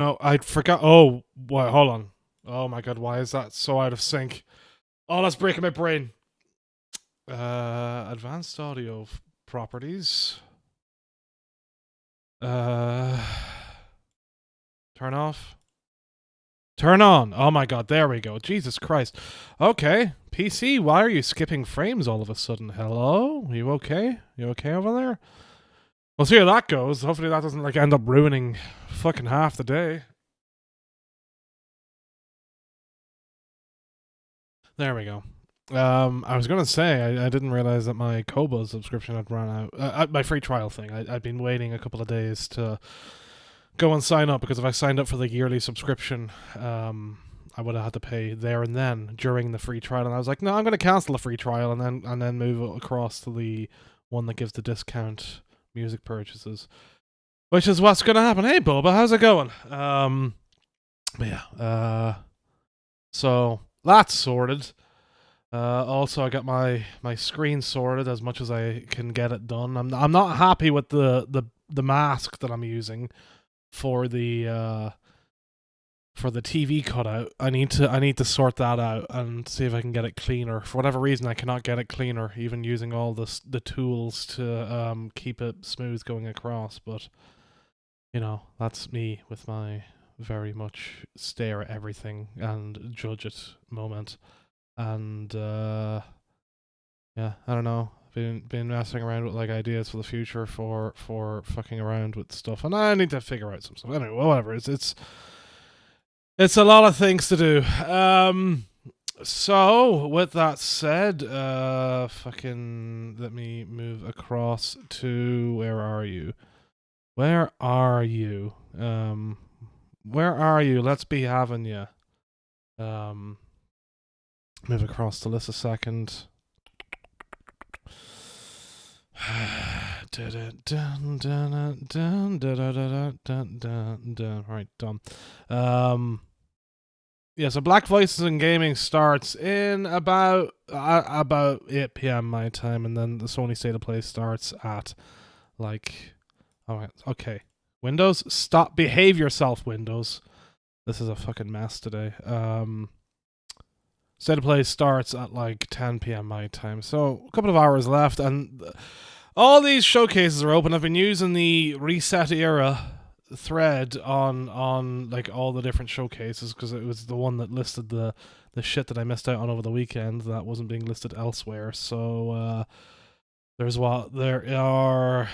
No, I forgot. Oh, what? Hold on. Oh my god, why is that so out of sync? Oh, that's breaking my brain. Advanced audio properties. Uh, turn off. Turn on. Oh my god, there we go. Jesus Christ. Okay, PC, why are you skipping frames all of a sudden? Hello? You okay? You okay over there? We'll see how that goes. Hopefully that doesn't like end up ruining fucking half the day. There we go. I was gonna say I didn't realize that my Kobo subscription had run out. My free trial thing. I'd been waiting a couple of days to go and sign up because if I signed up for the yearly subscription, I would have had to pay there and then during the free trial. And I was like, no, I'm gonna cancel the free trial and then move across to the one that gives the discount music purchases, which is what's gonna happen. Hey, Boba, how's it going? But yeah. So that's sorted. Also, I got my screen sorted as much as I can get it done. I'm not happy with the mask that I'm using for the TV cutout. I need to sort that out and see if I can get it cleaner. For whatever reason, I cannot get it cleaner, even using all the tools to keep it smooth going across. But you know, that's me with my very much stare at everything and judge it moment. And yeah, I don't know. Been messing around with like ideas for the future for fucking around with stuff, and I need to figure out some stuff. Anyway, whatever. It's a lot of things to do. So with that said, fucking let me move across to where are you? Where are you? Where are you? Let's be having you. Move across to this a second. Right, done. Yeah, so Black Voices in Gaming starts in about 8 p.m. my time, and then the Sony State of Play starts at like, alright, okay. Windows, stop, behave yourself, Windows. This is a fucking mess today. State of Play starts at like 10 p.m. my time, so a couple of hours left, and all these showcases are open. I've been using the Reset Era thread on like all the different showcases because it was the one that listed the shit that I missed out on over the weekend that wasn't being listed elsewhere. So there are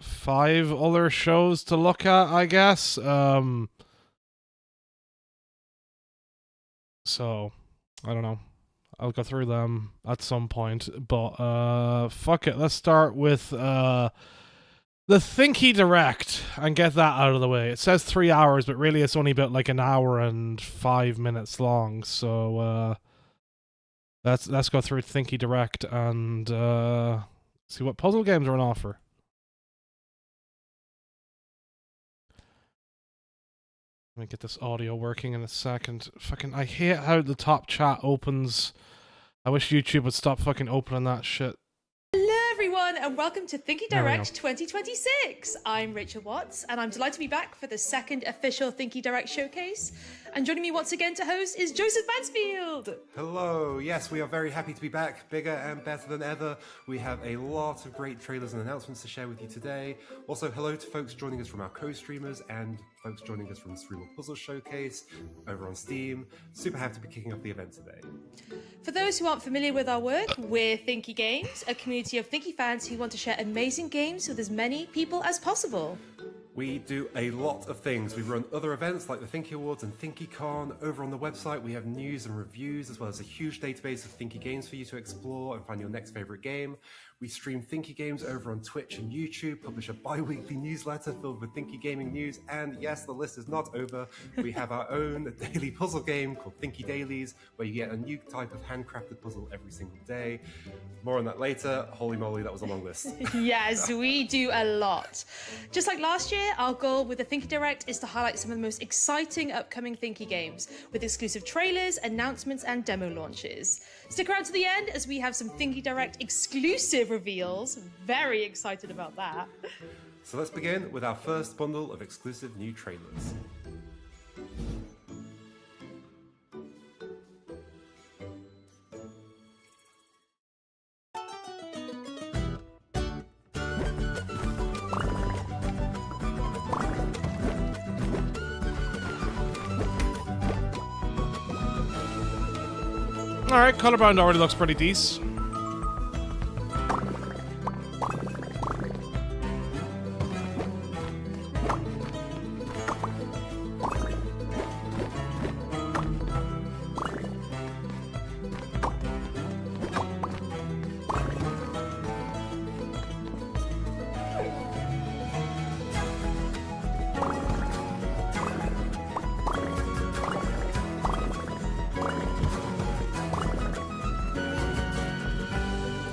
5 other shows to look at, I guess. So I don't know. I'll go through them at some point, but fuck it. Let's start with the Thinky Direct and get that out of the way. It says 3 hours, but really it's only about like an hour and 5 minutes long. So let's go through Thinky Direct and see what puzzle games are on offer. Let me get this audio working in a second. Fucking, I hate how the top chat opens. I wish YouTube would stop fucking opening that shit. Hello everyone and welcome to Thinky Direct 2026. I'm Rachel Watts and I'm delighted to be back for the second official Thinky Direct showcase. And joining me once again to host is Joseph Mansfield. Hello, yes, we are very happy to be back, bigger and better than ever. We have a lot of great trailers and announcements to share with you today. Also, hello to folks joining us from our co-streamers and folks joining us from the Streamer Puzzle Showcase over on Steam. Super happy to be kicking off the event today. For those who aren't familiar with our work, we're Thinky Games, a community of Thinky fans who want to share amazing games with as many people as possible. We do a lot of things. We run other events like the Thinky Awards and ThinkyCon. Over on the website, we have news and reviews, as well as a huge database of Thinky games for you to explore and find your next favorite game. We stream Thinky Games over on Twitch and YouTube, publish a bi-weekly newsletter filled with Thinky gaming news, and yes, the list is not over. We have our own daily puzzle game called Thinky Dailies, where you get a new type of handcrafted puzzle every single day. More on that later. Holy moly, that was a long list. Yes, we do a lot. Just like last year, our goal with the Thinky Direct is to highlight some of the most exciting upcoming Thinky games, with exclusive trailers, announcements, and demo launches. Stick around to the end as we have some Thinky Direct exclusive reveals. Very excited about that. So let's begin with our first bundle of exclusive new trailers. Alright, Colorbound already looks pretty decent.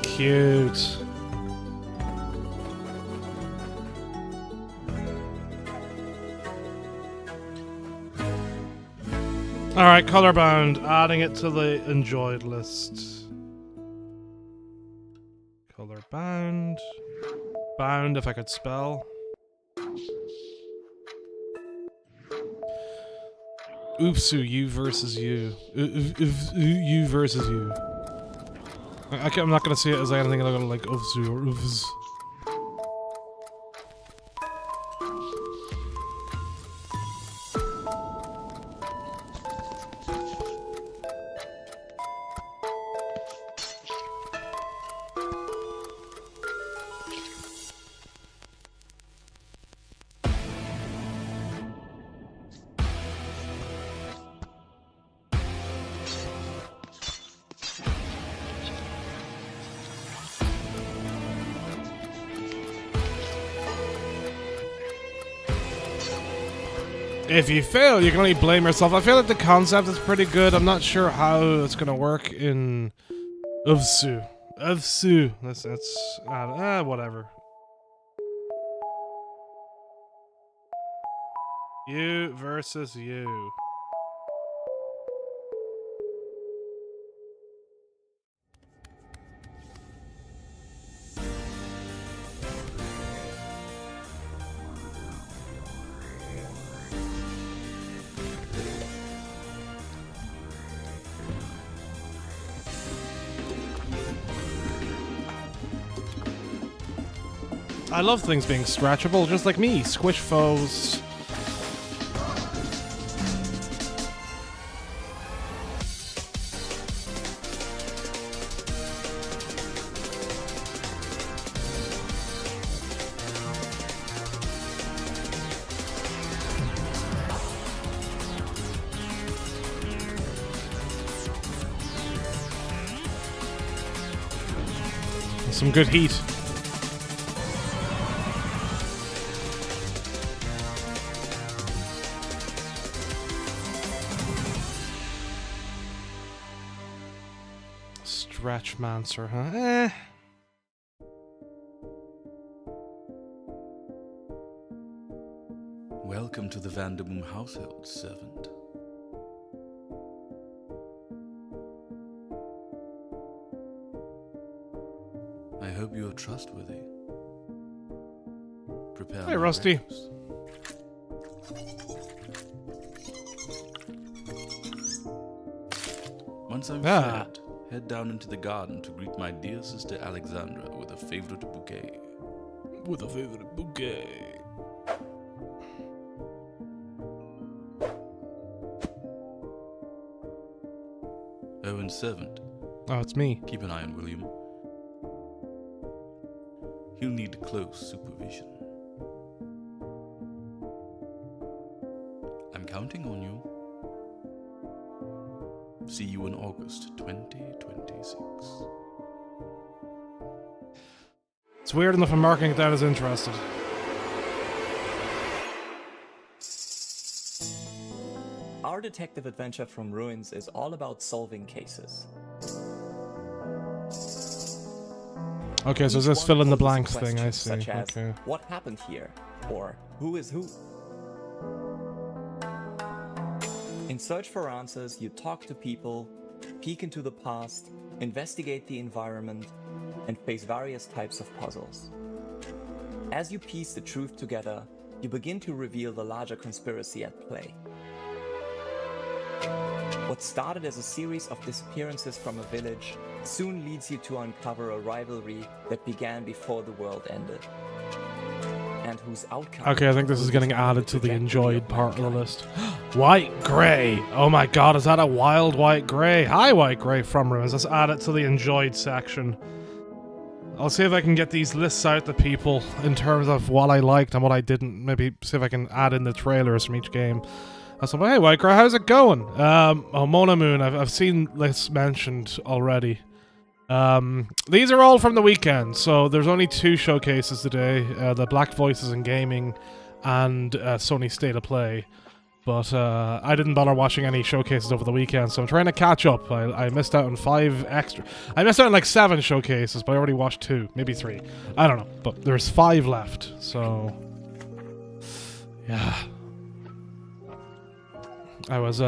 Cute. Alright, Colorbound, adding it to the enjoyed list. Colorbound. Bound, if I could spell. Oofsu, you versus you. You versus you. I'm not gonna see it as anything other than like Oofsu or Oofs. If you fail, you can only blame yourself. I feel like the concept is pretty good. I'm not sure how it's gonna work in Oofsu. Oofsu. That's whatever. You versus you. I love things being scratchable, just like me. Squish foes. Some good heat. Stretchmancer, huh? Welcome to the Vanderboom household, servant. I hope you are trustworthy. Prepare. Hey, Rusty. breakfast. Once I'm fed, head down into the garden to greet my dear sister Alexandra with a favorite bouquet. With a favorite bouquet. Oh, and servant, Oh, it's me. keep an eye on William. He'll need close supervision. I'm counting on you. See you in August 2026. It's weird enough I'm marking it down as interested. Our detective adventure from Ruins is all about solving cases. Okay, so Each this one fill in the poses blanks thing, I questions see. Such as, Okay. what happened here? Or, who is who? In search for answers, you talk to people, peek into the past, investigate the environment, and face various types of puzzles. As you piece the truth together, you begin to reveal the larger conspiracy at play. What started as a series of disappearances from a village soon leads you to uncover a rivalry that began before the world ended. And whose outcome. Okay, I think this is getting added to the enjoyed part of the list. White Grey. Oh my god, is that a wild White Grey? Hi, White Grey from Ruins. Let's add it to the enjoyed section. I'll see if I can get these lists out to people in terms of what I liked and what I didn't. Maybe see if I can add in the trailers from each game. So, hey, White Grey, how's it going? Mona Moon, I've seen lists mentioned already. These are all from the weekend, so there's only 2 showcases today. The Black Voices in Gaming and Sony State of Play. But I didn't bother watching any showcases over the weekend, so I'm trying to catch up. I missed out on 5 extra. I missed out on like 7 showcases, but I already watched 2, maybe 3. I don't know, but there's 5 left, so yeah. I was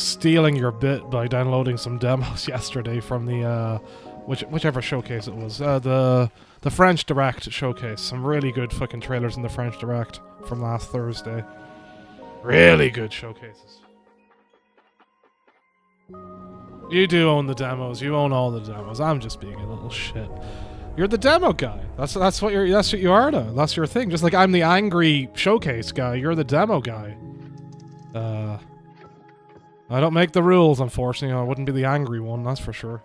stealing your bit by downloading some demos yesterday from the whichever showcase it was. The French Direct showcase. Some really good fucking trailers in the French Direct from last Thursday. Really good showcases. You do own the demos. You own all the demos. I'm just being a little shit. You're the demo guy. That's what you are though. That's your thing. Just like I'm the angry showcase guy, you're the demo guy. I don't make the rules, unfortunately. I wouldn't be the angry one, that's for sure.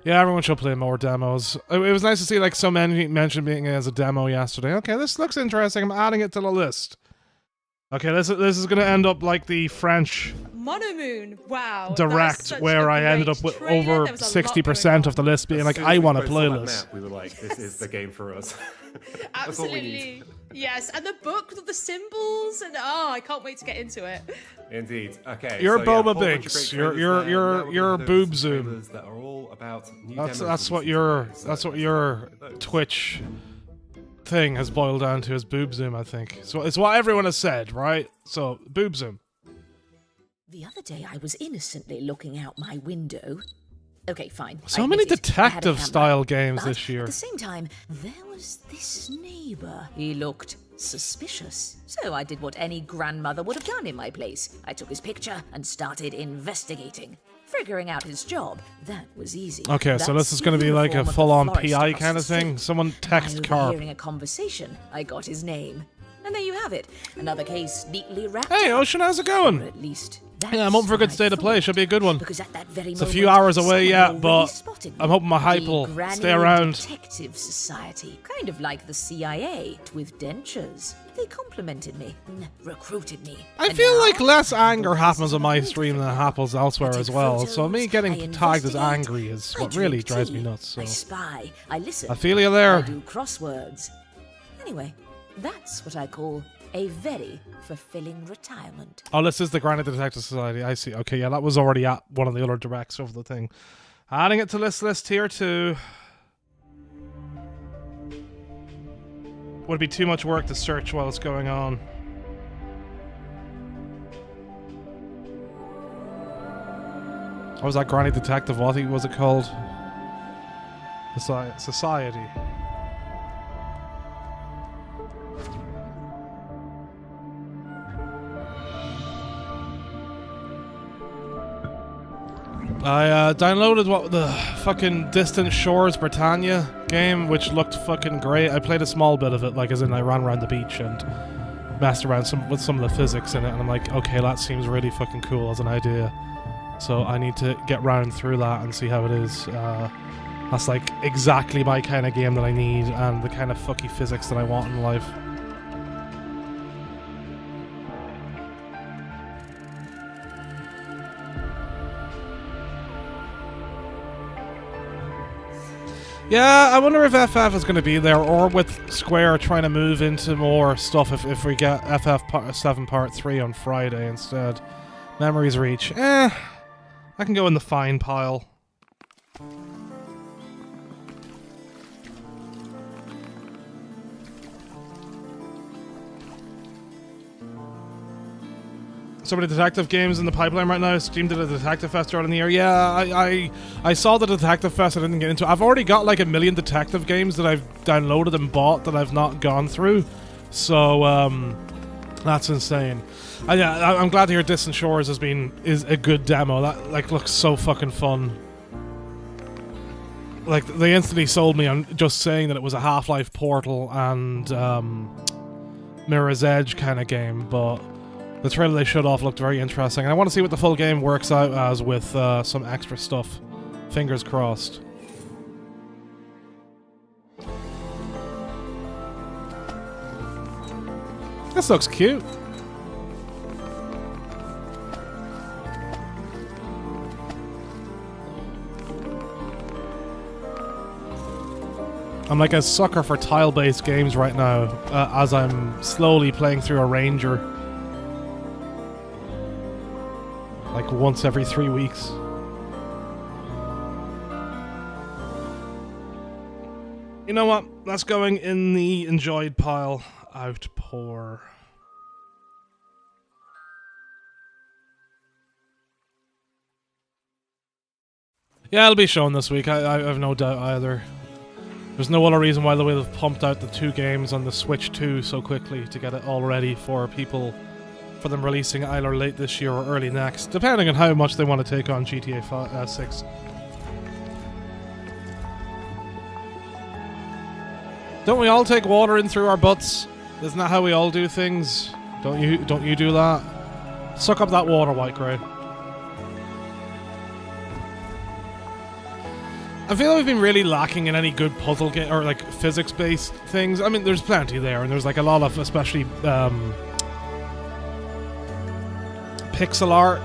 Yeah, everyone should play more demos. It was nice to see like so many mentioned being as a demo yesterday. Okay, this looks interesting. I'm adding it to the list. Okay, this is gonna end up like the French Monomoon, wow. Direct, where I ended up with over 60% of the list being like, I want to play this. We were like, this is the game for us. That's all we need. Absolutely. Yes, and the book with the symbols, and I can't wait to get into it. Indeed. Okay. You're so, Boba whole bunch of Binks. great trailers there. Now we're You're gonna do Boob some Zoom. trailers that are all about new That's demos what releasing your today. So, Twitch thing has boiled down to as Boob Zoom, I think. So it's what everyone has said, right? So Boob Zoom. The other day I was innocently looking out my window. Okay, fine. So I many admit it. I had a camera. detective-style games But this year. At the same time, there was this neighbor. He looked suspicious. So I did what any grandmother would have done in my place. I took his picture and started investigating. Figuring out his job, that was easy. Okay, so That's this is going to the be like a uniform of the full-on florist PI across kind the of thing. street. Someone text While Carp. overhearing a conversation, I got his name. And there you have it. Another case neatly wrapped Hey, up. Ocean, how's it Or going? at least Yeah, I'm hoping for a good that's state what of I play. thought. Should be a good one. Because at that very It's a moment, few hours away someone yet, already but spotted I'm me. hoping my hype The will Granny stay around. Detective Society, kind of like the CIA with dentures. They complimented me, recruited me. I and feel now like less I'm anger going happens to on my something stream than different. happens elsewhere I as take well. So me photos, getting I tagged as investigate, angry is I what drink really drives me tea, nuts. I So spy, I listen. I feel you there. I do crosswords. Anyway, that's what I call a very fulfilling retirement. Oh, this is the Granite Detective Society. I see. Okay, yeah, that was already at one of the other directs of the thing. Adding it to list tier 2. Would be too much work to search while it's going on. What was that Granite Detective? What was it called? Society. I downloaded what the fucking Distant Shores Britannia game, which looked fucking great. I played a small bit of it, like as in I ran around the beach and messed around with some of the physics in it, and I'm like, okay, that seems really fucking cool as an idea. So I need to get round through that and see how it is. That's like exactly my kind of game that I need and the kind of fucky physics that I want in life. Yeah, I wonder if FF is going to be there, or with Square trying to move into more stuff if we get FF7 Part 3 on Friday instead. Memories Reach. I can go in the fine pile. So many detective games in the pipeline right now. Steam did a Detective Fest earlier in the year. Yeah, I saw the Detective Fest. I didn't get into it. I've already got like 1 million detective games that I've downloaded and bought that I've not gone through. So that's insane. And yeah, I'm glad to hear Distant Shores is a good demo. That like looks so fucking fun. like they instantly sold me on just saying that it was a Half-Life Portal and Mirror's Edge kind of game, but the trailer they showed off looked very interesting, and I want to see what the full game works out as with some extra stuff. Fingers crossed. This looks cute. I'm like a sucker for tile-based games right now, as I'm slowly playing through a Ranger. Like once every 3 weeks. You know what? That's going in the enjoyed pile. Outpour. Yeah, it'll be shown this week. I have no doubt either. There's no other reason why they would have pumped out the 2 games on the Switch 2 so quickly to get it all ready for people, for them releasing either late this year or early next, depending on how much they want to take on GTA 6. Don't we all take water in through our butts? Isn't that how we all do things? Don't you do that? Suck up that water, White Grey. I feel like we've been really lacking in any good puzzle game or like physics-based things. I mean, there's plenty there, and there's like a lot of especially pixel art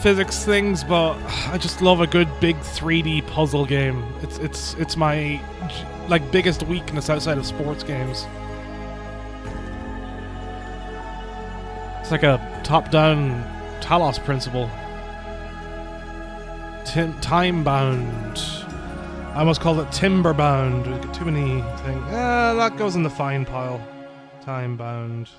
physics things. But I just love a good big 3D puzzle game. It's my like biggest weakness outside of sports games. It's like a top-down Talos principle. Time-bound. I almost called it timber-bound. We've got too many things. That goes in the fine pile. Time-bound.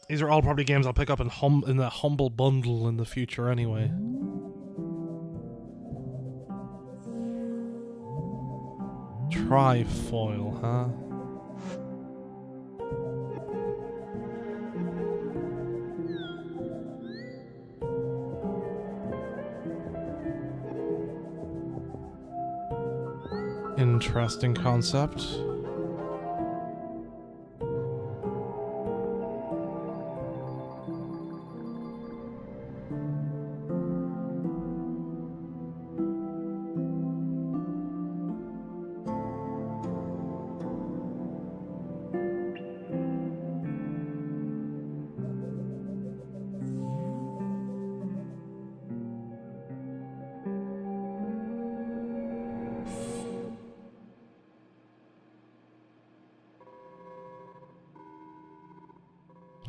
These are all probably games I'll pick up in the Humble Bundle in the future anyway. Trifoil, huh? Interesting concept.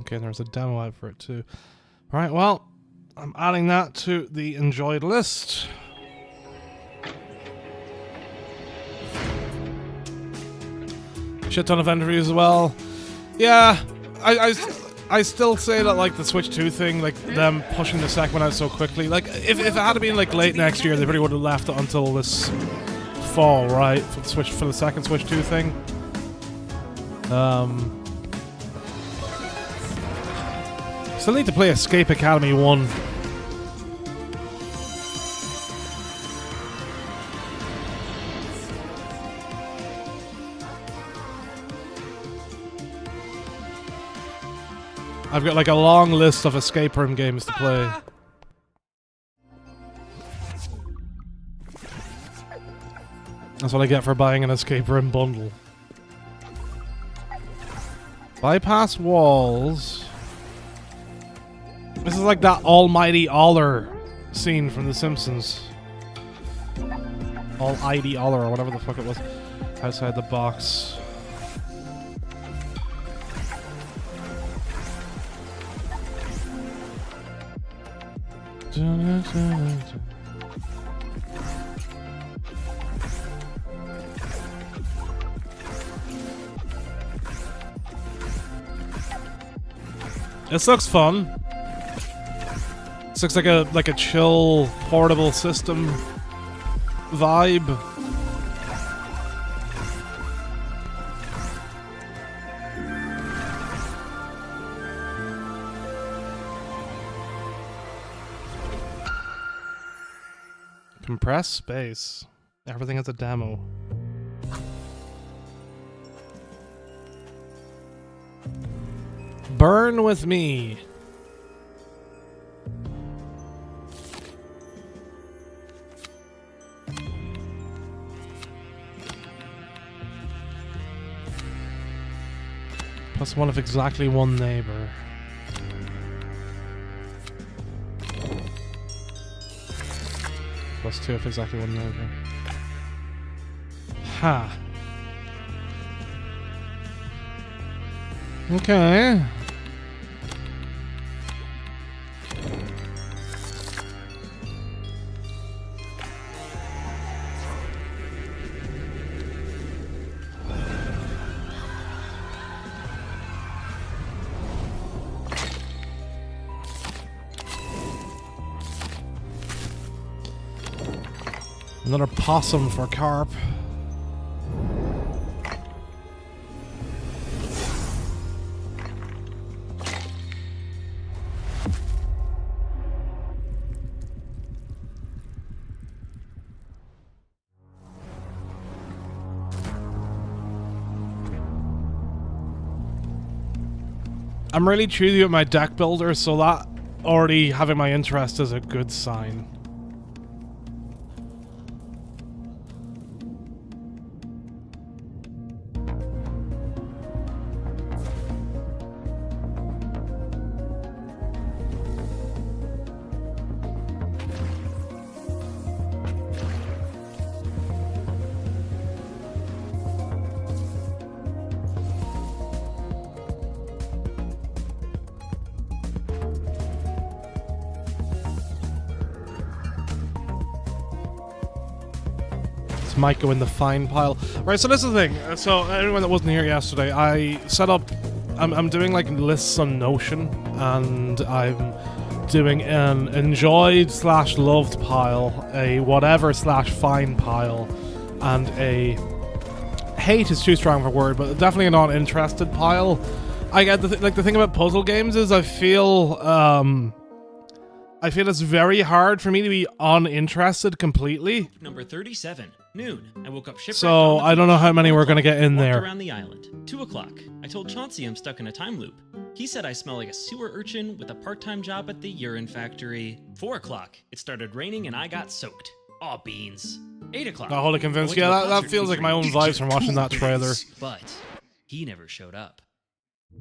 Okay, there's a demo out for it too. Alright, well, I'm adding that to the enjoyed list. Shit ton of event reviews as well. Yeah, I still say that like the Switch 2 thing, like them pushing the second one out so quickly, like if it had been like late next year, they probably would have left it until this fall, right? For the second Switch 2 thing. Still need to play Escape Academy 1. I've got like a long list of escape room games to play. That's what I get for buying an escape room bundle. Bypass walls. This is like that almighty Aller scene from The Simpsons. Almighty Aller, or whatever the fuck it was. Outside the box. This looks fun. This looks like a chill portable system vibe. Compress space. Everything is a demo. Burn with me. Plus one of exactly one neighbor. Plus two of exactly one neighbor. Ha. Okay. Another possum for carp. I'm really choosy with my deck builder, so that already having my interest is a good sign. Might go in the fine pile. Right, so this is the thing. So anyone that wasn't here yesterday, I set up, I'm doing like lists on Notion, and I'm doing an enjoyed / loved pile, a whatever / fine pile, and a hate is too strong of a word, but definitely a non-interested pile. I get the thing about puzzle games is I feel it's very hard for me to be uninterested completely. Number 37, noon. I woke up shipwrecked. So I don't know how many we're gonna get in there. Around the island. 2 o'clock. I told Chauncey I'm stuck in a time loop. He said I smell like a sewer urchin with a part-time job at the urine factory. 4 o'clock. It started raining and I got soaked. Aw, beans. 8 o'clock. Not wholly convinced. I went to Yeah, a that concert feels like my own featuring vibes from watching that trailer. But he never showed up.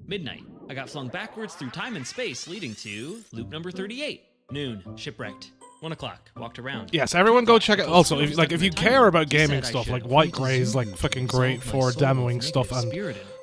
Midnight. I got flung backwards through time and space, leading to loop number 38. Noon. Shipwrecked. 1 o'clock. Walked around. Yes, everyone go check it. Also, if you care about gaming stuff, like White Grey is like fucking great for demoing stuff, and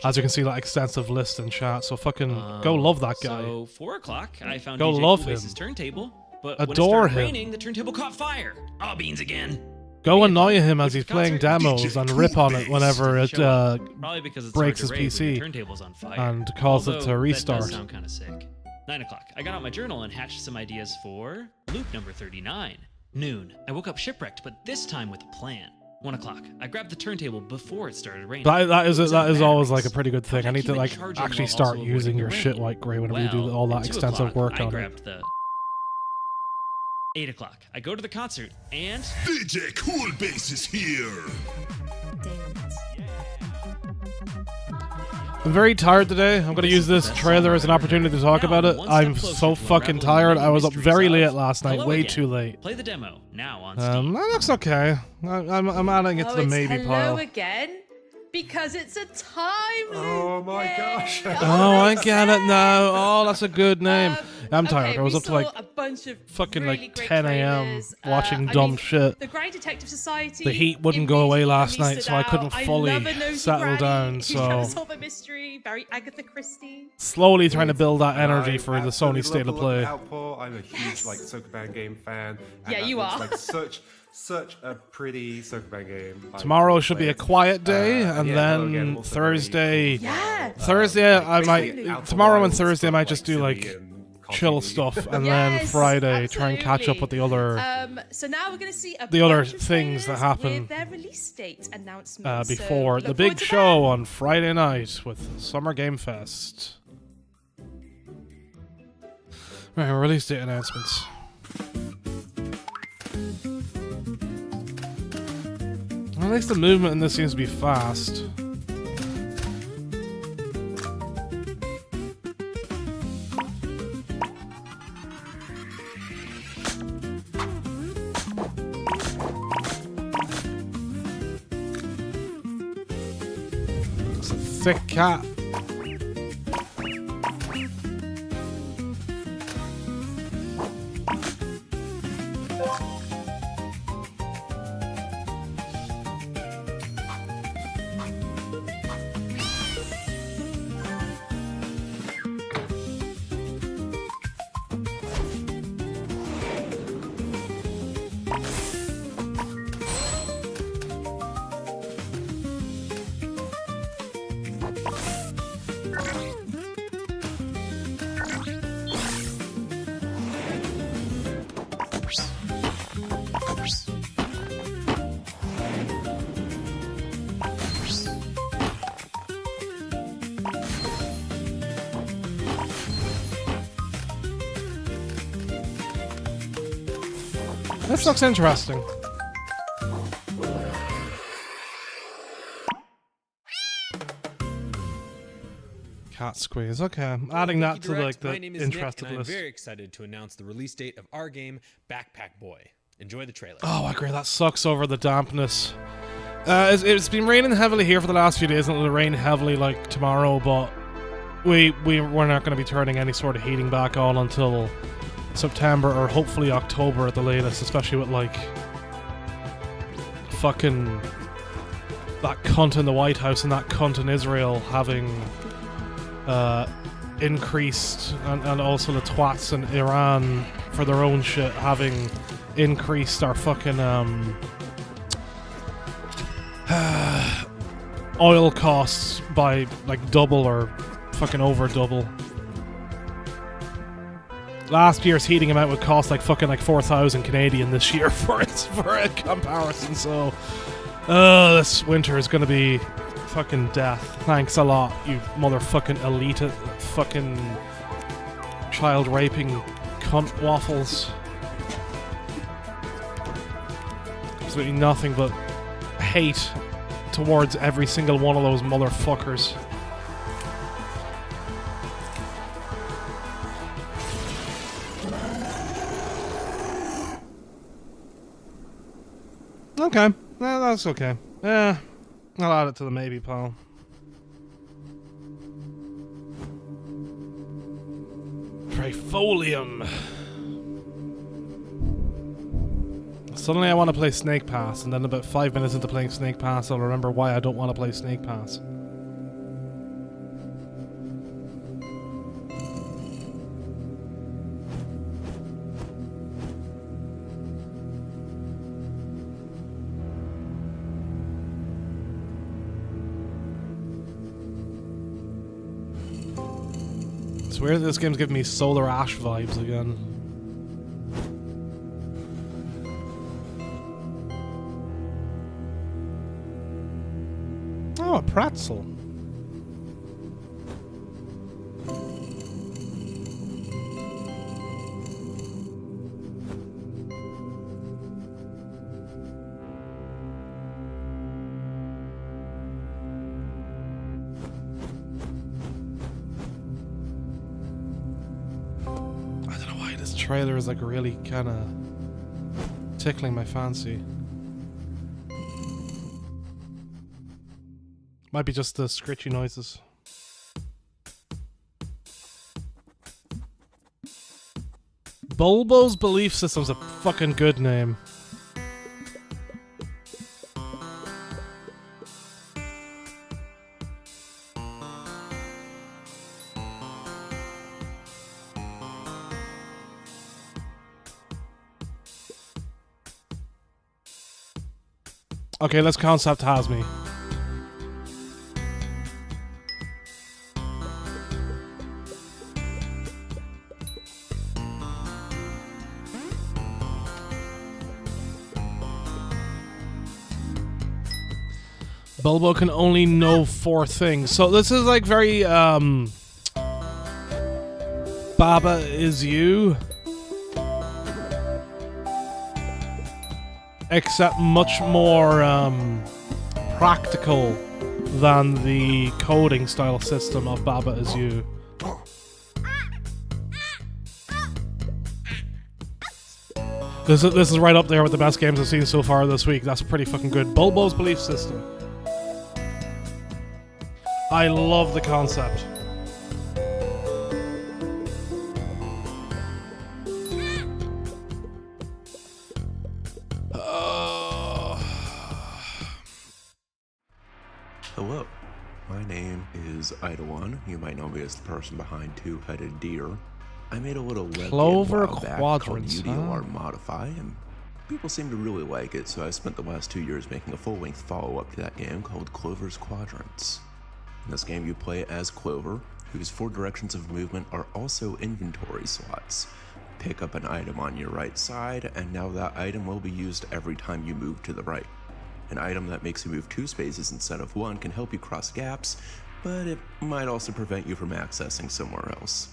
as you can see, like extensive list in chat. So fucking go love that guy. So 4 o'clock, I found Go DJ love Coolbase's him. turntable, but Adore when it started him. raining, the turntable caught fire. Aw, beans again. Go annoy him as he's playing demos and rip on it whenever it Probably because it's breaks hard to his rave when PC your turntable's on fire. and cause it Although, to That restart. does sound kind of sick. 9 o'clock. I got out my journal and hatched some ideas for loop number 39. Noon. I woke up shipwrecked, but this time with a plan. 1 o'clock. I grabbed the turntable before it started raining. That is It was always batteries. like a pretty good thing. How'd I need keep to it like charging actually while start also using avoiding your the shit rain? White Grey whenever you do all that 2 extensive o'clock, work I on it. grabbed the 8 o'clock. I go to the concert and DJ Coolbase is here. I'm very tired today. I'm gonna use this trailer as an opportunity to talk about it. I'm so fucking tired. I was up very late last night, Hello way again. too late. Play the demo now on Steam. That looks okay. I'm adding it to the it's maybe hello pile. again because it's a time loop. Oh my Yay. gosh. Oh, I get it now. Oh, that's a good name. I'm tired. Okay, I was we up to like saw a bunch of fucking really like great 10 a.m. trailers. watching I dumb mean, shit. The Grind Detective Society. The heat wouldn't go away last night, so I couldn't fully settle settle down, Who's so- trying to solve a mystery, very Agatha Christie. Slowly trying to build that I energy for the absolutely Sony State love of the Play. output. I'm a huge like Sokoban game fan. and Yeah, that you looks are. Like such a pretty Sokoban game. I Tomorrow can't should be play a it. quiet day, and yeah, hello again, then also very Thursday. cool. Yeah. Thursday, I basically might. Outer Tomorrow and Wilds, Thursday, I but, might just do silly like and chill cartoony. stuff, and then Yes, Friday try and catch up with the other So now we're going to see a The other bunch of things that trailers happen, with their release date announcements. before so the look big forward to show that. on Friday night with Summer Game Fest. Right, release date announcements. At least the movement in this seems to be fast. It's a thick cat. This looks interesting. Cat squeeze. Okay, I'm adding that to like the My name is interested Nick, and list. I'm very excited to announce the release date of our game, Backpack Boy. Enjoy the trailer. Oh, I agree. That sucks over the dampness. It's been raining heavily here for the last few days, and it'll rain heavily like tomorrow. But we're not going to be turning any sort of heating back on until September or hopefully October at the latest. Especially with like fucking that cunt in the White House and that cunt in Israel having increased, and also the twats in Iran for their own shit having increased our fucking oil costs by like double or fucking over double. Last year's heating amount would cost like fucking like 4,000 Canadian this year for a comparison. So this winter is gonna be fucking death. Thanks a lot, you motherfucking elite fucking child raping cunt waffles. Absolutely nothing but hate towards every single one of those motherfuckers. Okay, that's okay. I'll add it to the maybe pile. Trifolium. Suddenly I want to play Snake Pass, and then about 5 minutes into playing Snake Pass I'll remember why I don't want to play Snake Pass. It's weird that this game's giving me Solar Ash vibes again. Oh, a pretzel. Trailer is like really kind of tickling my fancy. Might be just the scritchy noises. Bulbo's Belief System's a fucking good name. Okay, let's concept Hasmi. Bulbo can only know 4 things. So this is like very, Baba Is You. Except much more, practical than the coding style system of Baba Is You. This is right up there with the best games I've seen so far this week. That's pretty fucking good. Bulbo's Belief System. I love the concept. Hello, my name is Idawan. You might know me as the person behind Two-Headed Deer. I made a little web Clover game a while back Quadrants, called UDLR Modify, and people seem to really like it, so I spent the last 2 years making a full-length follow-up to that game called Clover's Quadrants. In this game, you play as Clover, whose 4 directions of movement are also inventory slots. Pick up an item on your right side, and now that item will be used every time you move to the right. An item that makes you move 2 spaces instead of 1 can help you cross gaps, but it might also prevent you from accessing somewhere else.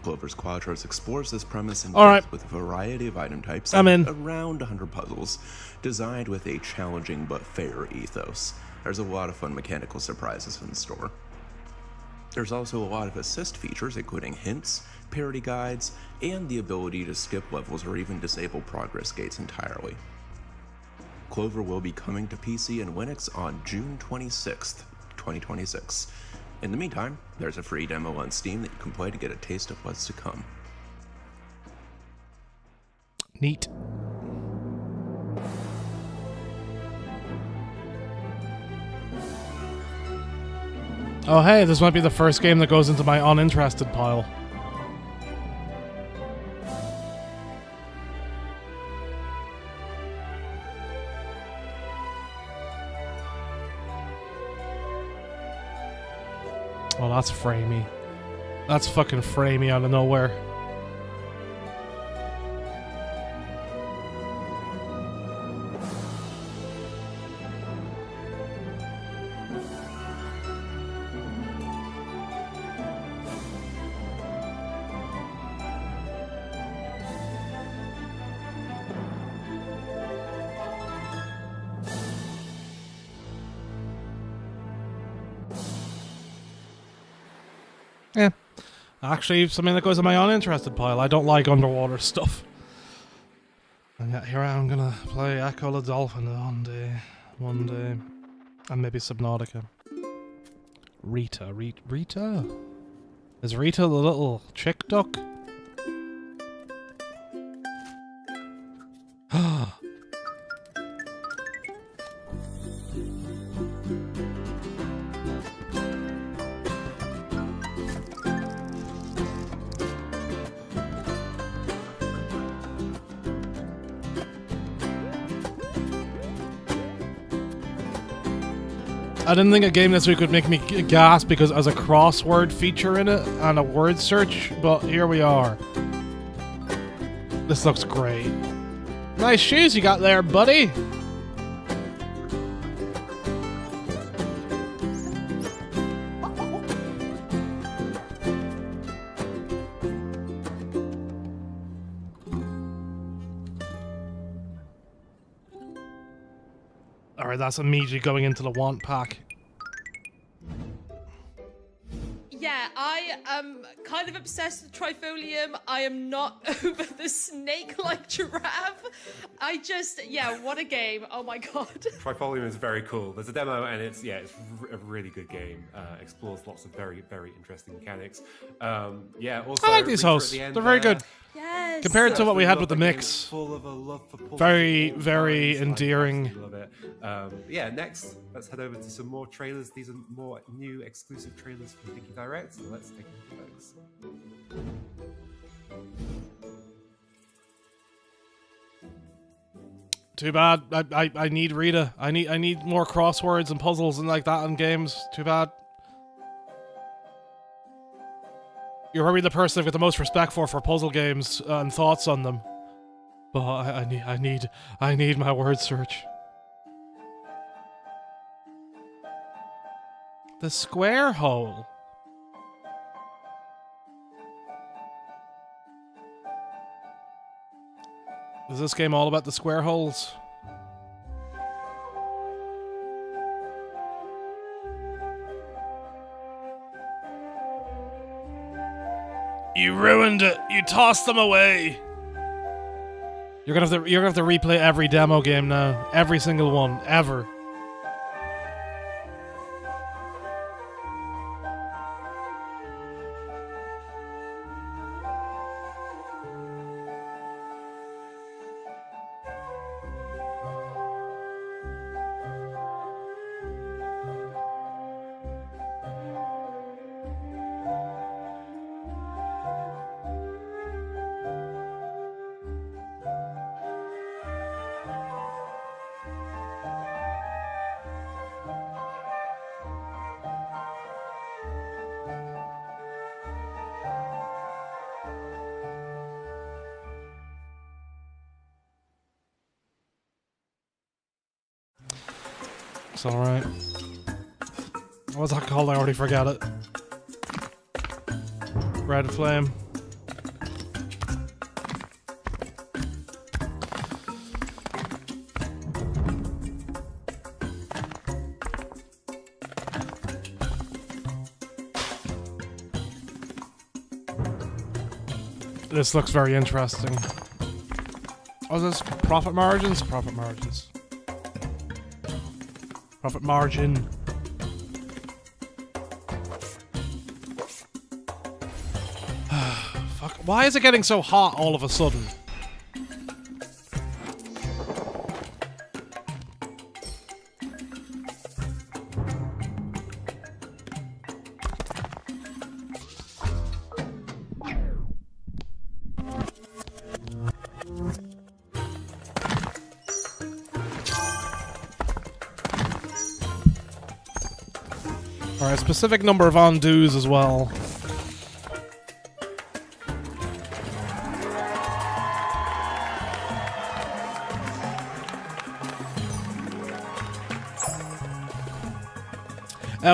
Clover's Quadrants explores this premise in depth with a variety of item types and around 100 puzzles, designed with a challenging but fair ethos. There's a lot of fun mechanical surprises in store. There's also a lot of assist features, including hints, parity guides, and the ability to skip levels or even disable progress gates entirely. Clover will be coming to PC and Linux on June 26th, 2026. In the meantime, there's a free demo on Steam that you can play to get a taste of what's to come. Neat. Oh hey, this might be the first game that goes into my uninterested pile. Oh, that's framey. That's fucking framey out of nowhere. Yeah. Actually, something that goes in my uninterested pile. I don't like underwater stuff. And yet here I am gonna play Echo the Dolphin one day. And maybe Subnautica. Rita? Is Rita the little chick duck? I didn't think a game this week would make me gasp because it has a crossword feature in it and a word search, but here we are. This looks great. Nice shoes you got there, buddy. Alright, that's immediately going into the want pack. Yeah, I am kind of obsessed with Trifolium. I am not over the snake-like giraffe. Yeah, what a game. Oh my god. Trifolium is very cool. There's a demo and it's a really good game. Explores lots of very, very interesting mechanics. Also, I like these hosts. They're very good. Yes. Compared to what we had with the mix. Full of a love for puzzles. Very, very endearing. I love it. Next, let's head over to some more trailers. These are more new exclusive trailers from Thinky Direct. So let's take a look at those. Too bad. I need Rita. I need more crosswords and puzzles and like that in games. Too bad. You're probably the person I've got the most respect for puzzle games and thoughts on them. But I need my word search. The square hole. Is this game all about the square holes? You ruined it. You tossed them away. You're gonna have to replay every demo game now. Every single one ever. It's alright. What was that called? I already forgot it. Red Flame. This looks very interesting. Oh, is this profit margins? Profit margins. Profit margin. Fuck. Why is it getting so hot all of a sudden? Alright, specific number of undos as well.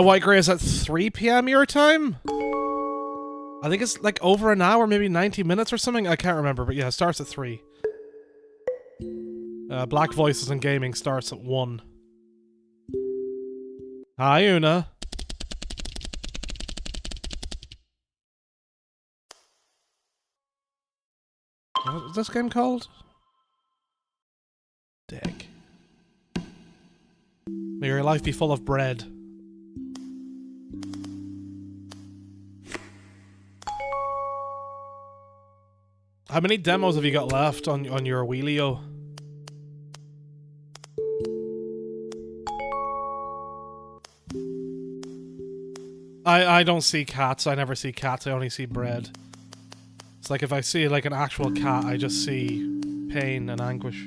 White Grey is at 3 PM your time? I think it's like over an hour, maybe 90 minutes or something. I can't remember, but yeah, it starts at 3. Black Voices and Gaming starts at 1. Hi, Una. What was this game called? Dick. May your life be full of bread. How many demos have you got left on your Wheelio? I don't see cats. I never see cats. I only see bread. It's like if I see like an actual cat, I just see pain and anguish.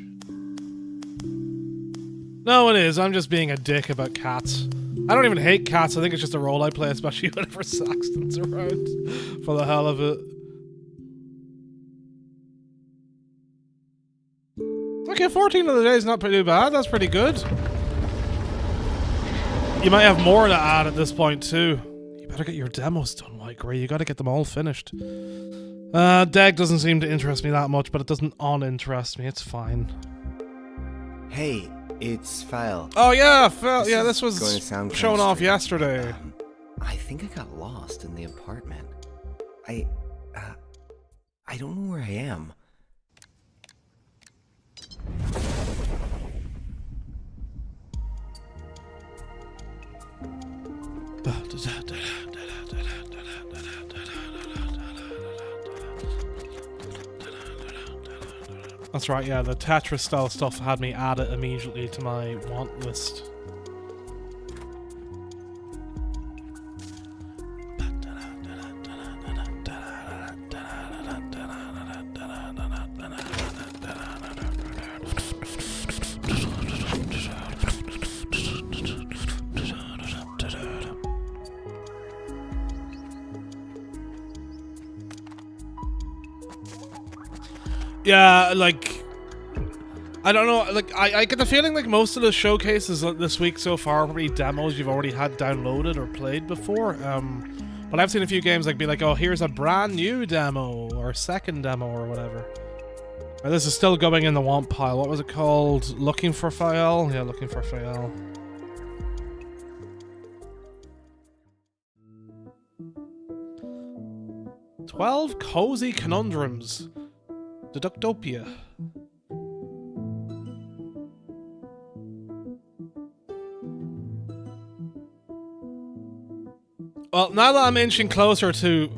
No, it is. I'm just being a dick about cats. I don't even hate cats. I think it's just a role I play, especially whenever Saxton's around. For the hell of it. Okay, 14 of the day is not too bad. That's pretty good. You might have more to add at this point too. You better get your demos done, White Grey. You gotta get them all finished. Deg doesn't seem to interest me that much, but it doesn't uninterest me. It's fine. Hey, it's Phil. Oh yeah, Phil. Yeah, this was shown off yesterday. I think I got lost in the apartment. I don't know where I am. That's right, yeah, the Tetris style stuff had me add it immediately to my want list. Yeah, like, I don't know, like, I get the feeling like most of the showcases this week so far are probably demos you've already had downloaded or played before, but I've seen a few games like be like, oh, here's a brand new demo, or second demo, or whatever. This is still going in the want pile. What was it called? Looking for File? Yeah, Looking for File. 12 cozy conundrums. Deductopia. Well, now that I'm inching closer to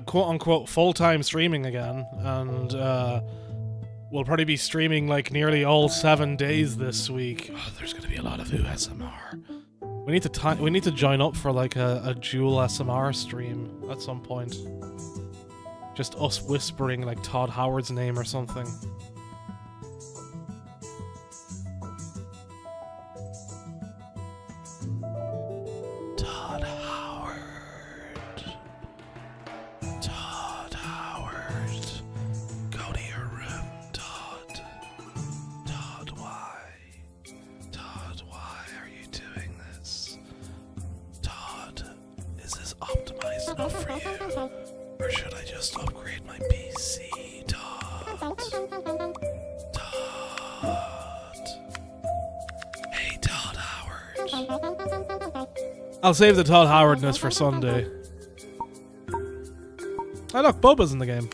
quote-unquote full-time streaming again, and we'll probably be streaming like nearly all 7 days this week. Oh, there's gonna be a lot of ASMR. We need to join up for like a dual SMR stream at some point. Just us whispering like Todd Howard's name or something. Todd Howard. Todd Howard. Go to your room, Todd. Todd, why? Todd, why are you doing this? Todd, is this optimized enough for you? Or should I just upgrade my PC, Todd? Todd. Hey, Todd Howard. I'll save the Todd Howardness for Sunday. Oh look, Bubba's in the game.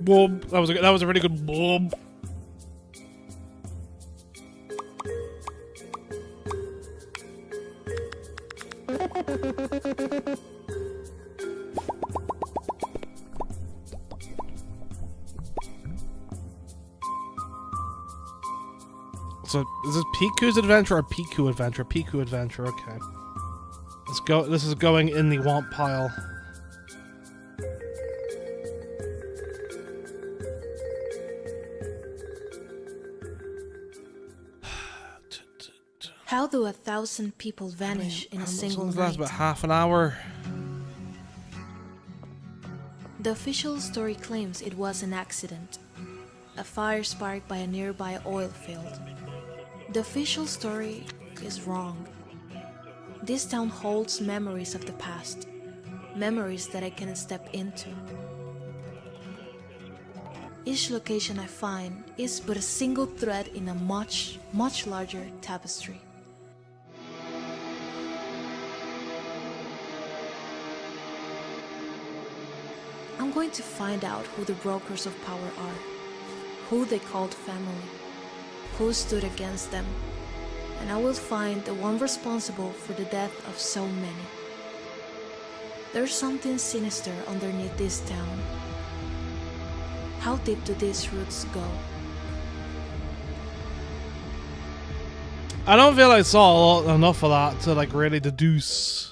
Boom. That was a really good boom. So is this Piku's adventure or Piku adventure? Piku adventure. Okay. Let's go. This is going in the want pile. How do 1,000 people vanish in a single This night? lasts about half an hour. The official story claims it was an accident, a fire sparked by a nearby oil field. The official story is wrong. This town holds memories of the past, memories that I can step into. Each location I find is but a single thread in a much, much larger tapestry. I'm going to find out who the brokers of power are, who they called family, who stood against them, and I will find the one responsible for the death of so many. There's something sinister underneath this town. How deep do these roots go? I don't feel I saw enough of that to like really deduce.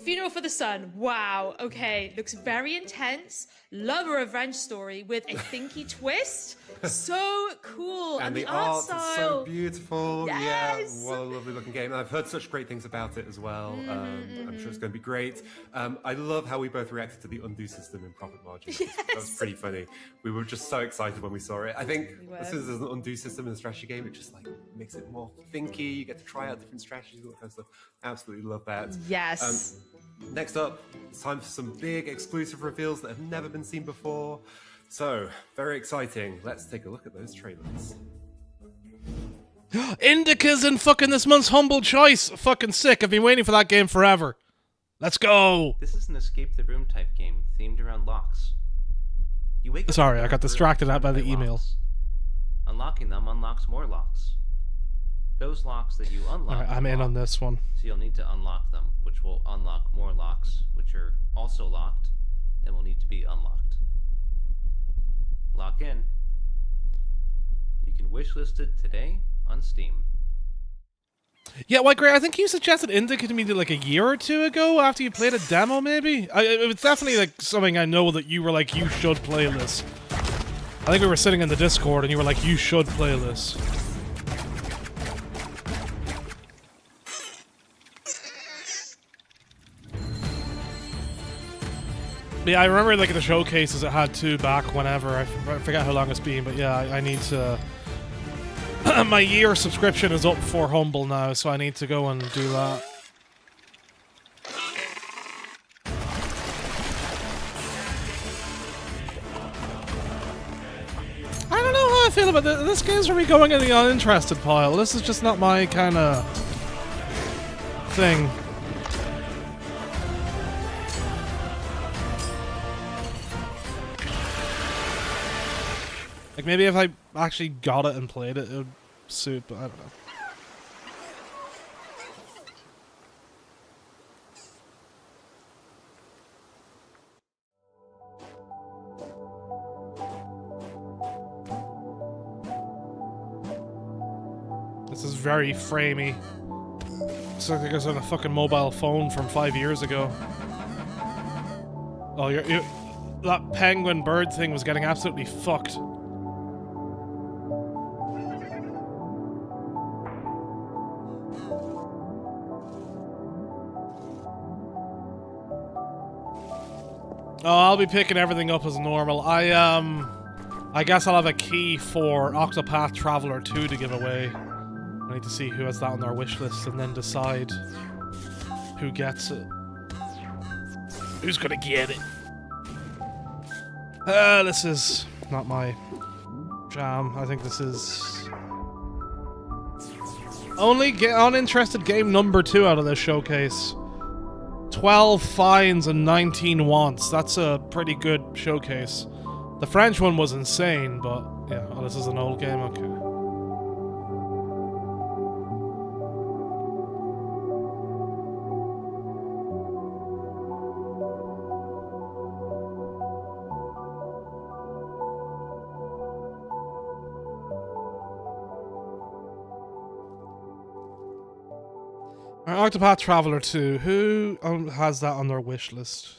Funeral for the Sun. Wow. Okay. Looks very intense. Love a revenge story with a thinky twist. So cool. And the art art style. is so beautiful. Yes. Yeah, what a lovely looking game. And I've heard such great things about it as well. I'm sure it's going to be great. I love how we both reacted to the undo system in Profit Margin. That was pretty funny. We were just so excited when we saw it. I think as soon as there's an undo system in a strategy game, it just like makes it more thinky. You get to try out different strategies, all that kind of stuff. Absolutely love that. Yes. Next up, it's time for some big exclusive reveals that have never been seen before. So, very exciting. Let's take a look at those trailers. Indica's in fucking this month's Humble Choice. Fucking sick. I've been waiting for that game forever. Let's go. This is an escape the room type game themed around locks. You wake up Sorry, in a I got room distracted by the surrounded email. locks. Unlocking them unlocks more locks. Those locks that you unlock. Alright, I'm in on this one. So you'll need to unlock them, which will unlock more locks, which are also locked and will need to be unlocked. Lock in. You can wishlist it today on Steam. Yeah, White Grey, I think you suggested Indica to me like a year or two ago after you played a demo, maybe? It's definitely like something I know that you were like, you should play this. I think we were sitting in the Discord and you were like, you should play this. Yeah, I remember like the showcases it had two back whenever. I forget how long it's been, but yeah, I need to... My year subscription is up for Humble now, so I need to go and do that. I don't know I feel about this? This game's really going in the uninterested pile. This is just not my kind of thing. Like, maybe if I actually got it and played it, it would suit, but I don't know. This is very framey. It's like I was on a fucking mobile phone from 5 years ago. Oh, that penguin bird thing was getting absolutely fucked. Oh, I'll be picking everything up as normal. I guess I'll have a key for Octopath Traveler 2 to give away. I need to see who has that on their wish list and then decide who gets it. Who's gonna get it? This is not my jam. I think this is only uninterested game number 2 out of this showcase. 12 finds and 19 wants. That's a pretty good showcase. The French one was insane, but yeah, oh, this is an old game, okay. Octopath Traveler 2. Who has that on their wish list?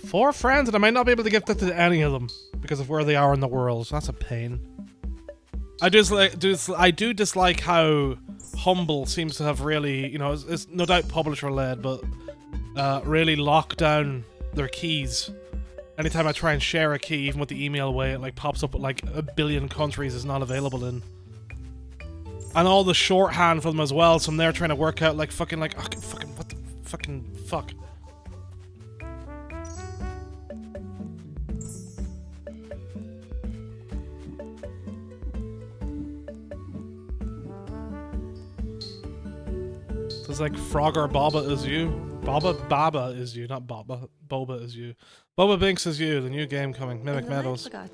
Four friends, and I might not be able to gift it to any of them because of where they are in the world. That's a pain. I do dislike how Humble seems to have really, you know, it's no doubt publisher led, but really locked down their keys. Anytime I try and share a key, even with the email way, it like pops up with like 1 billion countries it's not available in. And all the shorthand for them as well, so I'm there trying to work out like fucking like, oh, fucking, what the fucking fuck. So it's like Frogger Boba is you. Baba is you, not Boba. Boba is you. Boba Binks is you, the new game coming. Mimic Meadows. I'll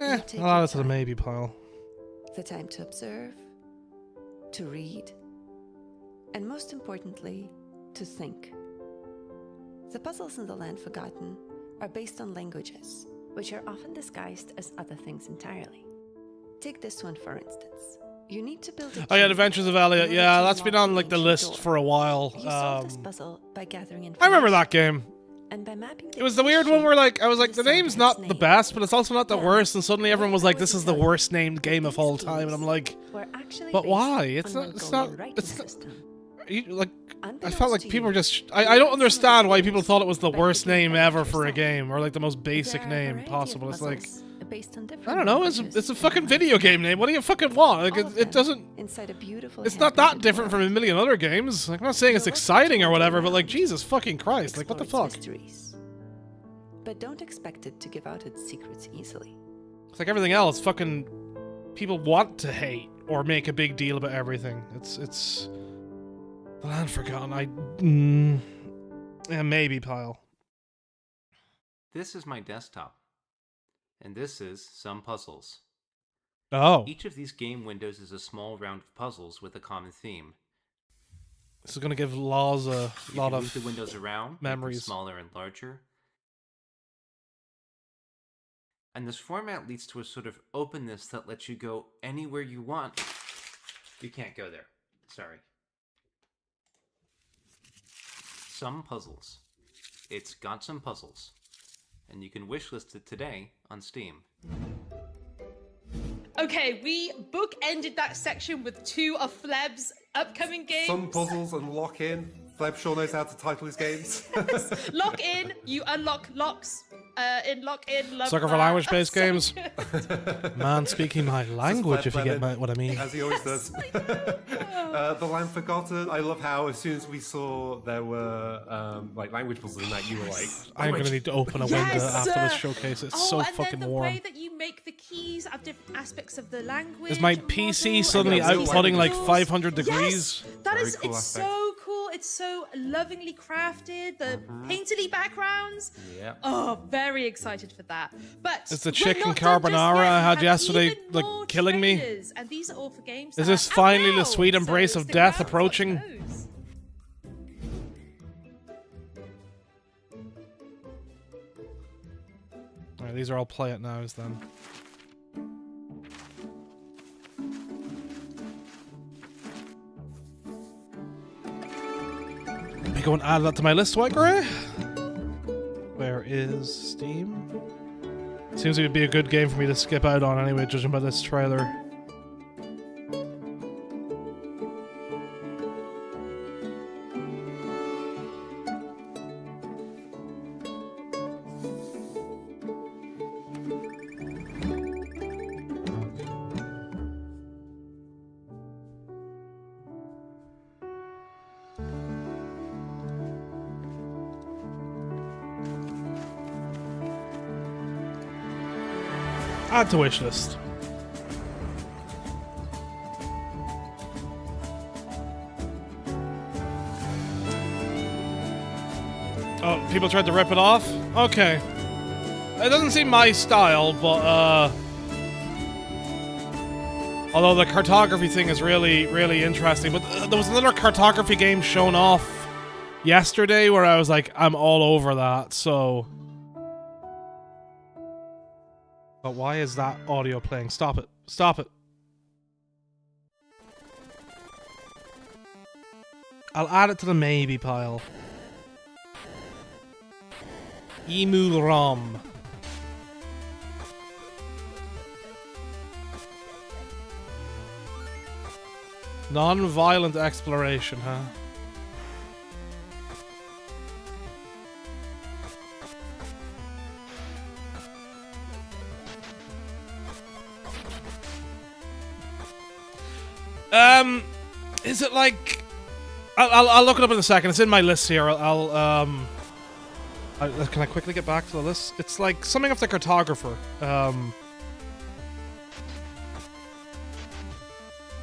add it to the maybe pile. The time to observe, to read, and most importantly, to think. The puzzles in the Land Forgotten are based on languages, which are often disguised as other things entirely. Take this one for instance. You need to build a oh yeah, Adventures of Elliot. Yeah, that's been on like the list for a while. You solve this puzzle by gathering information. I remember that game. And by mapping it was the weird one where like I was like, the name's not the best, but it's also not the worst, and suddenly everyone was like, this is the worst named game of all time, and I'm like, but why? It's not like, I felt like people were just, I don't understand why people thought it was the worst name ever for a game, or like the most basic name possible. It's like, I don't know, it's a fucking video game name. What do you fucking want? Like, it doesn't, it's not that different from a million other games. Like, I'm not saying it's exciting or whatever, but like, Jesus fucking Christ, like, what the fuck? But don't expect it to give out its secrets easily. It's like everything else, fucking people want to hate or make a big deal about everything. It's the Land Forgotten. Yeah, maybe pile. This is my desktop. And this is some puzzles. Oh. Each of these game windows is a small round of puzzles with a common theme. This is going to give Laws a lot of move the windows around, memories. Make them smaller and larger. And this format leads to a sort of openness that lets you go anywhere you want. You can't go there. Sorry. Some puzzles. It's got some puzzles. And you can wishlist it today on Steam. Okay, we bookended that section with 2 of Fleb's upcoming games. Some puzzles and lock in. Fleb sure knows how to title his games. Lock in, you unlock locks. Lock in, love Sucker for that. language-based So games. good. Man speaking my language, if you get Fleb what I mean. As he always does. The Land Forgotten. I love how as soon as we saw there were like language puzzles in that, you were like, I'm going to need to open a window after this showcase. It's so and fucking then the warm. way that you make the keys have different aspects of the language. Is my PC suddenly and outputting like languages. 500 degrees? That Very is, cool it's aspect. so cool. It's so lovingly crafted. The painterly backgrounds. Yeah. Oh, very excited for that. But Is the we're chicken not done just carbonara yet. I We had have yesterday even like more killing me? trailers, and these are all for games. Is that this are out finally now, the sweet embrace so of stick death around to watch approaching? those. Alright, these are all play it nows then. Let me go and add that to my list, White Grey. Where is Steam? Seems like it'd be a good game for me to skip out on anyway, judging by this trailer. Add to wish list. Oh, people tried to rip it off? Okay. It doesn't seem my style, but although the cartography thing is really, really interesting. But there was another cartography game shown off yesterday where I was like, I'm all over that, so... But why is that audio playing? Stop it. Stop it. I'll add it to the maybe pile. Emu ROM. Non-violent exploration, huh? Is it like... I'll look it up in a second. It's in my list here. Can I quickly get back to the list? It's like something of the cartographer.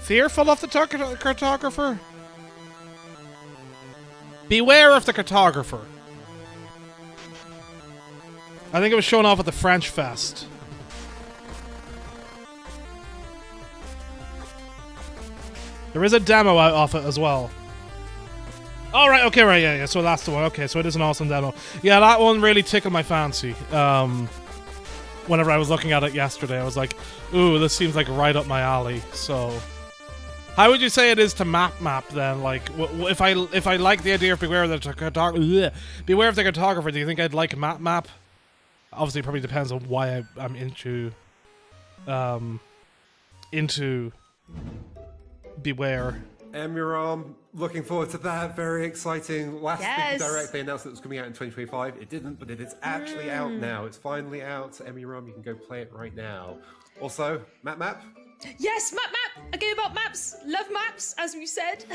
Fearful of the cartographer? Beware of the cartographer. I think it was shown off at the French Fest. There is a demo out of it as well. All right, okay, right, yeah, so that's the one. Okay, so it is an awesome demo. Yeah, that one really tickled my fancy. Whenever I was looking at it yesterday, I was like, ooh, this seems like right up my alley. So, how would you say it is to map then? Like, if I like the idea of beware of the cartographer, do you think I'd like map? Obviously, it probably depends on why I'm into beware. Emiram, looking forward to that. Very exciting. Last Yes. Direct, they announced that it was coming out in 2025. It didn't, but it is actually out now. It's finally out. Emiram, you can go play it right now. Also, Map. Yes, map. A game about maps. Love maps, as we said.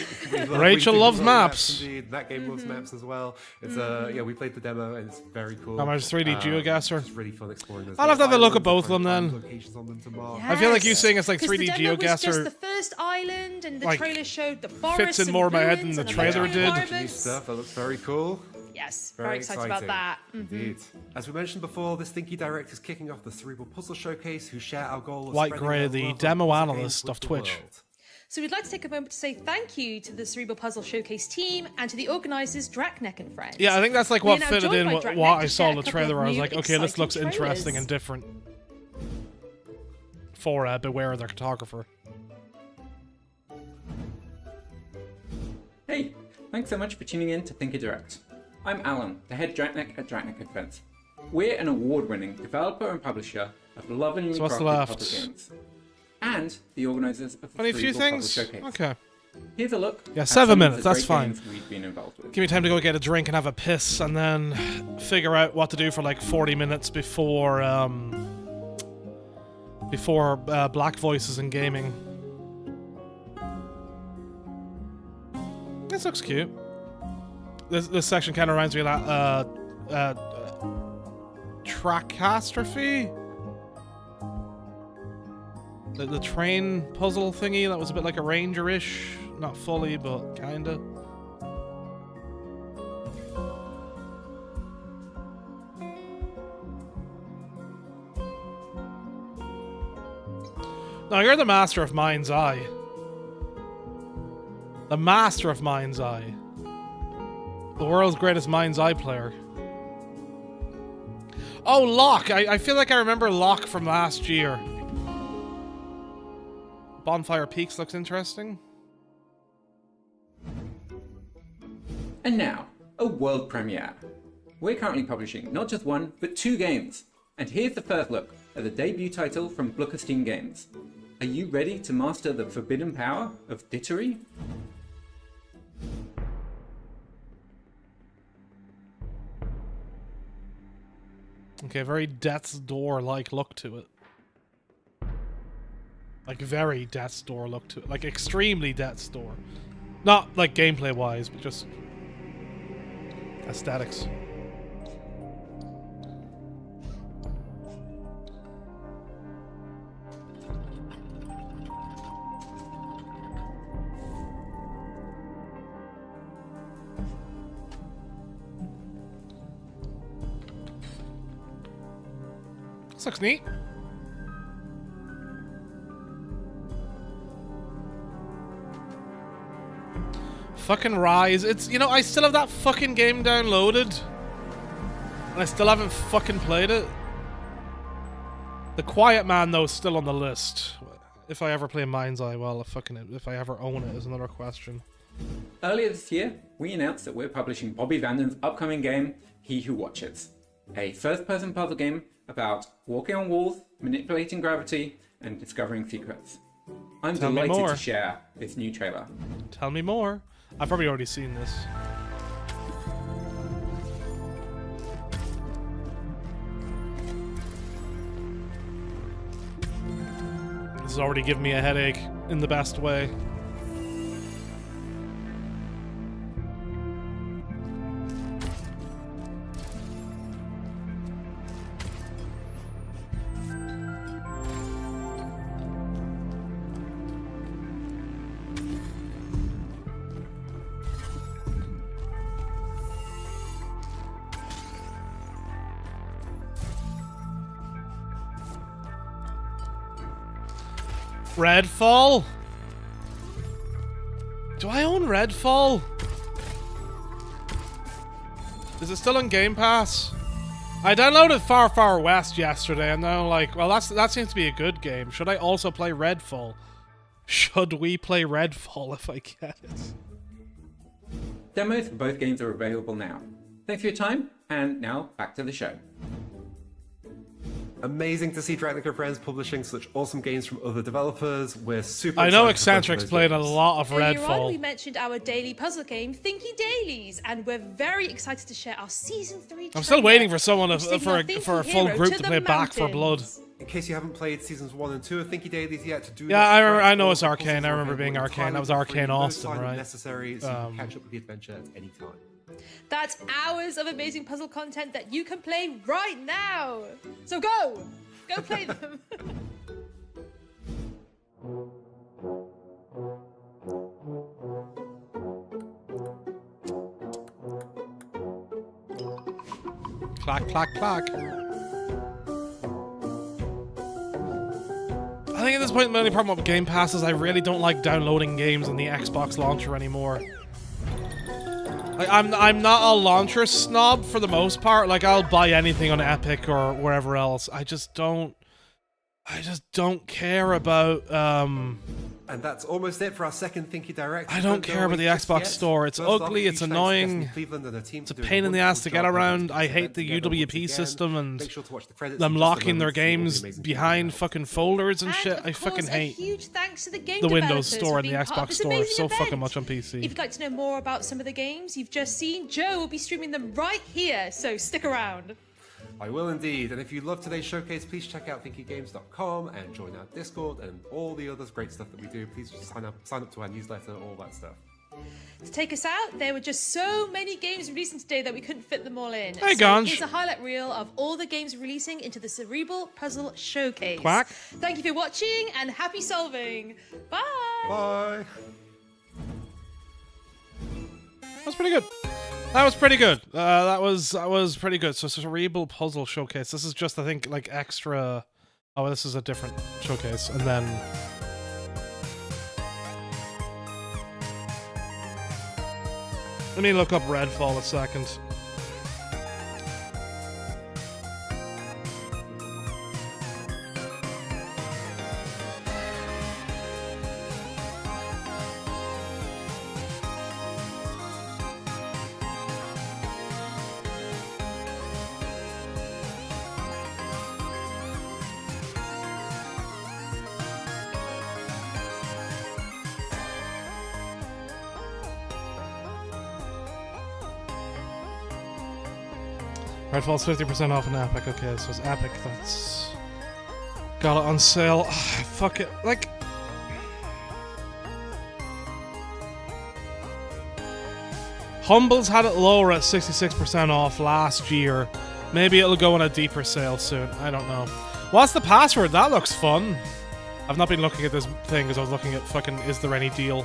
Rachel loves maps. Indeed, that game loves maps as well. It's yeah, we played the demo and it's very cool. How much 3D GeoGuessr? It's really fun exploring those. I'll have to have a look at both of them islands, then. locations on them to mark. I feel like you saying it's like 3D the demo was just GeoGuessr the first island, and the like, trailer showed the forest. fits in more and in my head ruins than the and trailer amazing did. New environments. stuff that looks very cool. Yes, very excited about that. Indeed. As we mentioned before, this Thinky Direct is kicking off the Cerebral Puzzle Showcase, who share our goal of White spreading Grey, their the love of demo puzzle analyst games with of the Twitch. world. So we'd like to take a moment to say thank you to the Cerebral Puzzle Showcase team and to the organisers Draknek and Friends. Yeah, I think that's like We what are now fitted joined in by with Draknek what to I saw share in the a couple trailer. of Where I was new like, okay, this looks exciting interesting trailers. and different. For beware of the cartographer. Hey, thanks so much for tuning in to Thinky Direct. I'm Alan, the head Draknek at Draknek and Friends. We're an award-winning developer and publisher of lovingly So what's crafted left? puzzle games, and the organisers of the Only a few Cerebral things? Puzzle Showcase. Okay. Here's a look. Yeah, at 7 some of minutes, the that's great fine. games we've been involved with. Give me time to go get a drink and have a piss, and then figure out what to do for like 40 minutes before Black Voices in Gaming. This looks cute. This section kind of reminds me of that Trackastrophe? The train puzzle thingy that was a bit like a Ranger-ish. Not fully, but kinda. No, you're the master of Mind's Eye. The master of Mind's Eye. The world's greatest Mind's Eye player. Oh, Locke! I feel like I remember Locke from last year. Bonfire Peaks looks interesting. And now, a world premiere. We're currently publishing not just one, but 2 games. And here's the first look at the debut title from Blookerstein Games. Are you ready to master the forbidden power of Dittery? Okay, very Death's Door-like look to it. Like, very Death's Door look to it. Like, extremely Death's Door. Not, like, gameplay-wise, but just aesthetics. This looks neat. Fucking Rise. It's, you know, I still have that fucking game downloaded. And I still haven't fucking played it. The Quiet Man, though, is still on the list. If I ever play Mind's Eye, well, if I ever own it is another question. Earlier this year, we announced that we're publishing Bobby Vanden's upcoming game, He Who Watches. A first-person puzzle game about walking on walls, manipulating gravity, and discovering secrets. I'm Tell me delighted more. to share this new trailer. Tell me more. I've probably already seen this. This has already given me a headache in the best way. Redfall? Do I own Redfall? Is it still on Game Pass? I downloaded Far Far West yesterday and now I'm like, well, that seems to be a good game. Should I also play Redfall? Should we play Redfall if I get it? Demos for both games are available now. Thanks for your time, and now back to the show. Amazing to see Dracnica Friends publishing such awesome games from other developers. We're super I know excited for both Eccentric's those played a games. lot of Earlier on, Redfall. we mentioned our daily puzzle game, Thinky Dailies, and we're very excited to share our season 3. I'm still waiting for someone which takes our Thinky for a full hero group to to the play Back for Blood. mountains. In case you haven't played seasons 1 and 2 of Thinky Dailies yet, to do Yeah, that, I know it's all the puzzles Arcane. I are remember available being Arcane. entirely That was for Arcane free, no Austin, sign-up right? necessary, so you can catch up with the adventure at any time. That's hours of amazing puzzle content that you can play right now. So go play them. Clack, clack, clack. I think at this point the only problem with Game Pass is I really don't like downloading games on the Xbox launcher anymore. Like, I'm not a launcher snob for the most part. Like, I'll buy anything on Epic or wherever else. I just don't care about And that's almost it for our second Thinky Direct. I don't care about the Xbox store. It's ugly, it's annoying, it's a pain in the ass to get around. I hate the UWP system and them locking their games behind fucking folders and shit. I fucking hate huge thanks to the game the Windows developers store for and the being part of Xbox this store amazing so event. fucking much on PC. If you'd like to know more about some of the games you've just seen, Joe will be streaming them right here, so stick around. I will indeed. And if you love today's showcase, please check out thinkygames.com and join our Discord and all the other great stuff that we do. Please just sign up to our newsletter, all that stuff. To take us out, there were just so many games releasing today that we couldn't fit them all in. Hey, so Ganj. here's a highlight reel of all the games releasing into the Cerebral Puzzle Showcase. Quack. Thank you for watching and happy solving. Bye. Bye. That's pretty good. That was pretty good. That was pretty good. So Cerebral Puzzle Showcase. This is just, I think, like extra. Oh, this is a different showcase, and then. Let me look up Redfall a second. Redfall's 50% off on Epic. Okay, so it's Epic that's got it on sale. Fuck it. Like, Humble's had it lower at 66% off last year. Maybe it'll go on a deeper sale soon. I don't know. What's the password? That looks fun. I've not been looking at this thing because I was looking at fucking is there any deal.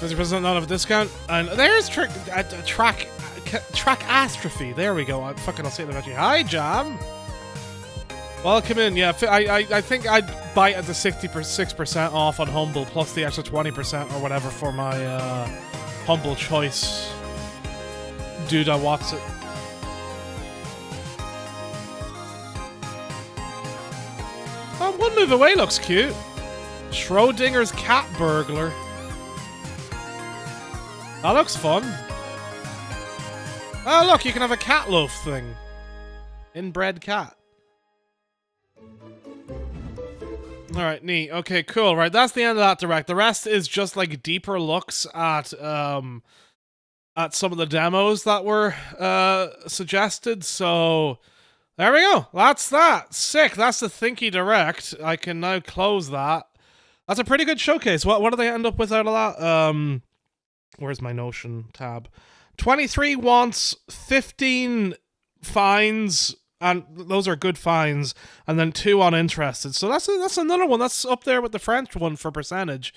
50% not of a discount, and there's track astrophy. There we go. I'll say it eventually. Hi, Jam. Welcome in. Yeah, I think I'd buy at the 66% off on Humble plus the extra 20% or whatever for my Humble choice. Dude, I watch it. Oh, One Move Away looks cute. Schrodinger's Cat Burglar. That looks fun. Oh, look, you can have a cat loaf thing. Inbred cat. Alright, neat. Okay, cool. Right, that's the end of that direct. The rest is just like deeper looks at some of the demos that were suggested. So there we go. That's that. Sick. That's the Thinky Direct. I can now close that. That's a pretty good showcase. What do they end up with out of that? Where's my Notion tab? 23 wants, 15 finds, and those are good finds, and then 2 uninterested. So that's another one. That's up there with the French one for percentage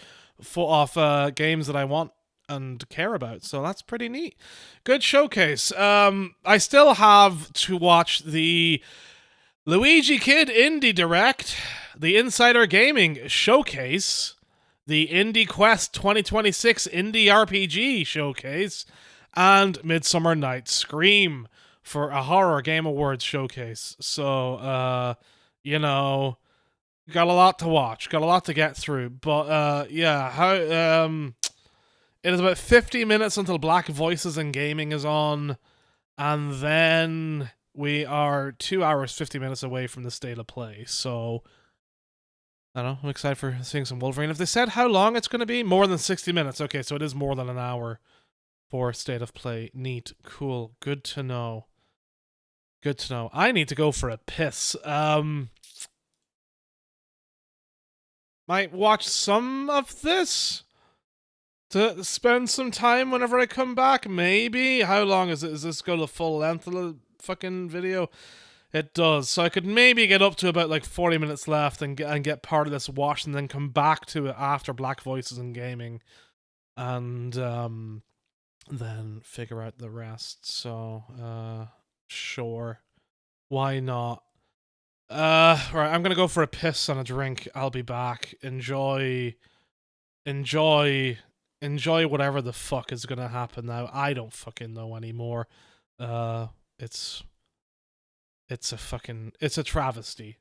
of games that I want and care about. So that's pretty neat. Good showcase. I still have to watch the Luigi Kid Indie Direct, the Insider Gaming Showcase, the Indie Quest 2026 Indie RPG Showcase, and Midsummer Night's Scream for a Horror Game Awards Showcase. So, you know, got a lot to watch, got a lot to get through. But, yeah, it is about 50 minutes until Black Voices in Gaming is on, and then we are 2 hours, 50 minutes away from the State of Play. So I don't know. I'm excited for seeing some Wolverine. If they said how long it's going to be, more than 60 minutes. Okay, so it is more than an hour for State of Play. Neat. Cool. Good to know. Good to know. I need to go for a piss. Might watch some of this to spend some time whenever I come back. Maybe. How long is it? Does this go the full length of the fucking video? It does. So I could maybe get up to about like 40 minutes left and get part of this watched and then come back to it after Black Voices in Gaming. And then figure out the rest. So, sure. Why not? Right, I'm gonna go for a piss and a drink. I'll be back. Enjoy whatever the fuck is gonna happen now. I don't fucking know anymore. It's a travesty.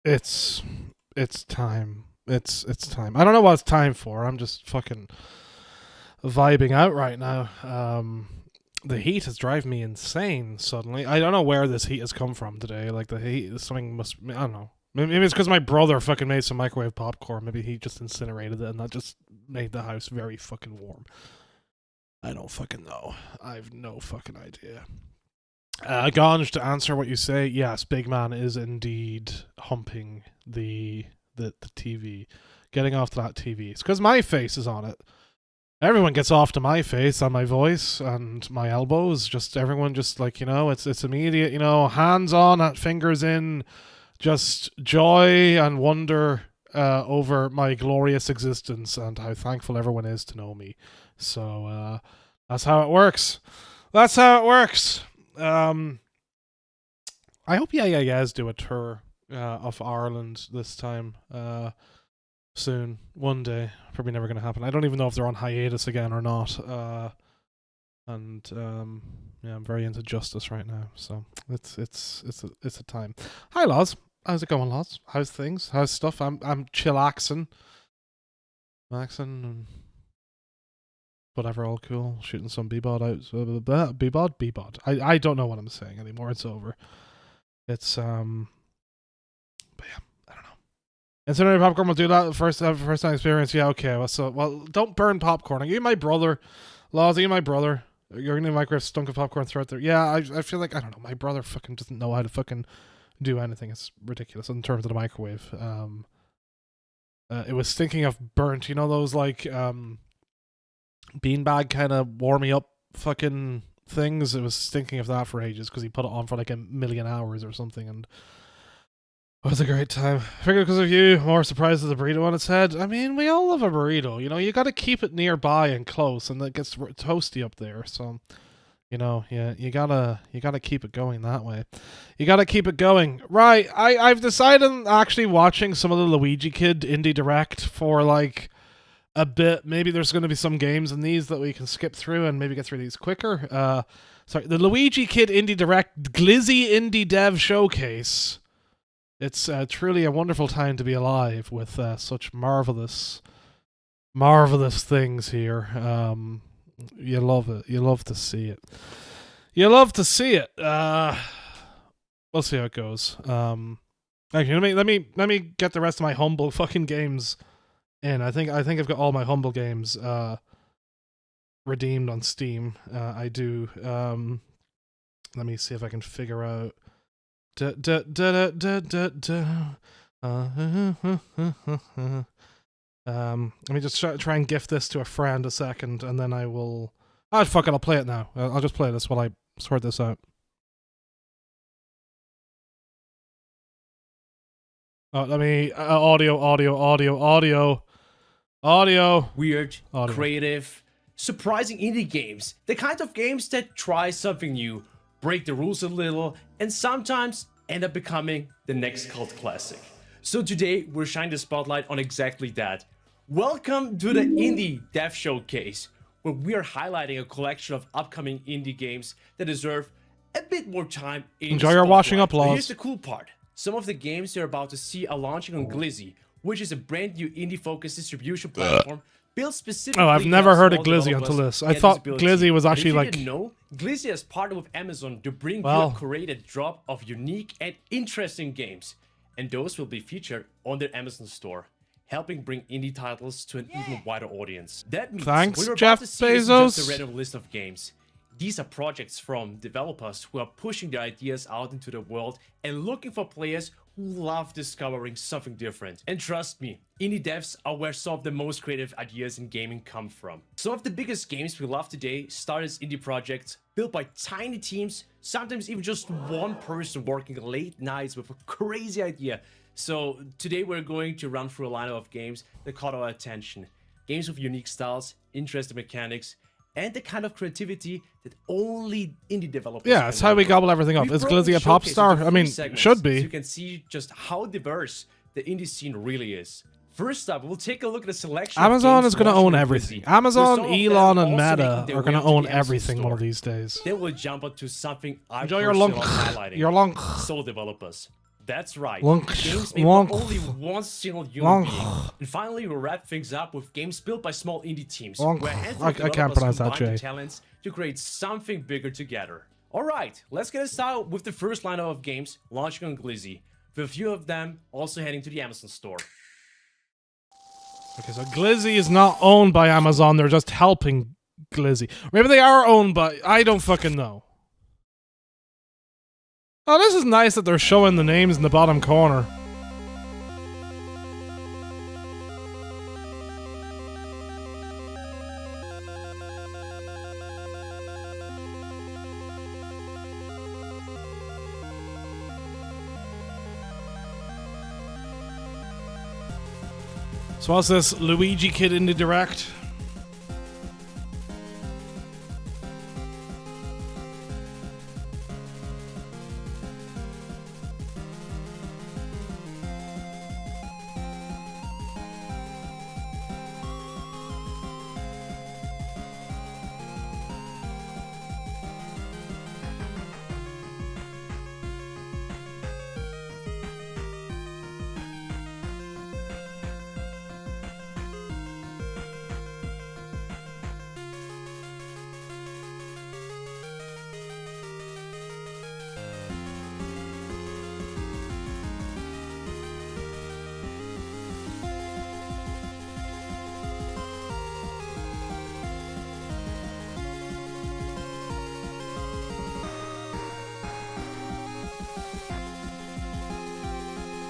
it's time. It's time. I don't know what it's time for. I'm just fucking vibing out right now. The heat is driving me insane suddenly. I don't know where this heat has come from today. Like, the heat, something must, I don't know. Maybe it's because my brother fucking made some microwave popcorn. Maybe he just incinerated it and that just made the house very fucking warm. I don't fucking know. I have no fucking idea. Ganj, to answer what you say, yes, Big Man is indeed humping the TV. Getting off to that TV. It's because my face is on it. Everyone gets off to my face and my voice and my elbows. Just everyone just like, it's immediate, hands on, fingers in, just joy and wonder over my glorious existence and how thankful everyone is to know me. So that's how it works. That's how it works. I hope Yes do a tour of Ireland this time. Soon, one day. Probably never going to happen. I don't even know if they're on hiatus again or not. I'm very into justice right now, so it's a time. Hi, Loz. How's it going, Loz? How's things? How's stuff? I'm chillaxing, and whatever, all cool. Shooting some B-bod out. B-bod. I don't know what I'm saying anymore. It's over. It's but yeah. Incinerated popcorn will do that. First time experience. Yeah, okay. Well, don't burn popcorn. Are you my brother? Laws, are you my brother? You're gonna microwave stunk of popcorn throughout there. Yeah, I feel like, I don't know. My brother fucking doesn't know how to fucking do anything. It's ridiculous in terms of the microwave. It was stinking of burnt. You know those like beanbag kind of warming up fucking things. It was stinking of that for ages because he put it on for like 1,000,000 hours or something and. It was a great time. I figured because of you, more surprised at the burrito on its head. I mean, we all love a burrito. You got to keep it nearby and close, and it gets toasty up there. So, you gotta keep it going that way. You gotta keep it going. Right, I've decided on actually watching some of the Luigi Kid Indie Direct for like a bit. Maybe there's going to be some games in these that we can skip through and maybe get through these quicker. The Luigi Kid Indie Direct Glizzy Indie Dev Showcase. It's truly a wonderful time to be alive with such marvelous things here. You love it. You love to see it. You love to see it. We'll see how it goes. Actually, let me get the rest of my humble fucking games in. I think I've got all my humble games redeemed on Steam. I do. Let me see if I can figure out. Let me just try and gift this to a friend a second, and then I will. Fuck it, I'll play it now. I'll just play this while I sort this out. Let me audio. Weird, creative, surprising indie games. The kind of games that try something new, break the rules a little, and sometimes end up becoming the next cult classic. So today, we're shining the spotlight on exactly that. Welcome to the Indie Dev Showcase, where we are highlighting a collection of upcoming indie games that deserve a bit more time in Enjoy your washing up, Laws. Here's the cool part. Some of the games you're about to see are launching on Glizzy, which is a brand new indie-focused distribution platform built specifically. Oh, I've never heard of Glizzy until this. I thought Glizzy was actually like. If you didn't know, Glizzy has partnered with Amazon to bring you a curated drop of unique and interesting games, and those will be featured on their Amazon store, helping bring indie titles to an even wider audience. That means Thanks, we're Jeff about to see Bezos. just a random list of games. These are projects from developers who are pushing their ideas out into the world and looking for players who love discovering something different. And trust me, indie devs are where some of the most creative ideas in gaming come from. Some of the biggest games we love today start as indie projects built by tiny teams, sometimes even just one person working late nights with a crazy idea. So today we're going to run through a lineup of games that caught our attention. Games with unique styles, interesting mechanics, and the kind of creativity that only indie developers. Yeah, it's how we gobble everything up. Is Glizzy a pop star? I mean, should be. So you can see just how diverse the indie scene really is. First up, we'll take a look at a selection. Amazon is going to own everything. Amazon, Elon, and Meta are going to own everything one of these days. Then we'll jump onto something I'm Enjoy your lunk. highlighting. Your lunk. Solo developers. That's right. Wonk, Games made wonk, by only one single human wonk. being. And finally, we'll wrap things up with games built by small indie teams, Wonk. where a handful I of can't developers pronounce that, combine their Jay. talents to create something bigger together. Alright, let's get started with the first lineup of games launching on Glizzy, with a few of them also heading to the Amazon store. Okay, so Glizzy is not owned by Amazon, they're just helping Glizzy. Maybe they are owned by... I don't fucking know. Oh, this is nice that they're showing the names in the bottom corner. So what's this Luigi Kid Indie Direct?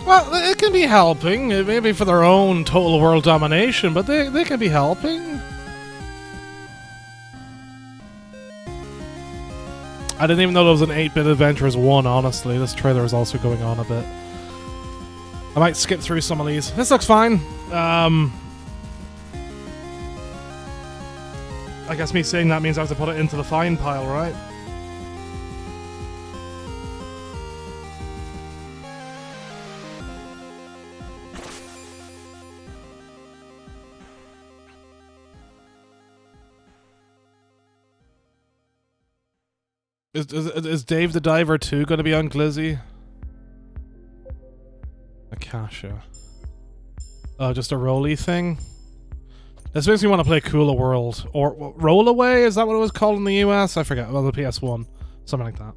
Well, it can be helping, maybe for their own total world domination, but they can be helping. I didn't even know there was an 8-Bit Adventures 1, honestly. This trailer is also going on a bit. I might skip through some of these. This looks fine. I guess me saying that means I have to put it into the fine pile, right? Is Dave the Diver 2 going to be on Glizzy? Akasha. Oh, just a rolly thing? This makes me want to play Cooler World. Or Rollaway? Is that what it was called in the US? I forget. Well, the PS1. Something like that.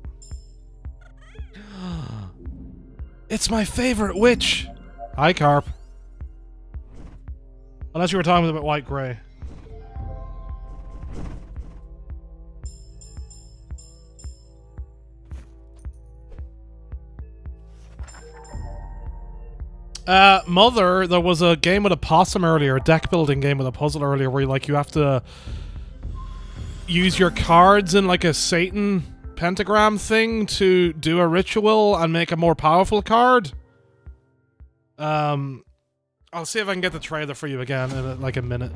It's my favorite witch! Hi, Carp. Unless you were talking about White Grey. Mother, there was a game with a possum earlier, a deck building game with a puzzle earlier where you have to use your cards in like a Satan pentagram thing to do a ritual and make a more powerful card. I'll see if I can get the trailer for you again in like a minute.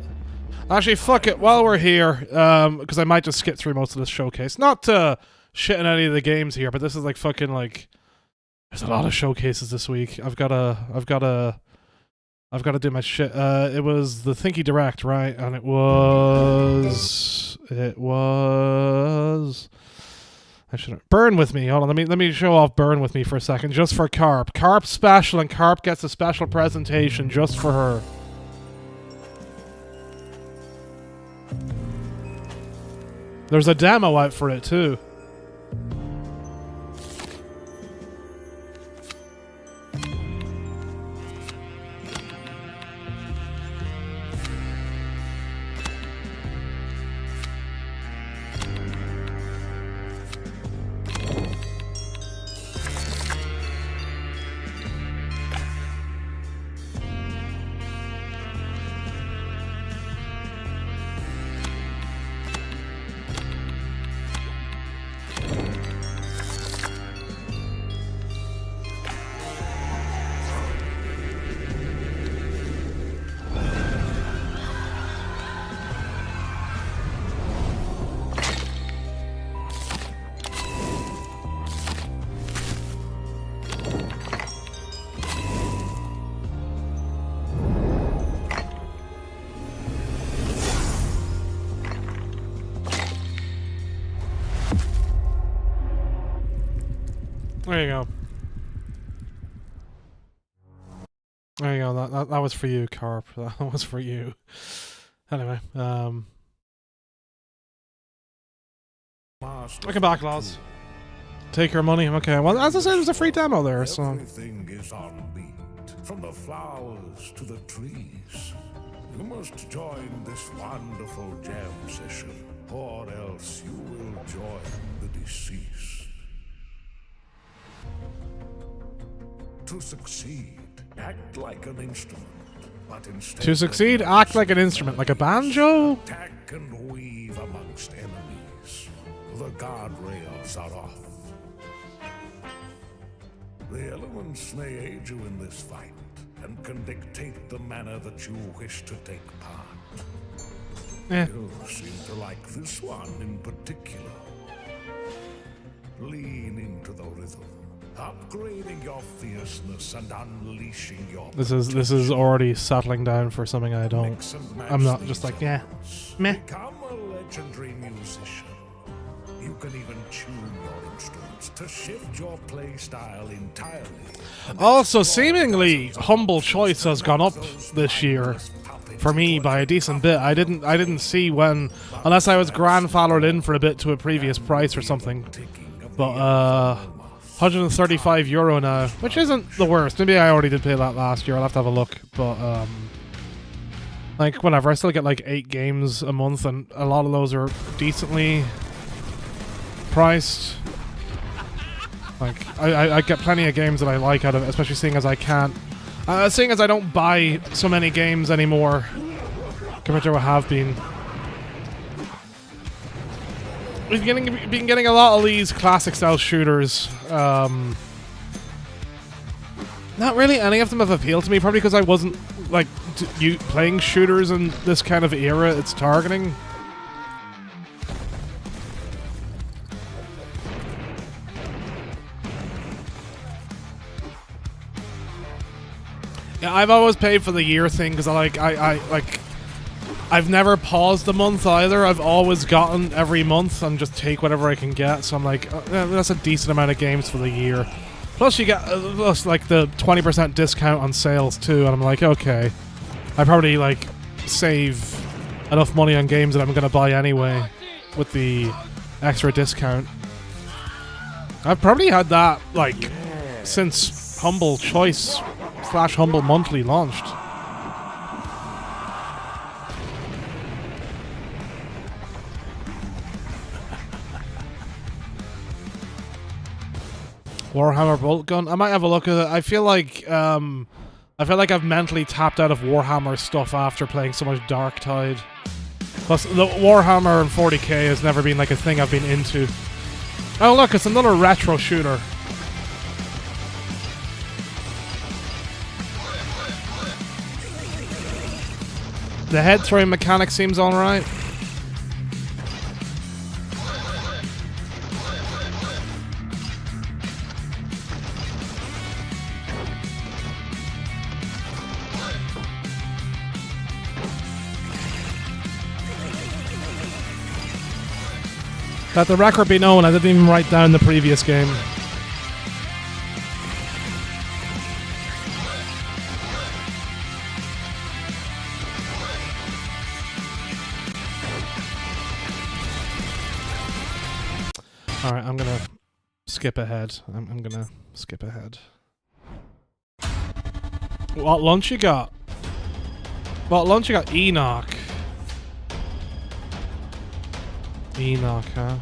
Actually, fuck it, while we're here, because I might just skip through most of this showcase. Not to shit in any of the games here, but this is like fucking like... There's a lot of showcases this week. I've gotta do my shit. It was the Thinky Direct, right? And it was. I should Burn With Me. Hold on, let me show off Burn With Me for a second, just for Carp. Carp's special, and Carp gets a special presentation just for her. There's a demo out for it too. There you go. go. That was for you, Carp. That was for you. Anyway, welcome back, lads. Take your money. Okay. Well, as I said, there's a free demo there, so. Everything is on beat, from the flowers to the trees. You must join this wonderful jam session, or else you will join the deceased. To succeed, act like an instrument, but instead To succeed, act like an instrument, like a banjo. attack and weave amongst enemies. The guardrails are off. The elements may aid you in this fight, and can dictate the manner that you wish to take part. You seem to like this one in particular. Lean into the rhythm, upgrading your fierceness and unleashing your This is already settling down for something I don't. I'm not just like, yeah, meh. Become a legendary musician. You can even tune your instruments to shift your play style entirely. Also, seemingly, Humble Choice has gone up this year for me by a decent bit. I didn't see when, unless I was grandfathered in for a bit to a previous price or something. But €135 now, which isn't the worst. Maybe I already did pay that last year. I'll have to have a look. But like whatever, I still get like 8 games a month, and a lot of those are decently priced. Like I get plenty of games that I like out of it, especially seeing as I can't, seeing as I don't buy so many games anymore compared to what I have been. We've been getting a lot of these classic style shooters. Not really any of them have appealed to me, probably because I wasn't like playing shooters in this kind of era it's targeting. Yeah, I've always paid for the year thing because I've never paused a month either. I've always gotten every month and just take whatever I can get. So I'm like, that's a decent amount of games for the year. Plus you get like the 20% discount on sales too. And I'm like, okay, I probably like save enough money on games that I'm gonna buy anyway with the extra discount. I've probably had that like since Humble Choice / Humble Monthly launched. Warhammer Bolt Gun. I might have a look at it. I feel like I've mentally tapped out of Warhammer stuff after playing so much Darktide. Plus, the Warhammer and 40k has never been like a thing I've been into. Oh look, it's another retro shooter. The head throwing mechanic seems alright. Let the record be known, I didn't even write down the previous game. Alright, I'm gonna skip ahead. I'm gonna skip ahead. What lunch you got? What lunch you got? Enoch. Enoch, huh?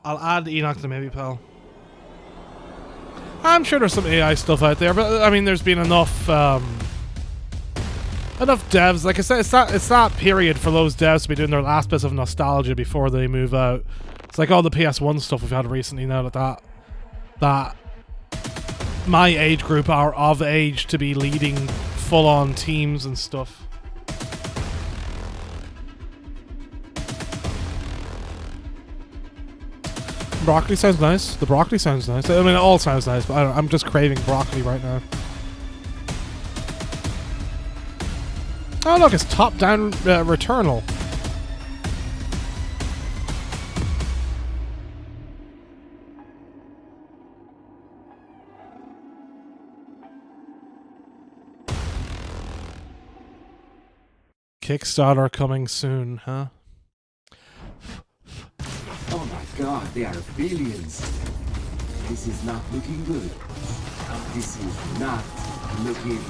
I'll add Enoch to maybe, pal. I'm sure there's some AI stuff out there, but I mean, there's been enough devs. Like I said, it's that period for those devs to be doing their last bits of nostalgia before they move out. It's like all the PS1 stuff we've had recently. Now that my age group are of age to be leading full-on teams and stuff. Broccoli sounds nice. The broccoli sounds nice. I mean, it all sounds nice, but I'm just craving broccoli right now. Oh look, it's top-down Returnal. Kickstarter coming soon, huh? Oh my god, they are billions. This is not looking good. This is not looking good.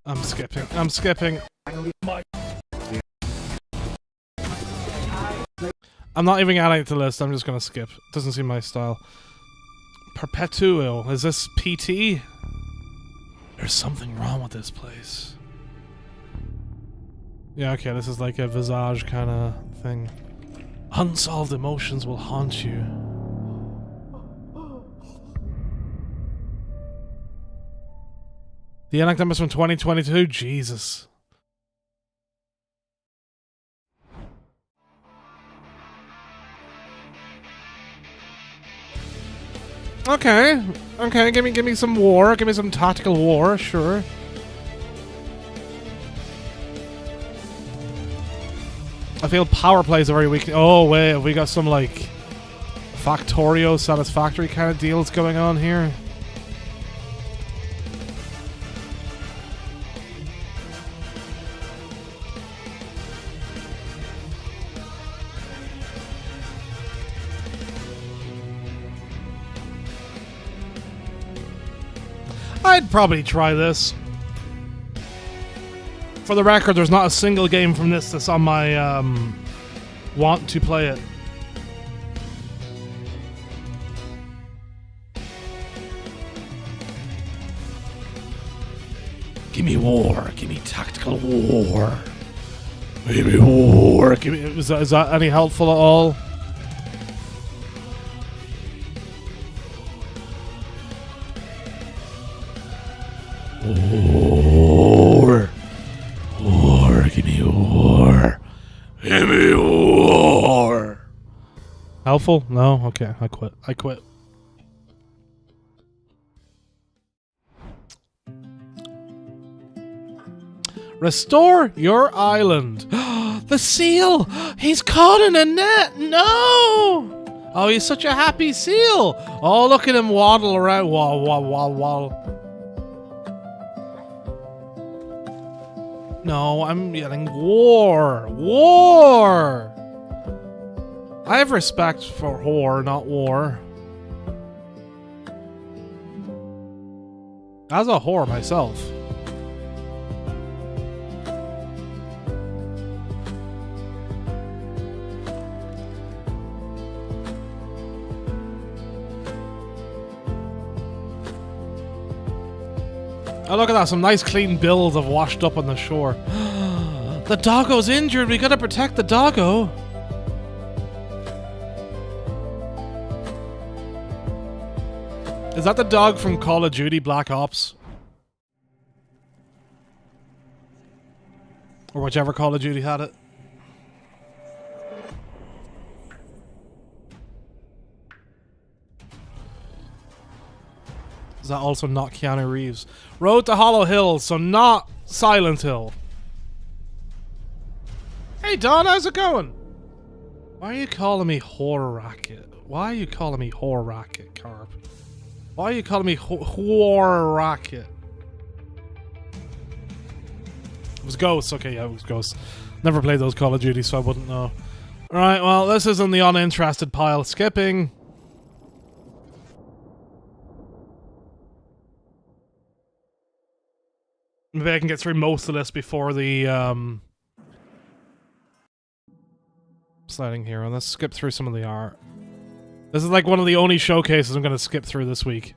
I'm skipping. I'm skipping. I'm not even adding it to the list. I'm just gonna skip. Doesn't seem my style. Perpetual. Is this PT? There's something wrong with this place. Yeah, okay, this is like a Visage kind of thing. Unsolved emotions will haunt you. The Enactment from 2022? Jesus. Okay. Okay, give me some war. Give me some tactical war, sure. I feel power plays are very weak. Oh, wait, have we got some, like, Factorio Satisfactory kind of deals going on here? I'd probably try this. For the record, there's not a single game from this that's on my want to play it. Give me war. Give me tactical war. Give me war. Give me. Is that any helpful at all? War. War. Give me war. Give me war. Helpful? No? Okay, I quit. I quit. Restore your island. The seal! He's caught in a net! No! Oh, he's such a happy seal! Oh, look at him waddle around. Waddle. No, I'm yelling war! War! I have respect for whore, not war. As a whore myself. Oh, look at that. Some nice clean bills have washed up on the shore. The doggo's injured. We gotta protect the doggo. Is that the dog from Call of Duty Black Ops? Or whichever Call of Duty had it. Is that also not Keanu Reeves? Road to Hollow Hills, so not Silent Hill. Hey Don, how's it going? Why are you calling me whore racket? Why are you calling me whore racket, Carp? Why are you calling me whore racket? It was Ghosts. Okay, yeah, it was Ghosts. Never played those Call of Duty, so I wouldn't know. Alright, well, this is in the uninterested pile. Skipping. Maybe I can get through most of this before the sliding here. And let's skip through some of the art. This is like one of the only showcases I'm going to skip through this week.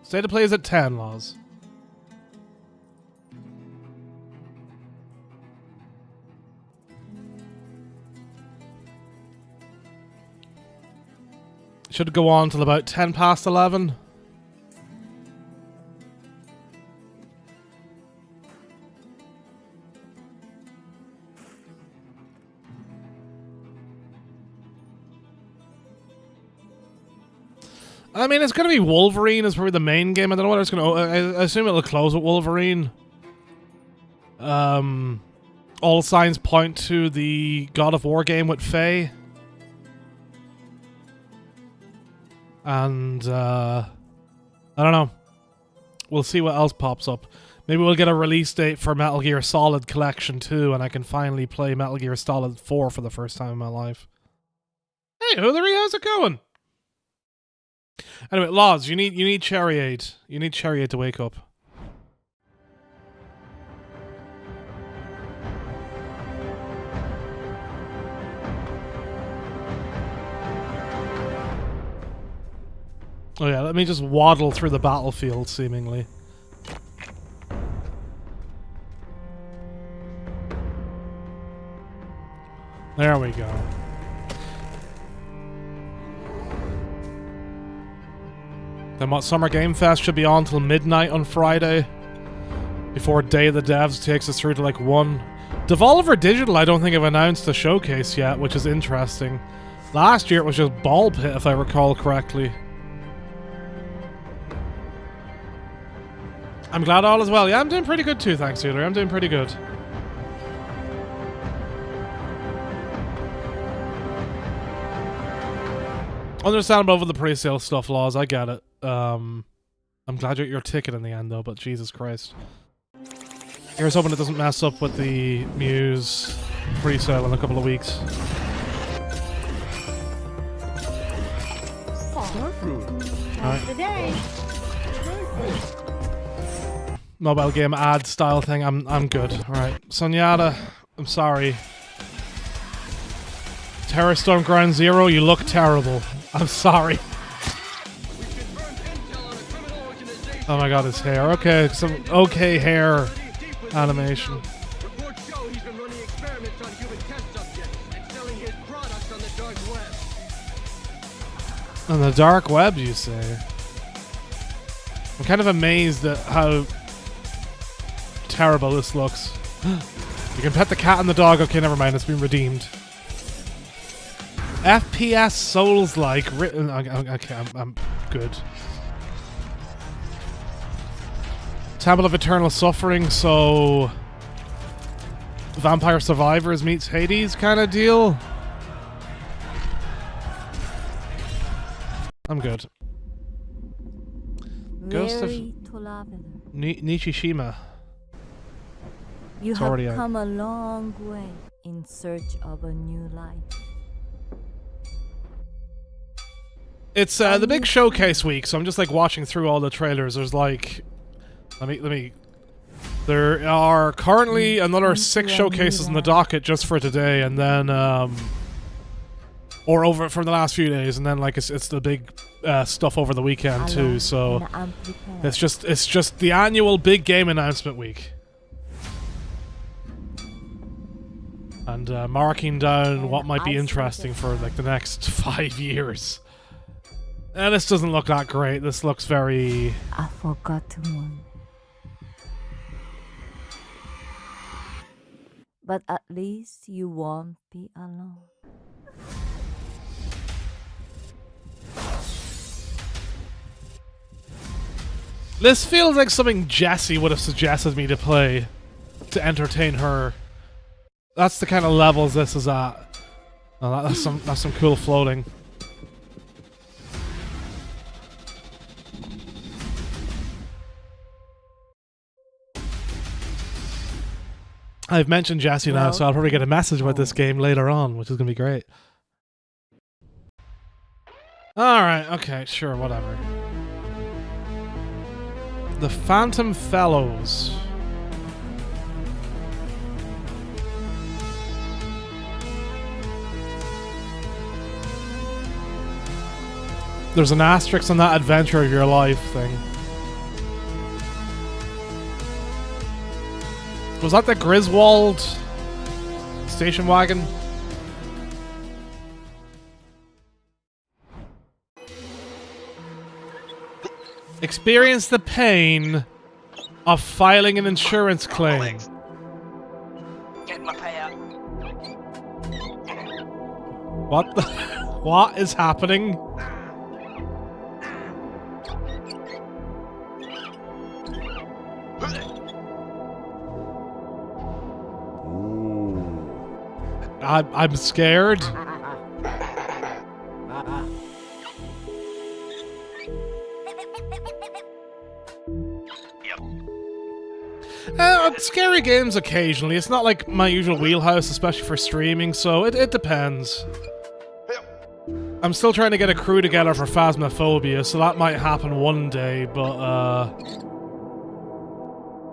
State of play is at 10, Laws. Should go on till about 10 past 11. I mean, it's going to be Wolverine is probably the main game. I don't know what it's going to... I assume it'll close with Wolverine. All signs point to the God of War game with Faye. And, I don't know. We'll see what else pops up. Maybe we'll get a release date for Metal Gear Solid Collection 2, and I can finally play Metal Gear Solid 4 for the first time in my life. Hey, Hillary, how's it going? Anyway, Laws, you need Chariot. You need Chariot to wake up. Oh yeah, let me just waddle through the battlefield, seemingly. There we go. Then what, Summer Game Fest should be on till midnight on Friday, before Day of the Devs takes us through to like 1. Devolver Digital I don't think have announced a showcase yet, which is interesting. Last year it was just Ball Pit, if I recall correctly. I'm glad all is well. Yeah, I'm doing pretty good too, thanks, Hillary. I'm doing pretty good. Understandable over the pre-sale stuff, Laws. I get it. I'm glad you got your ticket in the end, though, but Jesus Christ. Here's hoping it doesn't mess up with the Muse pre-sale in a couple of weeks. Today. Mobile game ad style thing. I'm good. Alright. Sunyata, I'm sorry. Terror Storm Ground Zero, you look terrible. I'm sorry. Oh my god, his hair. Okay, some okay hair animation. On the dark web, you say? I'm kind of amazed at how terrible this looks. You can pet the cat and the dog. Okay, never mind. It's been redeemed. FPS Souls-like written. Okay, I'm good. Temple of Eternal Suffering, so Vampire Survivors meets Hades kind of deal. I'm good. Ghost of Nishishima. You It's have already out. come a long way in search of a new life. It's the big showcase week, so I'm just like watching through all the trailers. There's like, let me. There are currently another 6 showcases in the docket just for today, and then or over for the last few days, and then like it's the big stuff over the weekend too. So it's just the annual big game announcement week, and marking down what might be interesting for like the next 5 years. And this doesn't look that great. This looks very... A forgotten one. But at least you won't be alone. This feels like something Jessie would have suggested me to play to entertain her. That's the kind of levels this is at. Oh, that's some cool floating. I've mentioned Jessie now, so I'll probably get a message about this game later on, which is going to be great. Alright, okay, sure, whatever. The Phantom Fellows. There's an asterisk on that adventure of your life thing. Was that the Griswold station wagon? Experience the pain of filing an insurance claim. Get my payout. What the? What is happening? I'm scared. Scary games occasionally. It's not like my usual wheelhouse, especially for streaming, so it depends. I'm still trying to get a crew together for Phasmophobia, so that might happen one day, but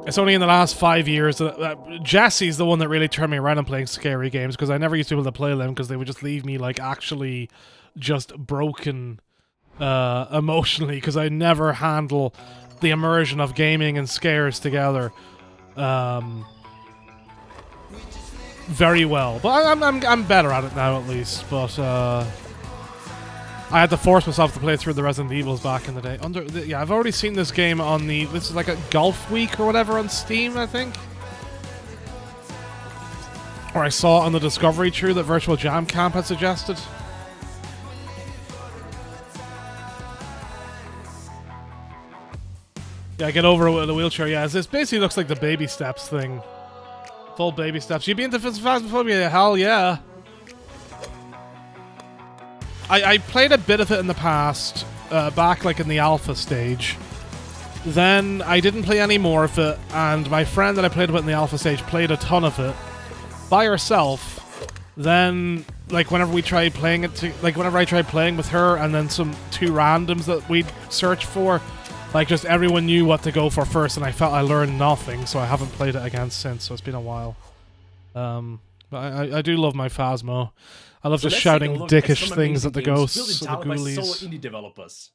it's only in the last 5 years that Jesse's the one that really turned me around on playing scary games, because I never used to be able to play them because they would just leave me like actually just broken emotionally, because I never handle the immersion of gaming and scares together very well. But I'm better at it now, at least. But I had to force myself to play through the Resident Evils back in the day. Yeah, I've already seen this game on the... This is like a Golf Week or whatever on Steam, I think. Or I saw it on the Discovery Tree that Virtual Jam Camp had suggested. Yeah, get over it with a wheelchair. Yeah, this basically looks like the baby steps thing. Full baby steps. You be into Phasmophobia? Hell yeah. I played a bit of it in the past, back like in the alpha stage. Then I didn't play any more of it, and my friend that I played with in the alpha stage played a ton of it by herself. Then, like, whenever we tried playing it, whenever I tried playing with her and then some two randoms that we'd search for, like, just everyone knew what to go for first, and I felt I learned nothing, so I haven't played it again since, so it's been a while. But I do love my Phasmo. I love just shouting dickish things at the ghosts and the ghoulies. By solo indie developers.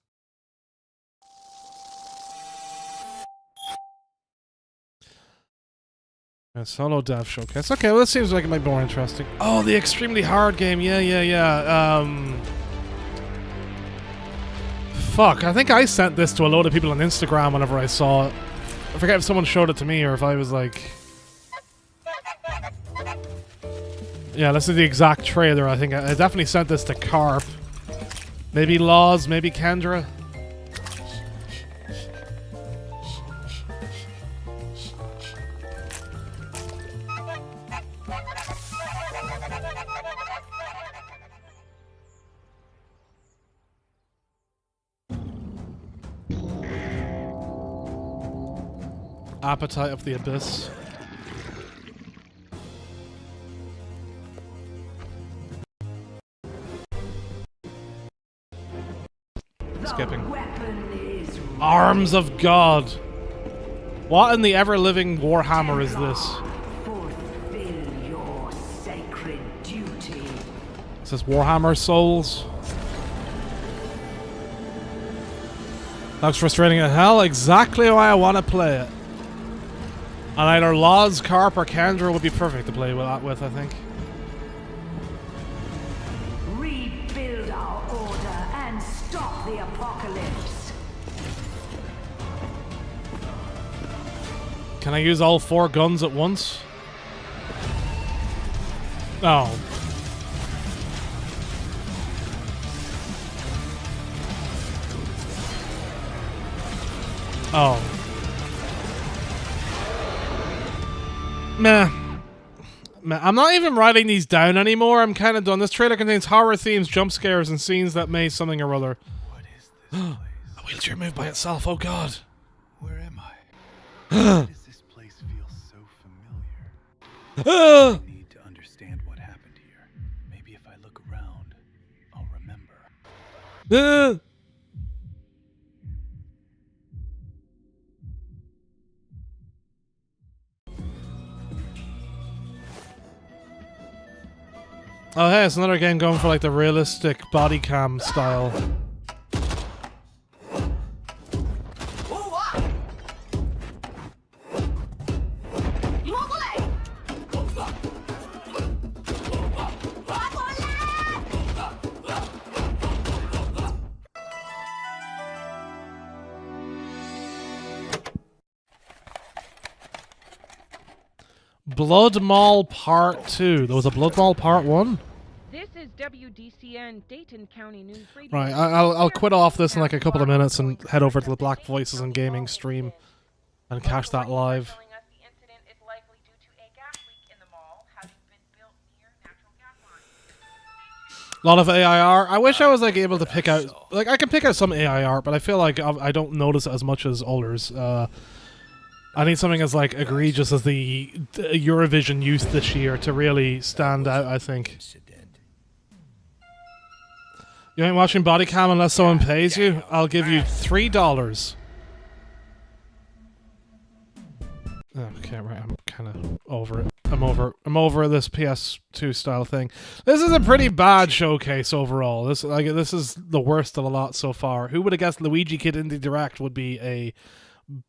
A solo dev showcase. Okay, well, this seems like it might be more interesting. Oh, the extremely hard game. Yeah. Fuck, I think I sent this to a load of people on Instagram whenever I saw it. I forget if someone showed it to me or if I was like... Yeah, this is the exact trailer, I think. I definitely sent this to Carp. Maybe Laws, maybe Kendra. Appetite of the Abyss. Skipping. Arms of God. What in the ever-living Warhammer is this? Fulfill your sacred duty. Is this Warhammer Souls? Looks frustrating as hell. Exactly why I want to play it. And either Laws, Carp, or Kendra would be perfect to play with that with, I think. Rebuild our order and stop the apocalypse. Can I use all 4 guns at once? Oh. Oh. Meh. I'm not even writing these down anymore. I'm kind of done. This trailer contains horror themes, jump scares, and scenes that may something or other. What is this place? A wheelchair moved by itself. Oh God. Where am I? Why does this place feel so familiar? I need to understand what happened here. Maybe if I look around, I'll remember. Oh hey, it's another game going for like the realistic body cam style. Blood Mall Part 2. There was a Blood Mall Part 1? This is WDCN Dayton County News Radio. Right, I'll quit off this in like a couple of minutes and head over to the Black Voices and Gaming stream. and catch that live. A lot of AIR. I wish I was like able to pick out, like I can pick out some AIR, but I feel like I don't notice it as much as others. I need something as like egregious as the Eurovision youth this year to really stand out, I think. You ain't watching body cam unless someone pays you? I'll give you $3. Okay, right, I'm kind of over it. I'm over this PS2 style thing. This is a pretty bad showcase overall. This is the worst of the lot so far. Who would have guessed Luigi Kid Indie Direct would be a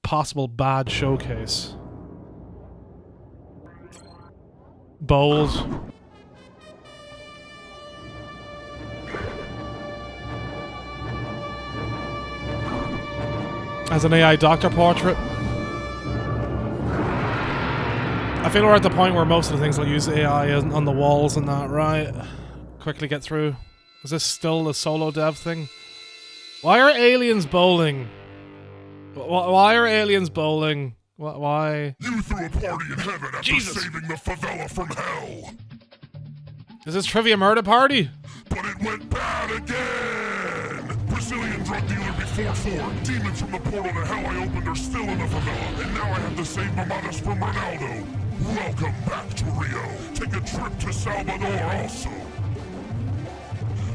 possible bad showcase? Bold. As an AI doctor portrait. I feel we're at the point where most of the things will use AI on the walls and that, right? Quickly get through. Is this still a solo dev thing? Why are aliens bowling? Why are aliens bowling? Why? You threw a party in heaven after saving the favela from hell. Is this Trivia Murder Party? But it went bad again! Brazilian drug dealer before 4. Demons from the portal to hell I opened are still in the favela. And now I have to save mamadas from Ronaldo. Welcome back to Rio. Take a trip to Salvador also.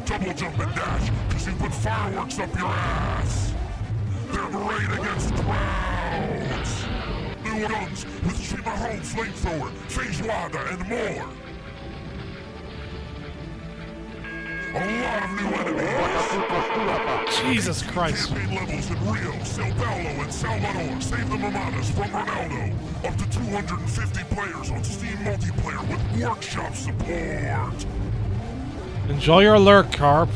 Double jump and dash, cause you put fireworks up your ass. They're great against crowds. New guns with Chimaho flamethrower, feijoada, and more. A lot of new enemies. Jesus Christ. Campaign levels in Rio, Sao Paulo, and Salvador. Save the mamadas from Ronaldo. Up to 250 players on Steam multiplayer with workshop support. Enjoy your lurk, Carp.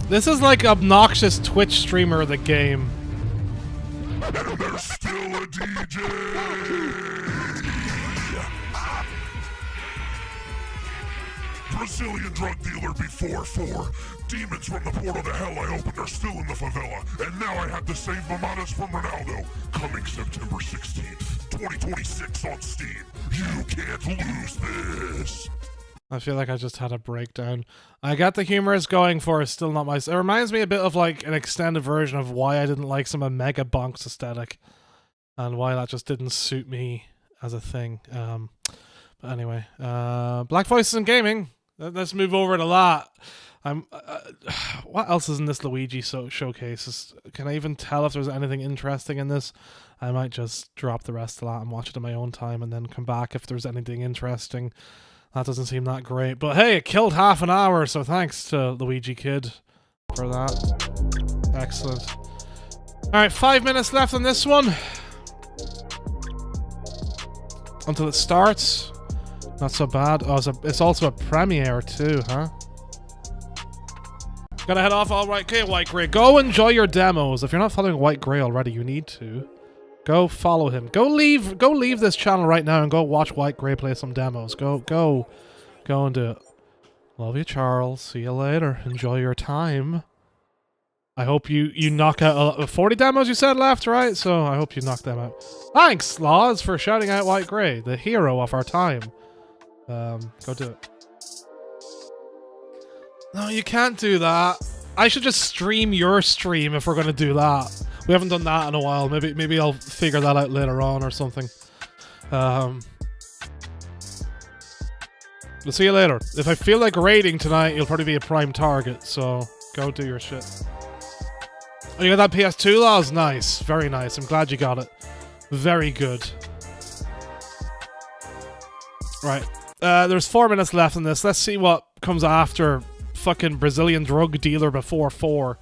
This is like obnoxious Twitch streamer of the game. And there's still a DJ. Brazilian drug dealer before 4. Demons from the portal to hell I opened are still in the favela. And now I have to save mamadas from Ronaldo. Coming September 16th, 2026 on Steam. You can't lose this. I feel like I just had a breakdown. I got the humor is going for, it's still not my... It reminds me a bit of like an extended version of why I didn't like some of Mega Bonk's aesthetic. And why that just didn't suit me as a thing. But anyway, Black Voices in Gaming. Let's move over to that. What else is in this Luigi showcase? Can I even tell if there's anything interesting in this? I might just drop the rest of that and watch it in my own time and then come back if there's anything interesting. That doesn't seem that great. But hey, it killed half an hour, so thanks to Luigi Kid for that. Excellent. Alright, 5 minutes left on this one. Until it starts. Not so bad. Oh, it's also a premiere too, huh? Gotta head off. Alright, okay, White Grey. Go enjoy your demos. If you're not following White Grey already, you need to. Go follow him. Go leave this channel right now and go watch White Grey play some demos. Go and do it. Love you, Charles. See you later. Enjoy your time. I hope you knock out 40 demos you said left, right? So I hope you knock them out. Thanks, Laws, for shouting out White Grey, the hero of our time. Go do it. No, you can't do that. I should just stream your stream if we're gonna do that. We haven't done that in a while. Maybe I'll figure that out later on or something. We'll see you later. If I feel like raiding tonight, you'll probably be a prime target, so go do your shit. Oh, you got that PS2, Laws? Nice. Very nice. I'm glad you got it. Very good. Right. There's 4 minutes left in this. Let's see what comes after fucking Brazilian drug dealer before 4.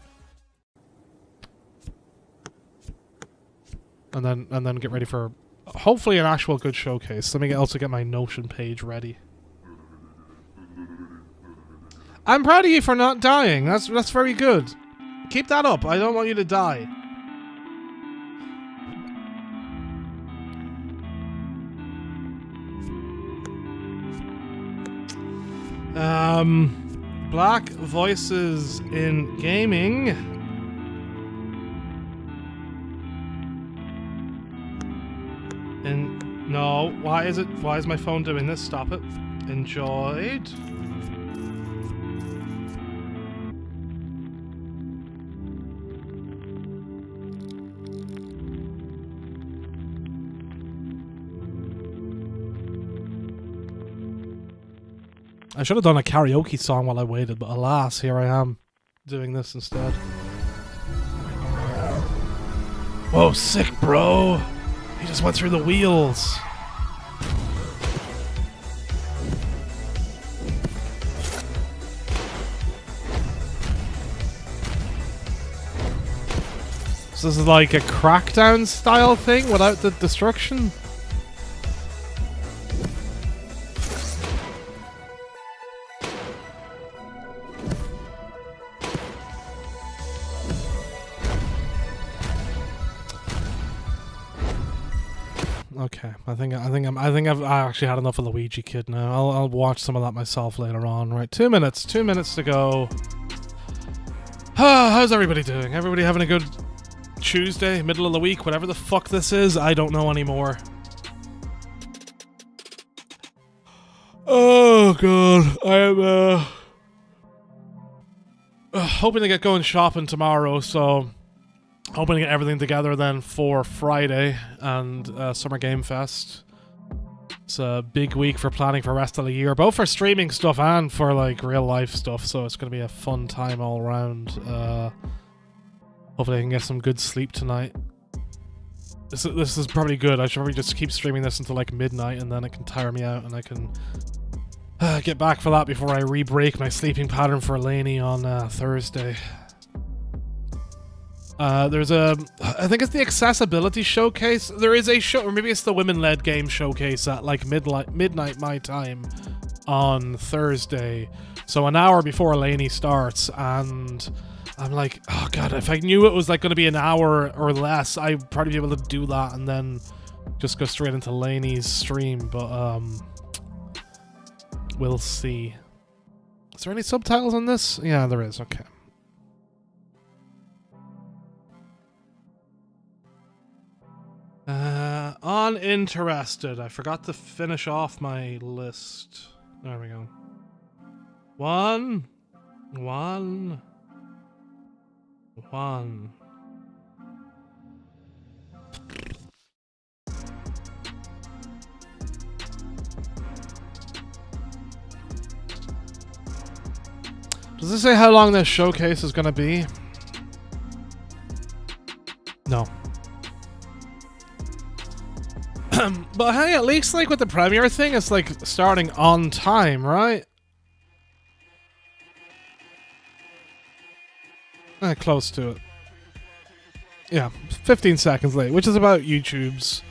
And then get ready for hopefully an actual good showcase. Let me also get my Notion page ready. I'm proud of you for not dying. That's very good. Keep that up. I don't want you to die. Black voices in gaming. No, why is my phone doing this? Stop it. Enjoyed. I should have done a karaoke song while I waited, but alas, here I am, doing this instead. Whoa, sick, bro! He just went through the wheels! So this is like a Crackdown style thing without the destruction? Okay, I think I've actually had enough of Luigi Kid now. I'll watch some of that myself later on. Right, 2 minutes to go. How's everybody doing? Everybody having a good Tuesday, middle of the week, whatever the fuck this is? I don't know anymore. Oh god, I am hoping to get going shopping tomorrow, so hoping to get everything together then for Friday and Summer Game Fest. It's a big week for planning for the rest of the year, both for streaming stuff and for like real life stuff, so it's going to be a fun time all around. Hopefully I can get some good sleep tonight. This is probably good. I should probably just keep streaming this until like midnight and then it can tire me out and I can get back for that before I re-break my sleeping pattern for Laney on Thursday. There's I think it's the accessibility showcase. There is a show, or maybe it's the women-led game showcase at like midnight my time on Thursday. So an hour before Laney starts, and I'm like, oh god, if I knew it was like going to be an hour or less, I'd probably be able to do that and then just go straight into Laney's stream. But we'll see. Is there any subtitles on this? Yeah, there is. Okay. Uninterested. I forgot to finish off my list. There we go. One. Does this say how long this showcase is going to be? No. But hey, at least like with the premiere thing, it's like starting on time, right? Close to it. Yeah, 15 seconds late, which is about YouTube's,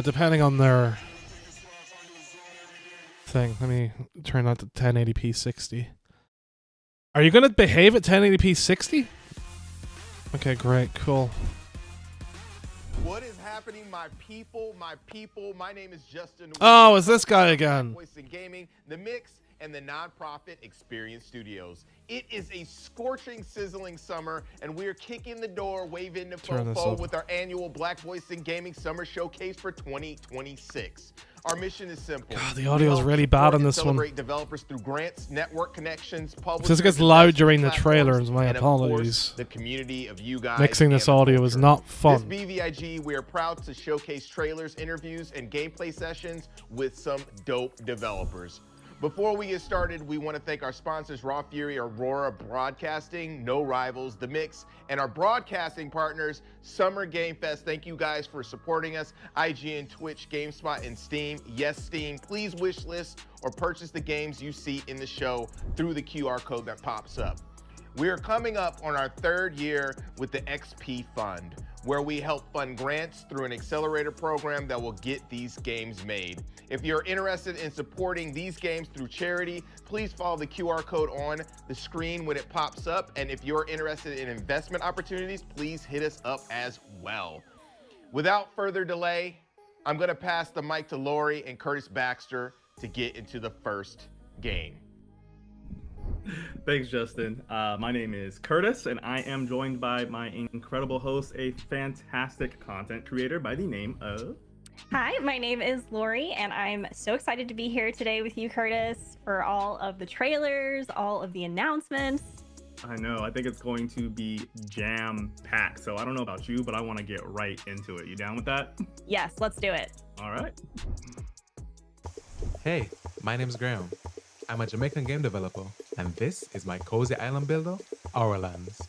depending on their thing. Let me turn that to 1080p 60. Are you gonna behave at 1080p 60? Okay, great, cool. What is happening, my people? My name is Justin. Oh, is this guy again? Voice in Gaming, The Mix, and the nonprofit Experience Studios. It is a scorching, sizzling summer, and we are kicking the door, waving the fofo with our annual Black Voice in Gaming Summer Showcase for 2026. Our mission is simple. God, the audio is really bad on this one. Celebrate developers through grants, network connections, publishers. This gets loud during the trailers. My apologies. The community of you guys. Mixing this audio is not fun. This BVIG, we are proud to showcase trailers, interviews, and gameplay sessions with some dope developers. Before we get started, we want to thank our sponsors, Raw Fury, Aurora Broadcasting, No Rivals, The Mix, and our broadcasting partners, Summer Game Fest. Thank you guys for supporting us. IGN, Twitch, GameSpot, and Steam. Yes, Steam. Please wish list or purchase the games you see in the show through the QR code that pops up. We are coming up on our 3rd year with the XP Fund, where we help fund grants through an accelerator program that will get these games made. If you're interested in supporting these games through charity, please follow the QR code on the screen when it pops up. And if you're interested in investment opportunities, please hit us up as well. Without further delay, I'm going to pass the mic to Lori and Curtis Baxter to get into the first game. Thanks, Justin. My name is Curtis, and I am joined by my incredible host, a fantastic content creator by the name of... Hi, my name is Lori, and I'm so excited to be here today with you, Curtis, for all of the trailers, all of the announcements. I know, I think it's going to be jam-packed, so I don't know about you, but I want to get right into it. You down with that? Yes, let's do it. All right. Hey, my name's Graham. I'm a Jamaican game developer, and this is my cozy island builder, Auralands.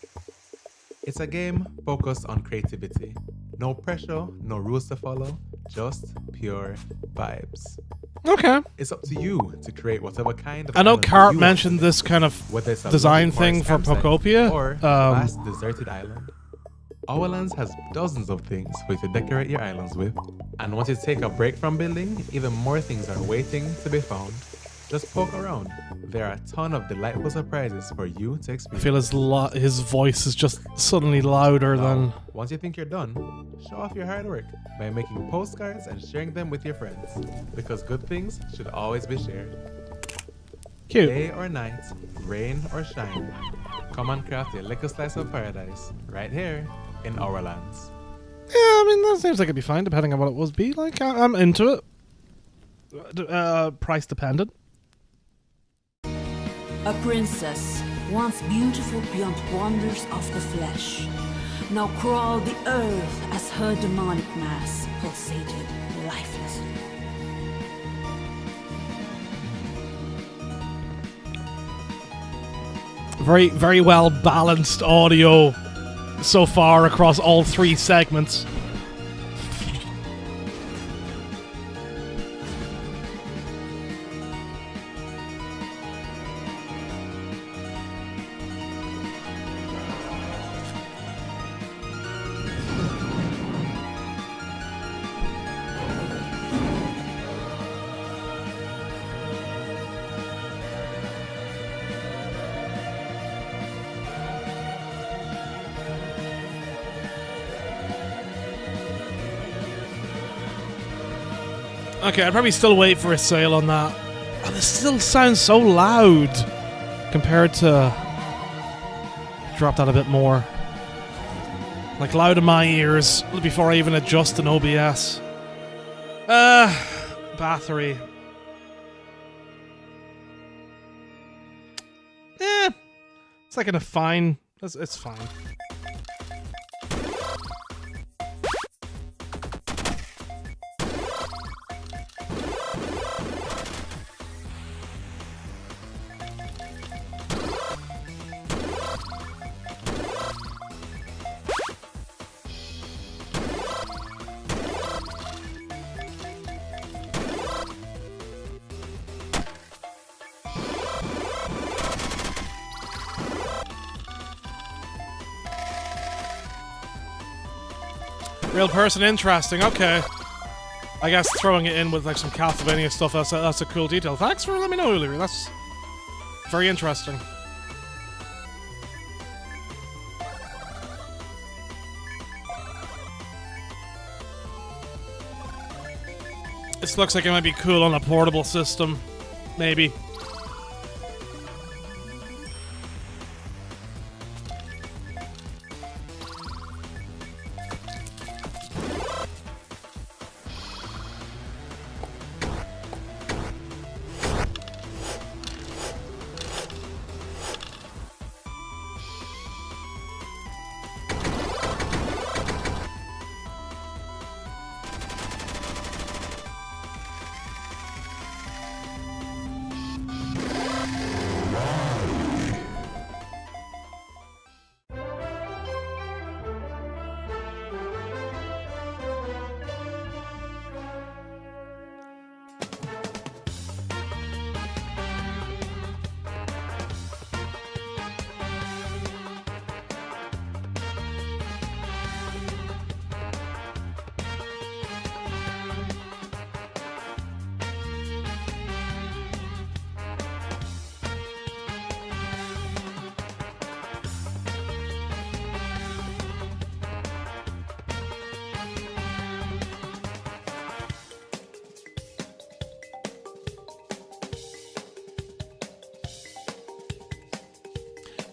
It's a game focused on creativity. No pressure, no rules to follow, just pure vibes. Okay. It's up to you to create whatever kind of I know island Cart you mentioned want. this kind of Whether it's a design lovely thing forest for campsite Pocopia. or a vast deserted island. Auralands has dozens of things for you to decorate your islands with. And once you take a break from building, even more things are waiting to be found. Just poke around. There are a ton of delightful surprises for you to I experience. feel his voice is just suddenly louder than... Once you think you're done, show off your hard work by making postcards and sharing them with your friends. Because good things should always be shared. Cute. Day or night, rain or shine, come and craft your little slice of paradise right here in Auralands. Yeah, I mean, that seems like it'd be fine, depending on what it would be. Like, I'm into it. Price dependent. A princess, once beautiful beyond wonders of the flesh, now crawled the earth as her demonic mass pulsated lifelessly. Very, very well balanced audio so far across all three segments. Okay, I'd probably still wait for a sale on that. Oh, this still sounds so loud compared to... Drop that a bit more. Like, loud in my ears before I even adjust an OBS. Battery. It's like in a fine... It's fine. Real person, interesting. Okay. I guess throwing it in with like some Castlevania stuff, that's a cool detail. Thanks for letting me know, Uliri. That's very interesting. This looks like it might be cool on a portable system. Maybe.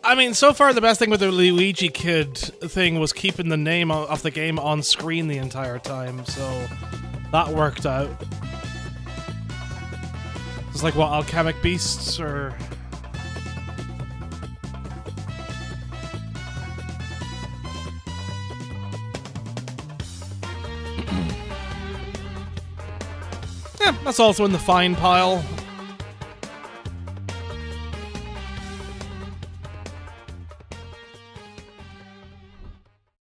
I mean, so far the best thing with the Luigi Kid thing was keeping the name of the game on screen the entire time, so that worked out. It's like, what, Alchemic Beasts, or... Yeah, that's also in the fine pile.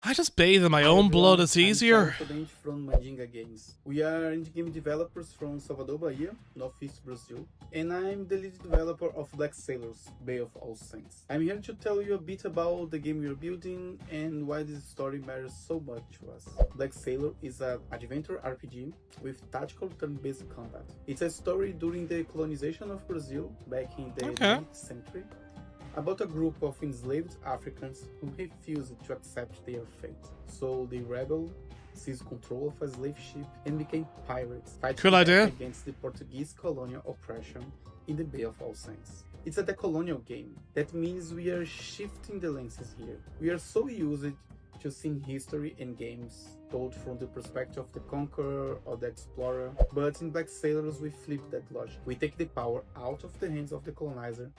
I just bathe in my own blood, it's easier. I'm from Mandinga Games. We are indie game developers from Salvador, Bahia, Northeast Brazil, and I'm the lead developer of Black Sailors, Bay of All Saints. I'm here to tell you a bit about the game we are building and why this story matters so much to us. Black Sailor is an adventure RPG with tactical turn-based combat. It's a story during the colonization of Brazil back in the 19th century, about a group of enslaved Africans who refused to accept their fate. So they rebelled, seized control of a slave ship, and became pirates, fighting against the Portuguese colonial oppression in the Bay of All Saints. It's a decolonial game. That means we are shifting the lenses here. We are so used to seeing history and games told from the perspective of the conqueror or the explorer, but in Black Sailors we flip that logic. We take the power out of the hands of the colonizer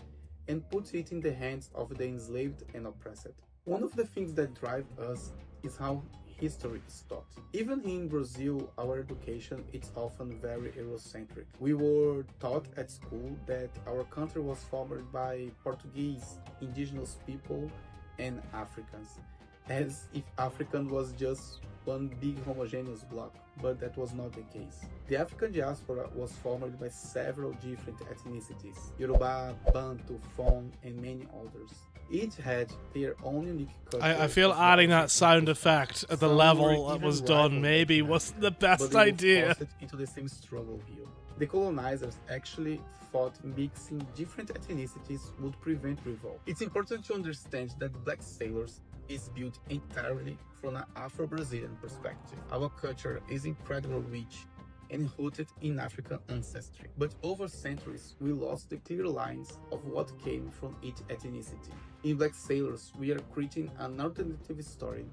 and put it in the hands of the enslaved and oppressed. One of the things that drive us is how history is taught. Even in Brazil, our education is often very Eurocentric. We were taught at school that our country was formed by Portuguese, indigenous people, and Africans, as if African was just one big homogeneous block, but that was not the case. The African diaspora was formed by several different ethnicities: Yoruba, Bantu, Fon, and many others. Each had their own unique culture. I feel adding that sound effect at the level that was done maybe wasn't the best idea. Into the same struggle here. The colonizers actually thought mixing different ethnicities would prevent revolt. It's important to understand that Black Sailors is built entirely from an Afro-Brazilian perspective. Our culture is incredibly rich and rooted in African ancestry. But over centuries, we lost the clear lines of what came from each ethnicity. In Black Sailors, we are creating an alternative story,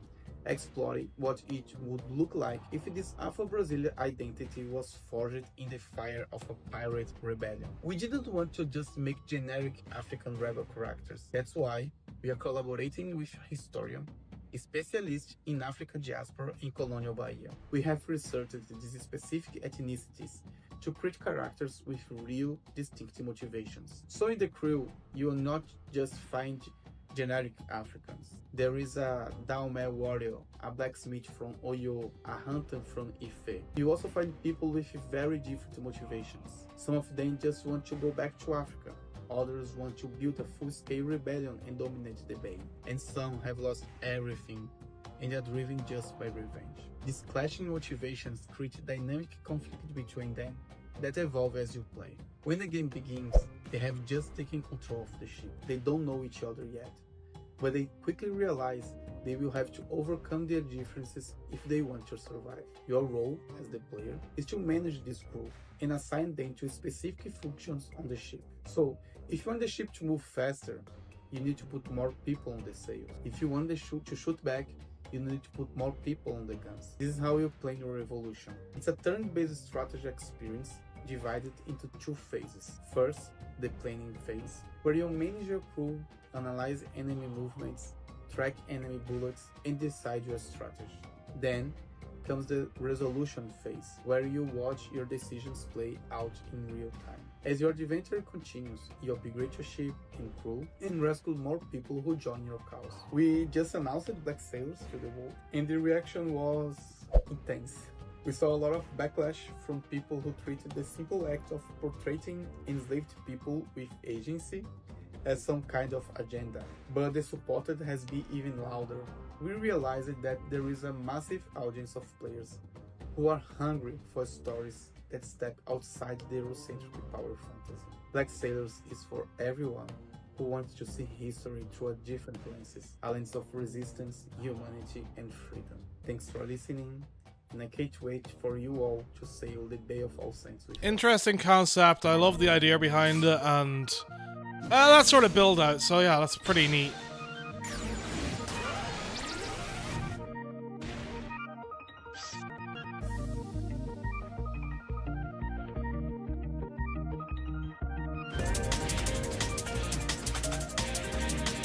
exploring what it would look like if this Afro-Brazilian identity was forged in the fire of a pirate rebellion. We didn't want to just make generic African rebel characters. That's why we are collaborating with a historian, a specialist in African diaspora in colonial Bahia. We have researched these specific ethnicities to create characters with real, distinct motivations. So in the crew, you will not just find generic Africans. There is a Daomé warrior, a blacksmith from Oyo, a hunter from Ife. You also find people with very different motivations. Some of them just want to go back to Africa. Others want to build a full-scale rebellion and dominate the bay. And some have lost everything and are driven just by revenge. These clashing motivations create a dynamic conflict between them that evolve as you play. When the game begins, they have just taken control of the ship. They don't know each other yet, but they quickly realize they will have to overcome their differences if they want to survive. Your role as the player is to manage this crew and assign them to specific functions on the ship. So, if you want the ship to move faster, you need to put more people on the sails. If you want the ship to shoot back, you need to put more people on the guns. This is how you play your Revolution. It's a turn-based strategy experience divided into two phases. First, the planning phase, where you manage your crew, analyze enemy movements, track enemy bullets, and decide your strategy. Then comes the resolution phase, where you watch your decisions play out in real time. As your adventure continues, you upgrade your ship and crew and rescue more people who join your cause. We just announced Black Sailors to the world, and the reaction was intense. We saw a lot of backlash from people who treated the simple act of portraying enslaved people with agency as some kind of agenda, but the support has been even louder. We realized that there is a massive audience of players who are hungry for stories that step outside the Eurocentric power fantasy. Black Sailors is for everyone who wants to see history through a different lenses, a lens of resistance, humanity, and freedom. Thanks for listening, and I can't wait for you all to sail the Bay of All Saints with us. Interesting concept. I love the idea behind it, and That sort of build out, so yeah, that's pretty neat.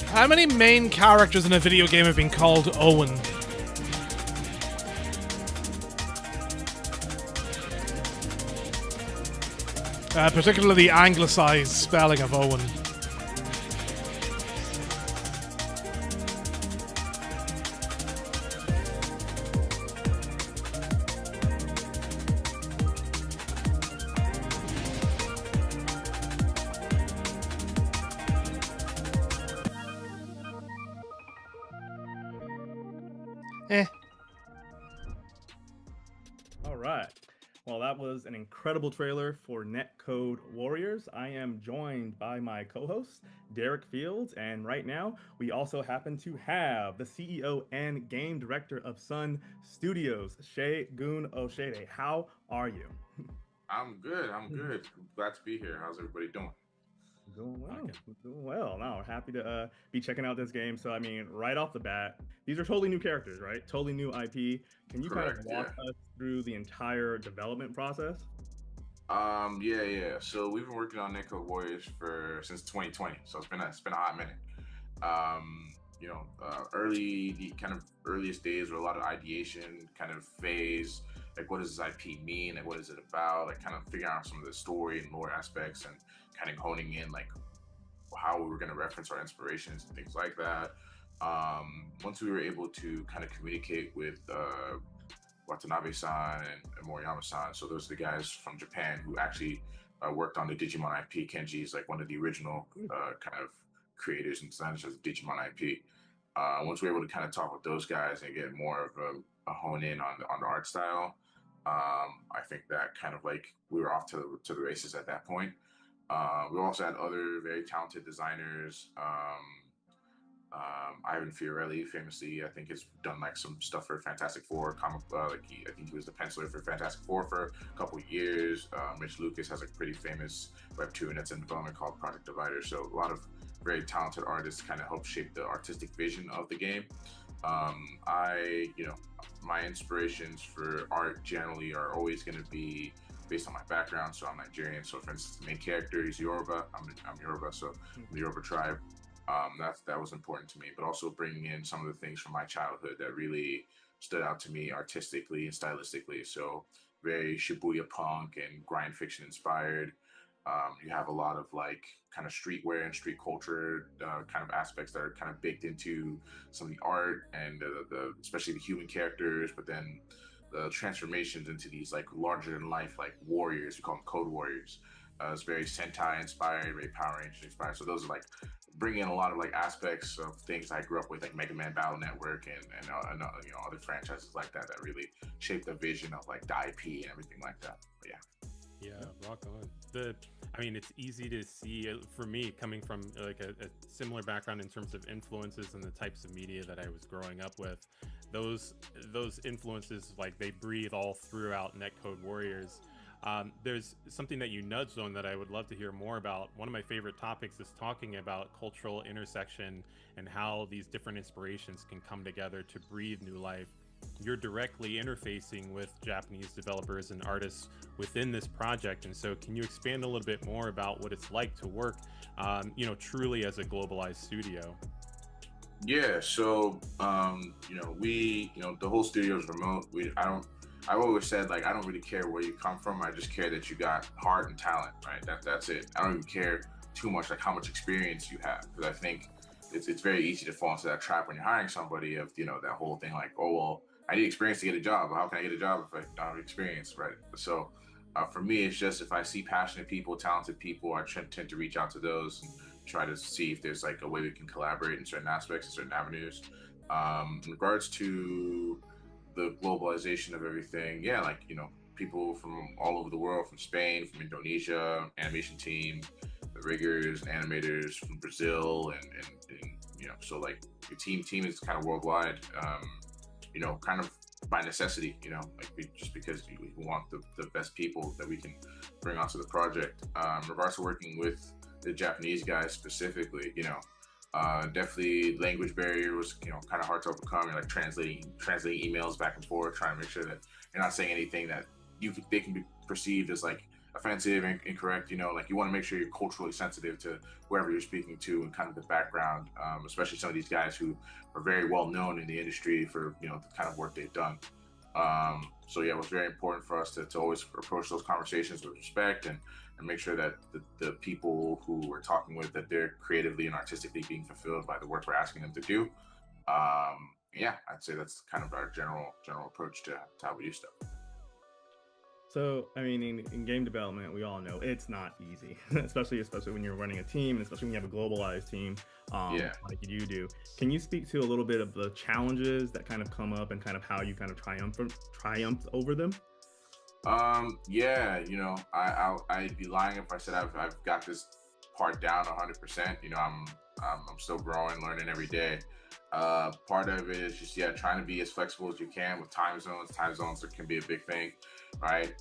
How many main characters in a video game have been called Owen? Particularly the anglicized spelling of Owen. All right. Well, that was an incredible trailer for Netcode Warriors. I am joined by my co-host, Derek Fields, and right now we also happen to have the CEO and game director of Sun Studios, Segun Oshide. How are you? I'm good. Glad to be here. How's everybody doing? Doing well. Doing well. No, we're happy to be checking out this game. So, I mean, right off the bat, these are totally new characters, right? Totally new IP. Can you kind of walk us through the entire development process? Yeah. So we've been working on Netcode Warriors since 2020. So it's been a hot minute. The earliest days were a lot of ideation kind of phase. Like, what does this IP mean? Like, what is it about? Like, kind of figuring out some of the story and lore aspects and kind of honing in, like, how we were going to reference our inspirations and things like that. Once we were able to kind of communicate with Watanabe-san and Moriyama-san, so those are the guys from Japan who actually worked on the Digimon IP. Kenji is like one of the original kind of creators and designers of the Digimon IP. Once we were able to kind of talk with those guys and get more of a hone in on the art style, I think that kind of like we were off to the races at that point. We also had other very talented designers. Ivan Fiorelli, famously, I think has done like some stuff for Fantastic Four comic. I think he was the penciler for Fantastic Four for a couple of years. Mitch Lucas has a pretty famous webtoon that's in development called Project Divider. So a lot of very talented artists kind of help shape the artistic vision of the game. My inspirations for art generally are always going to be based on my background. So I'm Nigerian. So for instance, the main character is Yoruba. I'm Yoruba, so the Yoruba tribe. That was important to me, but also bringing in some of the things from my childhood that really stood out to me artistically and stylistically. So very Shibuya punk and grind fiction inspired. You have a lot of like kind of streetwear and street culture kind of aspects that are kind of baked into some of the art and especially the human characters, but then the transformations into these like larger than life like warriors. We call them Code Warriors. It's very Sentai inspired, very Power Rangers inspired. So those are like bringing in a lot of like aspects of things I grew up with, like Mega Man Battle Network and other franchises like that really shaped the vision of like the IP and everything like that. But yeah. Rock on. It's easy to see for me coming from like a similar background in terms of influences and the types of media that I was growing up with. Those influences, like, they breathe all throughout Netcode Warriors. There's something that you nudged on that I would love to hear more about. One of my favorite topics is talking about cultural intersection and how these different inspirations can come together to breathe new life. You're directly interfacing with Japanese developers and artists within this project, and so can you expand a little bit more about what it's like to work truly as a globalized studio? Yeah, so the whole studio is remote. I've always said, like, I don't really care where you come from. I just care that you got heart and talent, right? That's it. I don't even care too much like how much experience you have, because I think it's very easy to fall into that trap when you're hiring somebody of that whole thing like, oh well, I need experience to get a job. How can I get a job if I don't have experience, right? So for me, it's just if I see passionate people, talented people, I tend to reach out to those and try to see if there's like a way we can collaborate in certain aspects, in certain avenues. In regards to the globalization of everything, people from all over the world, from Spain, from Indonesia, animation team, the riggers, animators from Brazil, and so like your team is kind of worldwide, kind of by necessity, just because we want the best people that we can bring onto the project. In regards to working with the Japanese guys specifically. Definitely language barrier was kind of hard to overcome. You're like translating emails back and forth, trying to make sure that you're not saying anything that they can be perceived as like offensive and incorrect. Like you want to make sure you're culturally sensitive to whoever you're speaking to and kind of the background, especially some of these guys who are very well known in the industry for the kind of work they've done. So yeah, it was very important for us to always approach those conversations with respect and make sure that the people who we're talking with, that they're creatively and artistically being fulfilled by the work we're asking them to do. Yeah, I'd say that's kind of our general approach to how we do stuff. So, I mean, in game development, we all know it's not easy, especially when you're running a team, and especially when you have a globalized team like you do. Can you speak to a little bit of the challenges that kind of come up and kind of how you kind of triumphed over them? Yeah, I'd be lying if I said I've got this part down 100%. I'm still growing, learning every day. Part of it is just trying to be as flexible as you can with time zones. Time zones can be a big thing, right?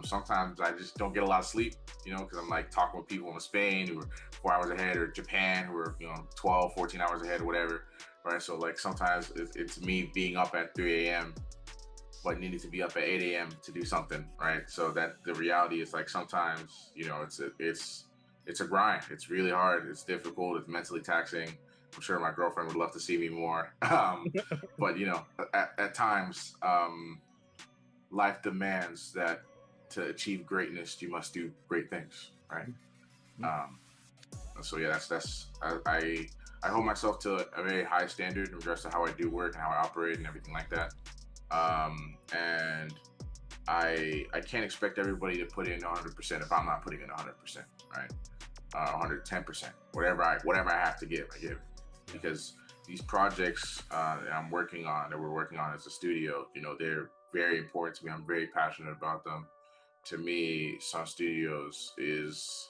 Sometimes I just don't get a lot of sleep, because I'm like talking with people in Spain who are 4 hours ahead, or Japan who are 12, 14 hours ahead or whatever, right? So like sometimes it's me being up at 3 a.m. but needing to be up at 8 a.m. to do something, right? So that the reality is like sometimes it's a grind. It's really hard. It's difficult. It's mentally taxing. I'm sure my girlfriend would love to see me more. But at times, life demands that to achieve greatness, you must do great things, right? So yeah, I hold myself to a very high standard in regards to how I do work and how I operate and everything like that. And I can't expect everybody to put in 100% if I'm not putting in 100%, right? 110%, whatever I have to give, I give. Because these projects that we're working on as a studio, they're very important to me. I'm very passionate about them. To me, Sun Studios is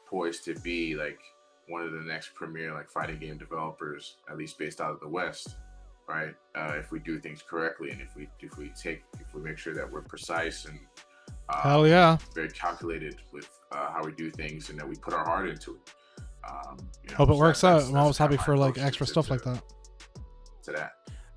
poised to be like one of the next premier like fighting game developers, at least based out of the West, right? If we do things correctly, and if we make sure that we're precise and hell yeah, very calculated with how we do things, and that we put our heart into it. Hope it works out. I'm always happy for like extra stuff like that. To that.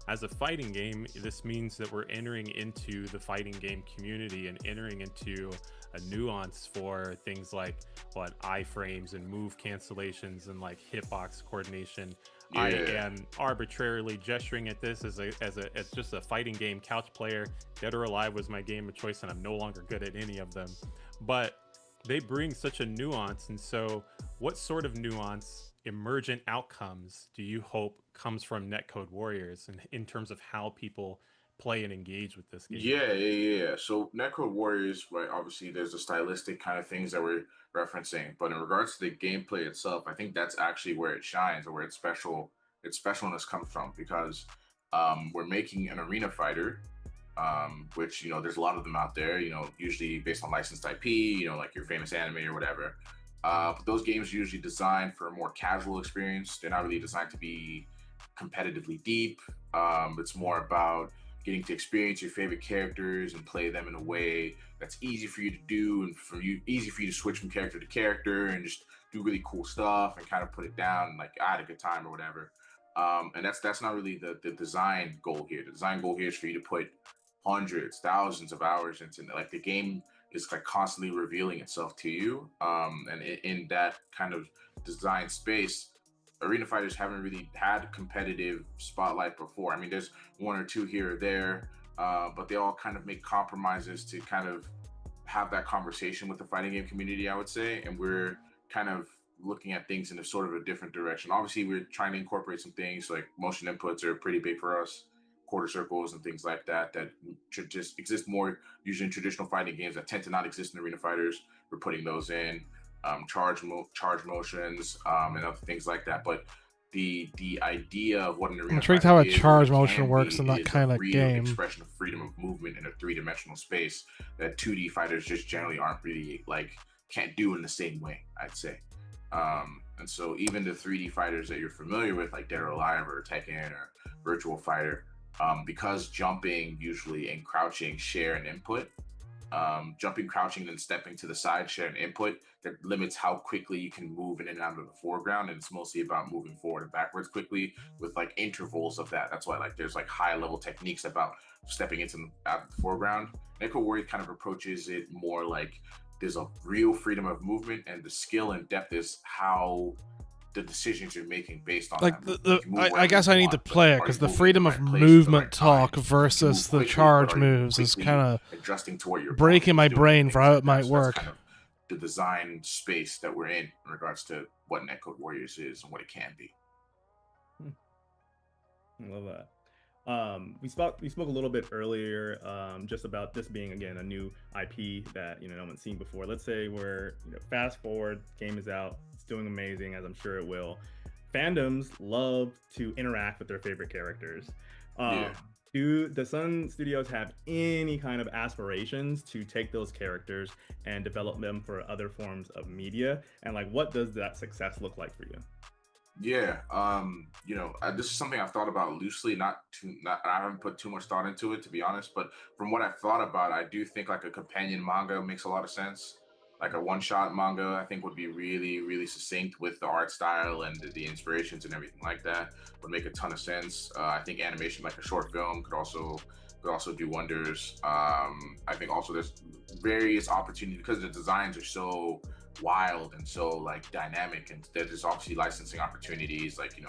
As a fighting game, this means that we're entering into the fighting game community and entering into a nuance for things like iframes and move cancellations and like hitbox coordination. Yeah. I am arbitrarily gesturing at this as just a fighting game couch player. Dead or Alive was my game of choice, and I'm no longer good at any of them. But they bring such a nuance, and so what sort of nuance, emergent outcomes do you hope comes from Netcode Warriors, and in terms of how people play and engage with this game? Yeah. So Netcode Warriors, right? Obviously, there's the stylistic kind of things that we're referencing, but in regards to the gameplay itself, I think that's actually where it shines, or where its specialness comes from, because we're making an arena fighter. Which there's a lot of them out there, usually based on licensed IP, like your famous anime or whatever. But those games are usually designed for a more casual experience. They're not really designed to be competitively deep. It's more about getting to experience your favorite characters and play them in a way that's easy for you to do, and easy for you to switch from character to character and just do really cool stuff and kind of put it down and like I had a good time or whatever. And that's not really the design goal here. The design goal here is for you to put hundreds, thousands of hours into, like, the game is like constantly revealing itself to you. And in that kind of design space, arena fighters haven't really had competitive spotlight before. I mean, there's one or two here or there, but they all kind of make compromises to kind of have that conversation with the fighting game community, I would say. And we're kind of looking at things in a sort of a different direction. Obviously, we're trying to incorporate some things like motion inputs are pretty big for us, quarter circles and things like that should just exist more usually in traditional fighting games that tend to not exist in arena fighters. We're putting those in, charge motions, and other things like that. But the idea of what an arena I'm intrigued fighter how a is, charge what it motion can works be, in that is a kind of real game. expression of freedom of movement in a three-dimensional space that 2D fighters just generally aren't really can't do in the same way, I'd say. And so even the 3D fighters that you're familiar with, like Dead or Alive or Tekken or Virtual Fighter, because jumping usually and crouching share an input, jumping, crouching, then stepping to the side, share an input that limits how quickly you can move in and out of the foreground. And it's mostly about moving forward and backwards quickly with like intervals of that. That's why like there's like high level techniques about stepping into out of the foreground. Netcode Warrior kind of approaches it more like there's a real freedom of movement, and the skill and depth is how the decisions you're making based on like that. I guess I need to play it because the freedom of movement talk versus the charge moves is kind of adjusting to what you're breaking my brain for how it might work. Kind of the design space that we're in regards to what Netcode Warriors is and what it can be. I love that. We spoke a little bit earlier just about this being, again, a new IP that no one's seen before. Let's say we're fast forward, game is out, it's doing amazing, as I'm sure it will. Fandoms love to interact with their favorite characters. Do the Sun Studios have any kind of aspirations to take those characters and develop them for other forms of media? And like, what does that success look like for you? Yeah, this is something I've thought about loosely. I haven't put too much thought into it, to be honest. But from what I've thought about, I do think like a companion manga makes a lot of sense. Like a one-shot manga, I think would be really, really succinct with the art style and the inspirations and everything like that. Would make a ton of sense. I think animation, like a short film, could also do wonders. I think also there's various opportunities because the designs are so wild and so like dynamic, and there's obviously licensing opportunities, like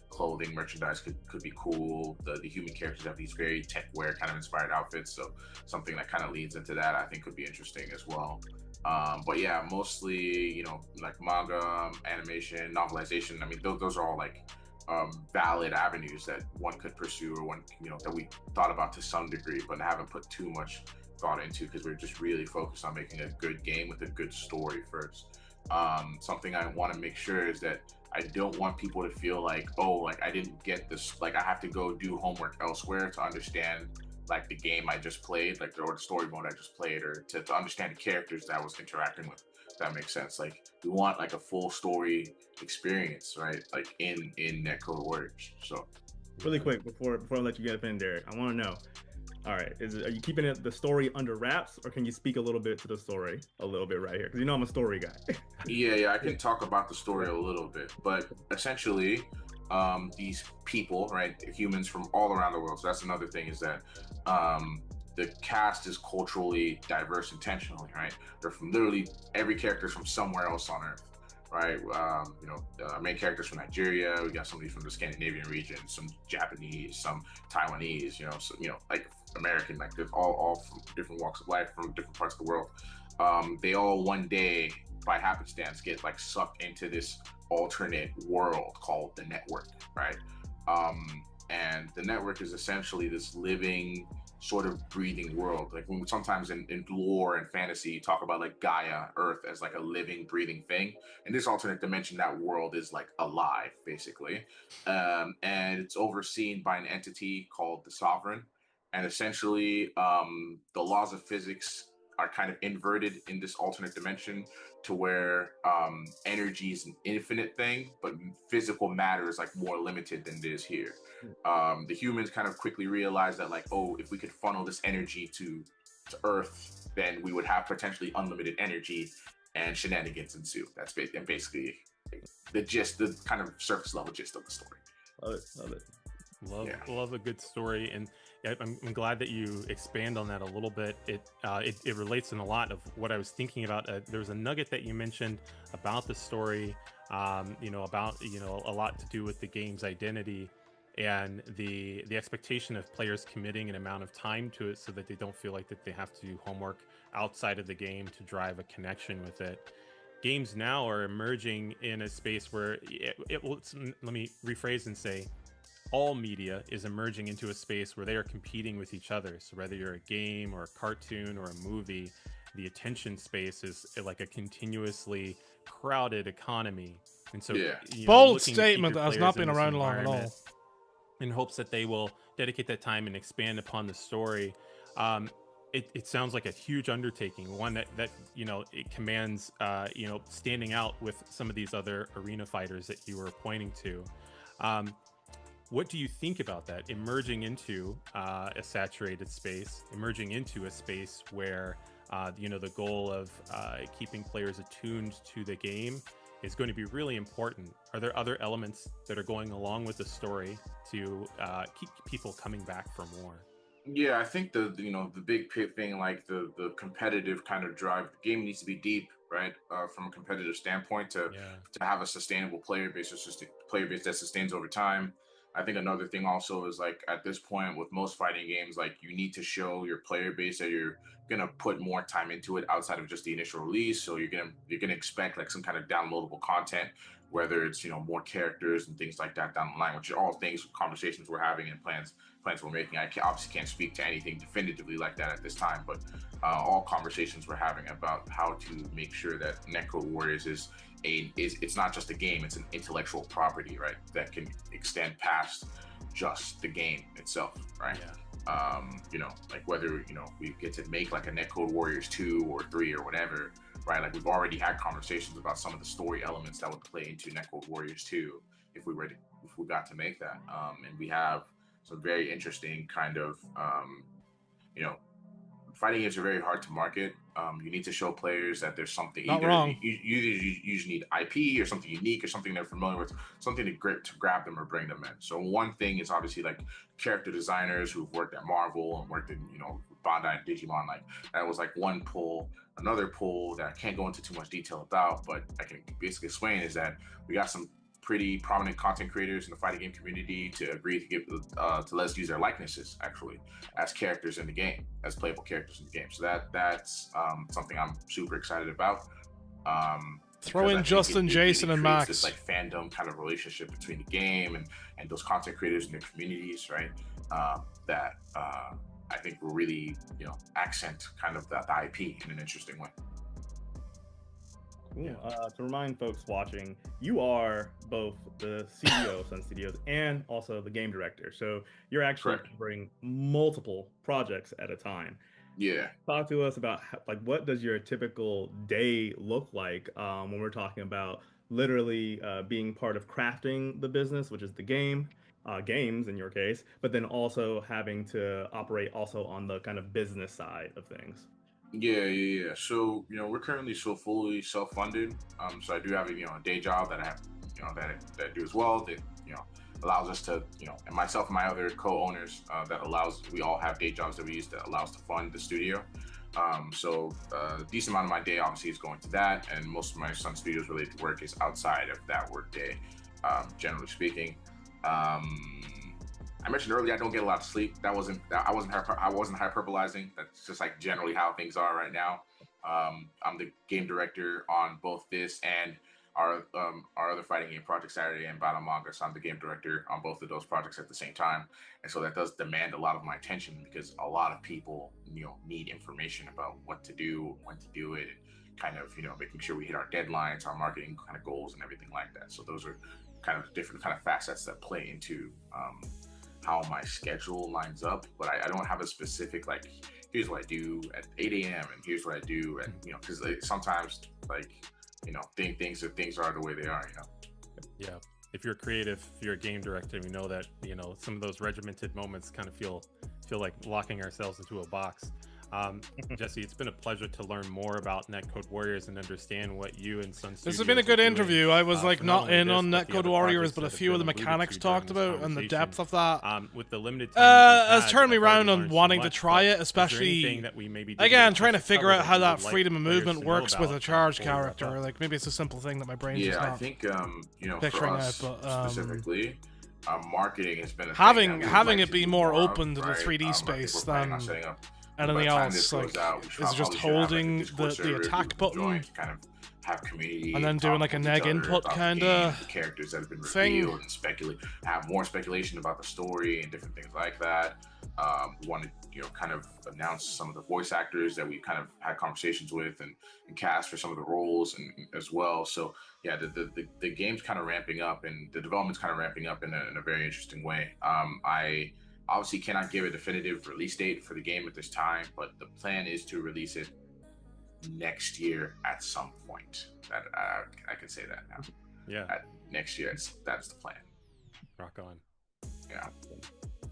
clothing, merchandise could be cool. The human characters have these very tech wear kind of inspired outfits, so something that kind of leads into that I think could be interesting as well. But yeah, mostly like manga, animation, novelization. I mean, those are all like valid avenues that one could pursue, or one that we thought about to some degree, but haven't put too much thought into because we're just really focused on making a good game with a good story first. Something I want to make sure is that I don't want people to feel like, oh, like I didn't get this, like I have to go do homework elsewhere to understand like the game I just played, like or the story mode I just played, or to understand the characters that I was interacting with. If that makes sense. Like we want like a full story experience, right? Like in Netcode Warriors. So really quick before I let you get up in, Derek, I want to know. All right, are you keeping the story under wraps, or can you speak a little bit to the story a little bit right here? Because I'm a story guy. yeah, I can talk about the story a little bit, but essentially, these people, right, humans from all around the world. So that's another thing, is that the cast is culturally diverse intentionally, right? They're from literally every character's from somewhere else on Earth. Right, main characters from Nigeria. We got somebody from the Scandinavian region, some Japanese, some Taiwanese. Like American. Like they're all from different walks of life, from different parts of the world. They all one day, by happenstance, get like sucked into this alternate world called the Network, right? And the Network is essentially this living, sort of breathing world. Like when sometimes in lore and fantasy, you talk about like Gaia, Earth, as like a living, breathing thing. In this alternate dimension, that world is like alive, basically. And it's overseen by an entity called the Sovereign. And essentially, the laws of physics are kind of inverted in this alternate dimension to where energy is an infinite thing, but physical matter is like more limited than it is here. The humans kind of quickly realize that like, oh, if we could funnel this energy to Earth, then we would have potentially unlimited energy, and shenanigans ensue. That's basically the kind of surface level gist of the story. Love it. Love a good story, and I'm glad that you expand on that a little bit. It relates in a lot of what I was thinking about. There was a nugget that you mentioned about the story, about a lot to do with the game's identity and the expectation of players committing an amount of time to it, so that they don't feel like that they have to do homework outside of the game to drive a connection with it. Games now are emerging in a space where let me rephrase and say, all media is emerging into a space where they are competing with each other. So whether you're a game or a cartoon or a movie, the attention space is like a continuously crowded economy. And so, bold statement that has not been around long at all. In hopes that they will dedicate that time and expand upon the story. It sounds like a huge undertaking, one that it commands standing out with some of these other arena fighters that you were pointing to. What do you think about that? Emerging into a saturated space, emerging into a space where the goal of keeping players attuned to the game is going to be really important. Are there other elements that are going along with the story to keep people coming back for more? Yeah, I think the big thing, like the competitive kind of drive. The game needs to be deep, right? From a competitive standpoint, to have a sustainable player base, player base that sustains over time. I think another thing also is, like, at this point with most fighting games, like, you need to show your player base that you're gonna put more time into it outside of just the initial release. So you're gonna expect like some kind of downloadable content, whether it's more characters and things like that down the line, which are all things, conversations we're having and plans we're making. I obviously can't speak to anything definitively like that at this time, but all conversations we're having about how to make sure that Netcode Warriors is it's not just a game, it's an intellectual property, right, that can extend past just the game itself, right? Like whether we get to make like a Netcode Warriors 2 or 3 or whatever, right? Like, we've already had conversations about some of the story elements that would play into Netcode Warriors 2 if we got to make that, and we have some very interesting kind of fighting games are very hard to market. You need to show players that there's something. Not wrong. You usually need IP or something unique or something they're familiar with, something to grab them or bring them in. So one thing is obviously like character designers who've worked at Marvel and worked in Bandai and Digimon. Like, that was like one pull. Another pull that I can't go into too much detail about, but I can basically explain, is that we got some pretty prominent content creators in the fighting game community to agree to give to let us use their likenesses actually as characters in the game, as playable characters in the game. So that's something I'm super excited about. Throw in Justin, Jason, and Max. This like fandom kind of relationship between the game and those content creators and their communities, right? That I think will really accent kind of the IP in an interesting way. Cool. To remind folks watching, you are both the CEO of Sun Studios and also the game director. So you're actually covering multiple projects at a time. Yeah. Talk to us about what does your typical day look like when we're talking about literally being part of crafting the business, which is the games in your case, but then also having to operate also on the kind of business side of things. Yeah. So we're currently so fully self-funded. So I do have a day job that I have, that I do as well. That allows us to, and myself and my other co-owners, we all have day jobs that we use that allows to fund the studio. So a decent amount of my day obviously is going to that, and most of my Sun Studios related work is outside of that work day, generally speaking. I mentioned earlier I don't get a lot of sleep. I wasn't hyperbolizing. That's just like generally how things are right now. I'm the game director on both this and our other fighting game project, Saturday and Battle Manga. So I'm the game director on both of those projects at the same time, and so that does demand a lot of my attention, because a lot of people need information about what to do, when to do it, and kind of making sure we hit our deadlines, our marketing kind of goals, and everything like that. So those are kind of different kind of facets that play into how my schedule lines up. But I don't have a specific like, here's what I do at 8 a.m. and here's what I do, and because sometimes like things are the way they are. Yeah. If you're creative, if you're a game director, we know that some of those regimented moments kind of feel like locking ourselves into a box. Jesse, it's been a pleasure to learn more about Netcode Warriors and understand what you and Sun Studios. This has been a good interview. I was like not in on Netcode Warriors, but a few of the projects mechanics talked about and the depth of that with the limited time has turned me around on wanting to try it, especially again trying to figure out how that freedom of movement works with a charged character. Like, maybe it's a simple thing that my brain's just not I think picturing for us, out, but specifically, marketing has been a having thing that we'd like it to be do more of, open to the right? 3D I think space we're planning on than setting up, anything by the time else. this Like, goes out, we is probably just should have, like, a holding Discord the server attack people button join to kind of have community and then doing like a talk with neg each other input about the kind game, of the characters that have been thing. revealed, and have more speculation about the story and different things like that. We want to kind of announce some of the voice actors that we kind of had conversations with and cast for some of the roles and as well. So yeah, the game's kind of ramping up, and the development's kind of ramping up in a very interesting way. I obviously cannot give a definitive release date for the game at this time, but the plan is to release it next year at some point. That I can say that now. Yeah. Next year, that's the plan. Rock on. Yeah.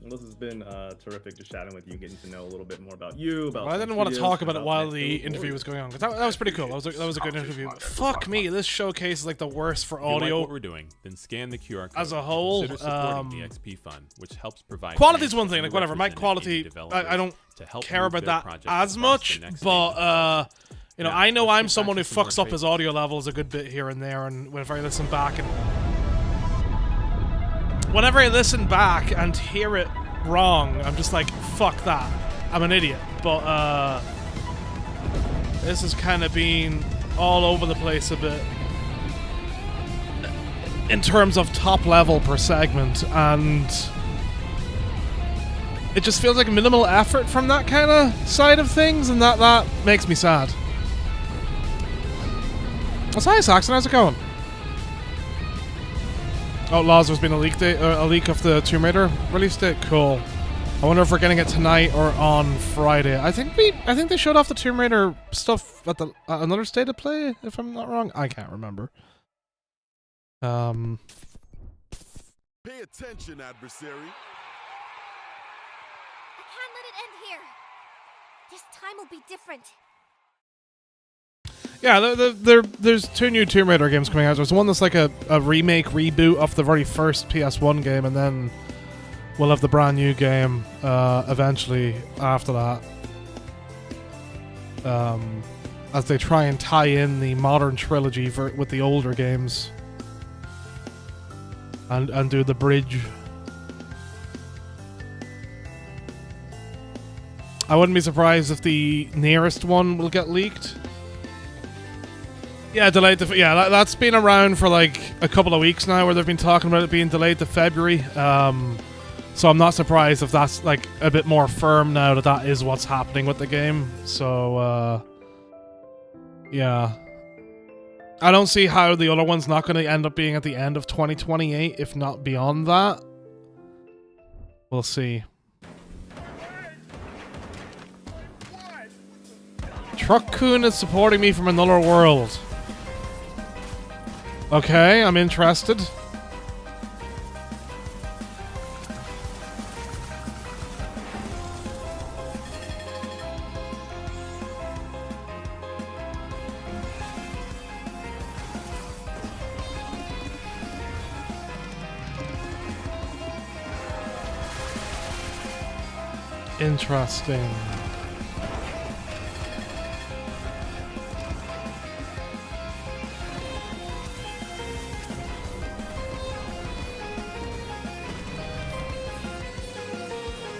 Well, this has been terrific just chatting with you, getting to know a little bit more about you. About Well, I some didn't want to studios, talk about it while Netcode the interview was going on, because that was pretty cool. That was a good interview. But fuck me, this showcase is like the worst for If you like audio. what we're doing, then scan the QR code. As a whole, Consider supporting the XP Fund, which helps provide quality's grants one to thing. Like whatever, my quality, I don't to help care move about their that projects as across much. the next But you know, Now, I know let's I'm get someone who back to some more fucks up trade- his audio levels a good bit here and there, and whenever I listen back and hear it wrong, I'm just like, fuck that. I'm an idiot. But this has kind of been all over the place a bit in terms of top level per segment, and it just feels like minimal effort from that kind of side of things, and that makes me sad. What's hi, Saxon? How's it going? Oh, Laws, there's been a leak of the Tomb Raider release date. Cool. I wonder if we're getting it tonight or on Friday. I think they showed off the Tomb Raider stuff at the another State of Play, if I'm not wrong. I can't remember. Pay attention, adversary. I can't let it end here. This time will be different. Yeah, there's 2 new Tomb Raider games coming out. There's one that's like a remake, reboot of the very first PS1 game, and then we'll have the brand new game eventually after that. As they try and tie in the modern trilogy with the older games. And do the bridge. I wouldn't be surprised if the nearest one will get leaked. Yeah, delayed to... Yeah, that's been around for like a couple of weeks now, where they've been talking about it being delayed to February. So I'm not surprised if that's like a bit more firm now that is what's happening with the game. So, yeah. I don't see how the other one's not going to end up being at the end of 2028, if not beyond that. We'll see. Truck-kun is supporting me from another world. Okay, I'm interested. Interesting.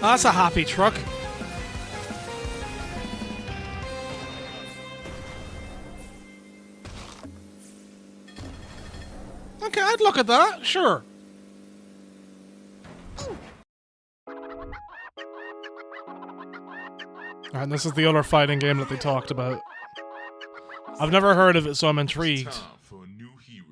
That's a happy truck. Okay, I'd look at that, sure. And this is the other fighting game that they talked about. I've never heard of it, so I'm intrigued. For a new hero.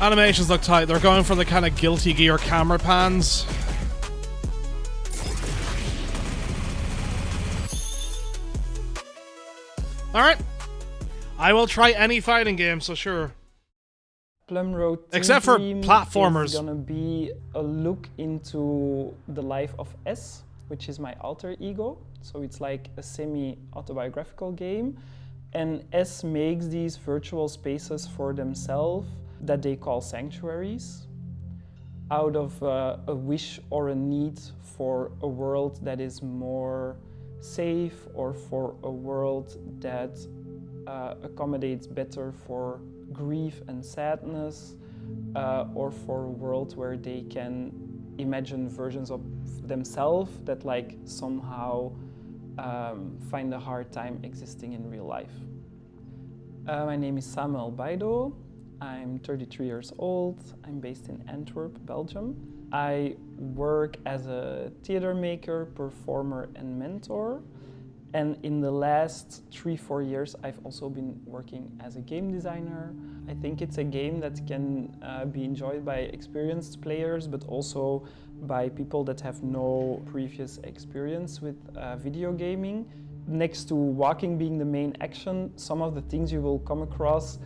Animations look tight. They're going for the kind of Guilty Gear camera pans. Alright. I will try any fighting game, so sure. Plum Road Except for Dream platformers. is gonna be a look into the life of S, which is my alter ego. So it's like a semi-autobiographical game. And S makes these virtual spaces for themselves that they call sanctuaries, out of a wish or a need for a world that is more safe, or for a world that accommodates better for grief and sadness, or for a world where they can imagine versions of themselves that like somehow find a hard time existing in real life. My name is Samuel Baido. I'm 33 years old. I'm based in Antwerp, Belgium. I work as a theater maker, performer, and mentor. And in the last 3-4 years, I've also been working as a game designer. I think it's a game that can be enjoyed by experienced players, but also by people that have no previous experience with video gaming. Next to walking being the main action, some of the things you will come across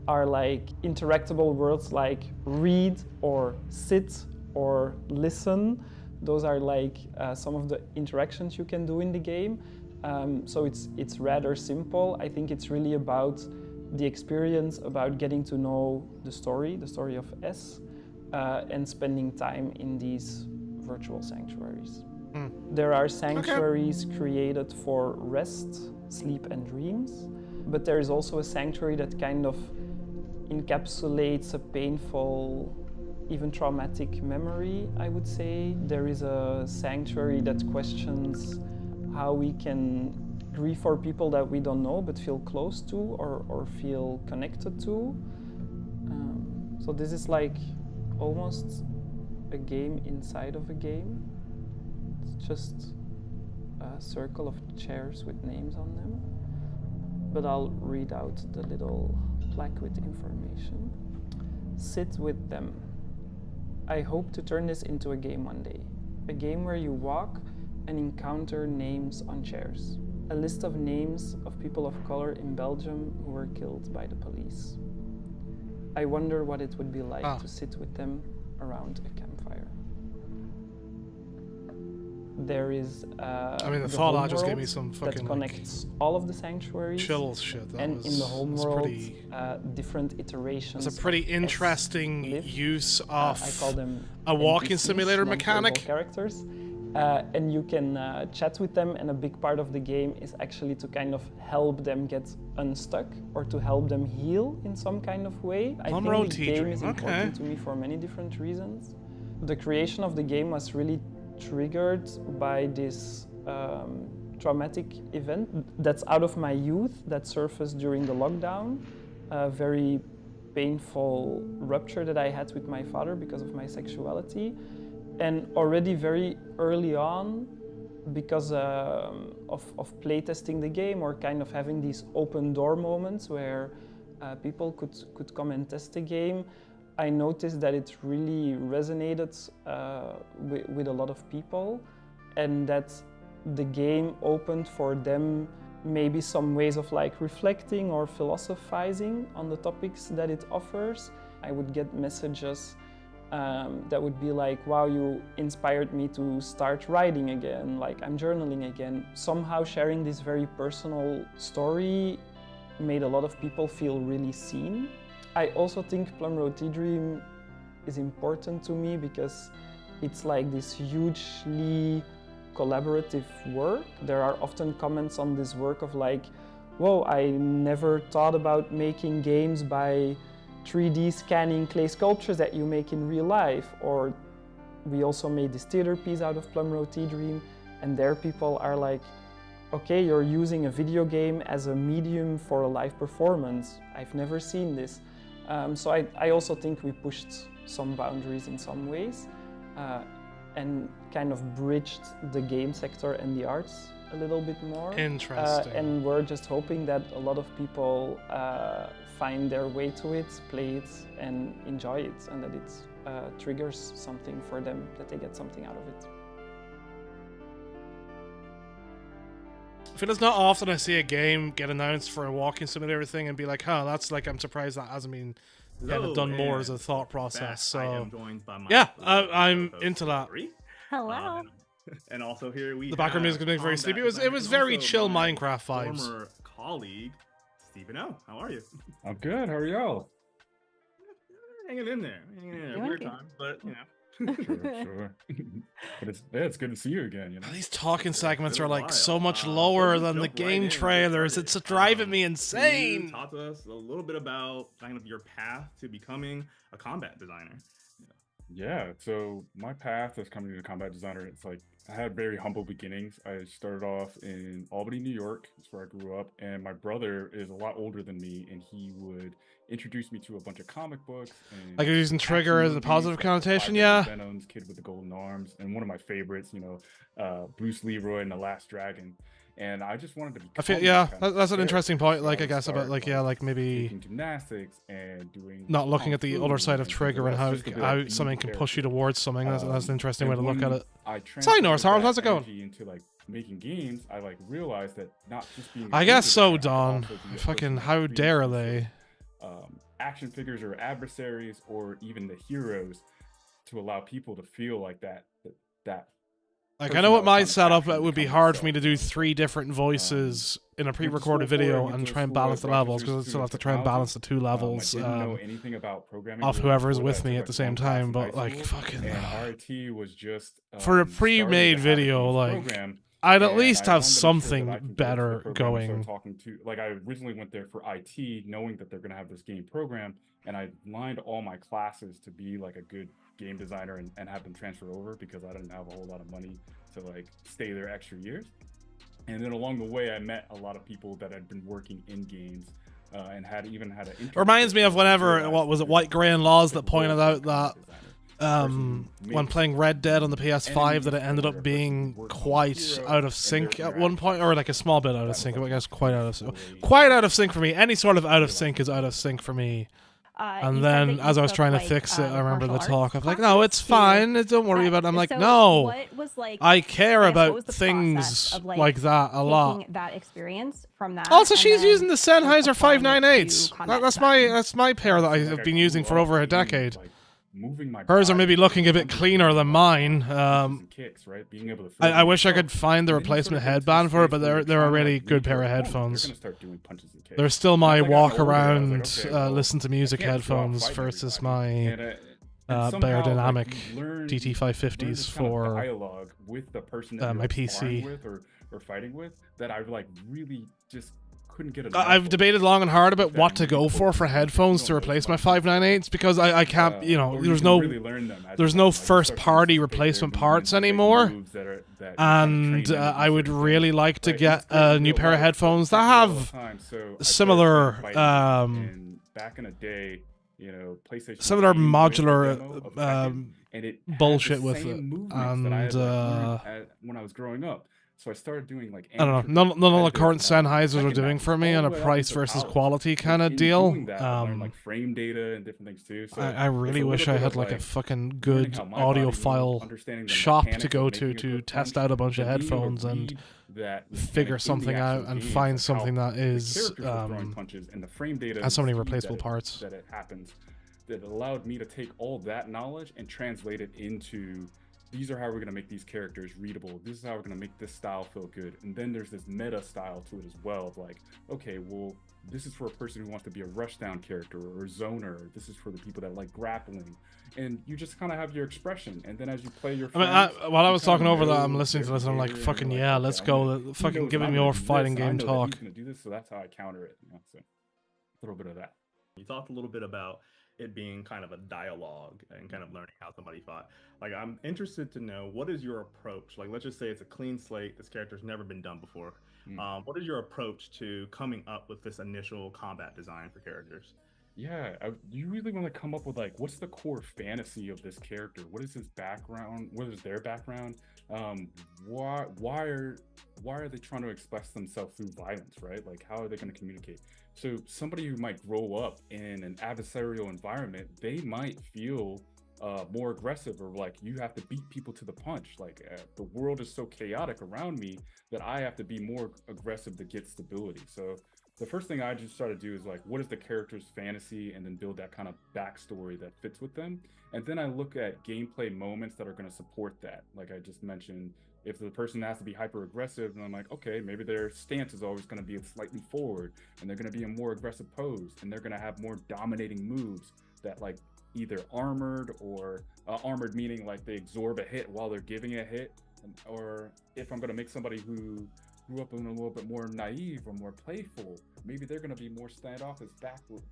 are like interactable words like read or sit or listen. Those are like some of the interactions you can do in the game. So it's rather simple. I think it's really about the experience, about getting to know the story of S, and spending time in these virtual sanctuaries. There are sanctuaries created for rest, sleep, and dreams, but there is also a sanctuary that kind of encapsulates a painful, even traumatic memory, I would say. There is a sanctuary that questions how we can grieve for people that we don't know but feel close to or feel connected to. So this is like almost a game inside of a game. It's just a circle of chairs with names on them. But I'll read out the little plaque with information. Sit with them. I hope to turn this into a game one day. A game where you walk and encounter names on chairs. A list of names of people of color in Belgium who were killed by the police. I wonder what it would be like to sit with them around a campfire. There is I mean, the Fallout just gave me some fucking that connects all of the sanctuaries. Chills shit. And in the homeworld, different iterations. It's a pretty interesting use of I call them a walking NPCs, simulator non-playable mechanic. Characters. And you can chat with them, and a big part of the game is actually to kind of help them get unstuck or to help them heal in some kind of way. I think the game is important to me for many different reasons. The creation of the game was really triggered by this traumatic event that's out of my youth that surfaced during the lockdown. A very painful rupture that I had with my father because of my sexuality. And already very early on, because of playtesting the game or kind of having these open door moments where people could come and test the game, I noticed that it really resonated with a lot of people, and that the game opened for them maybe some ways of like reflecting or philosophizing on the topics that it offers. I would get messages that would be like, wow, you inspired me to start writing again, like I'm journaling again. Somehow sharing this very personal story made a lot of people feel really seen. I also think Plum Road Tea Dream is important to me because it's like this hugely collaborative work. There are often comments on this work of like, whoa, I never thought about making games by 3D scanning clay sculptures that you make in real life. Or we also made this theater piece out of Plum Road Tea Dream, and there people are like, okay, you're using a video game as a medium for a live performance. I've never seen this. So I also think we pushed some boundaries in some ways and kind of bridged the game sector and the arts a little bit more. Interesting. And we're just hoping that a lot of people find their way to it, play it, and enjoy it, and that it triggers something for them, that they get something out of it. I feel it's not often I see a game get announced for a walking simulator thing and be like, huh, that's like, I'm surprised that hasn't been kind of done more as a thought process. So, I am joined by my yeah, I'm into that. Hello. And also here we The background music is making very sleepy. It was very chill Minecraft vibes. Former colleague, Stephen O. How are you? I'm good. How are y'all? Hanging in there. Weird time, but you know. Sure. But it's good to see you again. You know, these talking segments are like so much lower than the game trailers. It's driving me insane. Talk to us a little bit about kind of your path to becoming a combat designer. Yeah, so my path as coming to combat designer, it's like I had very humble beginnings. I started off in Albany, New York. That's where I grew up. And my brother is a lot older than me, and he would introduced me to a bunch of comic books. And Like you're using Trigger as a positive connotation, yeah. Venom's Kid with the Golden Arms, and one of my favorites, Bruce Leroy and the Last Dragon. And I just wanted to be. I feel that's an interesting point. Like I guess about like maybe taking gymnastics and doing not looking at the other side of Trigger and how something can push you towards something. That's an interesting way to look at it. Sorry, Norris Harold, how's it going? Into like making games, I like realized that not just being. I guess so, Don. Fucking how dare they? Action figures or adversaries or even the heroes to allow people to feel like that. Like, I know what my setup would be hard for me to do 3 different voices in a pre-recorded video and try and balance the levels, because I still have to try and balance the 2 levels of whoever is with me at the same time. But like, fucking RT was just for a pre-made video, like I'd at least have something better going. Like, I originally went there for IT, knowing that they're going to have this game program, and I lined all my classes to be like a good game designer and have them transfer over, because I didn't have a whole lot of money to like stay there extra years. And then along the way, I met a lot of people that had been working in games and had an reminds me of whenever, what was it, White Grey and Laws, that pointed out that when playing Red Dead on the PS5 that it ended up being quite out of sync at one point, or like a small bit out of sync. I guess quite out of sync for me. Any sort of out of sync is out of sync for me. And then as I was trying to fix it, I remember the talk of like, no, it's fine, don't worry about it. I'm like, no, I care about things like that a lot. That experience from that. Also, she's using the Sennheiser 598s. That's my pair that I have been using for over a decade. Hers are maybe looking a bit cleaner than mine. I wish I could find the replacement headband for it, but they're a really good pair of headphones. They're still my walk around, listen to music headphones versus my Bear Dynamic DT550s for my PC. Or fighting with that I like really just couldn't get I've debated long and hard about what to go for headphones to replace my 598s, because I can't, there's no first party replacement parts anymore, and I would really like to get a new pair of headphones that have similar back in a day, PlayStation similar modular bullshit with it, and when I was growing up. So I started doing like, I don't know, none of the current Sennheisers are doing for me on a price versus quality kind of deal. Like frame data and different things too. So I really wish I had like a fucking good audiophile shop to go to test out a bunch of headphones and figure something out and find something that is has so many replaceable parts. That it happens that allowed me to take all that knowledge and translate it into, these are how we're going to make these characters readable. This is how we're going to make this style feel good. And then there's this meta style to it as well. Of like, okay, well, this is for a person who wants to be a rushdown character or a zoner. This is for the people that like grappling. And you just kind of have your expression. And then as you play your friends, while I was talking over that, I'm listening to this and I'm like, fucking yeah, let's go. Fucking giving me more fighting game talk. He's going to do this, so that's how I counter it. So a little bit of that. You talked a little bit about it being kind of a dialogue and kind of learning how somebody fought. Like, I'm interested to know, what is your approach? Like, let's just say it's a clean slate. This character's never been done before. What is your approach to coming up with this initial combat design for characters? Yeah, you really want to come up with like, what's the core fantasy of this character? What is his background? What is their background? Why are they trying to express themselves through violence, right? Like, how are they going to communicate? So somebody who might grow up in an adversarial environment, they might feel more aggressive, or like, you have to beat people to the punch. Like, the world is so chaotic around me that I have to be more aggressive to get stability. So the first thing I just try to do is like, what is the character's fantasy, and then build that kind of backstory that fits with them. And then I look at gameplay moments that are going to support that. Like I just mentioned, if the person has to be hyper aggressive, then I'm like, okay, maybe their stance is always going to be slightly forward, and they're going to be a more aggressive pose, and they're going to have more dominating moves that like either armored, or armored meaning like they absorb a hit while they're giving a hit. Or if I'm going to make somebody who grew up in a little bit more naive or more playful, maybe they're going to be more standoffish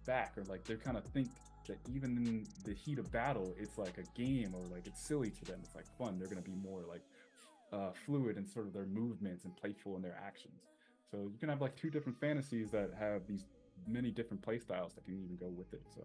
back, or like they kind of think that even in the heat of battle, it's like a game, or like it's silly to them, it's like fun. They're going to be more like fluid in sort of their movements and playful in their actions. So you can have like two different fantasies that have these many different play styles that can even go with it. So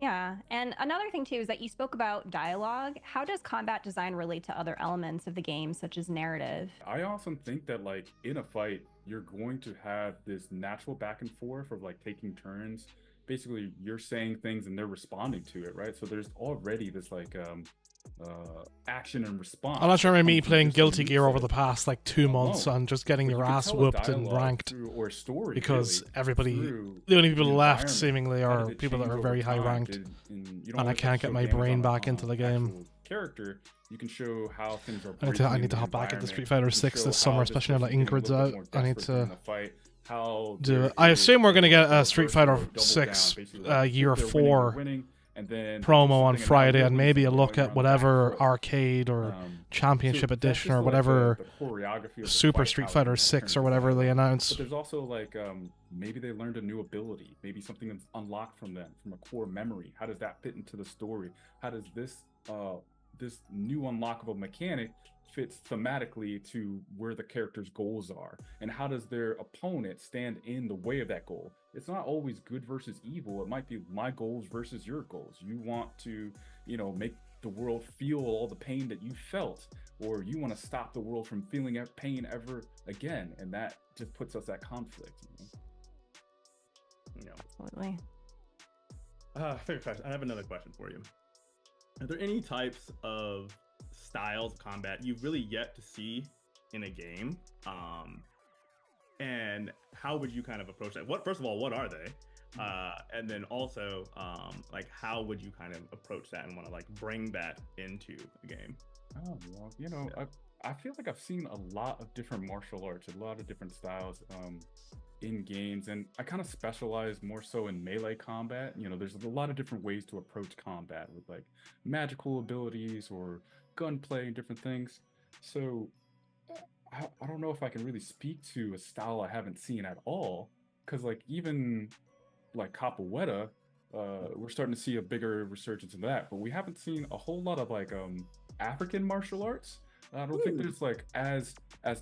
Yeah, and another thing too is that you spoke about dialogue. How does combat design relate to other elements of the game, such as narrative? I often think that like in a fight, you're going to have this natural back and forth of like taking turns. Basically, you're saying things and they're responding to it, right? So there's already this like action and response. I'm not sure about me from playing just a Guilty move Gear over set the past like 2 months alone. and just getting But your you can ass tell a whooped and dialogue ranked through- or a story, because really, everybody, through the only people the left environment. seemingly How are did it people that change are over very high time? ranked, And you don't and I always have can't to get show my damage brain on back into the game. actual character. You can show how things are. I need breaking to the hop back into environment. Street Fighter You can 6 show this summer, how especially now that person's getting a Ingrid's little out. bit more I need desperate during to the fight. How do there it. I is assume we're gonna get a reversal Street or Fighter double 6 down, basically, like, year if they're winning, you're 4 winning, and then do promo on something and Friday, now and you're maybe a losing, look going at around whatever back and forth. arcade or championship So that's edition just or like whatever the choreography of the Super fight, Street how it Fighter kind of 6 turns or the whatever they dialogue. announce. But there's also like maybe they learned a new ability, maybe something that's unlocked from them from a core memory. How does that fit into the story? How does this this new unlockable mechanic fits thematically to where the character's goals are, and how does their opponent stand in the way of that goal? It's not always good versus evil. It might be my goals versus your goals. You want to, you know, make the world feel all the pain that you felt, or you want to stop the world from feeling pain ever again, and that just puts us at conflict. You know. Absolutely. Favorite question. I have another question for you. Are there any types of styles of combat you've really yet to see in a game? And how would you kind of approach that? First of all, what are they? And then also, like, how would you kind of approach that and want to like bring that into a game? Oh, well, you know, I feel like I've seen a lot of different martial arts, a lot of different styles in games, and I kind of specialize more so in melee combat. You know, there's a lot of different ways to approach combat with like magical abilities or gunplay and different things. So I don't know if I can really speak to a style I haven't seen at all, because like even like capoeira, we're starting to see a bigger resurgence in that, but we haven't seen a whole lot of like African martial arts. I don't think there's like as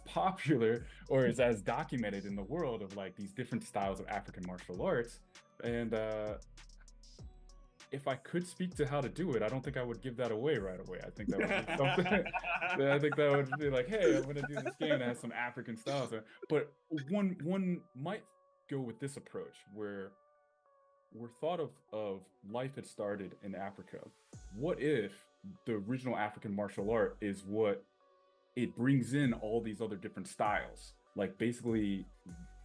popular or is as documented in the world of like these different styles of African martial arts. And if I could speak to how to do it, I don't think I would give that away right away. I think that would be something. I think that would be like, hey, I'm gonna do this game that has some African styles. But one might go with this approach where we're thought of life had started in Africa. What if the original African martial art is what it brings in all these other different styles? Like basically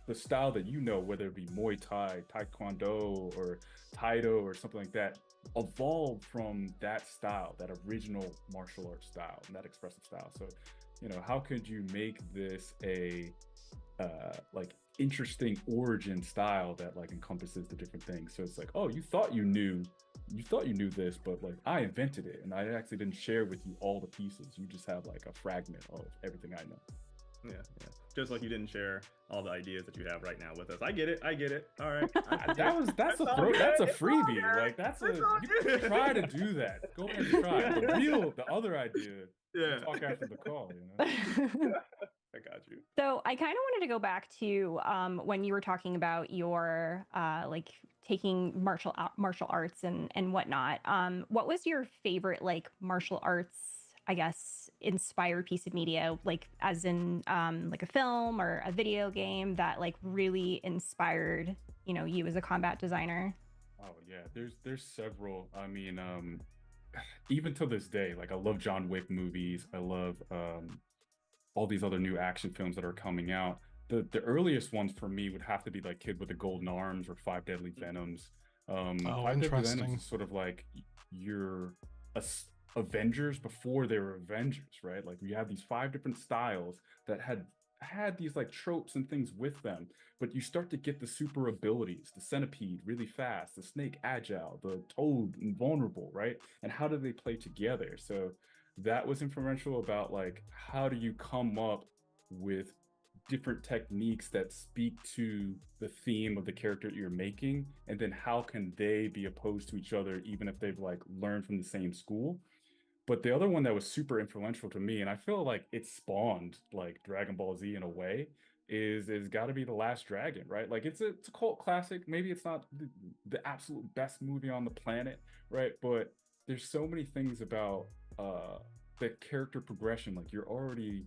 the style that you know, whether it be Muay Thai, Taekwondo, or Taido, or something like that, evolved from that style, that original martial arts style, and that expressive style. So, you know, how could you make this a like interesting origin style that like encompasses the different things? So it's like, oh, you thought you knew this, but like I invented it, and I actually didn't share with you all the pieces. You just have like a fragment of everything I know. Yeah. Just like you didn't share all the ideas that you have right now with us. I get it. All right. That's a freebie. Like you can try to do that. Go ahead and try. The other idea. Yeah. Talk after the call. You know. I got you. So I kind of wanted to go back to when you were talking about your like taking martial arts and whatnot. What was your favorite like martial arts, I guess, inspired piece of media, like as in like a film or a video game that like really inspired, you know, you as a combat designer? Oh yeah, there's several. I mean, even to this day, like I love John Wick movies. I love all these other new action films that are coming out. The earliest ones for me would have to be like Kid with the Golden Arms or Five Deadly Venoms. Five Deadly Venoms is sort of like your Avengers before they were Avengers, right? Like we have these 5 different styles that had these like tropes and things with them, but you start to get the super abilities, the Centipede really fast, the Snake agile, the Toad invulnerable, right? And how do they play together? So that was influential about like, how do you come up with different techniques that speak to the theme of the character you're making, and then how can they be opposed to each other even if they've like learned from the same school? But the other one that was super influential to me, and I feel like it spawned like Dragon Ball Z in a way, is got to be The Last Dragon, right? Like it's a cult classic. Maybe it's not the absolute best movie on the planet, right? But there's so many things about the character progression. Like you're already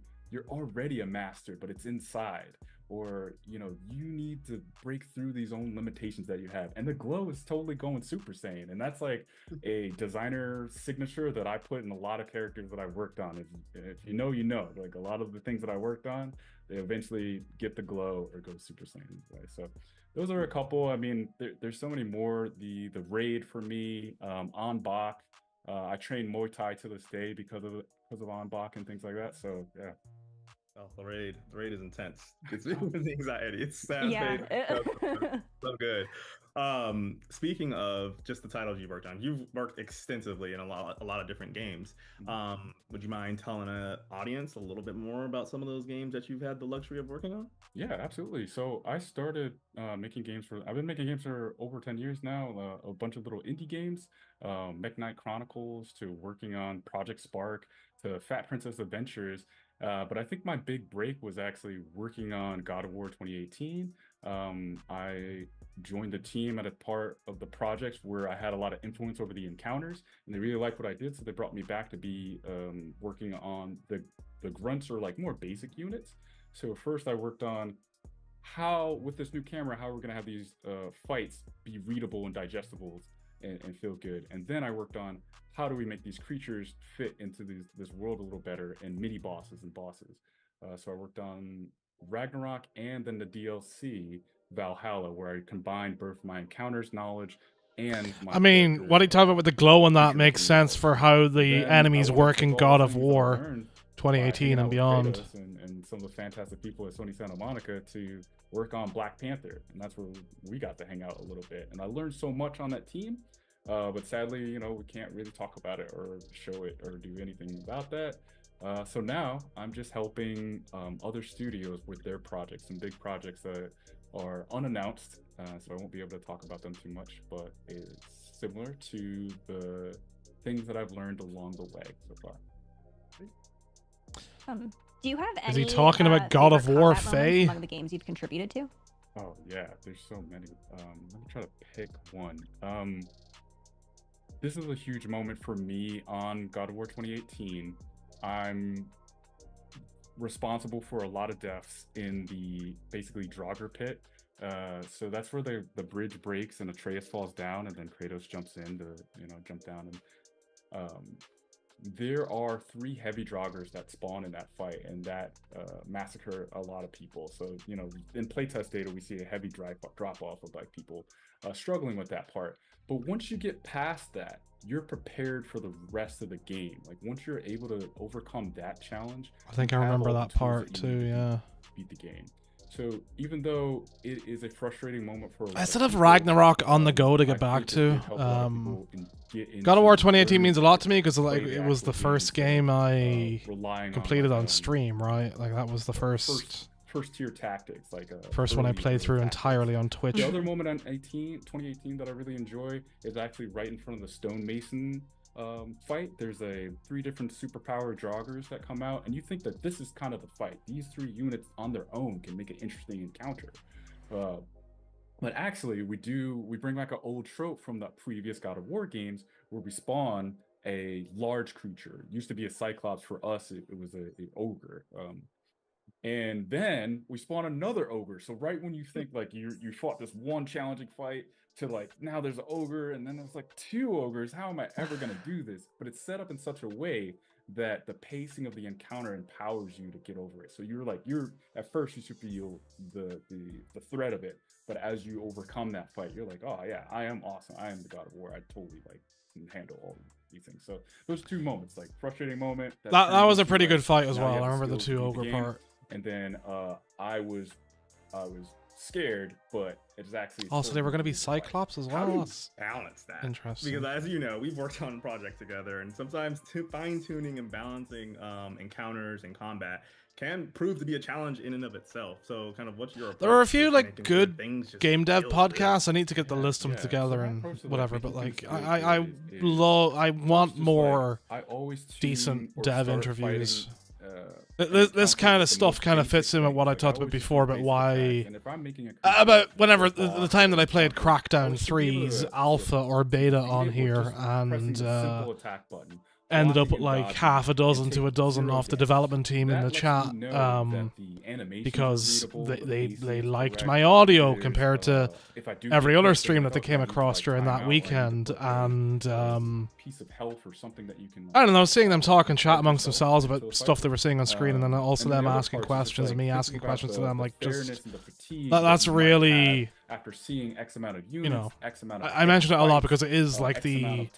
a master, but it's inside, or you need to break through these own limitations that you have. And the glow is totally going Super Saiyan, and that's like a designer signature that I put in a lot of characters that I worked on. If you know, like a lot of the things that I worked on, they eventually get the glow or go Super Saiyan, right? So those are a couple. I mean, there's so many more. The raid for me, on Bach. I train Muay Thai to this day because of on Bach and things like that. So yeah. Oh, the raid is intense. It's anxiety. It's sad. Yeah. So good. Speaking of just the titles you worked on, you've worked extensively in a lot of different games. Would you mind telling an audience a little bit more about some of those games that you've had the luxury of working on? Yeah, absolutely. So I started making games I've been making games for over 10 years now, a bunch of little indie games, Mech Knight Chronicles, to working on Project Spark, to Fat Princess Adventures. But I think my big break was actually working on God of War 2018. I joined the team at a part of the projects where I had a lot of influence over the encounters, and they really liked what I did, so they brought me back to be working on the grunts, or like more basic units. So first I worked on how, with this new camera, how we're going to have these fights be readable and digestible and feel good. And then I worked on how do we make these creatures fit into this world a little better, and mini bosses and bosses. So I worked on Ragnarok and then the DLC Valhalla, where I combined both my encounters knowledge and my what he talked about with the glow and that makes sense for how the enemies work in God of War 2018 and beyond. And some of the fantastic people at Sony Santa Monica to work on Black Panther, and that's where we got to hang out a little bit. And I learned so much on that team, but sadly, we can't really talk about it or show it or do anything about that. So now I'm just helping other studios with their projects, and big projects that are unannounced, so I won't be able to talk about them too much, but it's similar to the things that I've learned along the way so far. Do you have any? Is he talking about God of War, Faye? Among the games you've contributed to? Oh yeah, there's so many. Let me try to pick one. This is a huge moment for me on God of War 2018. I'm responsible for a lot of deaths in the basically Draugr pit. So that's where the bridge breaks and Atreus falls down, and then Kratos jumps in to jump down. And there are 3 heavy Draugrs that spawn in that fight, and that massacre a lot of people. So in playtest data, we see a heavy drop off of like people struggling with that part. But once you get past that, you're prepared for the rest of the game. Like once you're able to overcome that challenge, I think I remember that part too. Yeah. Beat the game. So even though it is a frustrating moment for I still have Ragnarok on the go to get back to. God of War 2018 means a lot to me because like it was the first game I completed on stream, right? Like that was the first tier tactics, like first one I played through entirely on Twitch. The other moment on 2018 that I really enjoy is actually right in front of the stonemason fight. There's 3 different superpower Draugrs that come out, and you think that this is kind of the fight. These 3 units on their own can make an interesting encounter. But actually, we bring back an old trope from the previous God of War games where we spawn a large creature. It used to be a Cyclops. For us, it was an ogre. And then we spawn another ogre. So right when you think like you fought this one challenging fight to like now there's an ogre, and then there's like 2 ogres. How am I ever going to do this? But it's set up in such a way that the pacing of the encounter empowers you to get over it. So you're at first you feel the threat of it, but as you overcome that fight, you're like, oh yeah, I am awesome. I am the God of War. I totally can handle all these things. So those 2 moments, like frustrating moment. That was a pretty good fight as well. I remember the 2 ogre part. And then I was scared, but it's actually also they were going to be Cyclops as well. How do you balance that? Interesting. Because as you know, we've worked on a project together, and sometimes fine-tuning and balancing encounters and combat can prove to be a challenge in and of itself. So kind of what's your approach? There are a few to like making sure good things just game dev feel podcasts. I need to get the list them together and whatever. But like, I want more decent dev interviews. This kind of stuff kind of fits in with what I talked about before, but why about whenever the time that I played Crackdown 3's alpha or beta on here, and ended up with like half a dozen to a dozen off the development team in the chat, because they liked my audio compared to every other stream that they came across during that weekend, and piece of health or something that you can. I don't know, seeing them talk and chat amongst themselves about stuff they were seeing on screen, and then also them asking questions and me asking questions to them, like just that's really. After seeing X amount of units, you know, X amount of I mentioned it a lot because it is like X the amount of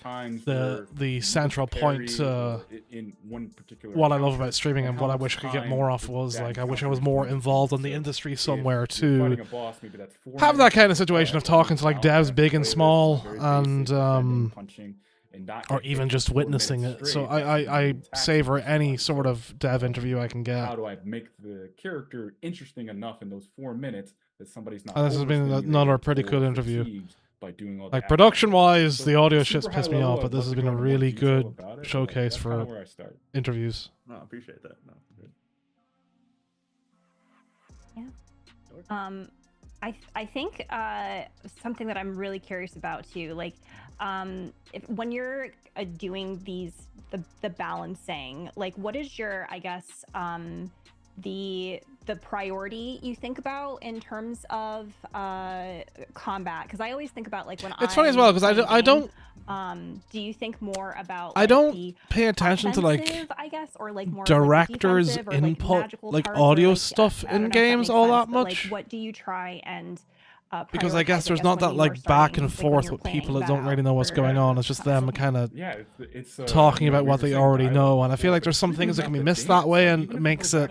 times central point to in one particular what I love about streaming, and what I wish I could get more of was like I wish I was more involved in the industry somewhere to have that kind of situation of talking to like devs big and small, and or even just witnessing it. So I savor any sort of dev interview I can get. How do I make the character interesting enough in those 4 minutes that somebody's not? And this has been another pretty good interview. By doing all like production-wise, the audio shit's pissed me off, but this has been a really good showcase for interviews. No, I appreciate that. No, good. Yeah. I think something that I'm really curious about too, like when you're doing the balancing, like what is your, I guess, the priority you think about in terms of combat? Because I always think about like when it's funny as well, because I don't. Do you think more about? I don't pay attention to like, I guess, or like more directors' or, input, like audio like, stuff I in don't know if that games makes all sense, that but, much. Like, what do you try and? Because I guess there's not that like back and forth with people that don't really know what's going on. It's just them kind of talking about what they already know, and I feel like there's some things that can be missed that way, and makes it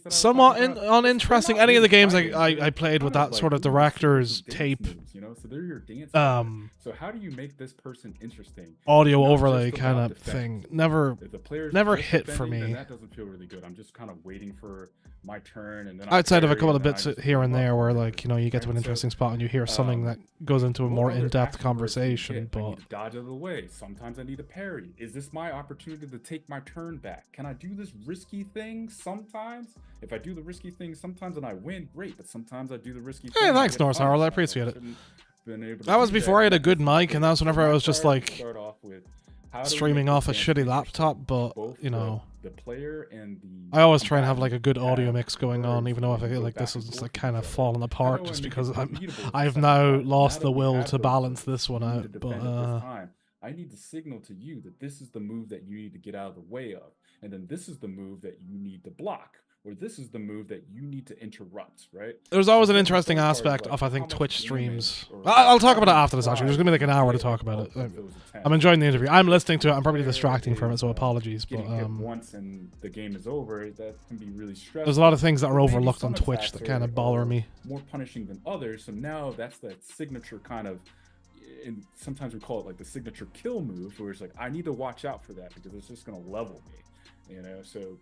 somewhat uninteresting. Any of the games I played with that sort of director's tape, so they're your dance. So how do you make this person interesting? Audio overlay kind of thing never hit for me. That doesn't feel really good. I'm just kind of waiting for my turn, and then outside of a couple of bits here and there where like, you know, you get to an interesting spot and you hear something that goes into a more in-depth conversation, but I need to dodge out of the way. Sometimes I need a parry. Is this my opportunity to take my turn back? Can I do this risky thing sometimes? If I do the risky thing sometimes and I win, great, but sometimes I do the risky thing. Hey, thanks, Norse Harold, I appreciate it. That was before I had a good mic, and that was whenever I was just like streaming off a shitty laptop, but you know, the player and I always try and have like a good audio mix going on, even though I feel like this is like kind of falling apart just because I've now lost the will to balance this one out. But I need to signal to you that this is the move that you need to get out of the way of, and then this is the move that you need to block, or this is the move that you need to interrupt, right? There's always an interesting aspect of, I think, Twitch streams. I'll talk about it after this, actually. There's going to be like an hour to talk about it. I'm enjoying the interview. I'm listening to it. I'm probably distracting from it, so apologies. But once and the game is over, that can be really stressful. There's a lot of things that are overlooked on Twitch that kind of bother me. More punishing than others, so now that's that signature kind of, and sometimes we call it like the signature kill move, where it's like, I need to watch out for that because it's just going to level me, you know, so...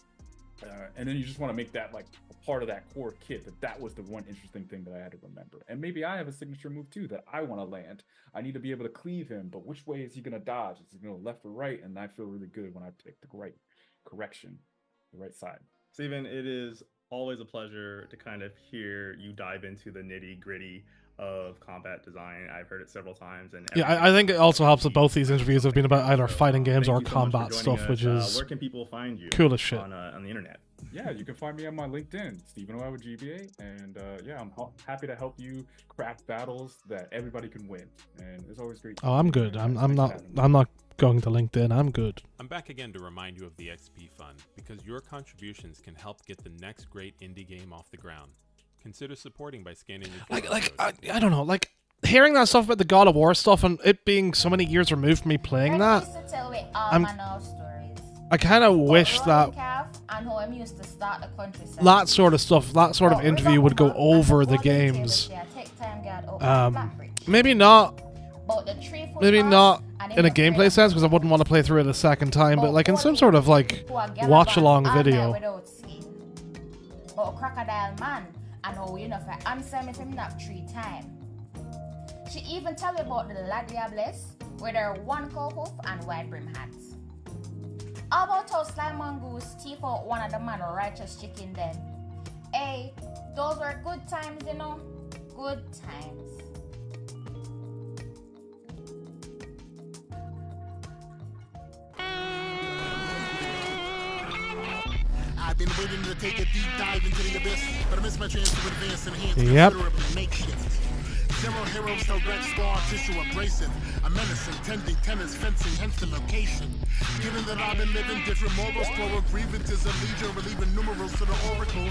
and then you just want to make that like a part of that core kit, that was the one interesting thing that I had to remember. And maybe I have a signature move too that I want to land. I need to be able to cleave him, but which way is he going to dodge? Is he going to left or right? And I feel really good when I pick the right correction, the right side. Steven, it is always a pleasure to kind of hear you dive into the nitty gritty of combat design. I've heard it several times, and yeah, I think it also helps that both these interviews have been about either fighting games or combat stuff, which is where can people find you cool as shit on the internet? Yeah, you can find me on my LinkedIn, Steven Oil with GBA, and yeah, I'm happy to help you craft battles that everybody can win, and it's always great. Oh, I'm good. I'm not going to LinkedIn. I'm good. I'm back again to remind you of the XP Fund, because your contributions can help get the next great indie game off the ground. Consider supporting by scanning your I don't know, like hearing that stuff about the God of War stuff and it being so many years removed from me playing that. I kind of wish that that sort of stuff, that sort of interview would go over the games. Maybe not in a gameplay sense, because I wouldn't want to play through it a second time, but like in some sort of like watch along video. about Crocodile Man and how you know for answer me if him knock 3 times. She even tell you about the La Diablesse, where there are 1 cow hoof and wide brim hats. How about how Sly Mongoose thief out one of the man righteous chicken then? Hey, those were good times, you know? Good times. I've been waiting to take a deep dive into the abyss, but I missed my chance to advance and enhance Yep. considerably makeshift. 0 heroes till red scar tissue abrasive. A menacing, tending tennis, fencing, hence the location. Given that I've been living different morals, plural grievances, and legion, relieving numerals to the oracle.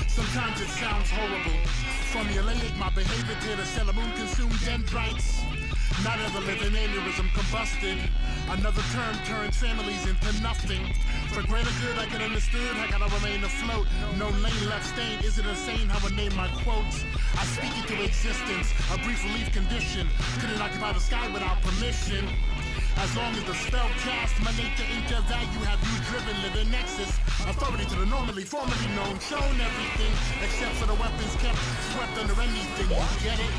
Sometimes it sounds horrible. Formulaic, my behavior to the cellar moon consumed dendrites. Not ever living aneurysm combusted. Another term turns families into nothing. For greater good, I can understood. I gotta remain afloat. No lane left stain. Is it insane how I name my quotes? I speak into existence. A brief relief condition. Couldn't occupy the sky without permission. As long as the spell cast, my nature into value have you driven, living nexus. Authority to the normally, formerly known, shown everything, except for the weapons kept swept under anything. You get it?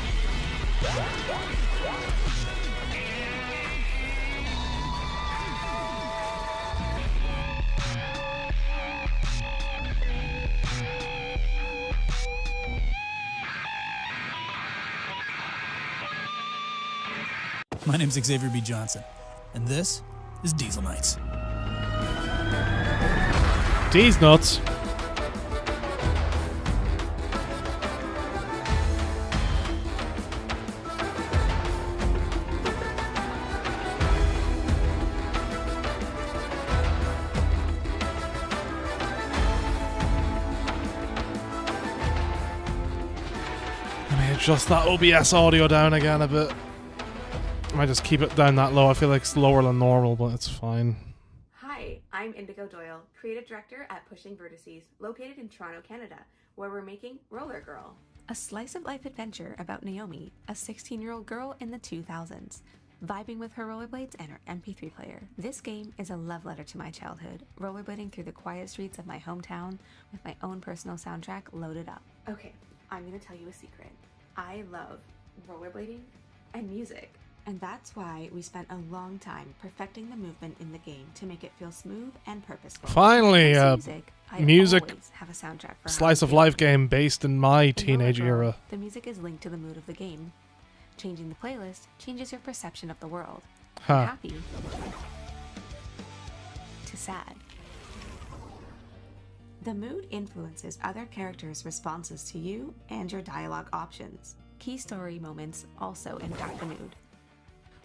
My name's Xavier B. Johnson, and this is Diesel Nights. D's nuts. Let me adjust that OBS audio down again a bit. I might just keep it down that low. I feel like it's lower than normal, but it's fine. Hi, I'm Indigo Doyle, creative director at Pushing Vertices, located in Toronto, Canada, where we're making Roller Girl, a slice of life adventure about Naomi, a 16-year-old girl in the 2000s, vibing with her rollerblades and her MP3 player. This game is a love letter to my childhood, rollerblading through the quiet streets of my hometown with my own personal soundtrack loaded up. Okay, I'm gonna tell you a secret. I love rollerblading and music. And that's why we spent a long time perfecting the movement in the game to make it feel smooth and purposeful. Finally, music always have a soundtrack for slice of life game based in my teenage era. The music is linked to the mood of the game. Changing the playlist changes your perception of the world. From Huh. happy to sad. The mood influences other characters' responses to you and your dialogue options. Key story moments also impact the mood.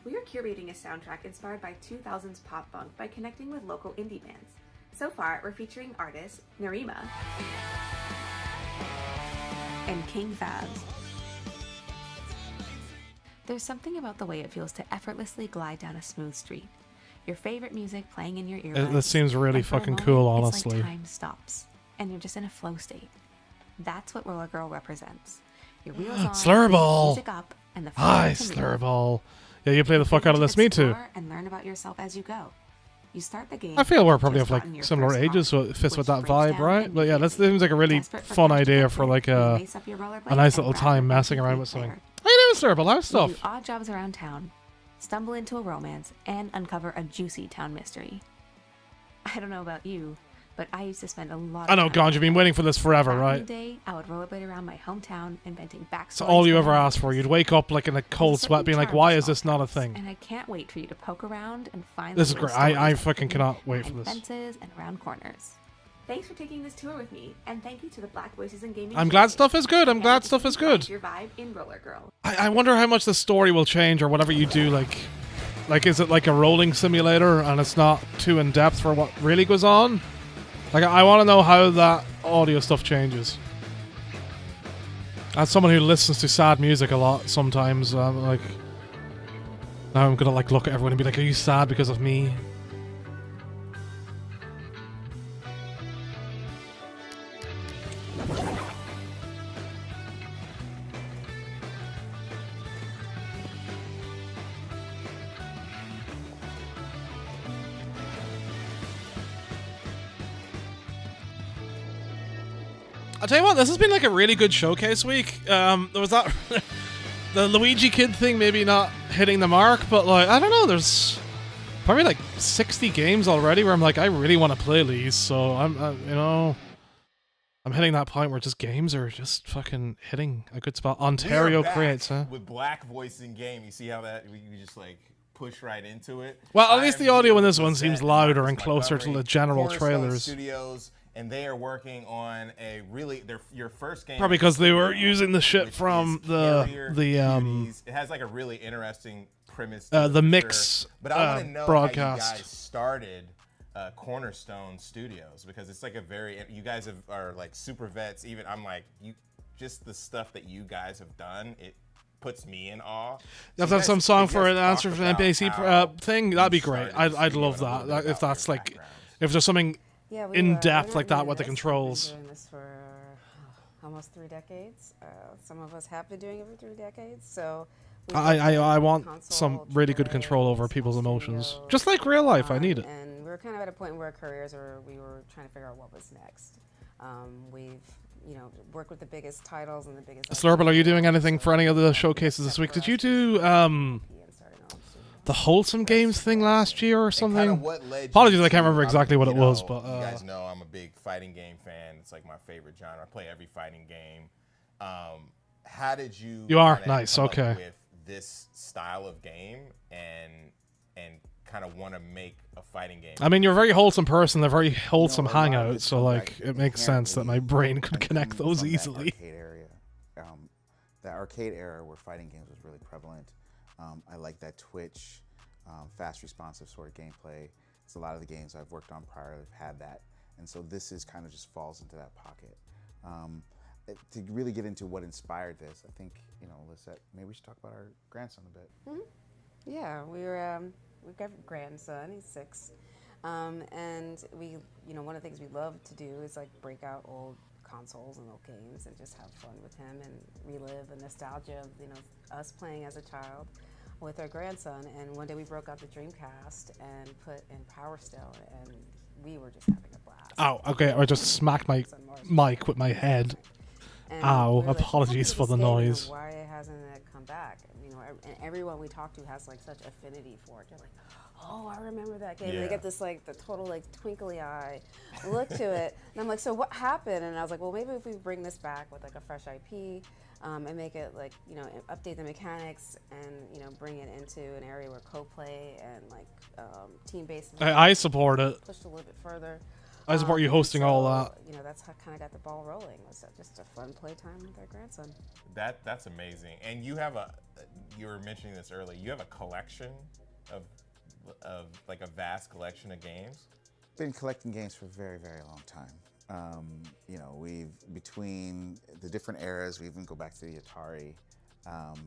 We are curating a soundtrack inspired by 2000s pop punk by connecting with local indie bands. So far, we're featuring artists Narima and King Fabs. There's something about the way it feels to effortlessly glide down a smooth street. Your favorite music playing in your earbuds. This seems really and for a fucking moment, cool, it's honestly. like time stops, and you're just in a flow state. That's what Roller Girl represents. Your wheels on, Slurrball. music up, and the Hi, freedom to move. Slurrball. Yeah, you play the fuck out of this. Me too. Explore and learn about yourself as you go. You start the game. I feel we're probably just of like gotten your similar first ages, so car, it fits with which that breaks vibe, down right? But yeah, that seems like a really Desperate for fun cash to idea get for rid, like you a lace up your rollerblades nice and little grab time an messing MP3 around with something. player. How you doing, Slurrball? How's You do stuff? odd jobs around town, stumble into a romance, and uncover a juicy town mystery. I don't know about you, but I used to spend a lot of I know, time God, you've been waiting for this forever, Back in right? the day, I would rollerblade around my hometown, inventing backstories. It's all you for ever my asked for. You'd wake up like in a cold sweat, being like, "Why is this not a thing?" and I can't wait for you to poke around and find This the is little great. I stories fucking hidden cannot wait for behind this. Fences and around corners. Thanks for taking this tour with me, and thank you to the Black Voices in Gaming. I'm glad community. stuff is good. I'm And glad to stuff is find good. Your vibe in Roller Girl. I wonder how much the story will change or whatever you do. Like, is it like a rolling simulator and it's not too in depth for what really goes on? Like, I want to know how that audio stuff changes. As someone who listens to sad music a lot, sometimes like, now I'm gonna like look at everyone and be like, "Are you sad because of me?" I'll tell you what, this has been like a really good showcase week. There was that the Luigi Kid thing maybe not hitting the mark, but like I don't know, there's probably like 60 games already where I'm like I really want to play these, so I'm hitting that point where just games are just fucking hitting a good spot. Ontario creates, huh? With black voice in game, you see how that we just like push right into it. Well, at least the audio in this one seems louder and closer to the general Cornerstone trailers. Studios, and they are working on a really your first game. Probably because they were using the shit from the It has like a really interesting premise. the mix but I want to know broadcast. how you guys started Cornerstone Studios, because it's like you guys are like super vets. Even I'm like just the stuff that you guys have done. It puts me in awe. You have to have some song for an answer for an NPC thing. That'd be great. I'd love that. If that's like, if there's something in depth like that with the controls. We've been doing this for almost 3 decades. Some of us have been doing it for 3 decades. So I want some really good control over people's emotions, just like real life. I need it. And we were kind of at a point in our careers where we were trying to figure out what was next. We've worked with the biggest titles and the biggest. Slurble, are you doing anything for any of the showcases this week? Did you do the Wholesome Games thing last year or something? Apologies, I can't remember exactly what it was, but you guys know I'm a big fighting game fan. It's like my favorite genre. I play every fighting game. How did you? You are kinda nice. come up Okay. with this style of game and kind of want to make a fighting game. I mean, you're a very wholesome person, a very wholesome hangout, so like it makes sense that my brain could connect those easily. The arcade era where fighting games was really prevalent. I like that Twitch, fast responsive sort of gameplay. It's a lot of the games I've worked on prior have had that, and so this is kind of just falls into that pocket. To really get into what inspired this, I think Lisette, maybe we should talk about our grandson a bit. Mm-hmm. Yeah, we've got a grandson. He's 6, and we, one of the things we love to do is like break out old consoles and old games and just have fun with him and relive the nostalgia of us playing as a child with our grandson. And one day we broke out the Dreamcast and put in Power Stone, and we were just having a blast. Oh, okay. I just smacked my mic with my head. And Ow! we were like, Apologies for the noise. Why hasn't it come back? And everyone we talk to has like such affinity for it. They're like, oh, I remember that game. And they get this like the total like twinkly eye look to it. And I'm like, so what happened? And I was like, well, maybe if we bring this back with like a fresh IP and make it like, update the mechanics and, bring it into an area where co-play and like team-based. I support it. Pushed a little bit further. I support you hosting all that. That's how kind of got the ball rolling. Was just a fun playtime with our grandson. That's amazing. And you have you were mentioning this earlier. You have a collection of like a vast collection of games. Been collecting games for a very, very long time. We've between the different eras, we even go back to the Atari,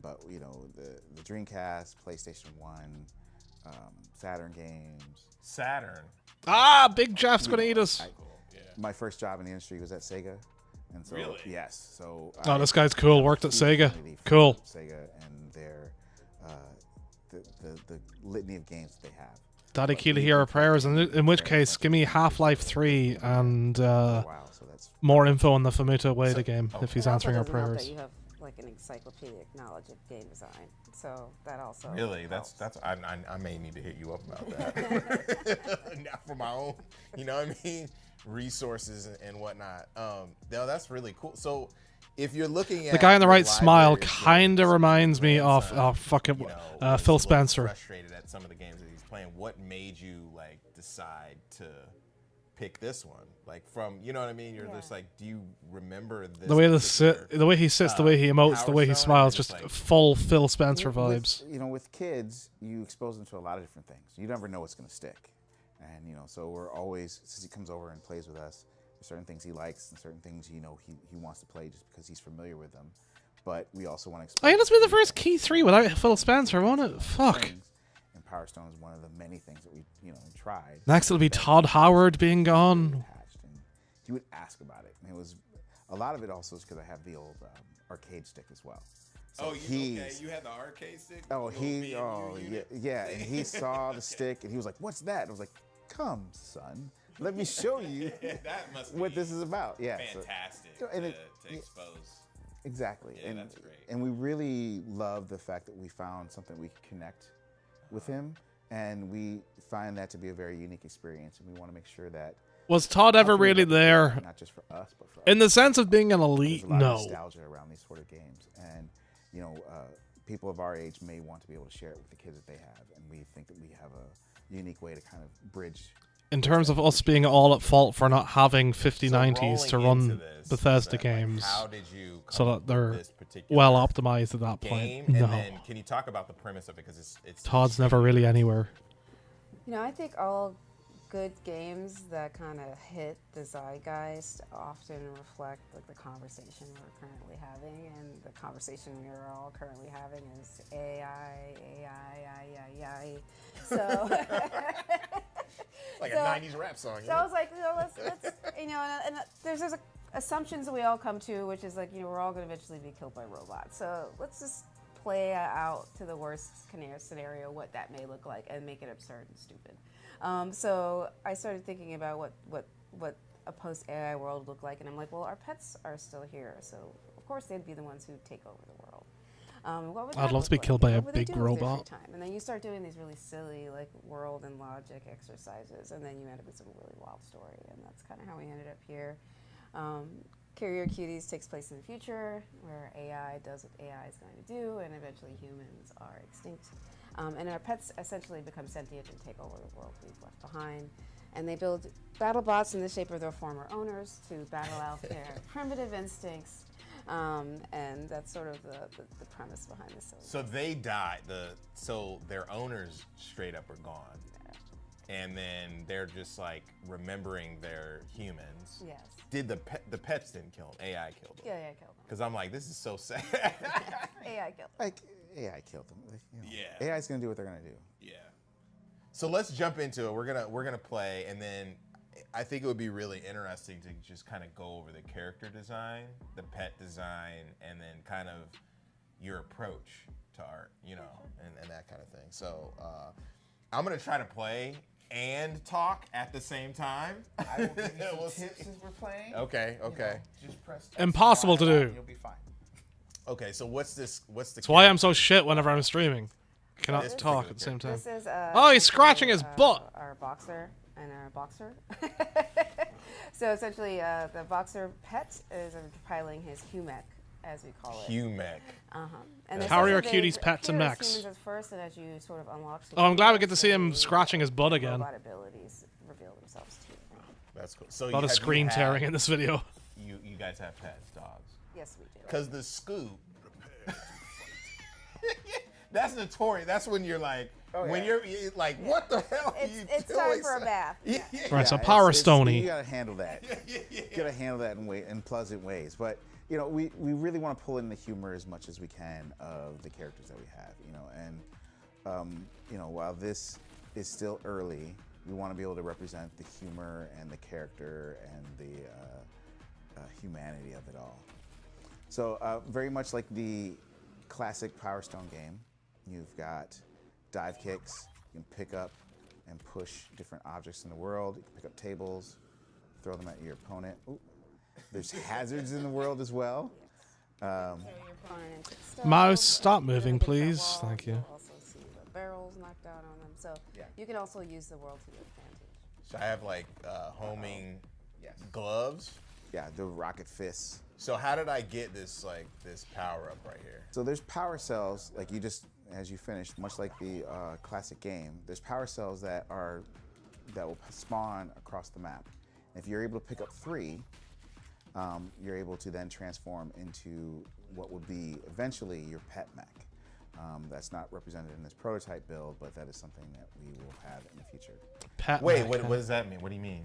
but the Dreamcast, PlayStation 1, Saturn games. Saturn. Big Jeff's gonna eat us. My first job in the industry was at Sega, and so really? Yes. So oh, this guy's cool. Worked at Sega. Cool. Sega and their the litany of games that they have. Daddy Key to hear our prayers, in which case, give me Half-Life 3 and more info on the Famuto Ueda game if he's answering our prayers. You have like an encyclopedic knowledge of game design, so that also really helps. that's I may need to hit you up about that. Not for my own, resources and whatnot. No, that's really cool. So if you're looking at the guy on the right smile kind of reminds me of fucking Phil Spencer. Frustrated at some of the games that he's playing. What made you like decide to pick this one? Like from, you know what I mean? You're just like, do you remember this? The way the way he sits, the way he emotes, the way he smiles, just like, full Phil Spencer vibes. With kids, you expose them to a lot of different things. You never know what's going to stick. And, so we're always, since he comes over and plays with us, there's certain things he likes and certain things, he wants to play just because he's familiar with them. But we also want to expose. Oh, yeah, this will be the first Key 3 without Phil Spencer, won't it? Fuck. And Power Stone is one of the many things that we, tried. Next it'll be Todd Howard being gone. He would ask about it. And it was, a lot of it also is because I have the old arcade stick as well. So you had the arcade stick? Yeah. And he saw the stick and he was like, what's that? And I was like, come, son. let me show you That must what be this is about. Yeah, fantastic and to expose. Exactly, Yeah, and that's great. and we really love the fact that we found something we could connect with him, and we find that to be a very unique experience, and we want to make sure that. Was Todd ever hopefully really replicate there? that, not just for us, but for In the others. sense of being an There's elite, a lot of no. nostalgia around these sort of games, and people of our age may want to be able to share it with the kids that they have, and we think that we have a unique way to kind of bridge. In terms of us being all at fault for not having 5090s to rolling into run this, Bethesda is that, like, games, how did you so come that up with they're this particular well optimized at that game? point? And No, then can you talk about the premise of it, because it's Todd's never really anywhere. You know, I think all good games that kind of hit the zeitgeist often reflect like the conversation we're currently having, and the conversation we are all currently having is AI. So like so- a 90s rap song. So I was like, let's and there's assumptions that we all come to, which is like, we're all going to eventually be killed by robots. So let's just play out to the worst scenario what that may look like and make it absurd and stupid. So I started thinking about what a post-AI world looked like, and I'm like, well, our pets are still here, so of course they'd be the ones who take over the world. What would I'd that love look to be like? killed by a What would they big do with their free robot. time? And then you start doing these really silly like world and logic exercises, and then you end up with some really wild story, and that's kind of how we ended up here. Carrier Cuties takes place in the future, where AI does what AI is going to do, and eventually humans are extinct. And our pets essentially become sentient and take over the world we've left behind. And they build battle bots in the shape of their former owners to battle out their primitive instincts. And that's sort of the premise behind this. So they died. So their owners straight up are gone. And then they're just like remembering their humans. Yes. Did the pets didn't kill them? AI killed them. Yeah, AI killed them. Because I'm like, this is so sad. AI killed them. Like AI killed them. Yeah. AI's gonna do what they're gonna do. Yeah. So let's jump into it. We're gonna play, and then I think it would be really interesting to just kind of go over the character design, the pet design, and then kind of your approach to art, and that kind of thing. So I'm gonna try to play and talk at the same time. I will give you some We'll tips see. as we're playing. Okay. Just press. Impossible to do. You'll be fine. Okay. So what's the? That's why I'm so shit whenever I'm streaming. I cannot This talk particular at the same time. This is Oh, he's scratching his butt. Our boxer and our boxer. So essentially, the boxer pet is piling his humek, as we call it. Humek. And How are your essentially cuties, pets, and appear as mechs? humans at first, and as you sort of unlock. Oh, I'm glad we get to see him scratching his butt again. Robot abilities reveal themselves to you. That's cool. So A lot of screen tearing in this video. You guys have pets, dogs. Yes, we do. Because the scoop. That's notorious. That's when you're like, when you're like, what the hell are you It's doing? time for a bath. Right, so Power Stoney. You gotta handle that. You gotta handle that in pleasant ways. But we really want to pull in the humor as much as we can of the characters that we have. And while this is still early, we want to be able to represent the humor and the character and the humanity of it all. So very much like the classic Power Stone game, you've got dive kicks. You can pick up and push different objects in the world. You can pick up tables, throw them at your opponent. Ooh. There's hazards in the world as well. Mouse, stop moving, please. Thank you. Also see the barrels knocked out on them. So you can also use the world to your advantage. So I have like homing gloves. Yeah, the rocket fists. So how did I get this power up right here? So there's power cells, like as you finish, much like the classic game, there's power cells that will spawn across the map. If you're able to pick up 3, you're able to then transform into what would be eventually your pet mech. That's not represented in this prototype build, but that is something that we will have in the future. Wait, what does that mean? What do you mean?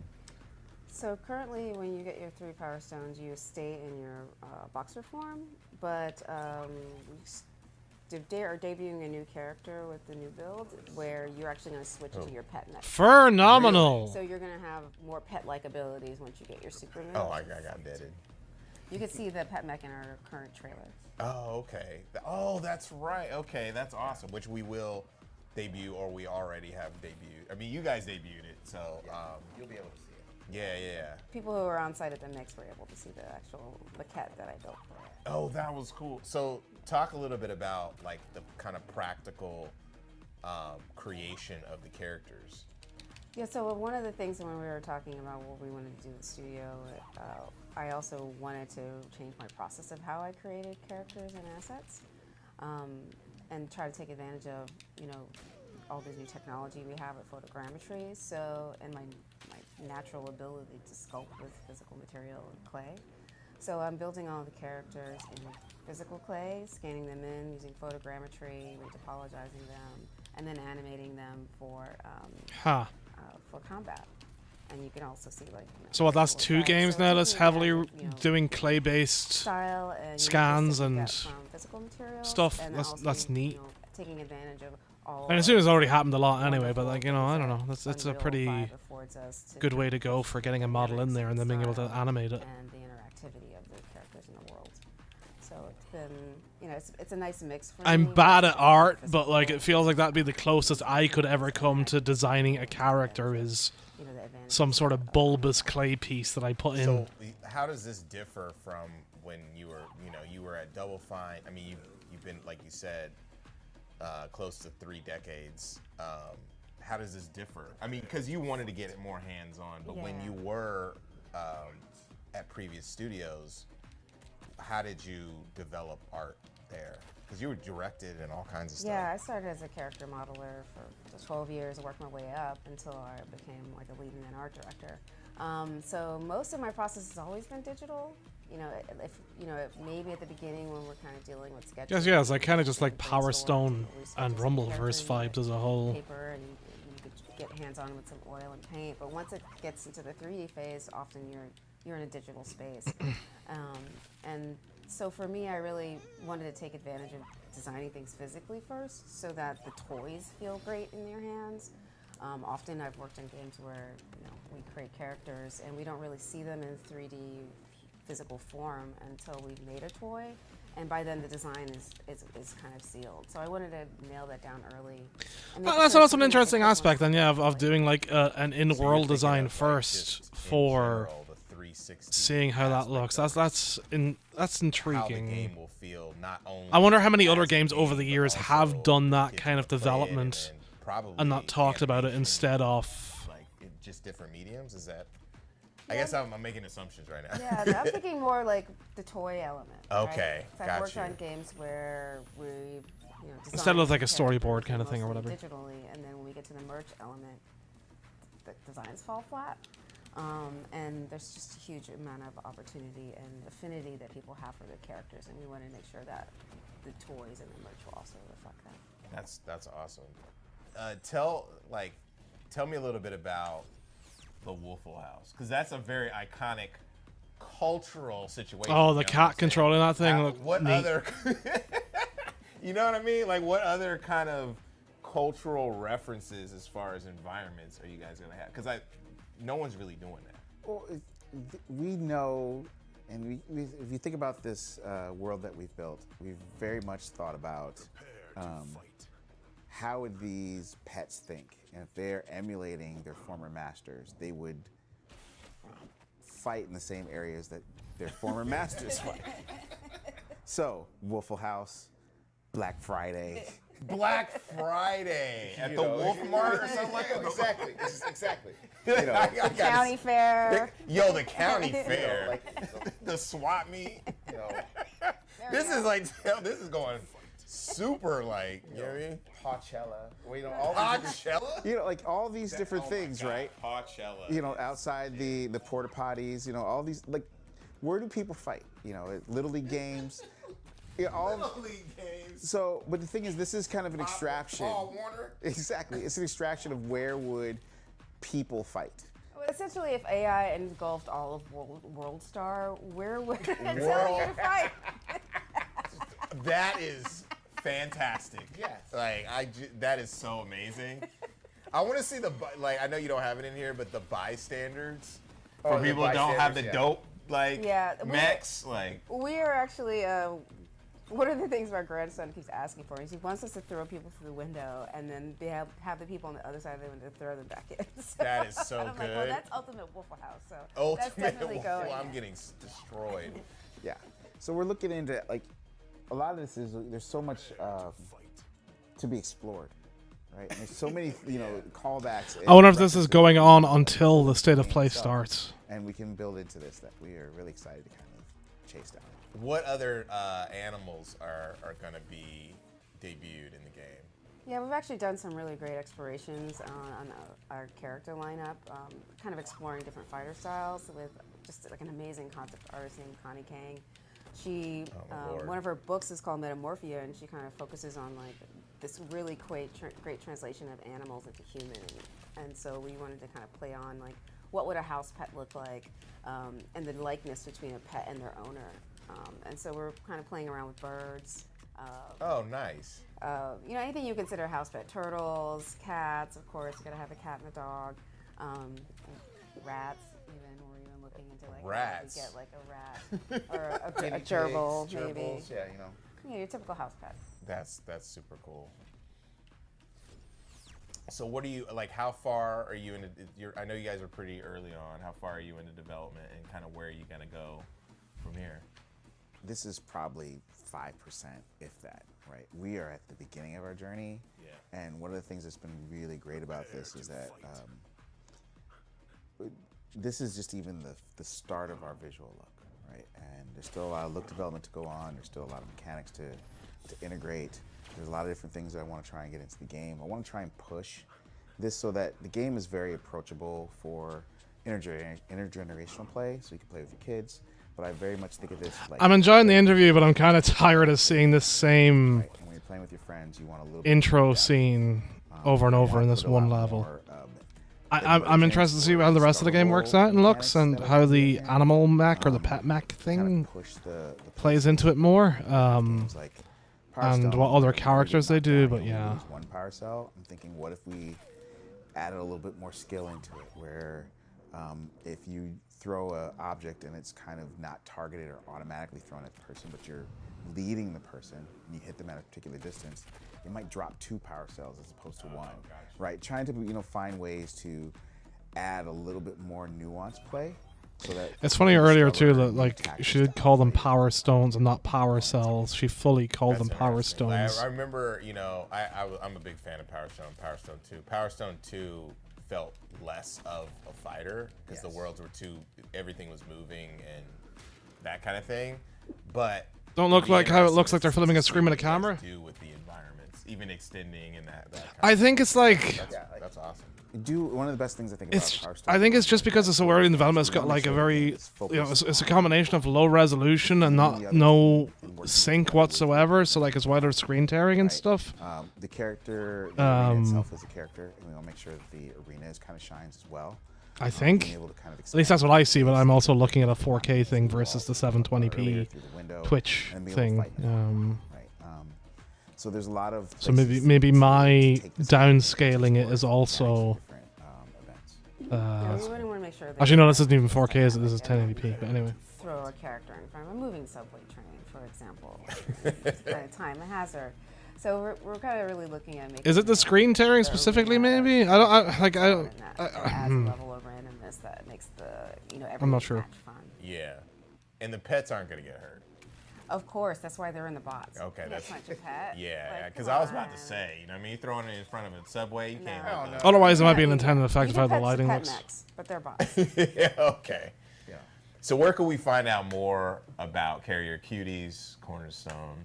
So currently, when you get your 3 power stones, you stay in your boxer form, but we are debuting a new character with the new build where you're actually going to switch to your pet mech. Phenomenal. So you're going to have more pet-like abilities once you get your super move. Oh, I got deaded. You can see the pet mech in our current trailer. Oh, okay. Oh, that's right. Okay, that's awesome. Which we will debut, or we already have debuted. I mean, you guys debuted it, so you'll be able to see it. Yeah. People who were on site at the mix were able to see the actual maquette that I built for it. Oh, that was cool. So talk a little bit about like the kind of practical creation of the characters. Yeah, so one of the things when we were talking about what we wanted to do in the studio, I also wanted to change my process of how I created characters and assets, and try to take advantage of, you know, all the new technology we have with photogrammetry, and my natural ability to sculpt with physical material and clay. So I'm building all the characters in physical clay, scanning them in using photogrammetry, retopologizing them, and then animating them for combat. And you can also see like. You know, so that's 2 games now that's heavily doing clay-based style and scans and physical material stuff. And That's neat. You know, taking advantage of all. And I assume it's already happened a lot anyway, but like, you know, I don't know. That's a pretty good way to go for getting a model in there and then being able to animate it. And the interactivity of the characters in the world. So it's been, you know, it's a nice mix for me. I'm bad at art, but like it feels like that'd be the closest I could ever come to designing a character is some sort of bulbous clay piece that I put in. So how does this differ from when you were at Double Fine? I mean, you've been, like you said, close to 3 decades. How does this differ? I mean, because you wanted to get it more hands-on, but when you were at previous studios, how did you develop art there? Because you were directed and all kinds of stuff. Yeah, I started as a character modeler for 12 years and worked my way up until I became like a lead and then art director. So most of my process has always been digital. You know, maybe at the beginning when we're kind of dealing with sketches. Yes, it's like kind of just like Power Stone and Rumbleverse vibes as a whole. Paper and you could get hands-on with some oil and paint, but once it gets into the 3D phase, often you're in a digital space. And so for me, I really wanted to take advantage of designing things physically first so that the toys feel great in your hands. Often I've worked in games where we create characters and we don't really see them in 3D physical form until we've made a toy. And by then the design is kind of sealed. So I wanted to nail that down early. That's also an interesting aspect then, yeah, of doing like an in-world design first for seeing how that looks. That's intriguing. How the game will feel, not only I wonder how many other games over the years have done that kind of development and not talked about it instead of like just different mediums. Is that? I guess I'm making assumptions right now. Yeah, I'm thinking more like the toy element. Okay, right? So I've worked on games where we, instead of like a storyboard kind of thing or whatever. Digitally, and then when we get to the merch element, the designs fall flat. And there's just a huge amount of opportunity and affinity that people have for the characters, and we want to make sure that the toys and the merch will also reflect that. That's awesome. Tell me a little bit about the Waffle House, because that's a very iconic cultural situation. Oh, the cat controlling that thing. What neat. Other? You know what I mean? Like, what other kind of cultural references as far as environments are you guys gonna have? Because no one's really doing that. Well, we know, and we if you think about this world that we've built, we've very much thought about how would these pets think, and if they're emulating their former masters, they would fight in the same areas that their former masters fight. So, Waffle House, Black Friday. Black Friday at the Wolf Mart or something like that. Exactly. The county fair. The county fair. The swap meet. This is going super like, you know what I mean? Hotchella. All Hotchella? Like all these different things, right? Hotchella. Outside the porta potties, all these, like, where do people fight? At Little League games. Little League games. So, but the thing is, this is kind of an extraction. Paul Warner? Exactly. It's an extraction of where would people fight. Well, essentially, if AI engulfed all of WorldStar, where would it tell you to fight? That is fantastic. Yes. That is so amazing. I want to see I know you don't have it in here, but the bystanders for people who don't have the dope mechs. We are actually One of the things our grandson keeps asking for is he wants us to throw people through the window, and then they have the people on the other side of the window throw them back in. So That is so I'm good. like, well, that's Ultimate Waffle House, so that's Ultimate definitely Waffle, going. I'm getting destroyed. Yeah. So we're looking into like a lot of this is there's so much to be explored, right? And there's so many callbacks. I wonder if this is going on until the state of play starts. And we can build into this that we are really excited to kind of chase down. What other animals are going to be debuted in the game? Yeah, we've actually done some really great explorations on our character lineup, kind of exploring different fighter styles with just like an amazing concept artist named Connie Kang. She, one of her books is called Metamorphia, and she kind of focuses on like this really great translation of animals into human. And so we wanted to kind of play on like what would a house pet look like, and the likeness between a pet and their owner. And so we're kind of playing around with birds. Oh, nice. Anything you consider house pet, turtles, cats, of course. You gotta have a cat and a dog, rats. We're even looking into like rats. How we get like a rat or a gerbil, maybe. Gerbils, yeah, Yeah, your typical house pet. That's super cool. So what do you like? How far are you into? I know you guys are pretty early on. How far are you into development, and kind of where are you gonna go from here? This is probably 5%, if that, right? We are at the beginning of our journey. Yeah. And one of the things that's been really great about this is that this is just even the start of our visual look, right? And there's still a lot of look development to go on. There's still a lot of mechanics to integrate. There's a lot of different things that I want to try and get into the game. I want to try and push this so that the game is very approachable for intergenerational play, so you can play with your kids. But I very much think of this like I'm enjoying the interview, but I'm kind of tired of seeing this same right. And when you're playing with your friends, you want a little intro scene over and over in this one level. I'm interested to see how the rest of the game works out and looks, and how the animal mech or the pet mech thing plays into it more, and what other characters they do. But yeah, one power cell. I'm thinking, what if we added a little bit more skill into it, where if you throw an object and it's kind of not targeted or automatically thrown at the person, but you're leading the person and you hit them at a particular distance, it might drop 2 power cells as opposed to 1, right? Trying to find ways to add a little bit more nuanced play. So that it's funny earlier too that like she did call them power stones and not power cells. She fully called them power stones. I remember, I'm a big fan of Power Stone. Power Stone 2. Power Stone 2 felt less of a fighter because the worlds were everything was moving and that kind of thing. But don't look like how it looks like they're filming a scream at a camera. Do with the environments, even extending and that kind I think it's like that's awesome. One of the best things I think about Power Stone. I think it's just because it's so early in development. It's got like a very, it's a combination of low resolution and no sync whatsoever. So like it's wider screen tearing and stuff. The character arena itself is a character, and we want to make sure that the arena is kind of shines as well. I think. At least that's what I see, but I'm also looking at a 4K thing versus the 720p Twitch thing. So there's a lot of. So maybe my downscaling it is also. We wouldn't want to make sure that Actually, no, this isn't even 4K. This is 1080p. But anyway. Throw a character in front of a moving subway train, for example. Kind of time a hazard. So we're kind of really looking at making. Is it the screen tearing specifically? Maybe I don't. Adds a level of randomness that makes the I'm not sure. match fun. Yeah, and the pets aren't gonna get hurt. Of course, that's why they're in the bots. Okay, that's not your pet. Yeah, because I was about to say, you throwing it in front of a subway, you can't. Otherwise, it might be an intended effect of how the lighting looks. Mechs, but they're bots. Yeah, okay. Yeah. So where can we find out more about Carrier Cuties, Cornerstone?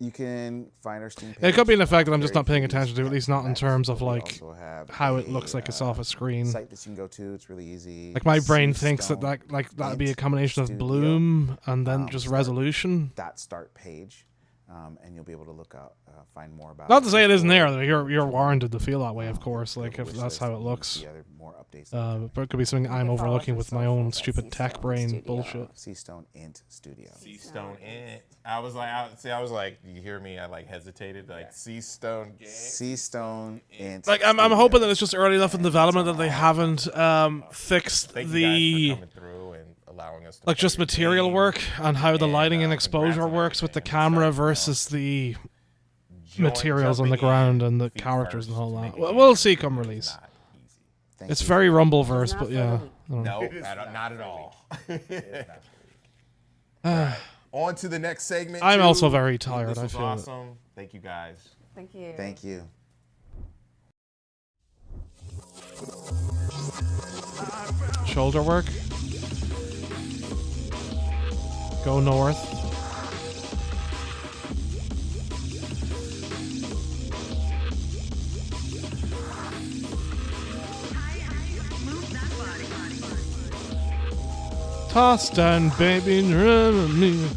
You can find our Steam page. It could be an effect that I'm just not paying attention to, at least not in terms of like how it looks like it's off a screen. Site that you can go to, it's really easy. Like my brain thinks that that'd be a combination of bloom and then just resolution. .start page, and you'll be able to look out, find more about. Not to say it isn't there. You're warranted to feel that way, of course. Like if that's how it looks. But it could be something I'm overlooking with my own stupid tech brain bullshit. Seastone Int Studio. Seastone Int. I was like, you hear me? I like hesitated. Like Seastone. Seastone Int. Like I'm hoping that it's just early enough in development that they haven't fixed Thank the. you guys for coming through and allowing us to Like play just your material game. work and how the And, lighting and congrats exposure on works with the everything. camera versus the materials on the jumping ground and the characters and all that. Well, we'll see come release. It's very Rumbleverse, but yeah. I don't know. No, not at all. Ah. On to the next segment. I'm too. also very tired, This I was feel it. awesome. Thank you guys. Thank you. Thank you. Shoulder work. Go north. Toss down, baby, run me.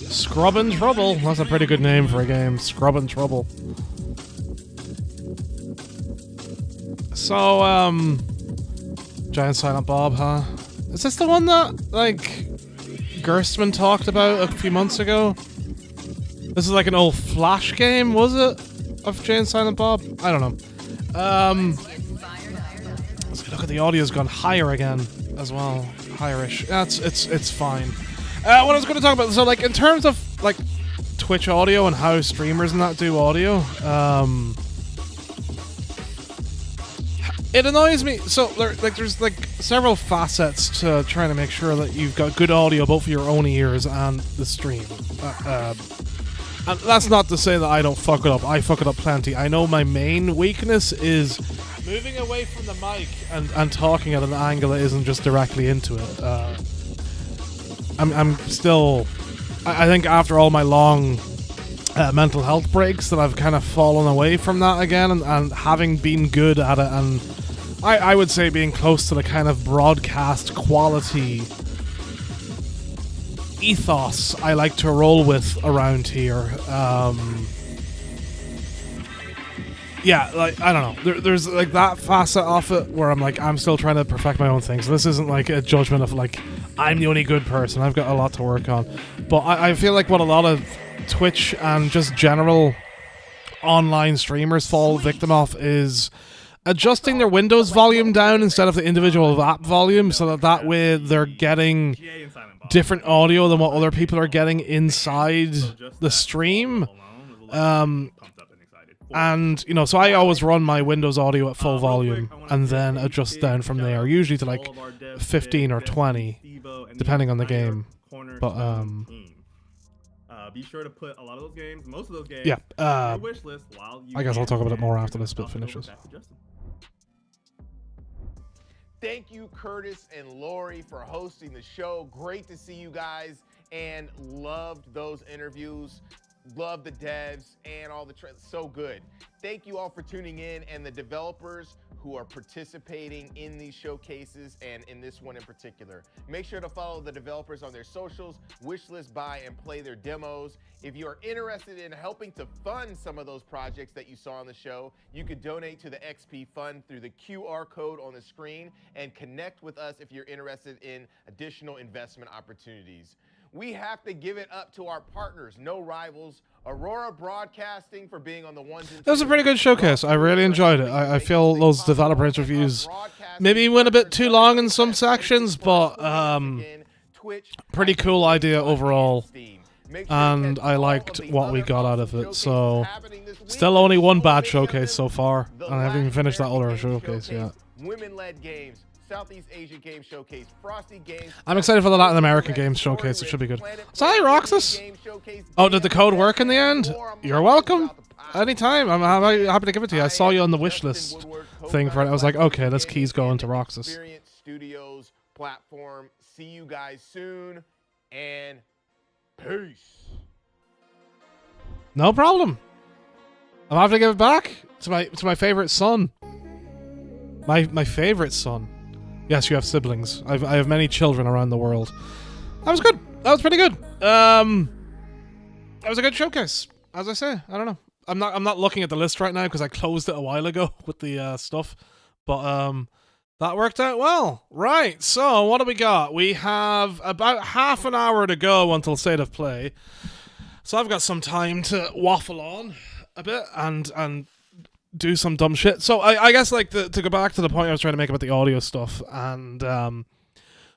Scrubbin' Trouble. That's a pretty good name for a game. Scrubbin' Trouble. So, Giant Silent Bob, huh? Is this the one that, like, Gerstmann talked about a few months ago? This is like an old Flash game, was it? Of Giant Silent Bob? I don't know. Look at the audio's gone higher again as well. Higher-ish. That's it's fine. What I was going to talk about, so like in terms of like Twitch audio and how streamers and that do audio, it annoys me. So there's like several facets to trying to make sure that you've got good audio both for your own ears and the stream. And that's not to say that I don't fuck it up. I fuck it up plenty. I know my main weakness is moving away from the mic and talking at an angle that isn't just directly into it. I'm still... I think after all my long mental health breaks that I've kind of fallen away from that again, and having been good at it, and I would say being close to the kind of broadcast quality ethos I like to roll with around here. Yeah, like, I don't know. There's like that facet of it where I'm like, I'm still trying to perfect my own thing. So this isn't like a judgment of like, I'm the only good person. I've got a lot to work on. But I feel like what a lot of Twitch and just general online streamers fall victim of is adjusting their Windows volume down instead of the individual app volume, so that way they're getting different audio than what other people are getting inside the stream. And, you know, so I always run my Windows audio at full volume and then adjust down from there, usually to like 15 or 20, depending on the game. But, be sure to put a lot of those games, most of those games, yeah, on your wish list while you I guess I'll can, talk about it more and after this bit toss it over finishes. back to Justin. Thank you, Curtis and Lori, for hosting the show. Great to see you guys, and loved those interviews. Love the devs and all the so good. Thank you all for tuning in, and the developers who are participating in these showcases and in this one in particular. Make sure to follow the developers on their socials, wishlist, buy, and play their demos. If you are interested in helping to fund some of those projects that you saw on the show, you could donate to the XP Fund through the QR code on the screen, and connect with us if you're interested in additional investment opportunities. We have to give it up to our partners, No Rivals, Aurora Broadcasting, for being on the ones and That was a pretty good showcase. I really enjoyed it. I feel those developer interviews maybe went a bit too long in some sections, but pretty cool idea overall. And I liked what we got out of it. So, still only one bad showcase so far, and I haven't even finished that other showcase yet. Women-led games, Southeast Asia Game Showcase, Frosty Games. I'm excited for the Latin American Games Showcase. It should be good. So, hi, Roxas. Oh, did the code work in the end? You're welcome. Anytime. I'm happy to give it to you. I saw you on the wish list thing for it. I was like, okay, this key's going to Roxas. Experience Studios platform. See you guys soon, and peace. No problem. I'm happy to give it back to my favorite son. My favorite son. Yes, you have siblings. I have many children around the world. That was good. That was pretty good. That was a good showcase. As I say, I don't know. I'm not looking at the list right now because I closed it a while ago with the stuff. But that worked out well. Right. So what do we got? We have about half an hour to go until State of Play. So I've got some time to waffle on a bit and do some dumb shit. So I guess like to go back to the point I was trying to make about the audio stuff and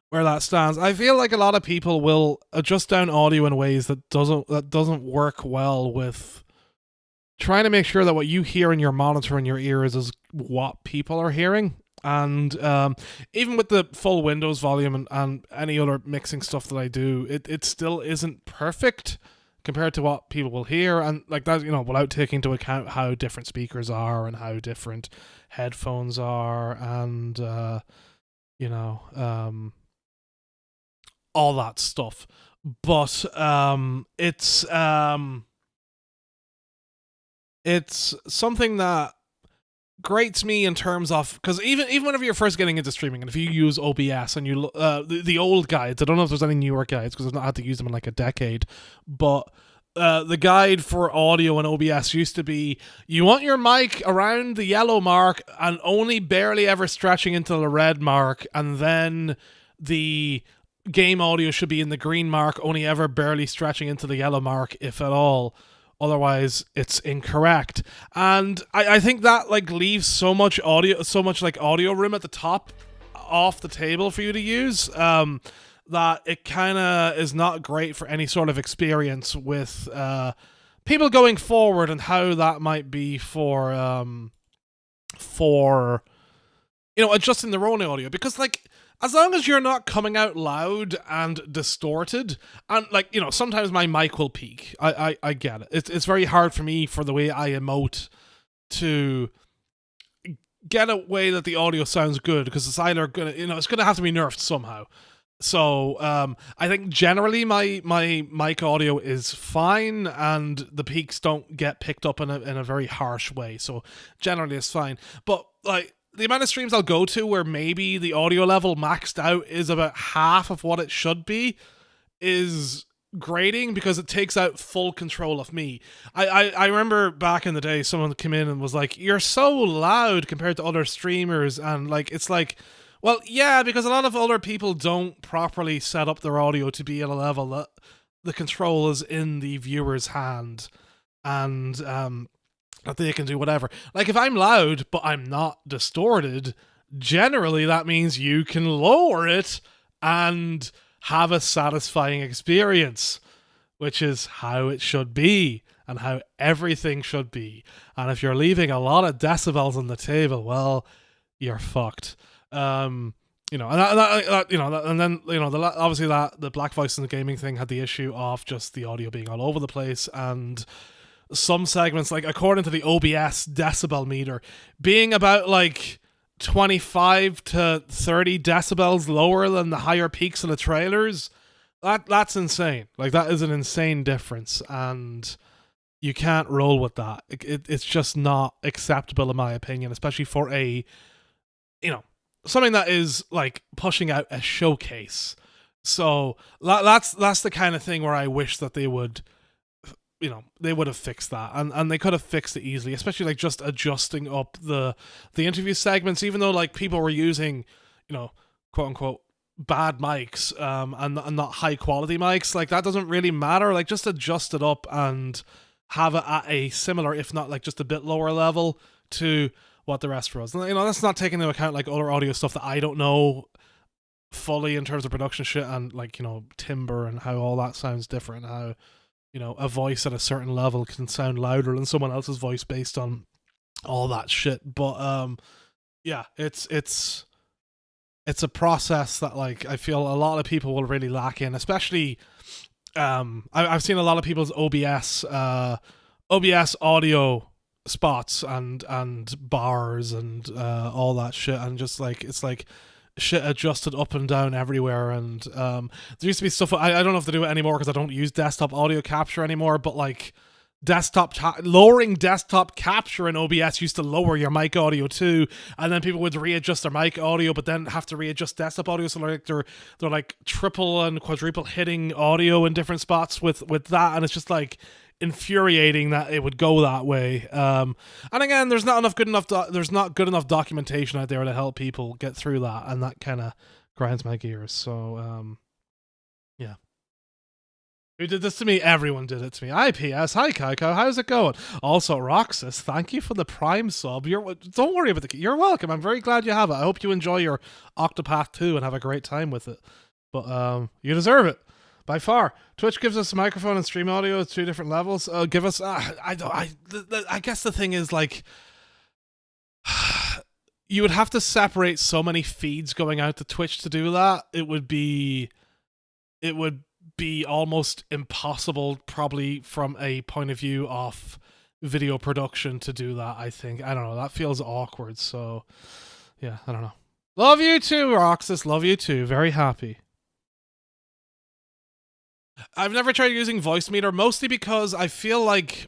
where that stands, I feel like a lot of people will adjust down audio in ways that doesn't work well with trying to make sure that what you hear in your monitor in your ears is what people are hearing. And even with the full Windows volume and any other mixing stuff that I do, it still isn't perfect compared to what people will hear. And like that, you know, without taking into account how different speakers are and how different headphones are and, you know, all that stuff. But it's something that grates me in terms of, because even whenever you're first getting into streaming, and if you use OBS and you the old guides, I don't know if there's any newer guides because I've not had to use them in like a decade, but the guide for audio and OBS used to be, you want your mic around the yellow mark and only barely ever stretching into the red mark, and then the game audio should be in the green mark, only ever barely stretching into the yellow mark, if at all. Otherwise, it's incorrect. And I think that like leaves so much like audio room at the top off the table for you to use, that it kind of is not great for any sort of experience with people going forward, and how that might be for you know, adjusting their own audio. Because like, as long as you're not coming out loud and distorted, and like, you know, sometimes my mic will peak. I get it. It's very hard for me, for the way I emote, to get a way that the audio sounds good, because it's either gonna, you know, it's gonna have to be nerfed somehow. So I think generally my mic audio is fine, and the peaks don't get picked up in a very harsh way. So generally it's fine. But like, the amount of streams I'll go to where maybe the audio level maxed out is about half of what it should be is grating, because it takes out full control of me. I remember back in the day, someone came in and was like, "You're so loud compared to other streamers," and like, it's like, well, yeah, because a lot of other people don't properly set up their audio to be at a level that the control is in the viewer's hand, and that they can do whatever. Like, if I'm loud but I'm not distorted, generally that means you can lower it and have a satisfying experience, which is how it should be and how everything should be. And if you're leaving a lot of decibels on the table, well, you're fucked. You know, and then you know, obviously that the Black Voice in the gaming thing had the issue of just the audio being all over the place, and some segments, like according to the OBS decibel meter, being about like 25 to 30 decibels lower than the higher peaks of the trailers. That's insane. Like, that is an insane difference, and you can't roll with that. It's just not acceptable in my opinion, especially for a, you know, something that is like pushing out a showcase. So that's the kind of thing where I wish that they would, you know, they would have fixed that, and they could have fixed it easily, especially like just adjusting up the interview segments, even though like people were using, you know, quote unquote bad mics, and not high quality mics. Like, that doesn't really matter. Like, just adjust it up and have it at a similar, if not like just a bit lower level to what the rest was. And, you know, that's not taking into account like other audio stuff that I don't know fully in terms of production shit, and like, you know, timbre and how all that sounds different, how, you know, a voice at a certain level can sound louder than someone else's voice based on all that shit. But yeah, it's a process that like I feel a lot of people will really lack in, especially I've seen a lot of people's OBS audio spots and bars and all that shit, and just like, it's like shit adjusted up and down everywhere. And there used to be stuff, I don't know if they do it anymore because I don't use desktop audio capture anymore, but like lowering desktop capture in OBS used to lower your mic audio too, and then people would readjust their mic audio but then have to readjust desktop audio, so like they're like triple and quadruple hitting audio in different spots with that, and it's just like infuriating that it would go that way. And again, there's not good enough documentation out there to help people get through that, and that kind of grinds my gears. So yeah. Who did this to me? Everyone did it to me. IPS. Hi, Kaiko. How's it going? Also, Roxas, thank you for the Prime sub. Don't worry about you're welcome. I'm very glad you have it. I hope you enjoy your Octopath 2 and have a great time with it. But you deserve it. By far. Twitch gives us a microphone and stream audio at 2 different levels. Give us... I guess the thing is, like... you would have to separate so many feeds going out to Twitch to do that. It would be almost impossible, probably from a point of view of video production, to do that. I think, I don't know, that feels awkward. So yeah, I don't know. Love you too, Roxas. Love you too. Very happy. I've never tried using Voicemeeter, mostly because I feel like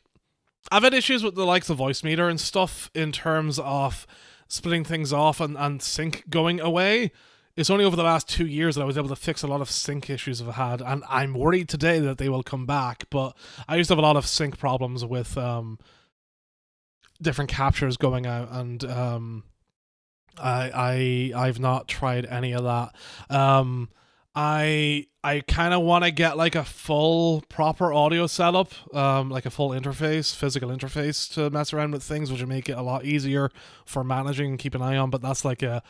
I've had issues with the likes of Voicemeeter and stuff in terms of splitting things off and sync going away. It's only over the last 2 years that I was able to fix a lot of sync issues I've had, and I'm worried today that they will come back. But I used to have a lot of sync problems with different captures going out, and I've not tried any of that. I kind of want to get like a full proper audio setup, like a full interface, physical interface to mess around with things, which would make it a lot easier for managing and keep an eye on. But that's like a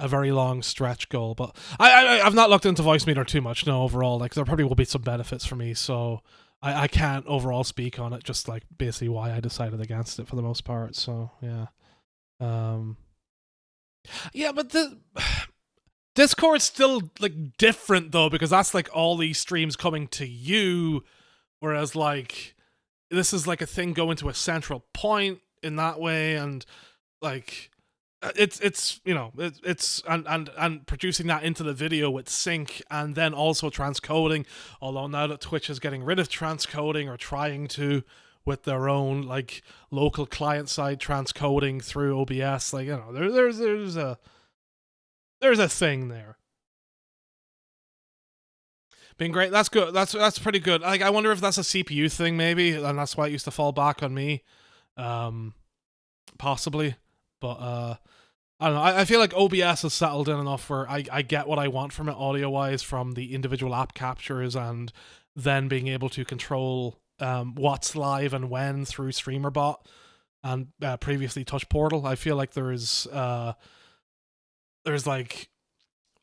very long stretch goal. But I've not looked into Voicemeeter too much. No, overall, like there probably will be some benefits for me. So I can't overall speak on it. Just like basically why I decided against it for the most part. So yeah, yeah, but the Discord's still like different though, because that's like all these streams coming to you, whereas like this is like a thing going to a central point in that way, and like it's you know it's and producing that into the video with sync and then also transcoding. Although now that Twitch is getting rid of transcoding, or trying to, with their own like local client side transcoding through OBS, like, you know, there's a thing there. Being great, that's good. That's pretty good. Like, I wonder if that's a CPU thing, maybe, and that's why it used to fall back on me. Possibly, but I don't know. I feel like OBS has settled in enough where I get what I want from it audio wise, from the individual app captures, and then being able to control what's live and when through StreamerBot and previously Touch Portal. I feel like there's like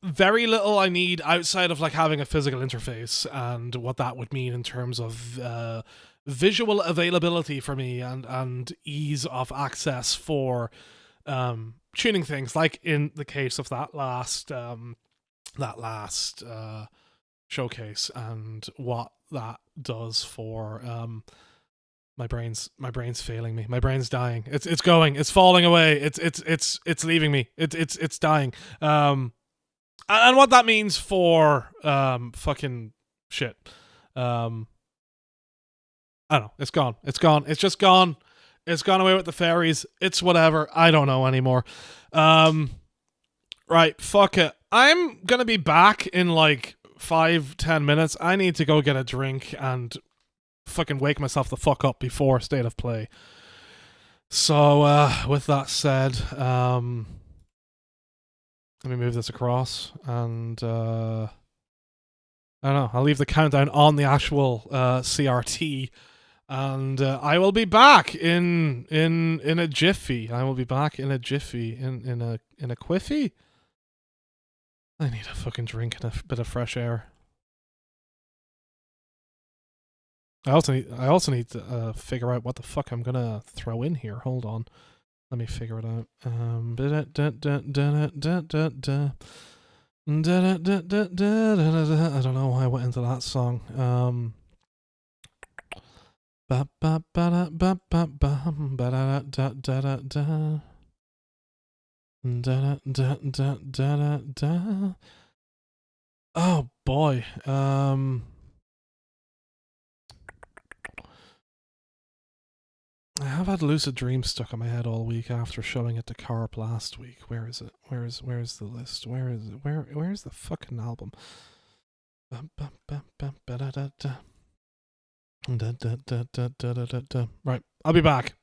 very little I need outside of like having a physical interface and what that would mean in terms of visual availability for me and ease of access for tuning things, like in the case of that last showcase, and what that does for my brain's failing me. My brain's dying. It's going. It's falling away. It's leaving me. It's dying. And what that means for fucking shit. I don't know. It's gone. It's gone. It's just gone. It's gone away with the fairies. It's whatever. I don't know anymore. Right. Fuck it. I'm gonna be back in like 5-10 minutes. I need to go get a drink and fucking wake myself the fuck up before State of Play. So with that said, let me move this across, and I don't know, I'll leave the countdown on the actual CRT, and I will be back in a jiffy. I will be back in a jiffy, in a quiffy. I need a fucking drink and a bit of fresh air. I also need to figure out what the fuck I'm gonna throw in here. Hold on, let me figure it out. I don't know why I went into that song. Oh boy. I have had Lucid Dreams stuck in my head all week after showing it to Carp last week. Where is it? Where's the list? Where is it? Where's the fucking album? Right, I'll be back.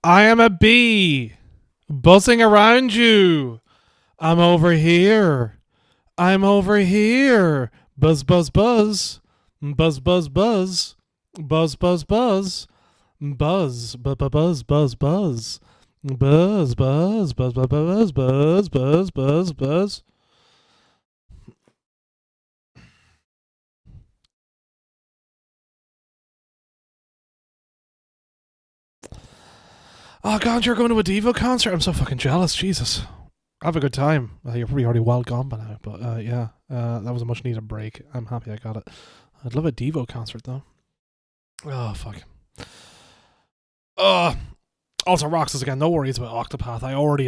I am a bee buzzing around you. I'm over here. I'm over here. Buzz, buzz, buzz. Buzz, buzz, buzz. Buzz, buzz, buzz. Buzz, buzz, buzz, buzz, buzz. Buzz, buzz, buzz, buzz, buzz, buzz, buzz, buzz, buzz. Oh god, you're going to a Devo concert? I'm so fucking jealous, Jesus. Have a good time. You're probably already well gone by now, but yeah. That was a much needed break. I'm happy I got it. I'd love a Devo concert though. Oh fuck. Also Roxas again, no worries about Octopath. I already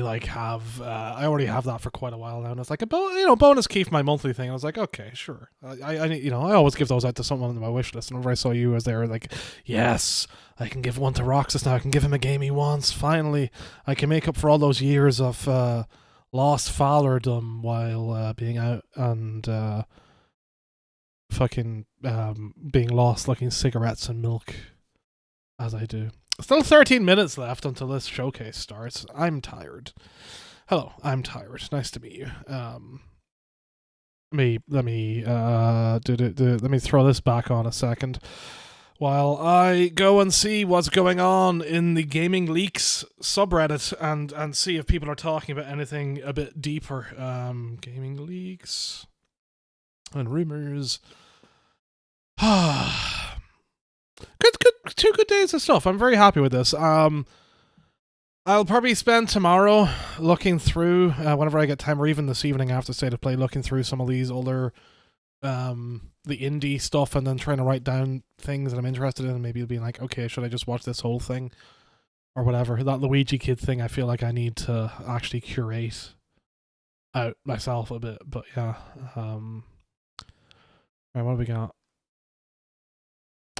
have that for quite a while now, and it's like a bonus key for my monthly thing. I was like, okay, sure. I always give those out to someone on my wish list, and whenever I saw you as there, like, yes, I can give one to Roxas now. I can give him a game he wants. Finally, I can make up for all those years of lost fallerdom while being out and being lost looking cigarettes and milk, as I do. Still 13 minutes left until this showcase starts. I'm tired. Hello, I'm tired. Nice to meet you. Let me throw this back on a second while I go and see what's going on in the Gaming Leaks subreddit and see if people are talking about anything a bit deeper. Gaming Leaks and rumors. Two good days of stuff. I'm very happy with this. I'll probably spend tomorrow looking through, whenever I get time, or even this evening after State of Play, looking through some of these older, the indie stuff, and then trying to write down things that I'm interested in, and maybe being like, okay, should I just watch this whole thing? Or whatever. That Luigi Kid thing, I feel like I need to actually curate out myself a bit, but yeah. Right, what have we got?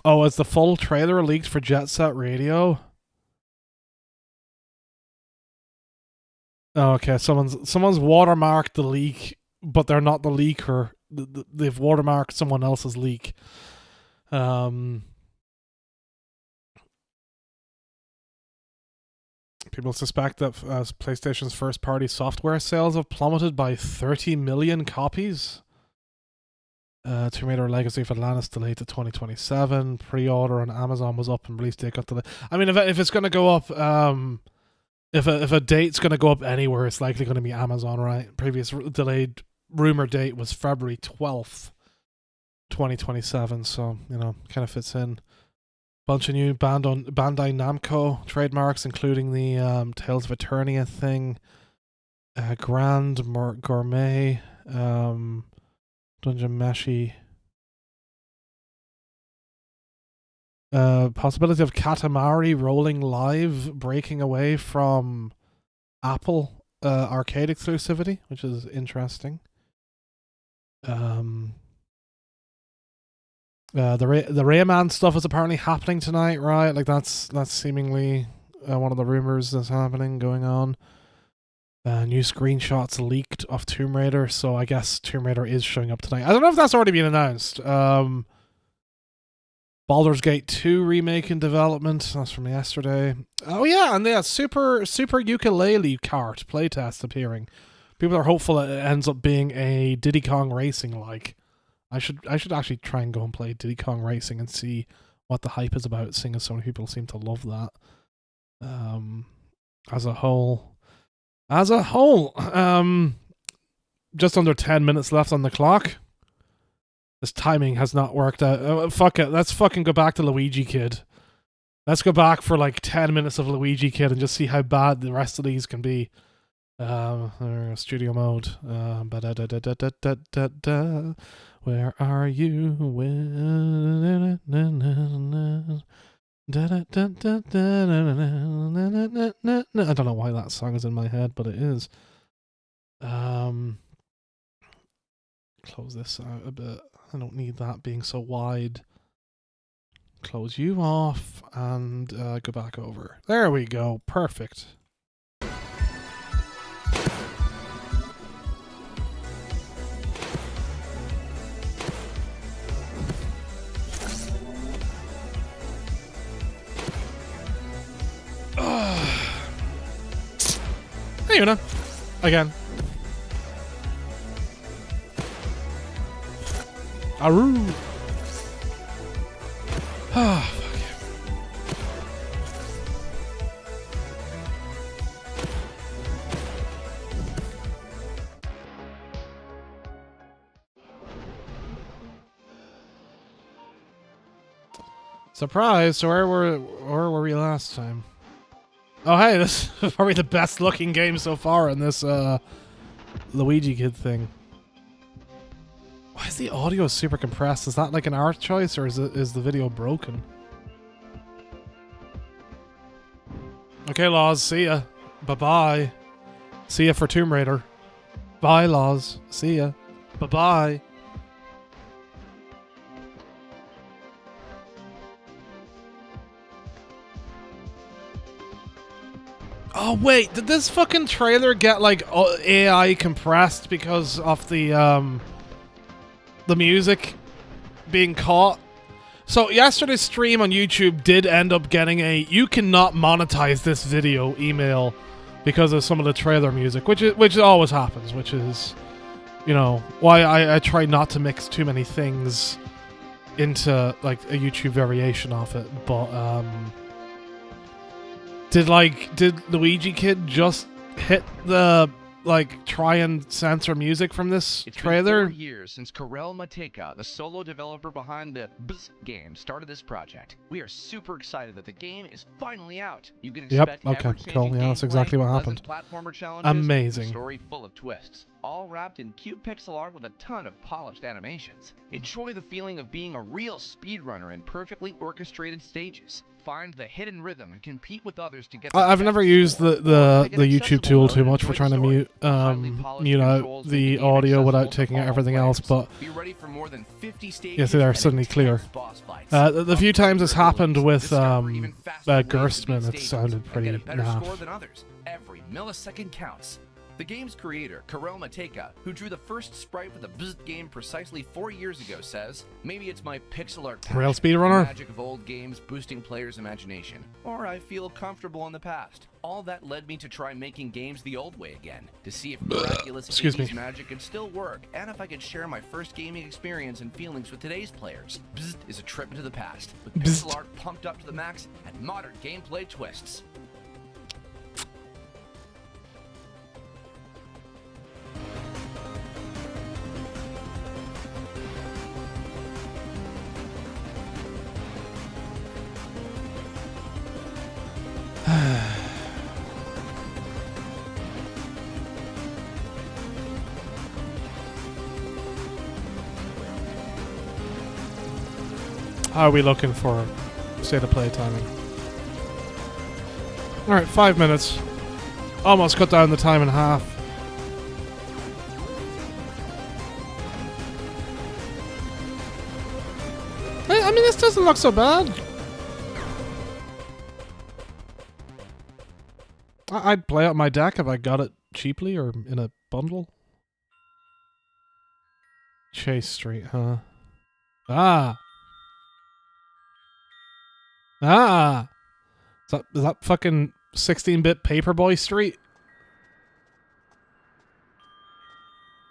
Oh, is the full trailer leaked for Jet Set Radio? Oh, okay, someone's watermarked the leak, but they're not the leaker. They've watermarked someone else's leak. People suspect that PlayStation's first-party software sales have plummeted by 30 million copies. Tomb Raider Legacy of Atlantis delayed to 2027. Pre-order on Amazon was up and release date got delayed. I mean, if it's going to go up, if a date's going to go up anywhere, it's likely going to be Amazon, right? Previous delayed rumor date was February 12th, 2027. So, kind of fits in. Bunch of new Bandai Namco trademarks, including the Tales of Eternia thing, Grand Gourmet, Dungeon Meshi. Possibility of Katamari rolling live, breaking away from Apple arcade exclusivity, which is interesting. The Rayman stuff is apparently happening tonight, right? Like that's seemingly one of the rumors that's going on. New screenshots leaked of Tomb Raider, so I guess Tomb Raider is showing up tonight. I don't know if that's already been announced. Baldur's Gate 2 remake in development. That's from yesterday. Oh yeah, and yeah, Super Ukulele Kart playtest appearing. People are hopeful it ends up being a Diddy Kong Racing like. I should actually try and go and play Diddy Kong Racing and see what the hype is about, seeing as so many people seem to love that. As a whole, just under 10 minutes left on the clock. This timing has not worked out. Fuck it, let's fucking go back to Luigi Kid. Let's go back for like 10 minutes of Luigi Kid and just see how bad the rest of these can be. Studio mode. Where are you? I don't know why that song is in my head, but it is. Close this out a bit. I don't need that being so wide. Close you off and go back over. There we go. Perfect. Hey, Una. Again. Aru. Ah, fuck you. Surprise! So where were we last time? Oh hey, this is probably the best looking game so far in this Luigi Kid thing. Why is the audio super compressed? Is that like an art choice, or is the video broken? Okay, Laws, see ya. Bye-bye. See ya for Tomb Raider. Bye, Laws. See ya. Bye-bye. Oh wait, did this fucking trailer get like AI compressed because of the music being caught? So yesterday's stream on YouTube did end up getting a "you cannot monetize this video" email because of some of the trailer music, which always happens, which is, you know, why I try not to mix too many things into like a YouTube variation of it. But did Luigi Kid just hit the try and censor music from this trailer? It's been 4 years since Karel Mateka, the solo developer behind the Bzz game, started this project. We are super excited that the game is finally out. You can expect okay, cool. Yeah, that's exactly what happened. Platformer challenges, amazing. A story full of twists, all wrapped in cute pixel art with a ton of polished animations. Enjoy the feeling of being a real speedrunner in perfectly orchestrated stages. Find the hidden rhythm and compete with others to get. I've never used the YouTube tool too much for trying to mute out the audio without taking out everything else, but yeah, see, they're suddenly clear. The few times it's happened with Gerstmann, it sounded pretty naff. Every millisecond counts. The game's creator, Karel Mateka, who drew the first sprite for the Bzz game precisely 4 years ago, says, "Maybe it's my pixel art passion, Real speedrunner? the magic of old games boosting players' imagination, or I feel comfortable in the past. All that led me to try making games the old way again, to see if miraculous 80s magic could still work, and if I could share my first gaming experience and feelings with today's players. Bzz is a trip into the past, with pixel art pumped up to the max and modern gameplay twists." How are we looking for state of play timing? Alright, 5 minutes. Almost cut down the time in half. Hey, I mean, this doesn't look so bad. I'd play out my deck if I got it cheaply or in a bundle. Chase Street, huh? Ah! Is that fucking 16-bit Paperboy Street?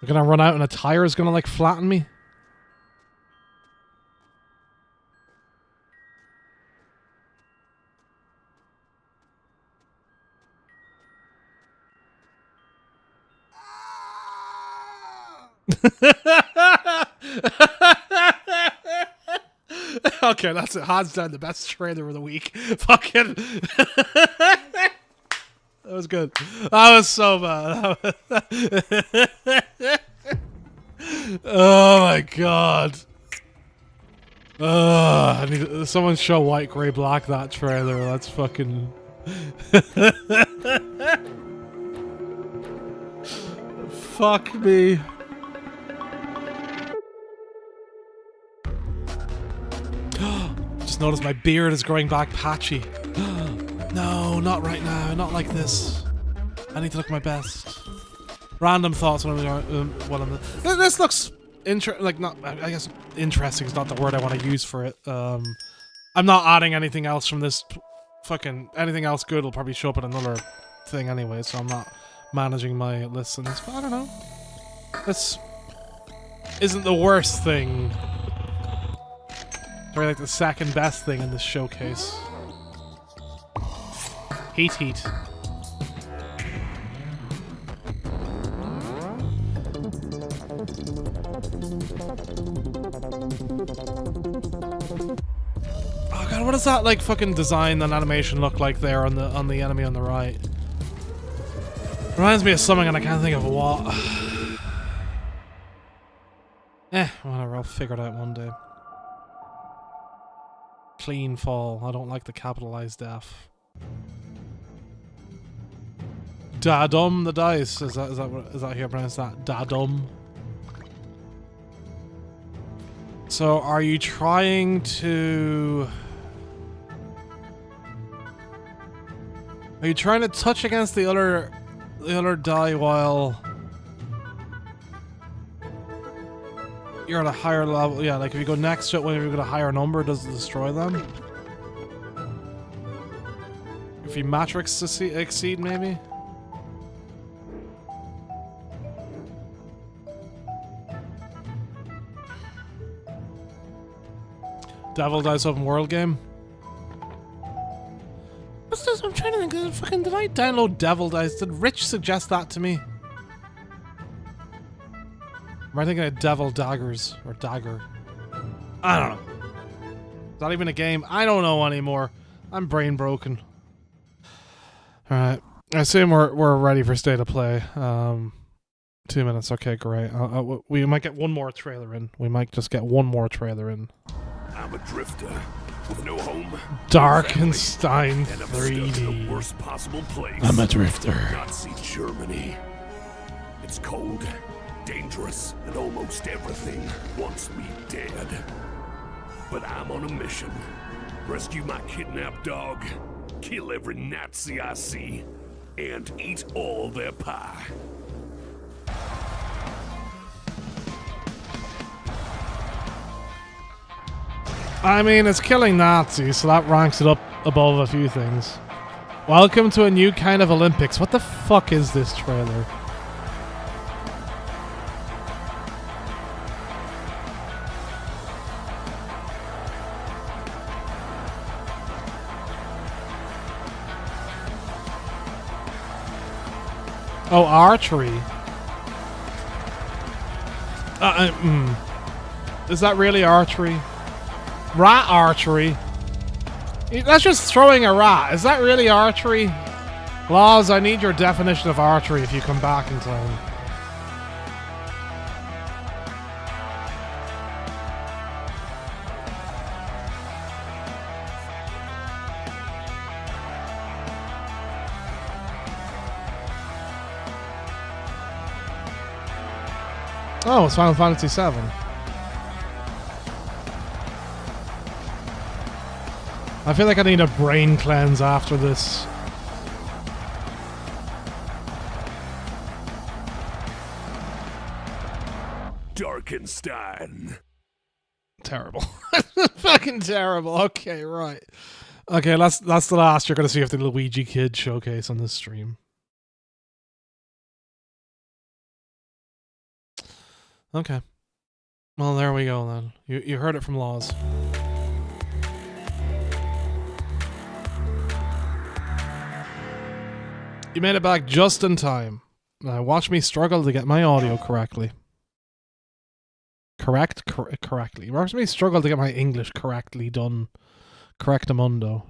We're gonna run out and a tire is gonna like flatten me? Okay, that's it. Hands down the best trailer of the week. Fucking. That was good. That was so bad. Oh my god. I need someone show White Gray Black that trailer. That's fucking. Fuck me. Just noticed my beard is growing back patchy. No, not right now. Not like this. I need to look my best. Random thoughts when I'm this looks I guess interesting is not the word I want to use for it. I'm not adding anything else from this. Anything else good will probably show up in another thing anyway, so I'm not managing my listens, but I don't know. This isn't the worst thing. Or like the second best thing in this showcase. Heat. Oh god, what does that like fucking design and animation look like there on the enemy on the right? Reminds me of something and I can't think of what. Whatever, I'll figure it out one day. Clean fall. I don't like the capitalized F. Dadum the dice. Is that how you pronounce that? Dadum. So are you trying to touch against the other die while you're at a higher level? Yeah, like if you go next to it when you've got a higher number, does it destroy them? If you matrix exceed, maybe? Devil Dice open world game? What's this? I'm trying to think. Did I download Devil Dice? Did Rich suggest that to me? Am I thinking of Devil Daggers or Dagger? I don't know. Is that even a game? I don't know anymore. I'm brain broken. All right. I assume we're ready for state of play. 2 minutes. Okay, great. We might get one more trailer in. We might just get one more trailer in. I'm a drifter with no home. Darkenstein 3D. The worst possible place. I'm a drifter. Nazi Germany. It's cold, dangerous, and almost everything wants me dead. But I'm on a mission. Rescue my kidnapped dog, kill every Nazi I see, and eat all their pie. I mean, it's killing Nazis, so that ranks it up above a few things. Welcome to a new kind of Olympics. What the fuck is this trailer? Oh, archery. Is that really archery? Rat archery? That's just throwing a rat. Is that really archery? Laws, I need your definition of archery if you come back in time. Oh, it's Final Fantasy VII. I feel like I need a brain cleanse after this. Darkenstein. Terrible. Fucking terrible. Okay, right. Okay, that's the last you're gonna see of the Luigi Kid showcase on this stream. Okay. Well, there we go then. You heard it from Laws. You made it back just in time. Now watch me struggle to get my audio correctly. Correctly. Watch me struggle to get my English correctly done. Correctamundo.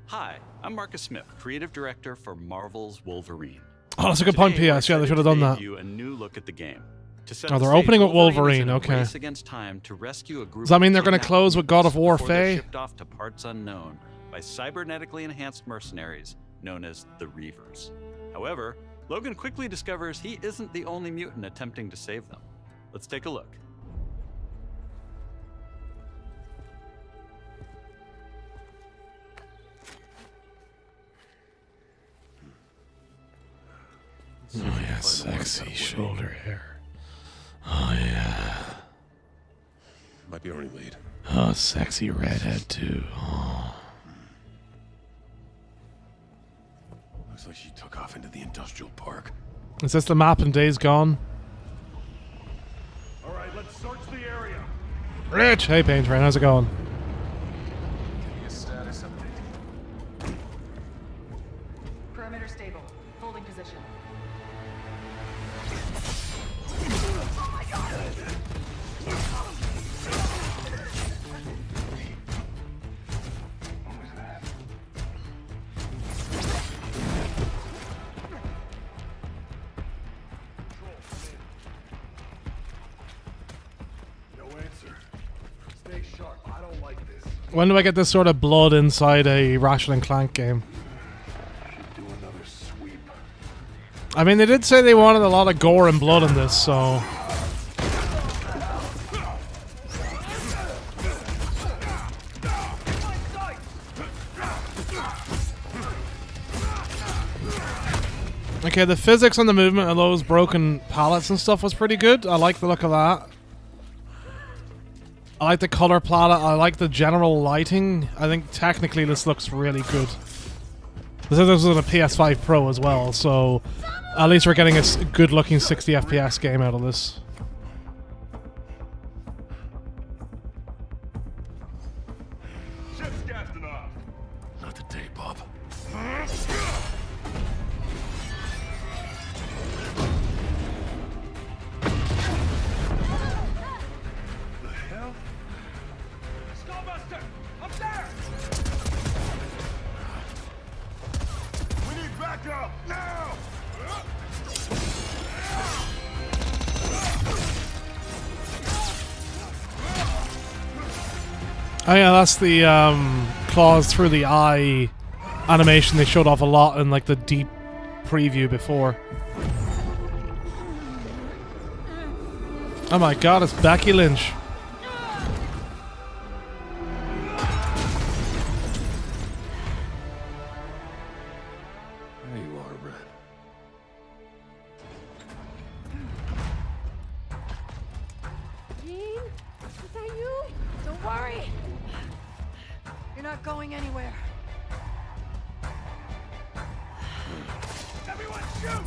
Hi, I'm Marcus Smith, creative director for Marvel's Wolverine. Oh, that's a good point, PS. Yeah, they should have done that. A new look at the game. Oh, they're opening with Wolverine. Okay. Does that mean they're going to close with God of War Faye? Shipped off to parts unknown by cybernetically enhanced mercenaries known as the Reavers. However, Logan quickly discovers he isn't the only mutant attempting to save them. Let's take a look. So yeah, sexy shoulder hair. Oh yeah. Might be our only lead. Oh, sexy redhead too. Oh. Looks like she took off into the industrial park. Is this the map in Days Gone? All right, let's search the area. Rich! Hey, Pain Train, how's it going? Give me a status update. Perimeter stable. Holding position. Oh my god! When do I get this sort of blood inside a Ratchet and Clank game? I mean, they did say they wanted a lot of gore and blood in this, so... Okay, the physics on the movement of those broken pallets and stuff was pretty good. I like the look of that. I like the color palette. I like the general lighting. I think technically this looks really good. This is on a PS5 Pro as well, so at least we're getting a good-looking 60 FPS game out of this. Not today, Bob. Oh yeah, that's the claws through the eye animation they showed off a lot in like the deep preview before. Oh my god, it's Becky Lynch. There you are, Red. Jean? Is that you? Don't worry. You're not going anywhere. Everyone shoot!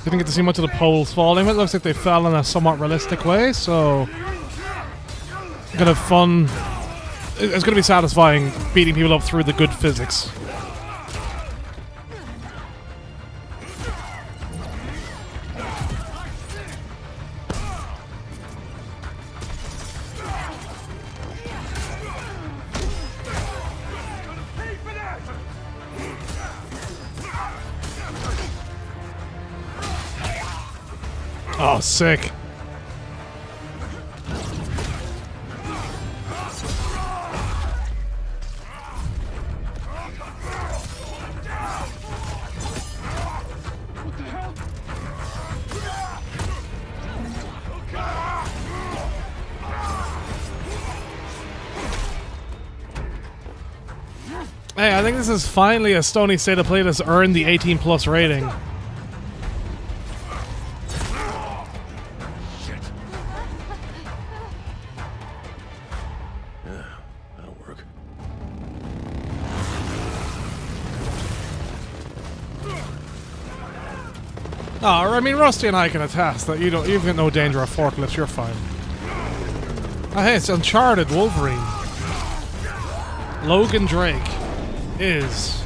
Didn't get to see much of the poles falling, but it looks like they fell in a somewhat realistic way, so... Gonna have fun. It's gonna be satisfying beating people up through the good physics. Oh, sick. Hey, I think this is finally a Stony State of Play that's earned the 18+ rating. Oh, I mean, Rusty and I can attest that you've got no danger of forklifts, you're fine. Oh, hey, it's Uncharted Wolverine. Logan Drake is...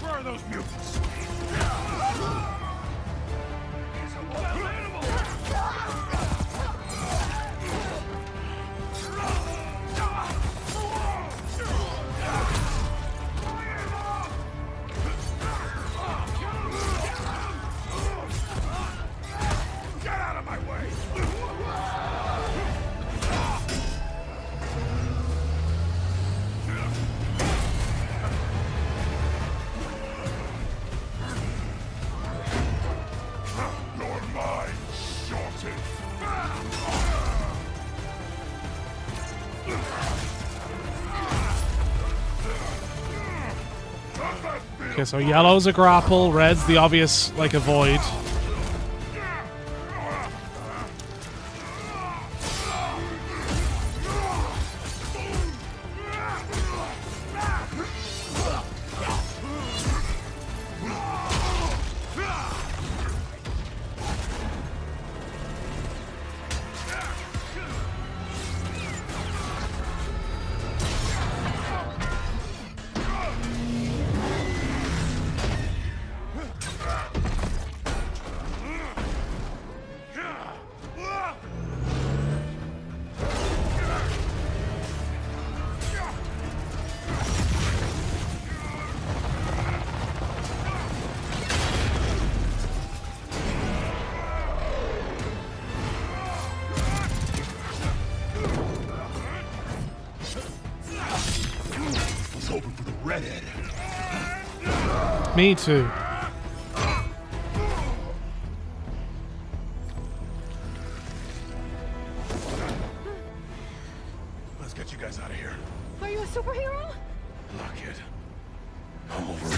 Where are those mutants? Get out of my way! Okay, so yellow's a grapple, red's the obvious, like, avoid. Me too. Let's get you guys out of here. Are you a superhero? Look it. I'm Wolverine.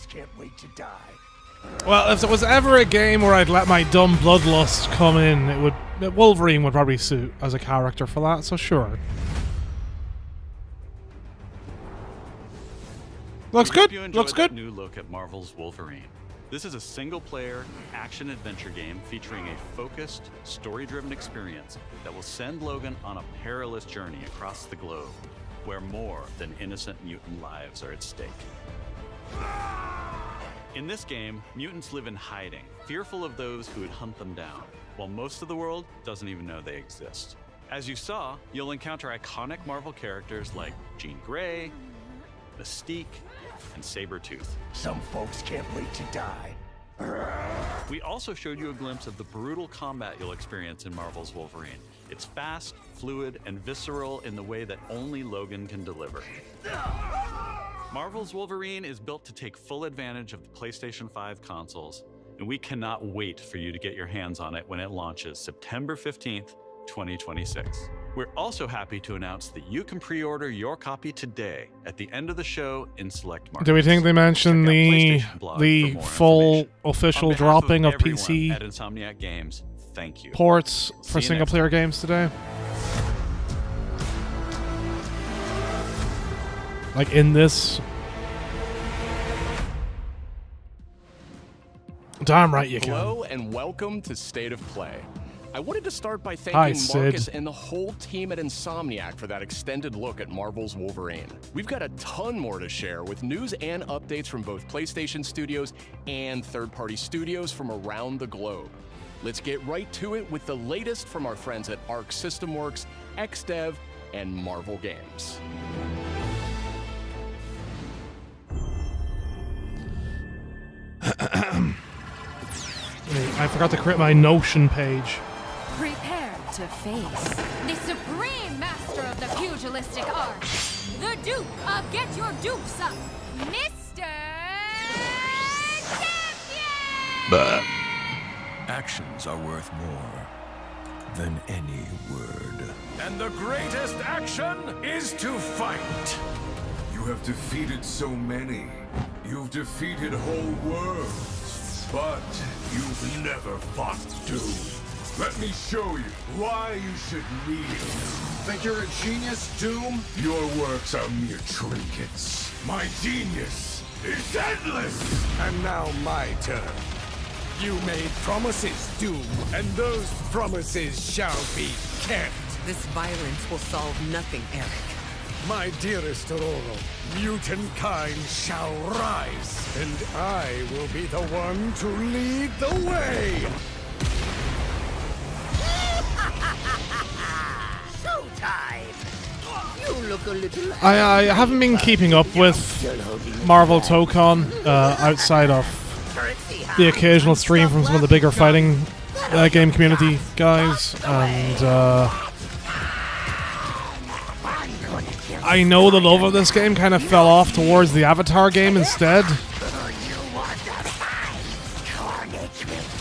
Can't wait to die. Well, if there was ever a game where I'd let my dumb bloodlust come in, Wolverine would probably suit as a character for that, so sure. Looks good. Looks good. New look at Marvel's Wolverine. This is a single-player action-adventure game featuring a focused, story-driven experience that will send Logan on a perilous journey across the globe, where more than innocent mutant lives are at stake. In this game, mutants live in hiding, fearful of those who would hunt them down, while most of the world doesn't even know they exist. As you saw, you'll encounter iconic Marvel characters like Jean Grey, Mystique, and Sabretooth. Some folks can't wait to die. We also showed you a glimpse of the brutal combat you'll experience in Marvel's Wolverine. It's fast, fluid, and visceral in the way that only Logan can deliver. Marvel's Wolverine is built to take full advantage of the PlayStation 5 consoles, and we cannot wait for you to get your hands on it when it launches September 15th, 2026. We're also happy to announce that you can pre-order your copy today at the end of the show in select markets. Do we think they mentioned the full official dropping of PC at Insomniac Games? Thank you. Ports for single-player games today? Like in this? Damn right you can. Hello and welcome to State of Play. I wanted to start by thanking Marcus and the whole team at Insomniac for that extended look at Marvel's Wolverine. We've got a ton more to share with news and updates from both PlayStation Studios and third-party studios from around the globe. Let's get right to it with the latest from our friends at Arc System Works, XDev, and Marvel Games. I forgot to create my Notion page. Prepare to face the supreme master of the pugilistic art, the Duke of Get Your Dukes Up, Mr. Champion! Actions are worth more than any word. And the greatest action is to fight. You have defeated so many. You've defeated whole worlds. But you've never fought Doom. Let me show you why you should kneel. Think you're a genius, Doom? Your works are mere trinkets. My genius is endless! And now my turn. You made promises, Doom, and those promises shall be kept. This violence will solve nothing, Eric. My dearest Aurora, mutant kind shall rise, and I will be the one to lead the way! Showtime! You look I haven't been keeping up with Marvel Tokon outside of the occasional stream from some of the bigger fighting game community guys, and I know the love of this game kind of fell off towards the Avatar game instead.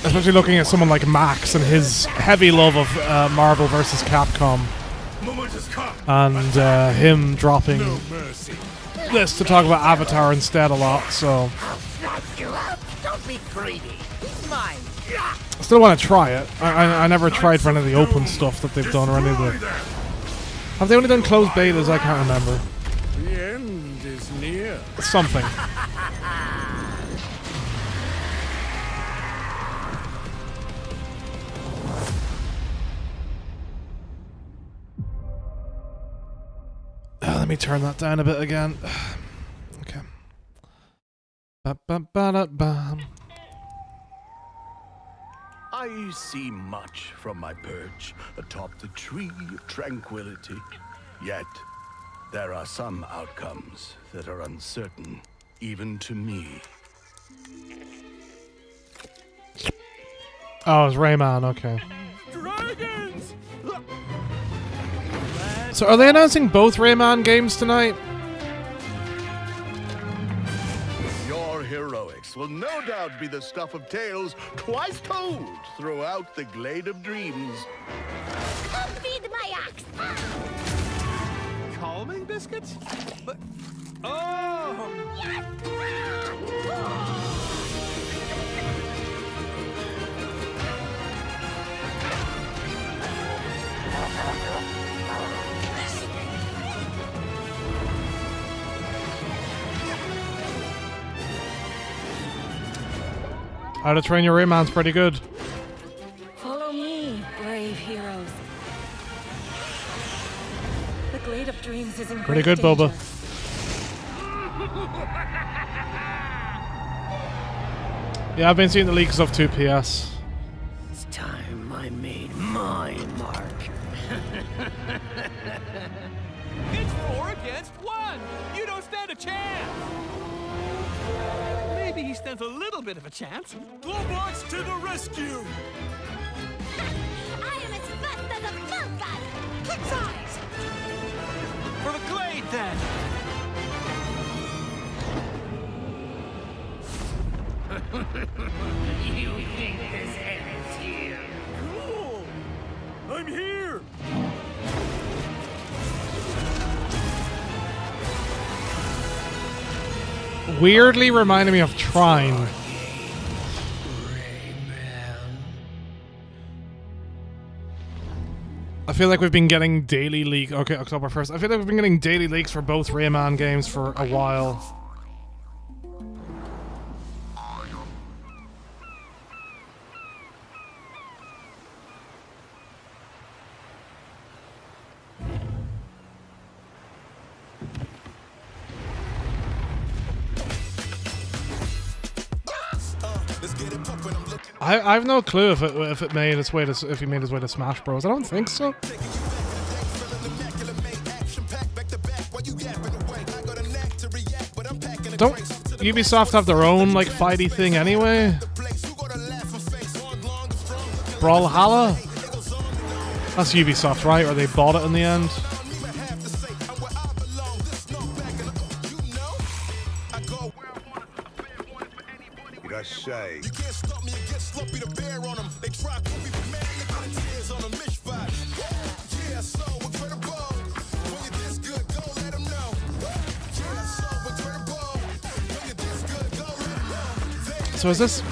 Especially looking at someone like Max and his heavy love of Marvel vs. Capcom. And him dropping this to talk about Avatar instead a lot, so... I still want to try it. I never tried for any of the open stuff that they've done or any of the... Have they only done closed betas? I can't remember. The end is near. Something. Let me turn that down a bit again. Okay. Ba-ba-ba-da-bam. I see much from my perch atop the tree of tranquility. Yet, there are some outcomes that are uncertain, even to me. Oh, it's Rayman, okay. Dragons! So are they announcing both Rayman games tonight? Your heroics will no doubt be the stuff of tales twice told throughout the Glade of Dreams. Come feed my ox! Calming biscuits? But... Oh! How to Train Your Rayman's pretty good. Follow me, brave heroes. The Glade of Dreams is in Pretty great good, Boba. danger. Yeah, I've been seeing the leaks of 2PS. It's time I made my mark. It's 4 against 1. You don't stand a chance. Maybe he stands a little bit of a chance. Globots to the rescue! I am as fast as a falcon! Kick size! For the Glade, then. You think this ends here? Cool! I'm here! Weirdly reminded me of Trine. I feel like we've been getting daily leaks. Okay, October 1st. I feel like we've been getting daily leaks for both Rayman games for a while. I have no clue if it made its way to if he made his way to Smash Bros. I don't think so. Don't Ubisoft have their own like fighty thing anyway? Brawlhalla? That's Ubisoft, right? Or they bought it in the end? I say. You can't stop me and get slumpy to bear on them. They try to put me, but man, look at the tears on them. Mishpat. Yeah, so incredible. When you're this good, go let them know. Yeah, so incredible. When you're this good, go let them know. So is this...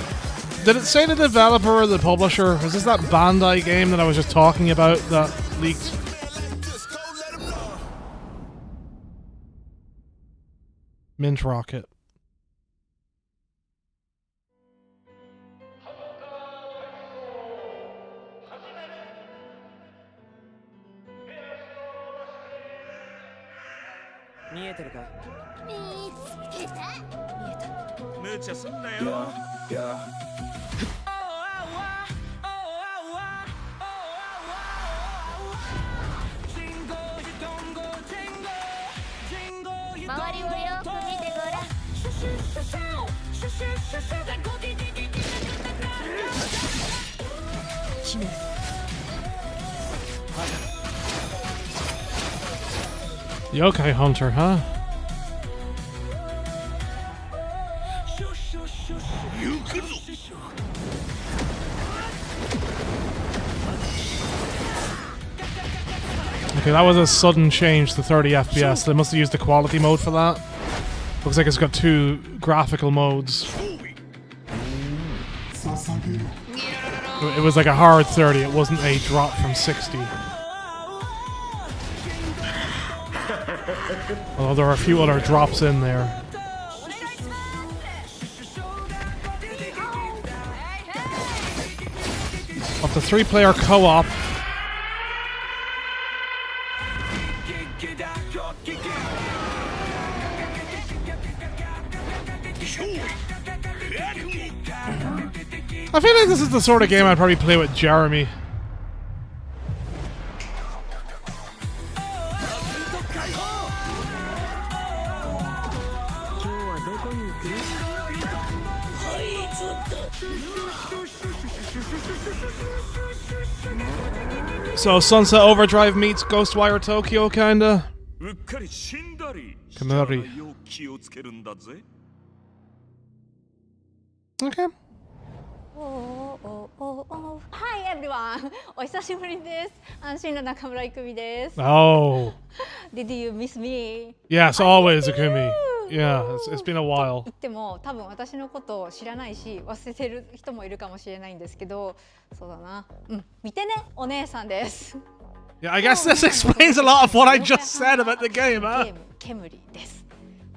Did it say the developer or the publisher? Is this that Bandai game that I was just talking about that leaked? Mint Rocket. Yokai Hunter, huh? Okay, that was a sudden change to 30 FPS. They must have used the quality mode for that. Looks like it's got 2 graphical modes. It was like a hard 30, it wasn't a drop from 60. Although there are a few other drops in there. Up to 3-player co-op. I feel like this is the sort of game I'd probably play with Jeremy. So Sunset Overdrive meets Ghostwire Tokyo, kinda. Kamari. Okay. Hi everyone! お久しぶりです。安心の中村郁美です。Oh. Did you miss me? Yes, always, Akumi. Yeah, it's been a while. 言っても多分私のことを知らないし忘れてる人もいるかもしれないんですけど、そうだな。見てね、お姉さんです。Yeah, I guess this explains a lot of what I just said about the game, huh? ゲーム煙です。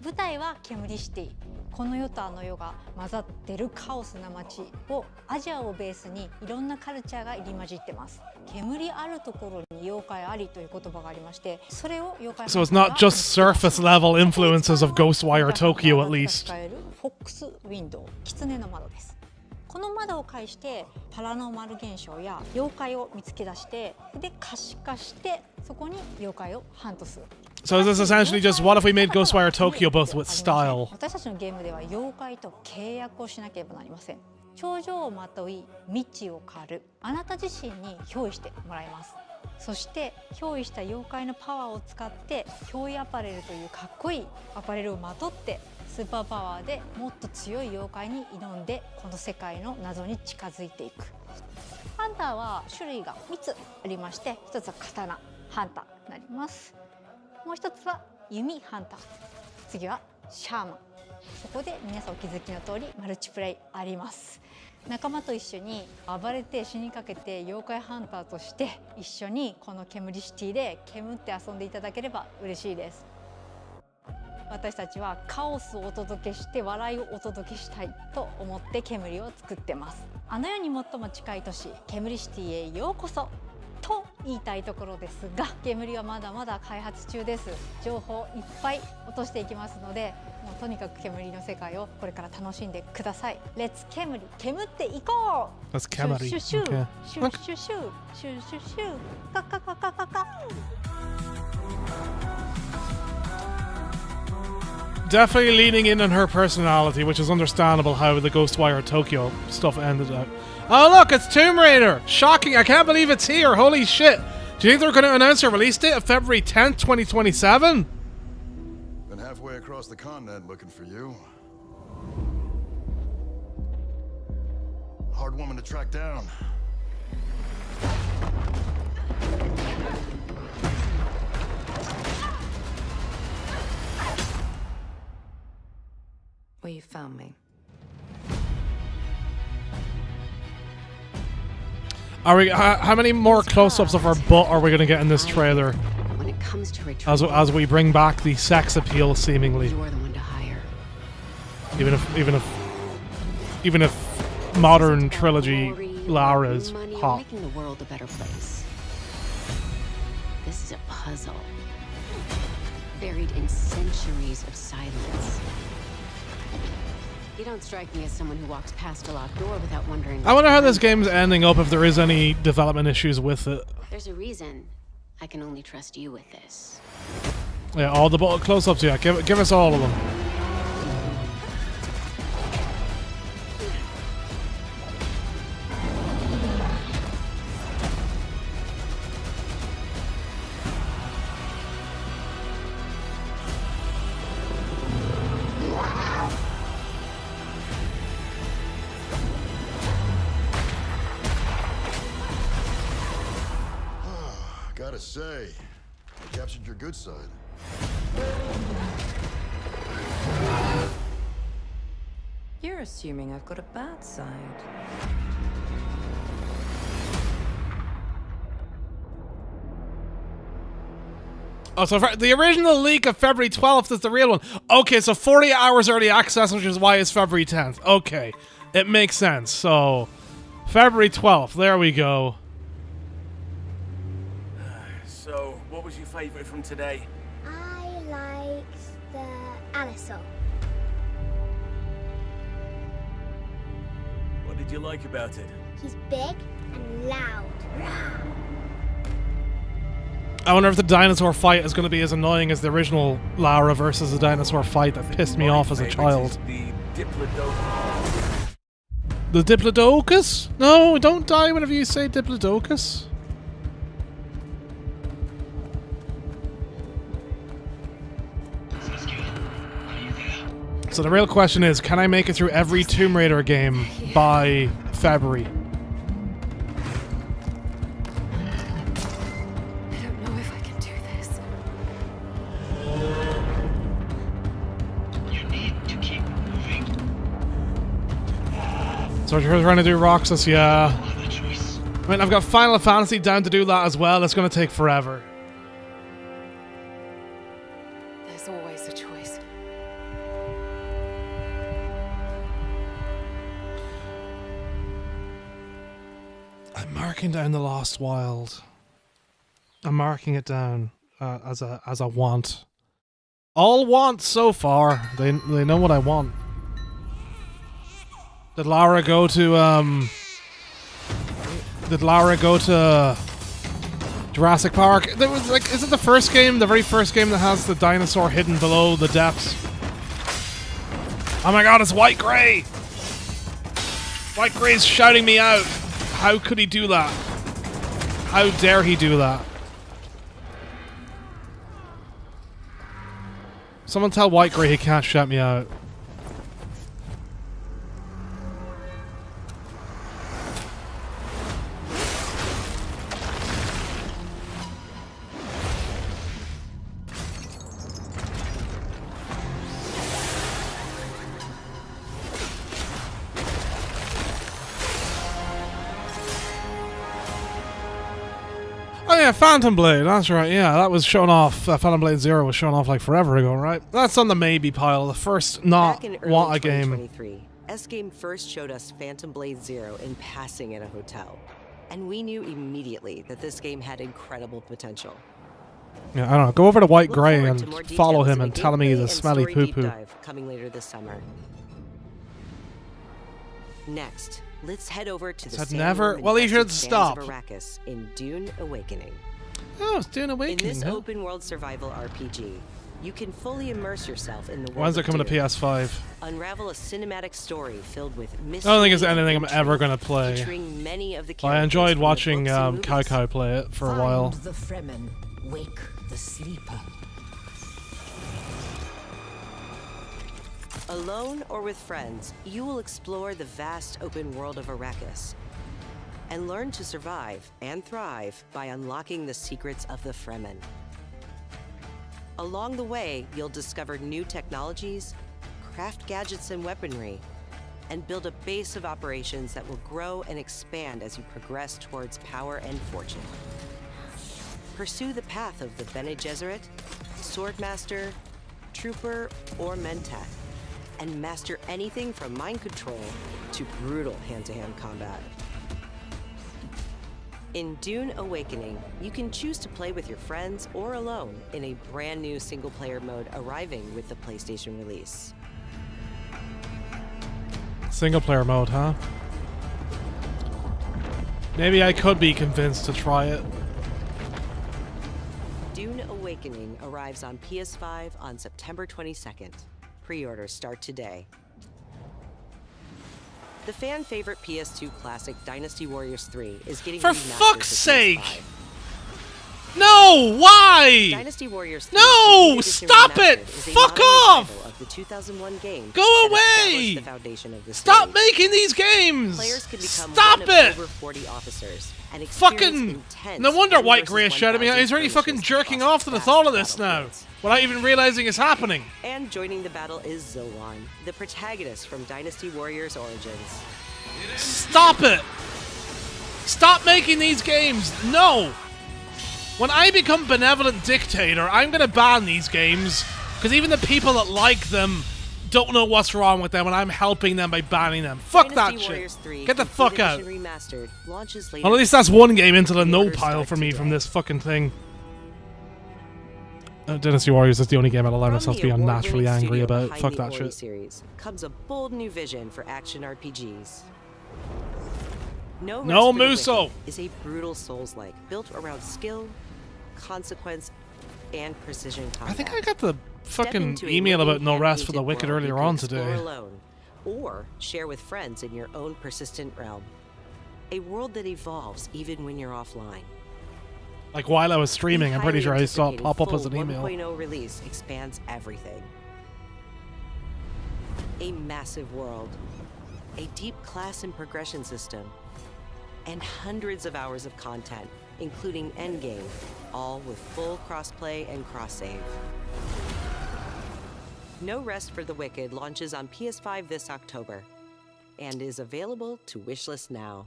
舞台は煙シティ。この世とあの世が混ざってるカオスな街をアジアをベースにいろんなカルチャーが入り混じってます。煙あるところに妖怪ありという言葉がありまして、それを妖怪 So it's not just surface level influences of Ghostwire Tokyo, at least. フォックスウィンドウ、狐の窓です。この窓を介してパラノーマル現象や妖怪を見つけ出して、で可視化してそこに妖怪をハントする。So is this essentially just what if we made Ghostwire Tokyo both with style? 私たちのゲームでは妖怪と契約をしなければなりません。頂上をまとい未知を狩るあなた自身に憑依してもらいます。そして憑依した妖怪のパワーを使って憑依アパレルというかっこいいアパレルをまとってスーパーパワーでもっと強い妖怪に挑んでこの世界の謎に近づいていく。ハンターは種類が3つありまして、1つは刀ハンターになります。もう一つは弓ハンター、次はシャーマン。そこで皆さんお気づきの通りマルチプレイあります。仲間と一緒に暴れて死にかけて妖怪ハンターとして一緒にこの煙シティで煙って遊んでいただければ嬉しいです。私たちはカオスをお届けして笑いをお届けしたいと思って煙を作ってます。あの世に最も近い都市煙シティへようこそと言いたいところですが、煙はまだまだ開発中です。情報いっぱい落としていきますので、もうとにかく煙の世界をこれから楽しんでください。レッツ煙、煙っていこう。Let's 煙。シュシュシュシュシュシュシュシュシュシュカカカカカカ。Definitely leaning in on her personality, which is understandable how the Ghostwire Tokyo stuff ended up. Oh look, it's Tomb Raider! Shocking, I can't believe it's here, holy shit! Do you think they're going to announce a release date of February 10th, 2027? Been halfway across the continent looking for you. Hard woman to track down. Well, you found me. Are we? How many more close-ups of her butt are we going to get in this trailer? When it comes to As we bring back the sex appeal, seemingly. You're the one to hire. Even if modern trilogy Lara's hot. Making the world a better place. This is a puzzle, buried in centuries of silence. You don't strike me as someone who walks past a locked door without wondering. I wonder how this game's ending up, if there is any development issues with it. There's a reason I can only trust you with this. Yeah, all the close-ups, yeah. Give us all of them. Gotta say, I captured your good side. You're assuming I've got a bad side. Oh, so the original leak of February 12th is the real one. Okay, so 48 hours early access, which is why it's February 10th. Okay, it makes sense. So, February 12th, there we go. So, what was your favorite from today? I liked the Allosaur. What did you like about it? He's big and loud. Rawr. I wonder if the dinosaur fight is going to be as annoying as the original Lara versus the dinosaur fight that pissed me off as a child. The Diplodocus. The Diplodocus? No, don't die whenever you say Diplodocus. So the real question is, can I make it through every Tomb Raider game by February? So you're trying to do Roxas, yeah. I mean, I've got Final Fantasy down to do that as well. It's going to take forever. There's always a choice. I'm marking down the Lost Wild. I'm marking it down as a want. All wants so far. They know what I want. Did Lara go to Jurassic Park? There was like, is it the first game, the very first game that has the dinosaur hidden below the depths? Oh my god, it's White Gray! White Gray's shouting me out. How could he do that? How dare he do that? Someone tell White Gray he can't shout me out. Oh yeah, Phantom Blade, that's right, yeah, that was shown off, Phantom Blade Zero was shown off like forever ago, right? That's on the maybe pile, the first not Back in early want a game. 2023, S-Game first showed us Phantom Blade Zero in passing at a hotel. And we knew immediately that this game had incredible potential. Yeah, I don't know, go over to White Gray Forward to and more follow details him in a and tell him he's gameplay a and smelly story deep poo-poo. dive coming later this summer. Next, let's head over to the Said Sand never? Worm Well, he infested should sands stop. of Arrakis in Dune Awakening. Oh, it's Dune Awakening, In this huh? open-world survival RPG, you can fully immerse yourself in the world When's it of coming to Dune. PS5? Unravel a cinematic story filled with I mystery don't think it's and anything I'm intrigue, ever going to play. featuring many of the Well, I characters enjoyed from the watching books and Kai Kai play it for a while. Find the Fremen, wake the sleeper. Alone or with friends, you will explore the vast open world of Arrakis and learn to survive and thrive by unlocking the secrets of the Fremen. Along the way, you'll discover new technologies, craft gadgets and weaponry, and build a base of operations that will grow and expand as you progress towards power and fortune. Pursue the path of the Bene Gesserit, Swordmaster, Trooper, or Mentat, and master anything from mind control to brutal hand-to-hand combat. In Dune Awakening, you can choose to play with your friends or alone in a brand new single-player mode arriving with the PlayStation release. Single player mode, huh? Maybe I could be convinced to try it. Dune Awakening arrives on PS5 on September 22nd. Pre-orders start today. The fan-favorite PS2 classic Dynasty Warriors 3 is getting For remastered fuck's for sake! PS5. No! Why? Dynasty Warriors 3 No! Edition Stop Remastered it! is a Fuck modern off! revival of the 2001 game Go that away! established the foundation of the Stop series. making these games! Players can become Stop one it! of over 40 officers and experience Fucking. intense No wonder 1 White versus Grace shouted at me. 1,000 He's already fucking skirmishes jerking across off to the vast thought of this now. battlefields. Without even realizing it's happening. And joining the battle is Zilwan, the protagonist from Dynasty Warriors Origins. Stop it! Stop making these games! No! When I become benevolent dictator, I'm gonna ban these games, because even the people that like them don't know what's wrong with them, and I'm helping them by banning them. Fuck Dynasty that Warriors shit. 3 Get the Complete fuck out. Edition Remastered launches later Well, at least that's one game into the no pile for me from this fucking thing. Dynasty Warriors is the only game I'll allow From myself the to be award-winning unnaturally angry studio about. behind Fuck the that Ori shit. series comes a bold new vision for action RPGs. No No Rest for the Muso! Wicked is a brutal Souls-like built around skill, consequence, and precision combat. I think I got the Step fucking into a email living, about No Rest for the hand-painted Wicked world you earlier can on explore today. alone, or share with friends in your own persistent realm. A world that evolves even when you're offline. Like while I was streaming, I'm pretty The sure I saw it highly pop up as an anticipated email. full 1.0 release expands everything. A massive world, a deep class and progression system, and hundreds of hours of content, including endgame, all with full crossplay and cross-save. No Rest for the Wicked launches on PS5 this October, and is available to wishlist now.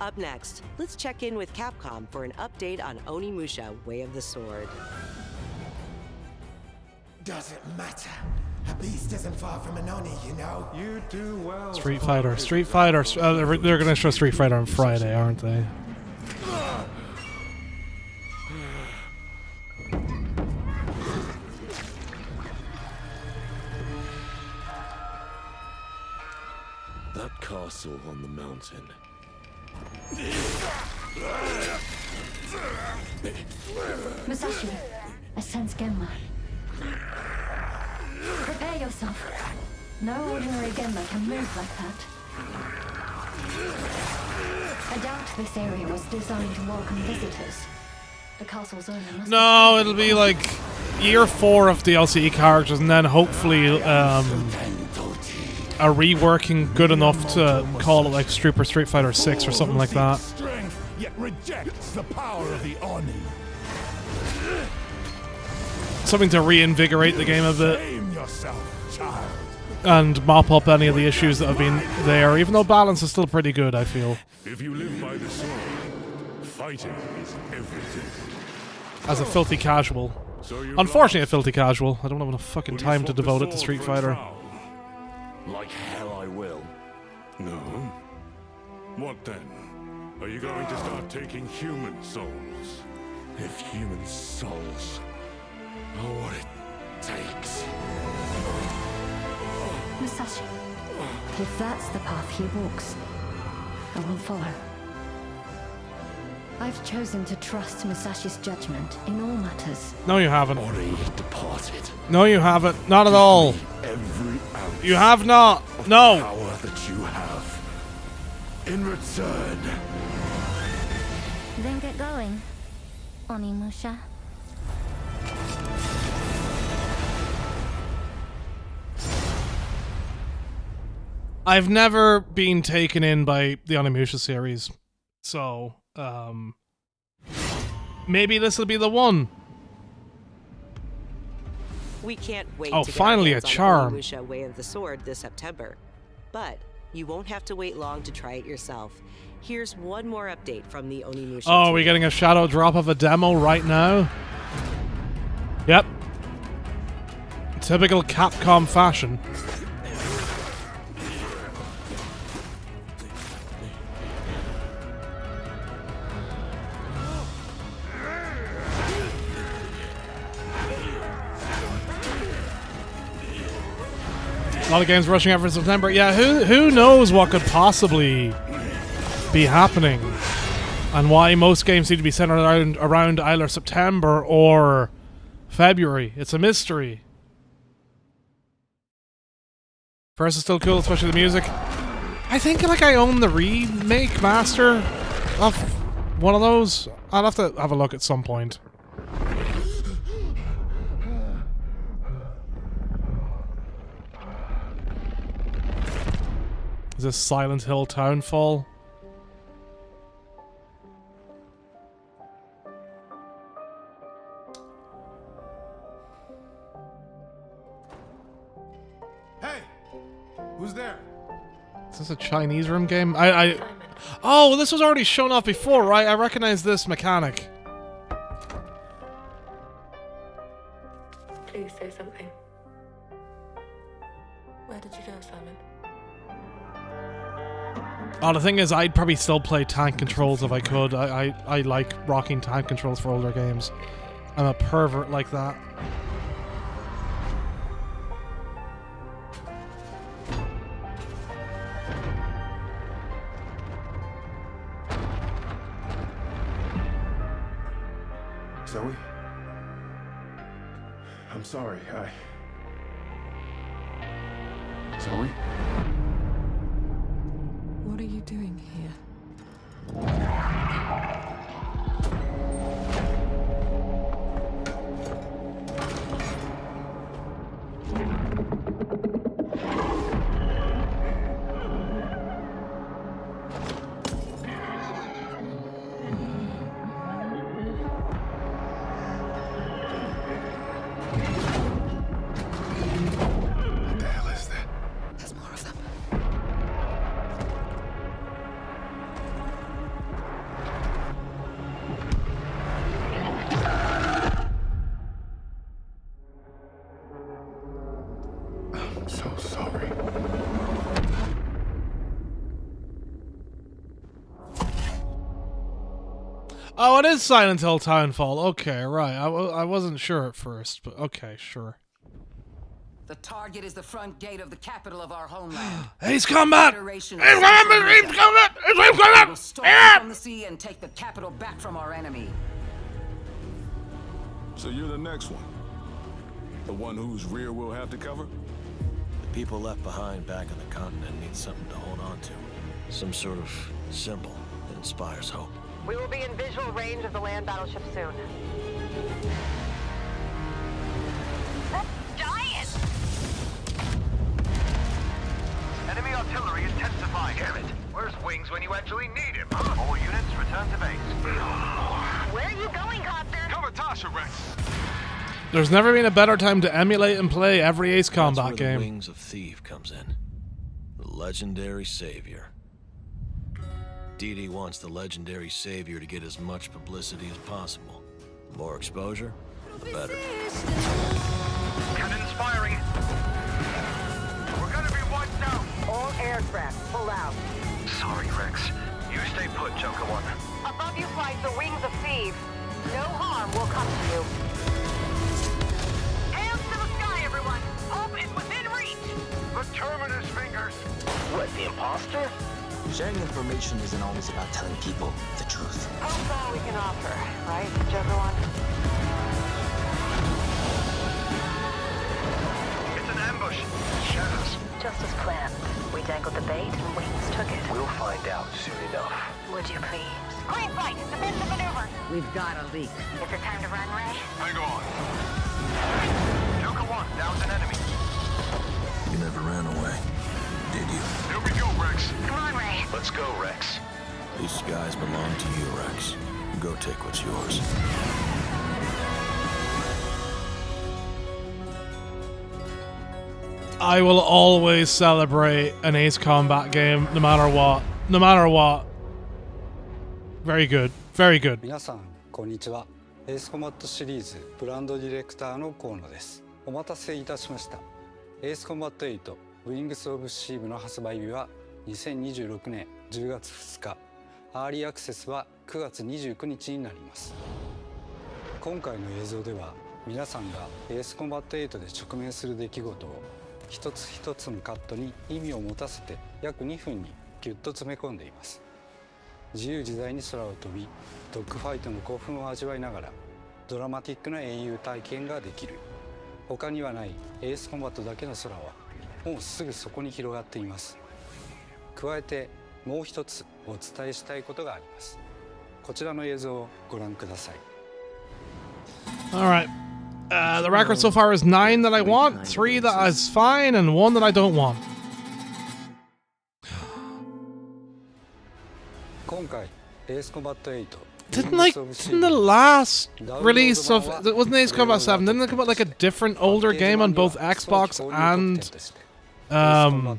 Up next, let's check in with Capcom for an update on Onimusha: Way of the Sword. Doesn't matter. A beast isn't far from an Oni, you know. You do well. Street Fighter. Street Fighter. They're going to show Street Fighter on Friday, aren't they? That castle on the mountain. Musashi, I sense Genma. Prepare yourself. No ordinary Genma can move like that. I doubt this area was designed to welcome visitors. The castle's owner must No, it'll be like year 4 of DLC characters, and then hopefully a reworking good enough to call it like Super Street Fighter 6 or something like that. Strength, yet rejects the power of the Oni. Something to reinvigorate the game a bit Blame yourself, child. and mop up any of the issues that have been there, even though balance is still pretty good, I feel. If you live by the sword, fighting is everything. As a filthy casual. Unfortunately, a filthy casual. I don't have enough fucking time to devote it to Street Fighter. Like hell I will. No? What then? Are you going to start taking human souls? If human souls are what it takes. Musashi, if that's the path he walks, I will follow. I've chosen to trust Musashi's judgment in all matters. No, you haven't. Ori departed. No, you haven't. Not at all. Every ounce You have not. No. power that you have. In return. Then get going, Onimusha. I've never been taken in by the Onimusha series, so maybe this will be the one. We can't wait Oh, to get finally our a hands on charm. Onimusha: Way of the Sword this September. But you won't have to wait long to try it yourself. Here's one more update from the Onimusha Oh, team. we're getting a shadow drop of a demo right now? Yep. Typical Capcom fashion. A lot of games rushing out for September. Yeah, who knows what could possibly be happening, and why most games seem to be centered around either September or February. It's a mystery. First is still cool, especially the music. I think like I own the remake master of one of those? I'll have to have a look at some point. Is this Silent Hill Townfall? Hey! Who's there? Is this a Chinese room game? Oh, this was already shown off before, right? I recognize this mechanic. Please say something. Where did you go, Simon? Oh, the thing is, I'd probably still play tank controls if I could. I like rocking tank controls for older games. I'm a pervert like that. Zoe? I'm sorry, Zoe? What are you doing here? What the hell is that? There's more of them. I'm so sorry. Oh, it is Silent Hill Townfall. Okay, right. I wasn't sure at first, but okay, sure. The target is the front gate of the capital of our homeland. Ace Combat! Ace Combat! Ace Combat! Ace Combat! We'll storm from the sea and take the capital back from our enemy. So you're the next one? The one whose rear we'll have to cover? The people left behind back on the continent need something to hold on to. Some sort of symbol that inspires hope. We will be in visual range of the land battleship soon. Giant! Enemy artillery is intensifying. Damn it! Where's Wings when you actually need him? All units return to base. Where are you going, Copter? Cover Tasha, Rex. There's never been a better time to emulate and play every Ace That's Combat where game. The Wings of Thief comes in. The legendary savior. Dee wants the legendary savior to get as much publicity as possible. The more exposure, the better. Cannon firing. We're gonna be wiped out. All aircraft, pull out. Sorry, Rex. You stay put, Joker One. Above you flies the Wings of Thieves. No harm will come to you. Hands to the sky, everyone. Hope is within reach. The Terminus fingers. What, the imposter? Sharing information isn't always about telling people the truth. Hope's all we can offer, right, Joker One? It's an ambush. Shadows. Just as planned. We dangled the bait and Wings took it. We'll find out soon enough. Would you please? Green flight, defensive maneuver. We've got a leak. Is it time to run, Ray? Hang on. Joker One, down's an enemy. You never ran away, did you? Here we go, Rex. Come on, Ray. Let's go, Rex. These skies belong to you, Rex. Go take what's yours. I will always celebrate an Ace Combat game, no matter what. No matter what. Very good. Very good. 皆さん、こんにちは。エースコマットシリーズブランドディレクターの河野です。お待たせいたしました。エースコマット8 Wings of Steel の発売日は2026年10月2日。アーリーアクセスは9月29日になります。今回の映像では皆さんがエースコマット8で直面する出来事を一つ一つのカットに意味を持たせて約2分にギュッと詰め込んでいます。自由自在に空を飛びドッグファイトの興奮を味わいながらドラマティックな英雄体験ができる。他にはないエースコンバットだけの空はもうすぐそこに広がっています。加えてもう一つお伝えしたいことがあります。こちらの映像をご覧ください。 Alright. The record so far is 9 that I want, 3 that is fine, and 1 that I don't want. 今回エースコンバット8 Didn't the last release of it wasn't Ace Combat 7? Didn't it come out like a different older game on both Xbox and the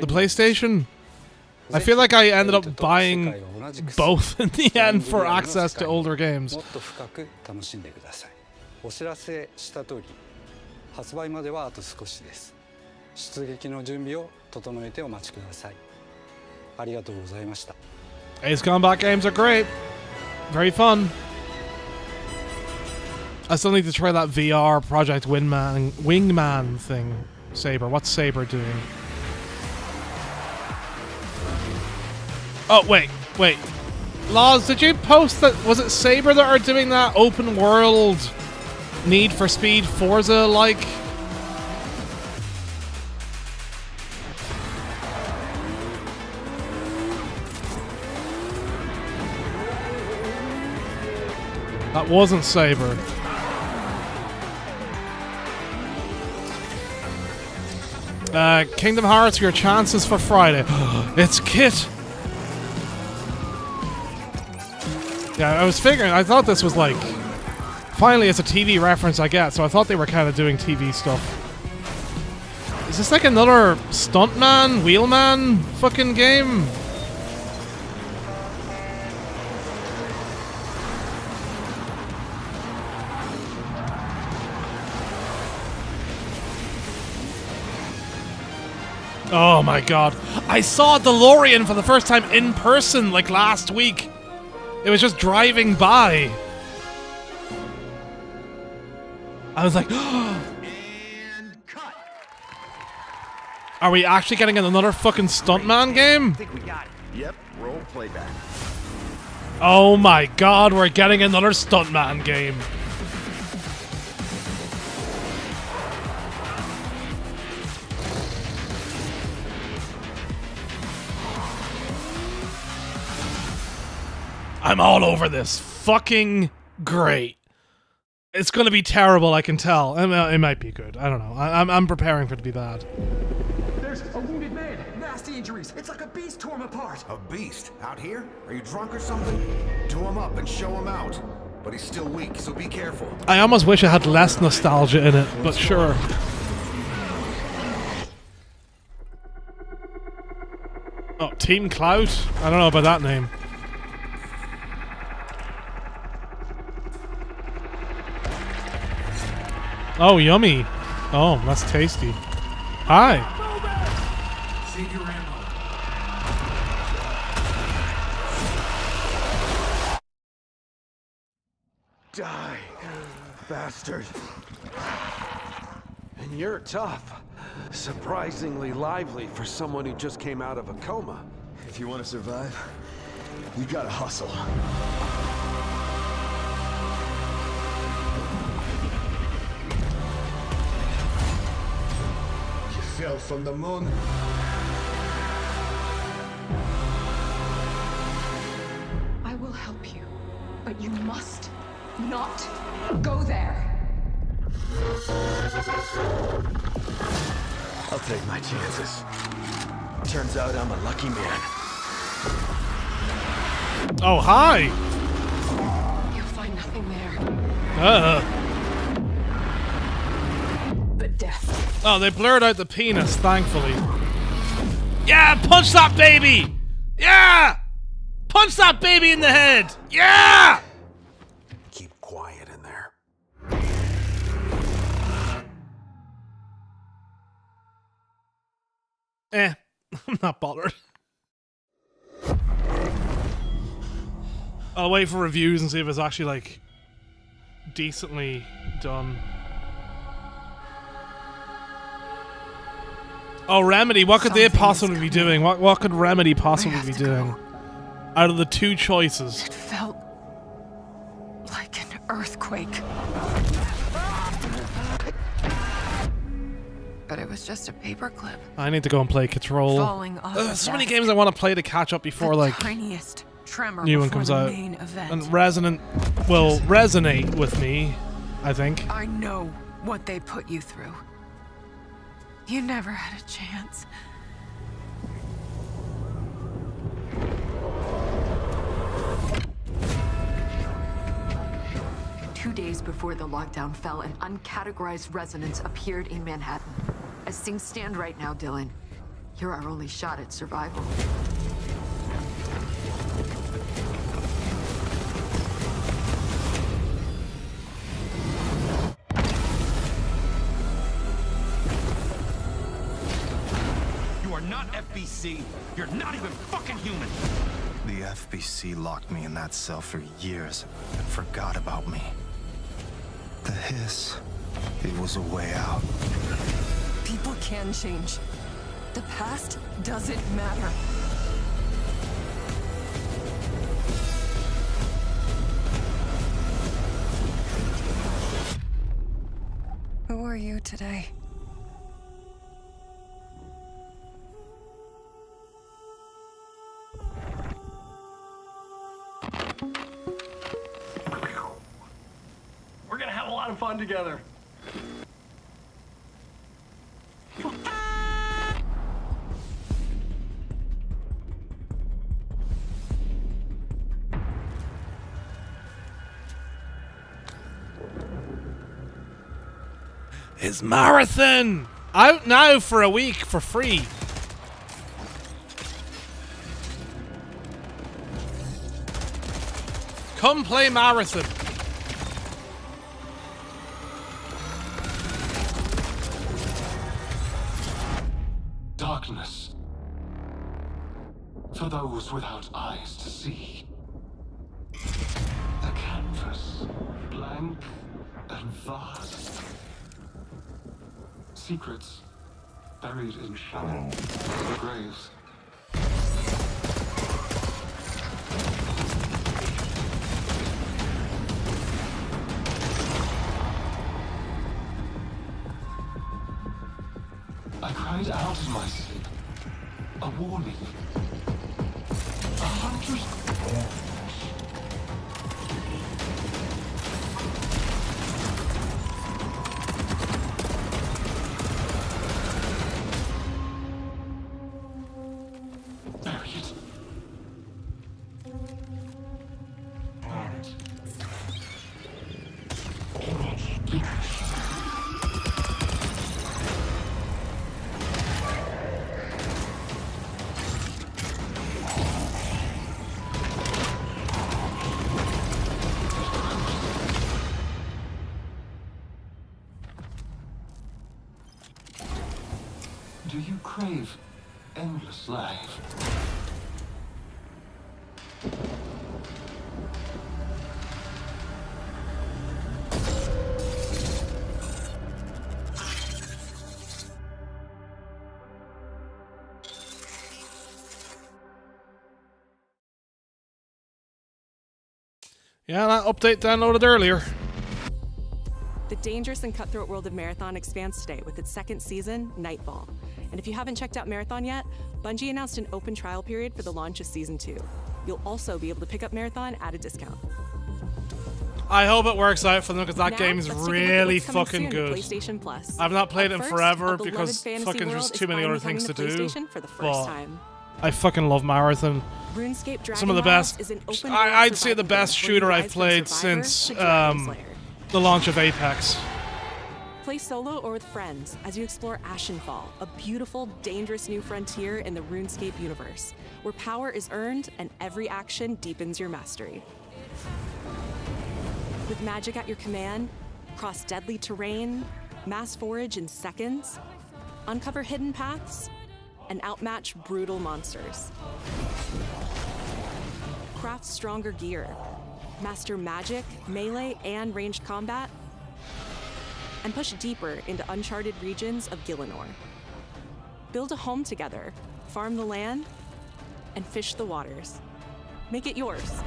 PlayStation? I feel like I ended up buying both in the end for access to older games. もっと深く楽しんでください。お知らせした通り、発売まではあと少しです。出撃の準備を整えてお待ちください。ありがとうございました。 Ace Combat games are great. Very fun. I still need to try that VR Project Wingman thing. Saber. What's Saber doing? Oh, wait. Laws, did you post that? Was it Saber that are doing that open world Need for Speed Forza like? That wasn't Saber. Kingdom Hearts, your chances for Friday. It's Kit. Yeah, I was figuring, I thought this was like, finally it's a TV reference I get, so I thought they were kind of doing TV stuff. Is this like another Stuntman, Wheelman fucking game? Oh my god. I saw DeLorean for the first time in person like last week. It was just driving by. I was like, are we actually getting another fucking Stuntman game? I think we got it. Yep, roll playback. Oh my god, we're getting another Stuntman game. I'm all over this. Fucking great. It's gonna be terrible, I can tell. It might be good. I don't know. I'm preparing for it to be bad. There's a wounded man. Nasty injuries. It's like a beast tore him apart. A beast? Out here? Are you drunk or something? Tow him up and show him out. But he's still weak, so be careful. I almost wish it had less nostalgia in it, but sure. Oh, Team Cloud? I don't know about that name. Oh, yummy. Oh, that's tasty. Hi. Die, bastard. And you're tough. Surprisingly lively for someone who just came out of a coma. If you want to survive, you gotta hustle. Fell from the moon. I will help you, but you must not go there. I'll take my chances. Turns out I'm a lucky man. Oh, hi! You'll find nothing there. But death. Oh, they blurred out the penis, thankfully. Yeah, punch that baby! Yeah! Punch that baby in the head! Yeah! Keep quiet in there. I'm not bothered. I'll wait for reviews and see if it's actually, like, decently done. Oh, Remedy, what could they possibly be doing? What could Remedy possibly be doing? Out of the two choices. It felt like an earthquake. but it was just a paperclip. I need to go and play Control. Falling off a So many desk. games I want to play to catch up before The like tiniest tremor new one before comes the out. main event. And Resonant will resonate with me, I think. I know what they put you through. You never had a chance. Two days before the lockdown fell, an uncategorized resonance appeared in Manhattan. As things stand right now, Dylan, you're our only shot at survival. You are not FBC. You're not even fucking human. The FBC locked me in that cell for years and forgot about me. The hiss, it was a way out. People can change. The past doesn't matter. Who are you today? We're gonna have a lot of fun together. His marathon out now for a week for free. Come play Marathon. Darkness. For those without eyes to see. A canvas, blank and vast. Secrets buried in shallow graves. I cried out in my sleep. A warning. A hunter's warning. Bury it. Do you crave endless life? Yeah, that update downloaded earlier. The dangerous and cutthroat world of Marathon expands today with its second season, Nightfall. And if you haven't checked out Marathon yet, Bungie announced an open trial period for the launch of Season 2. You'll also be able to pick up Marathon at a discount. I hope it works out for them because that Now, game's let's take a look at really what's coming fucking soon to good. PlayStation Plus. I've not played Up it in first, forever a beloved because fantasy fucking world there's is too many finally other things to coming do. PlayStation for the first But time. I fucking love Marathon. RuneScape Dragon Some of the Wilds best. is an open I'd say the best shooter I've played since the launch of Apex. Play solo or with friends as you explore Ashenfall, a beautiful, dangerous new frontier in the RuneScape universe, where power is earned and every action deepens your mastery. With magic at your command, cross deadly terrain, mass forage in seconds, uncover hidden paths, and outmatch brutal monsters. Craft stronger gear, master magic, melee, and ranged combat, and push deeper into uncharted regions of Gielinor. Build a home together, farm the land, and fish the waters. Make it yours.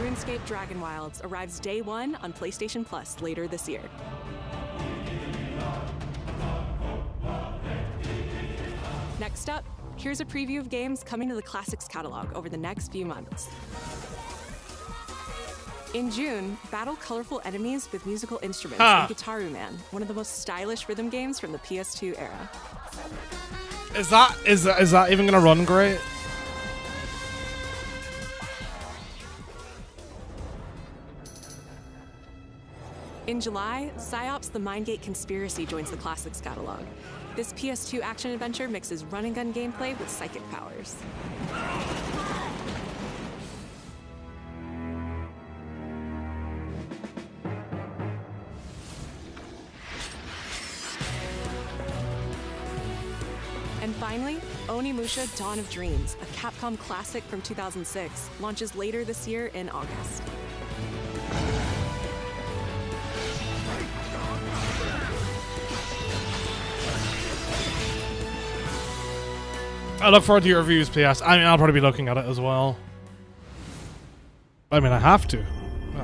RuneScape Dragon Wilds arrives day one on PlayStation Plus later this year. Next up, here's a preview of games coming to the Classics catalog over the next few months. In June, battle colorful enemies with musical instruments in Guitaru Man, one of the most stylish rhythm games from the PS2 era. Is that even gonna run great? In July, PsyOps The Mindgate Conspiracy joins the Classics catalog. This PS2 action-adventure mixes run-and-gun gameplay with psychic powers. And finally, Onimusha Dawn of Dreams, a Capcom classic from 2006, launches later this year in August. I look forward to your reviews, PS. I mean, I'll probably be looking at it as well. I mean, I have to.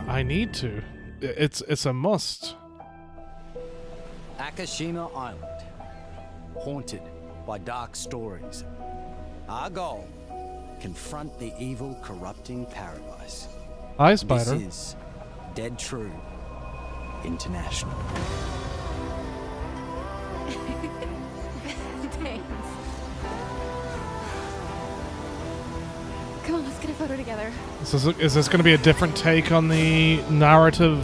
I need to. It's a must. Akashima Island, haunted by dark stories. Our goal, confront the evil, corrupting paradise. Hi, Spider. This is Dead True International. Thanks. Come on, let's get a photo together. Is this going to be a different take on the narrative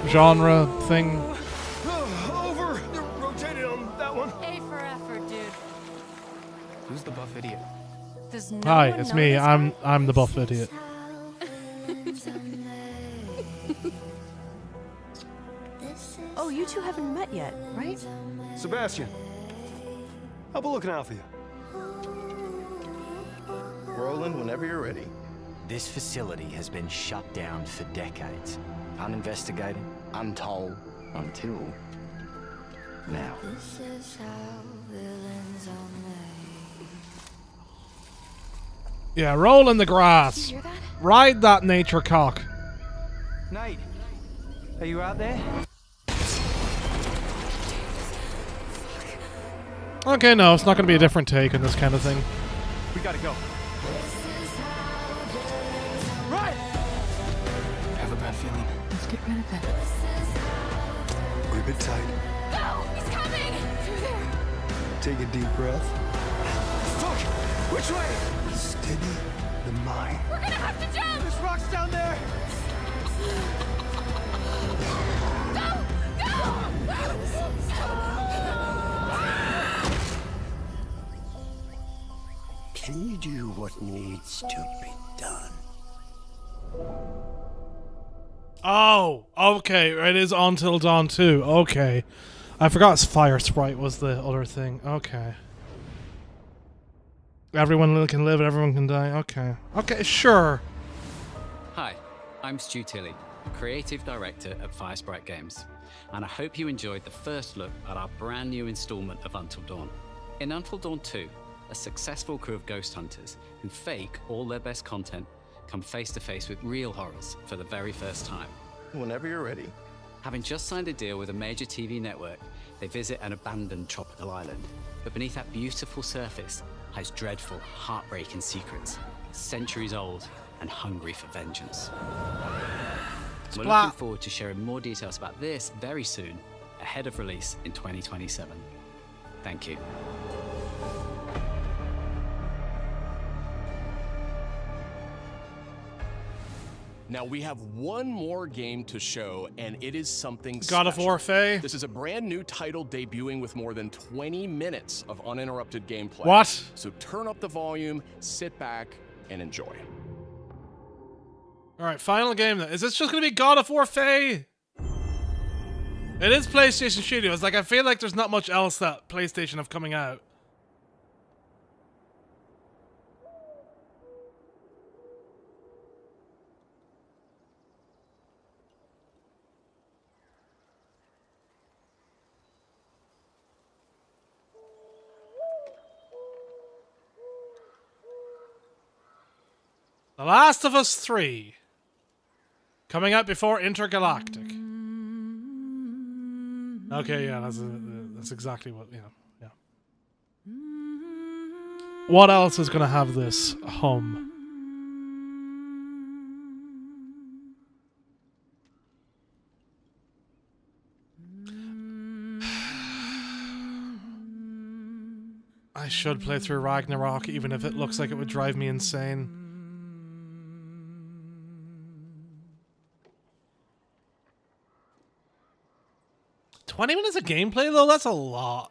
genre thing? Over! Rotate it on that one. A for effort, dude. Who's the buff idiot? Does no Hi, one it's know me. this I'm the buff idiot. Oh, you two haven't met yet, right? Sebastian, I'll be looking out for you. Roland, whenever you're ready. This facility has been shut down for decades. Uninvestigated, untold, until now. This is how villains are made. Yeah, roll in the grass. Did you hear that? Ride that nature cock. Nate, are you out there? Okay, no, it's not going to be a different take on this kind of thing. We gotta go. Right! I have a bad feeling. Let's get rid of it. Grip it tight. No! He's coming! Through there! Take a deep breath. Fuck! Which way? Steady the mind. We're gonna have to jump! There's rocks down there! Can you do what needs to be done? Oh, okay. It is Until Dawn 2. Okay. I forgot Fire Sprite was the other thing. Okay. Everyone can live, everyone can die. Okay. Okay, sure. Hi, I'm Stu Tilley, Creative Director at Firesprite Games, and I hope you enjoyed the first look at our brand new installment of Until Dawn. In Until Dawn 2, a successful crew of ghost hunters who fake all their best content come face to face with real horrors for the very first time. Whenever you're ready. Having just signed a deal with a major TV network, they visit an abandoned tropical island. But beneath that beautiful surface hides dreadful, heartbreaking secrets, centuries old and hungry for vengeance. We're looking forward to sharing more details about this very soon, ahead of release in 2027. Thank you. Now we have one more game to show, and it is something God of War Faye. This is a brand new title debuting with more than 20 minutes of uninterrupted gameplay. What? So turn up the volume, sit back, and enjoy. Alright, final game then. Is this just going to be God of War Faye? It is PlayStation Studios. Like, I feel like there's not much else that PlayStation have coming out. The Last of Us 3. Coming out before Intergalactic. Okay, yeah, that's exactly what, yeah. What else is gonna have this hum? I should play through Ragnarok, even if it looks like it would drive me insane. $20 minutes of gameplay, though? That's a lot.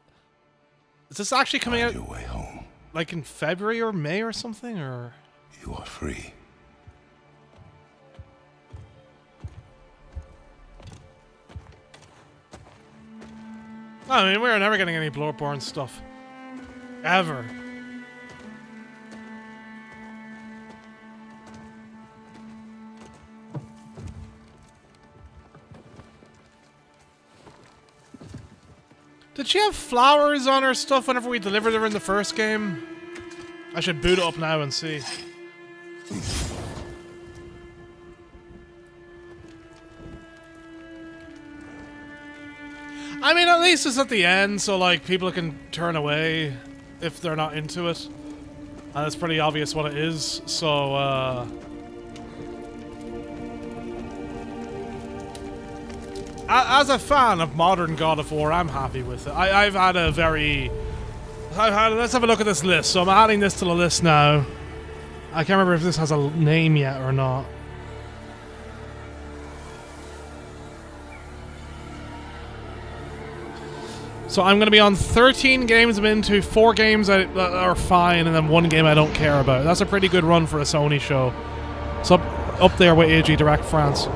Is this actually coming out Your way home. like in February or May or something? Or You are free. I mean, we're never getting any Bloodborne stuff. Ever. Did she have flowers on her stuff whenever we delivered her in the first game? I should boot it up now and see. I mean, at least it's at the end, so like people can turn away if they're not into it. And it's pretty obvious what it is, so as a fan of modern God of War, I'm happy with it. I've had a very... let's have a look at this list. So I'm adding this to the list now. I can't remember if this has a name yet or not. So I'm going to be on 13 games I'm into, 4 games that are fine, and then 1 game I don't care about. That's a pretty good run for a Sony show. It's up there with AG Direct France.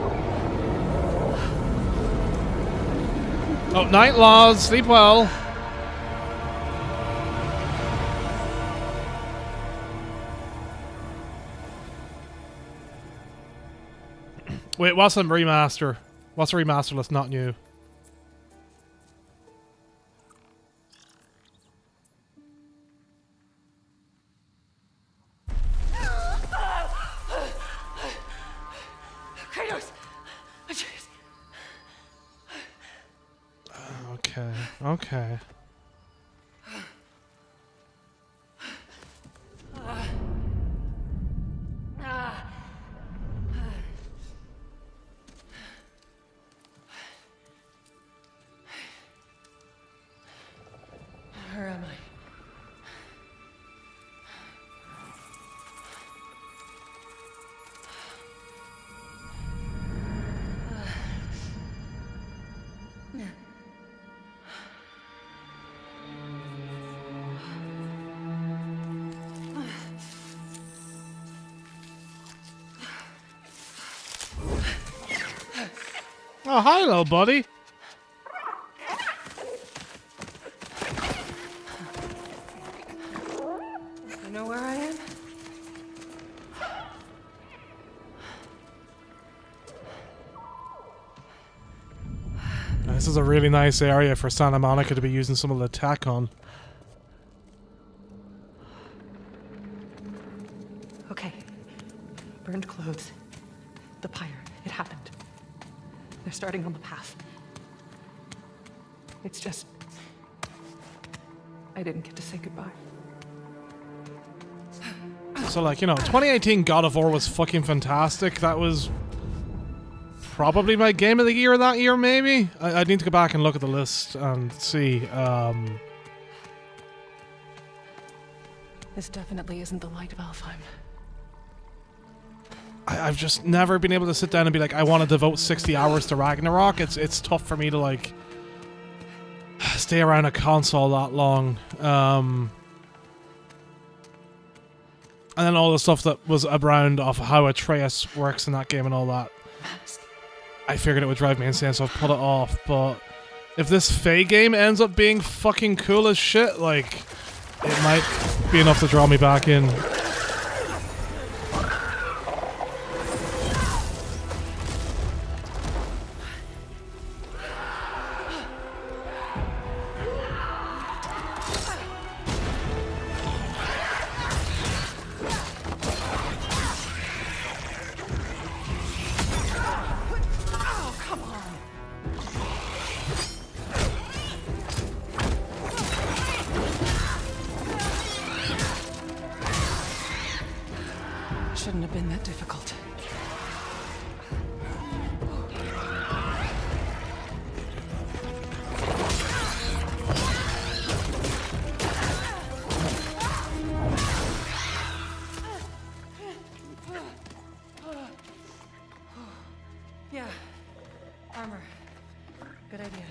Oh, night, Laws. Sleep well. Wait, what's a remaster? What's a remaster that's not new? Kratos! Okay, okay. Where am I? Oh, hi, little buddy. You know where I am? This is a really nice area for Santa Monica to be using some of the tech on. Okay. Burned clothes. The pyre. It happened. They're starting on the path. It's just... I didn't get to say goodbye. So, like, you know, 2018 God of War was fucking fantastic. That was probably my game of the year that year, maybe? I need to go back and look at the list and see. This definitely isn't the light of Alfheim. I've just never been able to sit down and be like, I want to devote 60 hours to Ragnarok. It's tough for me to, like, stay around a console that long. And then all the stuff that was around of how Atreus works in that game and all that. I figured it would drive me insane, so I've put it off. But if this Faye game ends up being fucking cool as shit, like, it might be enough to draw me back in. Shouldn't have been that difficult. Yeah. Armor. Good idea.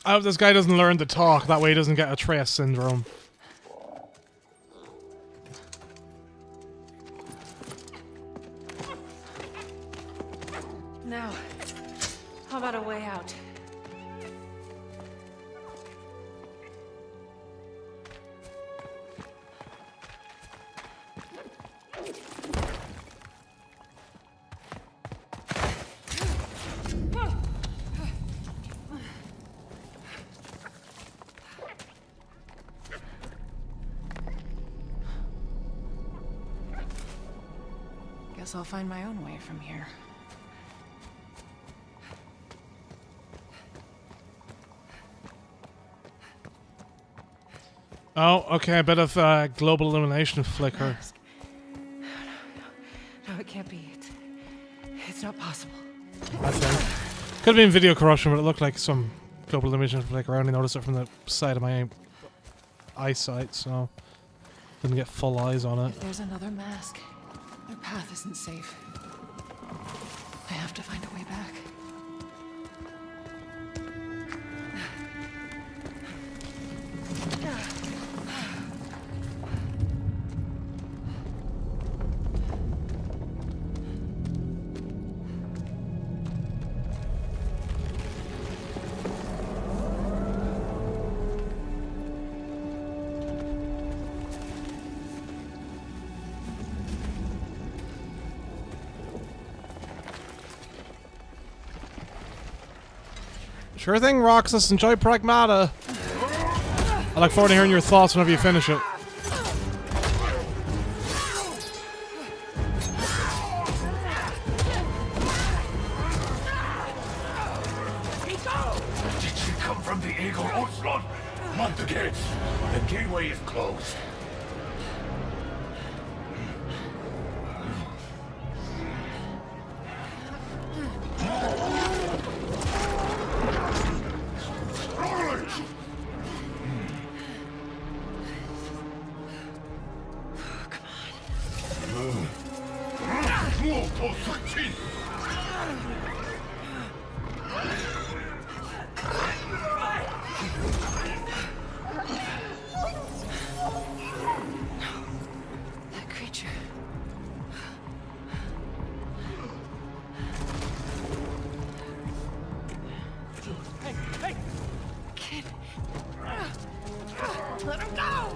I hope this guy doesn't learn to talk, that way he doesn't get Atreus syndrome. Now, how about a way out? Guess I'll find my own way from here. Oh, okay, a bit of global illumination flicker. No, it can't be. It's not possible. I think. Could have been video corruption, but it looked like some global illumination flicker. I only noticed it from the side of my eyesight, so didn't get full eyes on it. If there's another mask, their path isn't safe. I have to find a way back. Sure thing, Roxas. Enjoy Pragmata. I look forward to hearing your thoughts whenever you finish it. Did she come from the Eagle Outslot? Not the gates. The gateway is closed. That creature. Hey, hey! Kid! Let him go!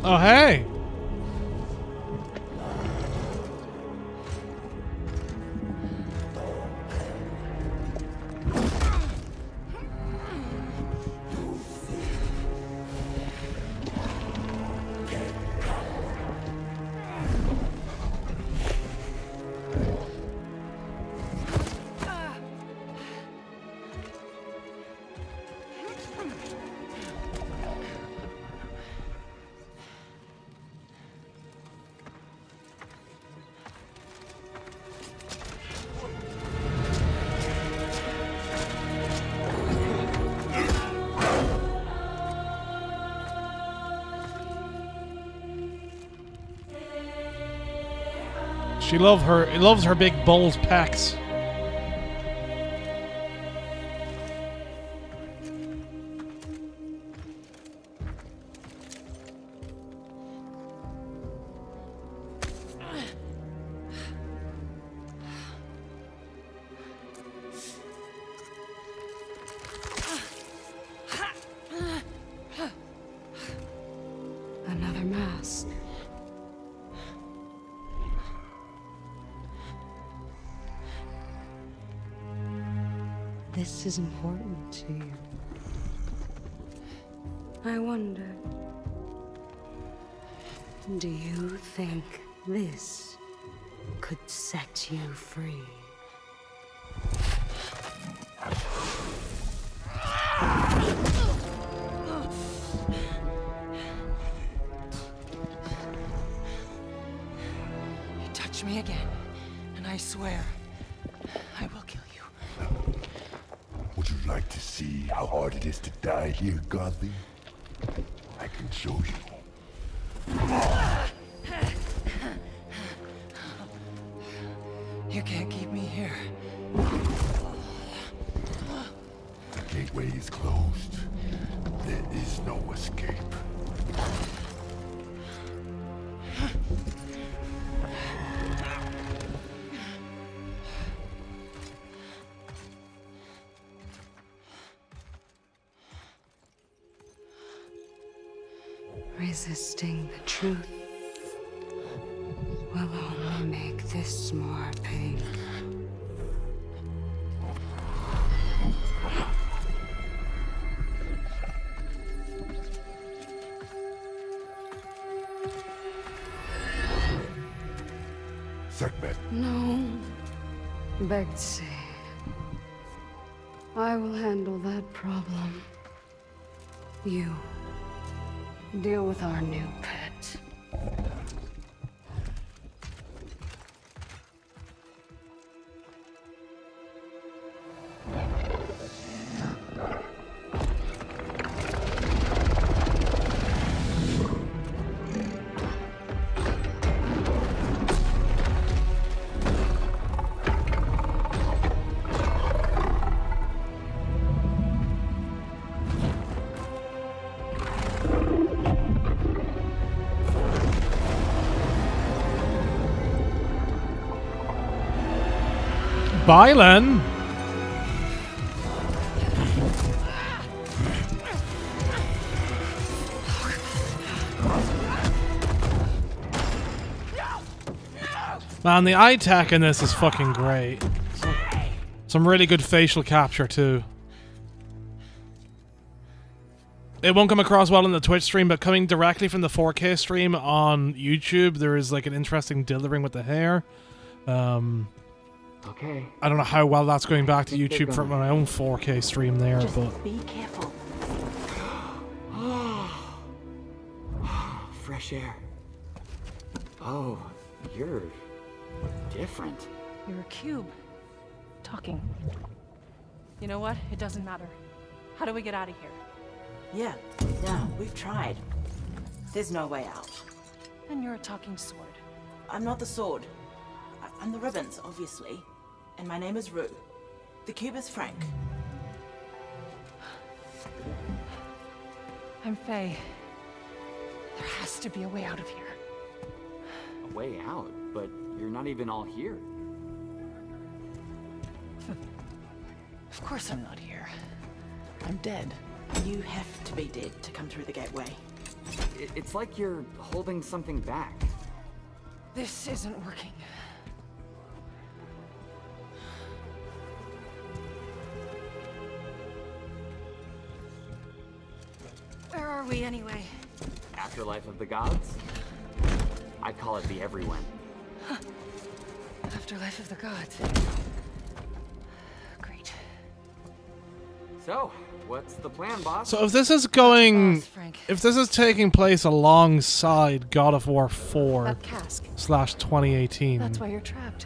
Oh, hey! She loves her big bold pecs. this is important to you. I wonder, do you think this could set you free? You touch me again, and I swear, I will kill you. Would you like to see how hard it is to die here, Godly? I can show you. You can't keep me here. The gateway is closed. There is no escape. Resisting the truth will only make this more painful. Sekhmet. No, Betsy. I will handle that problem. You deal with our new pet. Bylan! Man, the eye tech in this is fucking great. Some really good facial capture too. It won't come across well in the Twitch stream, but coming directly from the 4K stream on YouTube, there is like an interesting dithering with the hair. Okay. I don't know how well that's going back to YouTube from my own 4K stream there, but Be careful. Fresh air. Oh, you're different. You're a cube. Talking. You know what? It doesn't matter. How do we get out of here? Yeah, we've tried. There's no way out. And you're a talking sword. I'm not the sword. I'm the ribbons, obviously. And my name is Rue. The cube is Frank. I'm Faye. There has to be a way out of here. A way out? But you're not even all here. Of course I'm not here. I'm dead. You have to be dead to come through the gateway. It's like you're holding something back. This isn't working. Where are we anyway? Afterlife of the gods? I call it the everyone. Afterlife of the gods. Great. So, what's the plan, boss? so if this is going, if this is taking place alongside God of War 4 That cask. /2018, That's why you're trapped.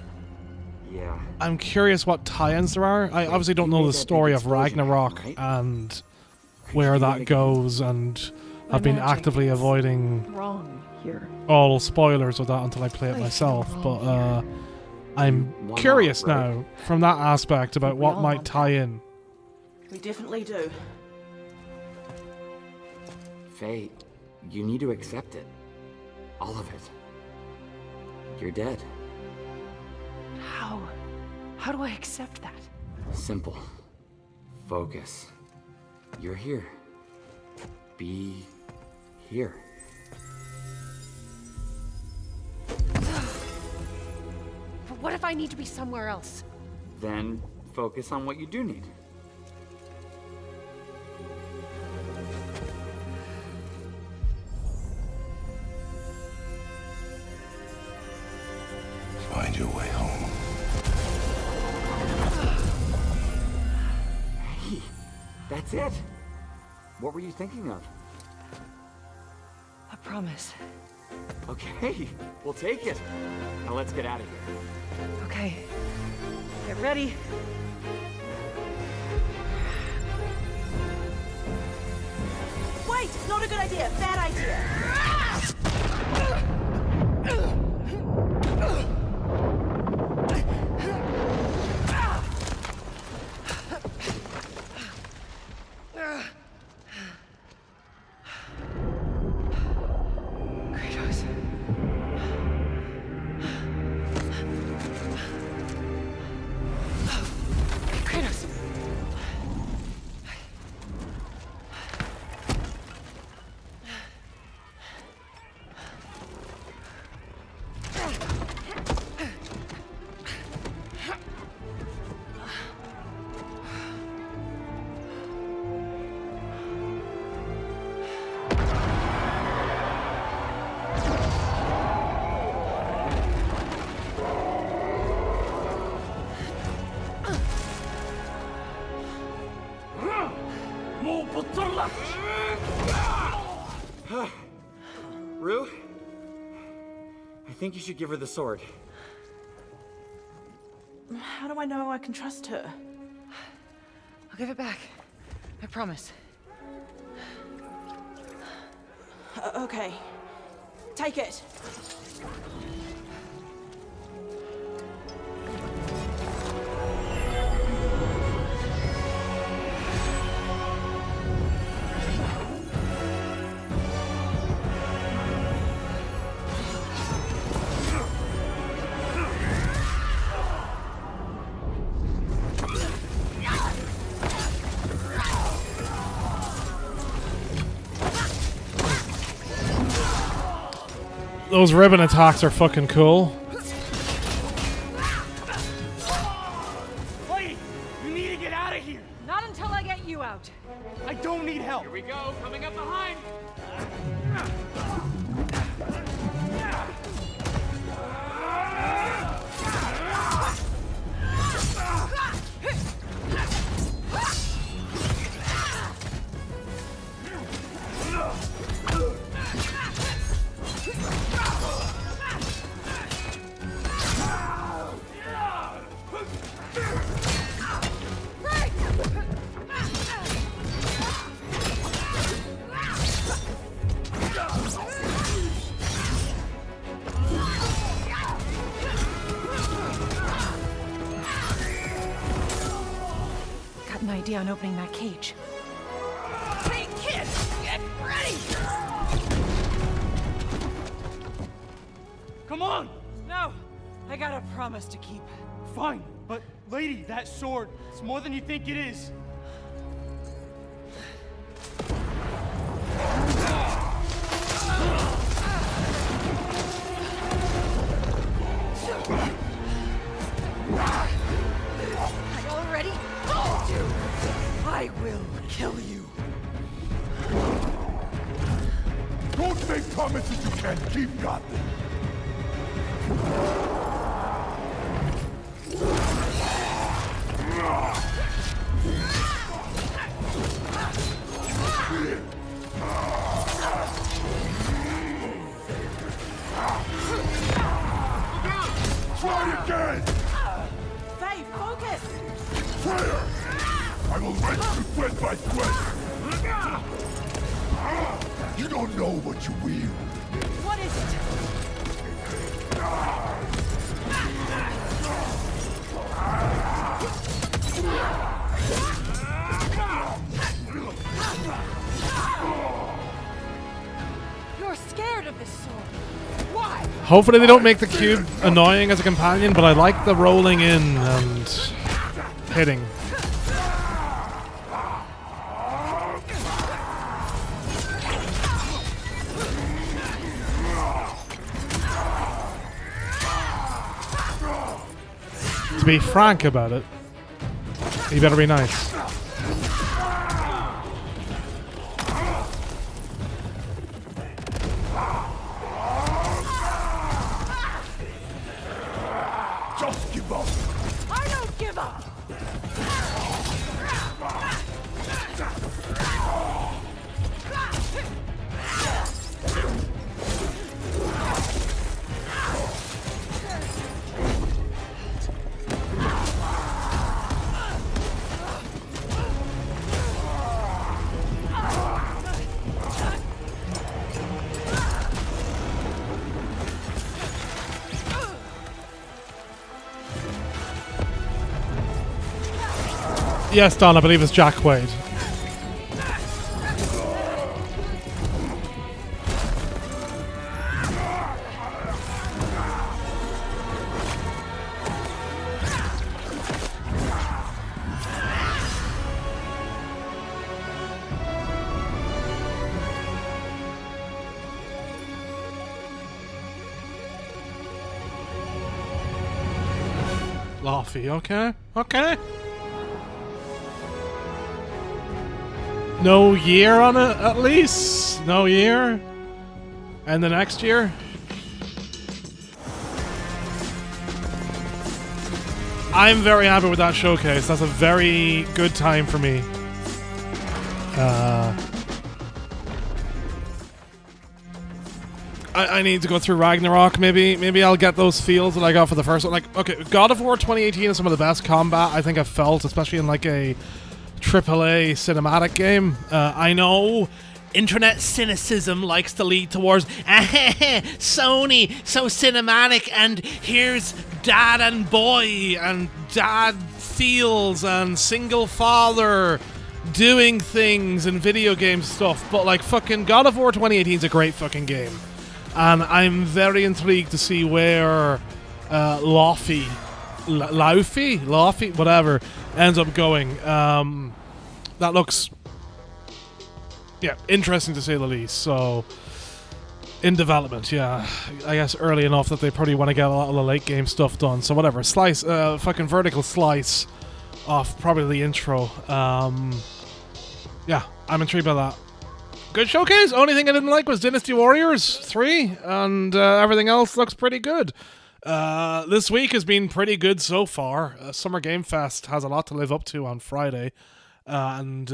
Yeah. I'm curious what tie-ins there are. I obviously don't know the story of Ragnarok and where that goes, and I've been actively avoiding Wrong here. all spoilers of that until I play it myself, but I'm curious now from that aspect about what might tie in. We definitely do. Faye, you need to accept it. All of it. You're dead. How? How do I accept that? Simple. Focus. You're here. Be here. But what if I need to be somewhere else? Then focus on what you do need. That's it. What were you thinking of? A promise. Okay, we'll take it. Now let's get out of here. Okay. Get ready. Wait! Not a good idea! Bad idea! Kratos. Kratos. Rue? I think you should give her the sword. How do I know I can trust her? I'll give it back. I promise. Okay. Take it. Those ribbon attacks are fucking cool. Wait! You need to get out of here! Not until I get you out. I don't need help! Here we go, coming up behind! Got an idea on opening that cage. Hey kids, get ready! Come on! No! I got a promise to keep. Fine, but lady, that sword, it's more than you think it is. Are you all ready? I will kill you. Don't make promises you can't keep, Gotham. Try again! Faye, focus! Fire! I will wrench you thread by thread! You don't know what you wield. What is it? You're scared of this sword. Why? Hopefully they don't make the cube annoying as a companion, but I like the rolling in and hitting. To be frank about it, you better be nice. Just give up! I don't give up! Yes, Don, I believe it's Jack Quaid. Laffy, okay, okay. No year on it, at least? No year? And the next year? I'm very happy with that showcase. That's a very good time for me. I need to go through Ragnarok, maybe. Maybe I'll get those feels that I got for the first one. Like, okay, God of War 2018 is some of the best combat I think I've felt, especially in like a AAA cinematic game. I know internet cynicism likes to lead towards Sony, so cinematic, and here's dad and boy, and dad feels, and single father doing things and video game stuff, but like fucking God of War 2018 is a great fucking game. And I'm very intrigued to see where Laufey, whatever, ends up going. That looks, yeah, interesting to say the least. So, in development, yeah, I guess early enough that they probably want to get a lot of the late game stuff done. So whatever, slice, fucking vertical slice off probably the intro. Yeah, I'm intrigued by that. Good showcase. Only thing I didn't like was Dynasty Warriors 3, and everything else looks pretty good. This week has been pretty good so far. Summer Game Fest has a lot to live up to on Friday, and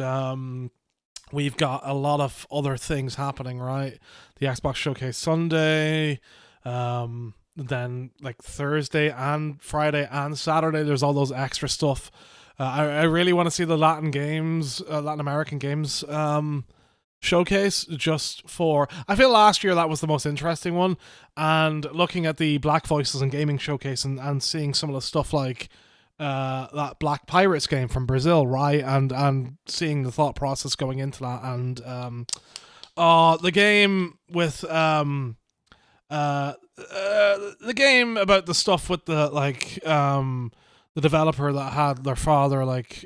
we've got a lot of other things happening, right? The Xbox Showcase Sunday, then like Thursday and Friday and Saturday, there's all those extra stuff. I really want to see the Latin American games showcase, just for, I feel last year that was the most interesting one, and looking at the Black Voices and Gaming showcase and seeing some of the stuff like that Black Pirates game from Brazil, right, and seeing the thought process going into that, and the game with the game about the stuff with the like the developer that had their father like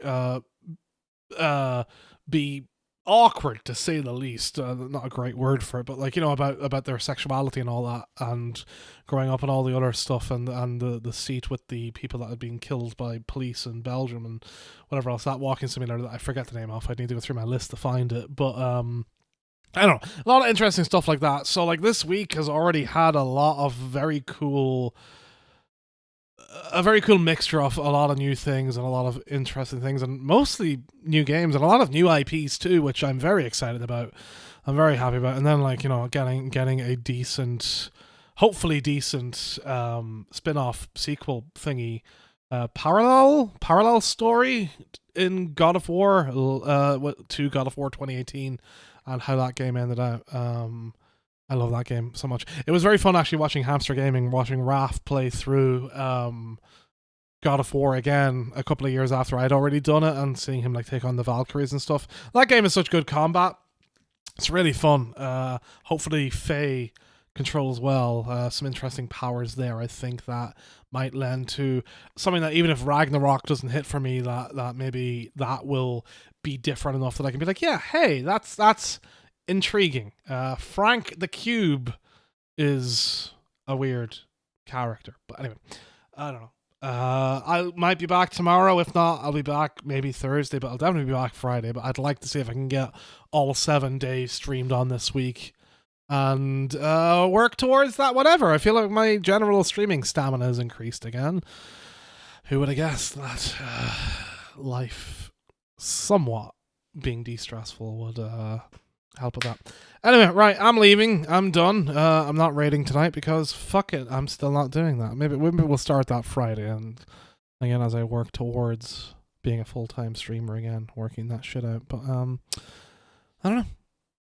be awkward, to say the least. Not a great word for it, but like, you know, about their sexuality and all that, and growing up and all the other stuff, and the seat with the people that had been killed by police in Belgium and whatever else, that walking simulator that I forget the name of. I'd need to go through my list to find it, but I don't know, a lot of interesting stuff like that. So like this week has already had a lot of very cool mixture of a lot of new things and a lot of interesting things, and mostly new games and a lot of new IPs too, which I'm very excited about. I'm very happy about. And then, like, you know, getting a decent, hopefully decent spin-off sequel thingy, parallel story in God of War to God of War 2018, and how that game ended out. I love that game so much. It was very fun actually watching Hamster Gaming, watching Raph play through God of War again a couple of years after I'd already done it, and seeing him like take on the Valkyries and stuff. That game is such good combat. It's really fun. Hopefully Faye controls well. Some interesting powers there. I think that might lend to something that even if Ragnarok doesn't hit for me, that maybe that will be different enough that I can be like, yeah, hey, that's intriguing. Frank the Cube is a weird character, but anyway, I don't know. I might be back tomorrow. If not, I'll be back maybe Thursday, but I'll definitely be back Friday. But I'd like to see if I can get all 7 days streamed on this week and work towards that. Whatever. I feel like my general streaming stamina has increased again. Who would have guessed that life somewhat being de-stressful would help with that. Anyway, right, I'm leaving. I'm done. I'm not raiding tonight because fuck it, I'm still not doing that. Maybe we'll start that Friday, and again, as I work towards being a full-time streamer again, working that shit out. But I don't know.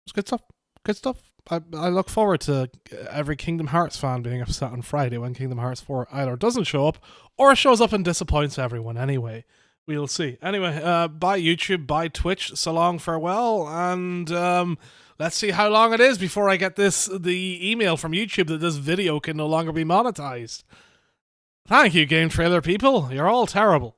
It's good stuff. Good stuff. I look forward to every Kingdom Hearts fan being upset on Friday when Kingdom Hearts 4 either doesn't show up or shows up and disappoints everyone anyway. We'll see. Anyway, bye YouTube, bye Twitch, so long, farewell, and let's see how long it is before I get the email from YouTube that this video can no longer be monetized. Thank you, Game Trailer people. You're all terrible.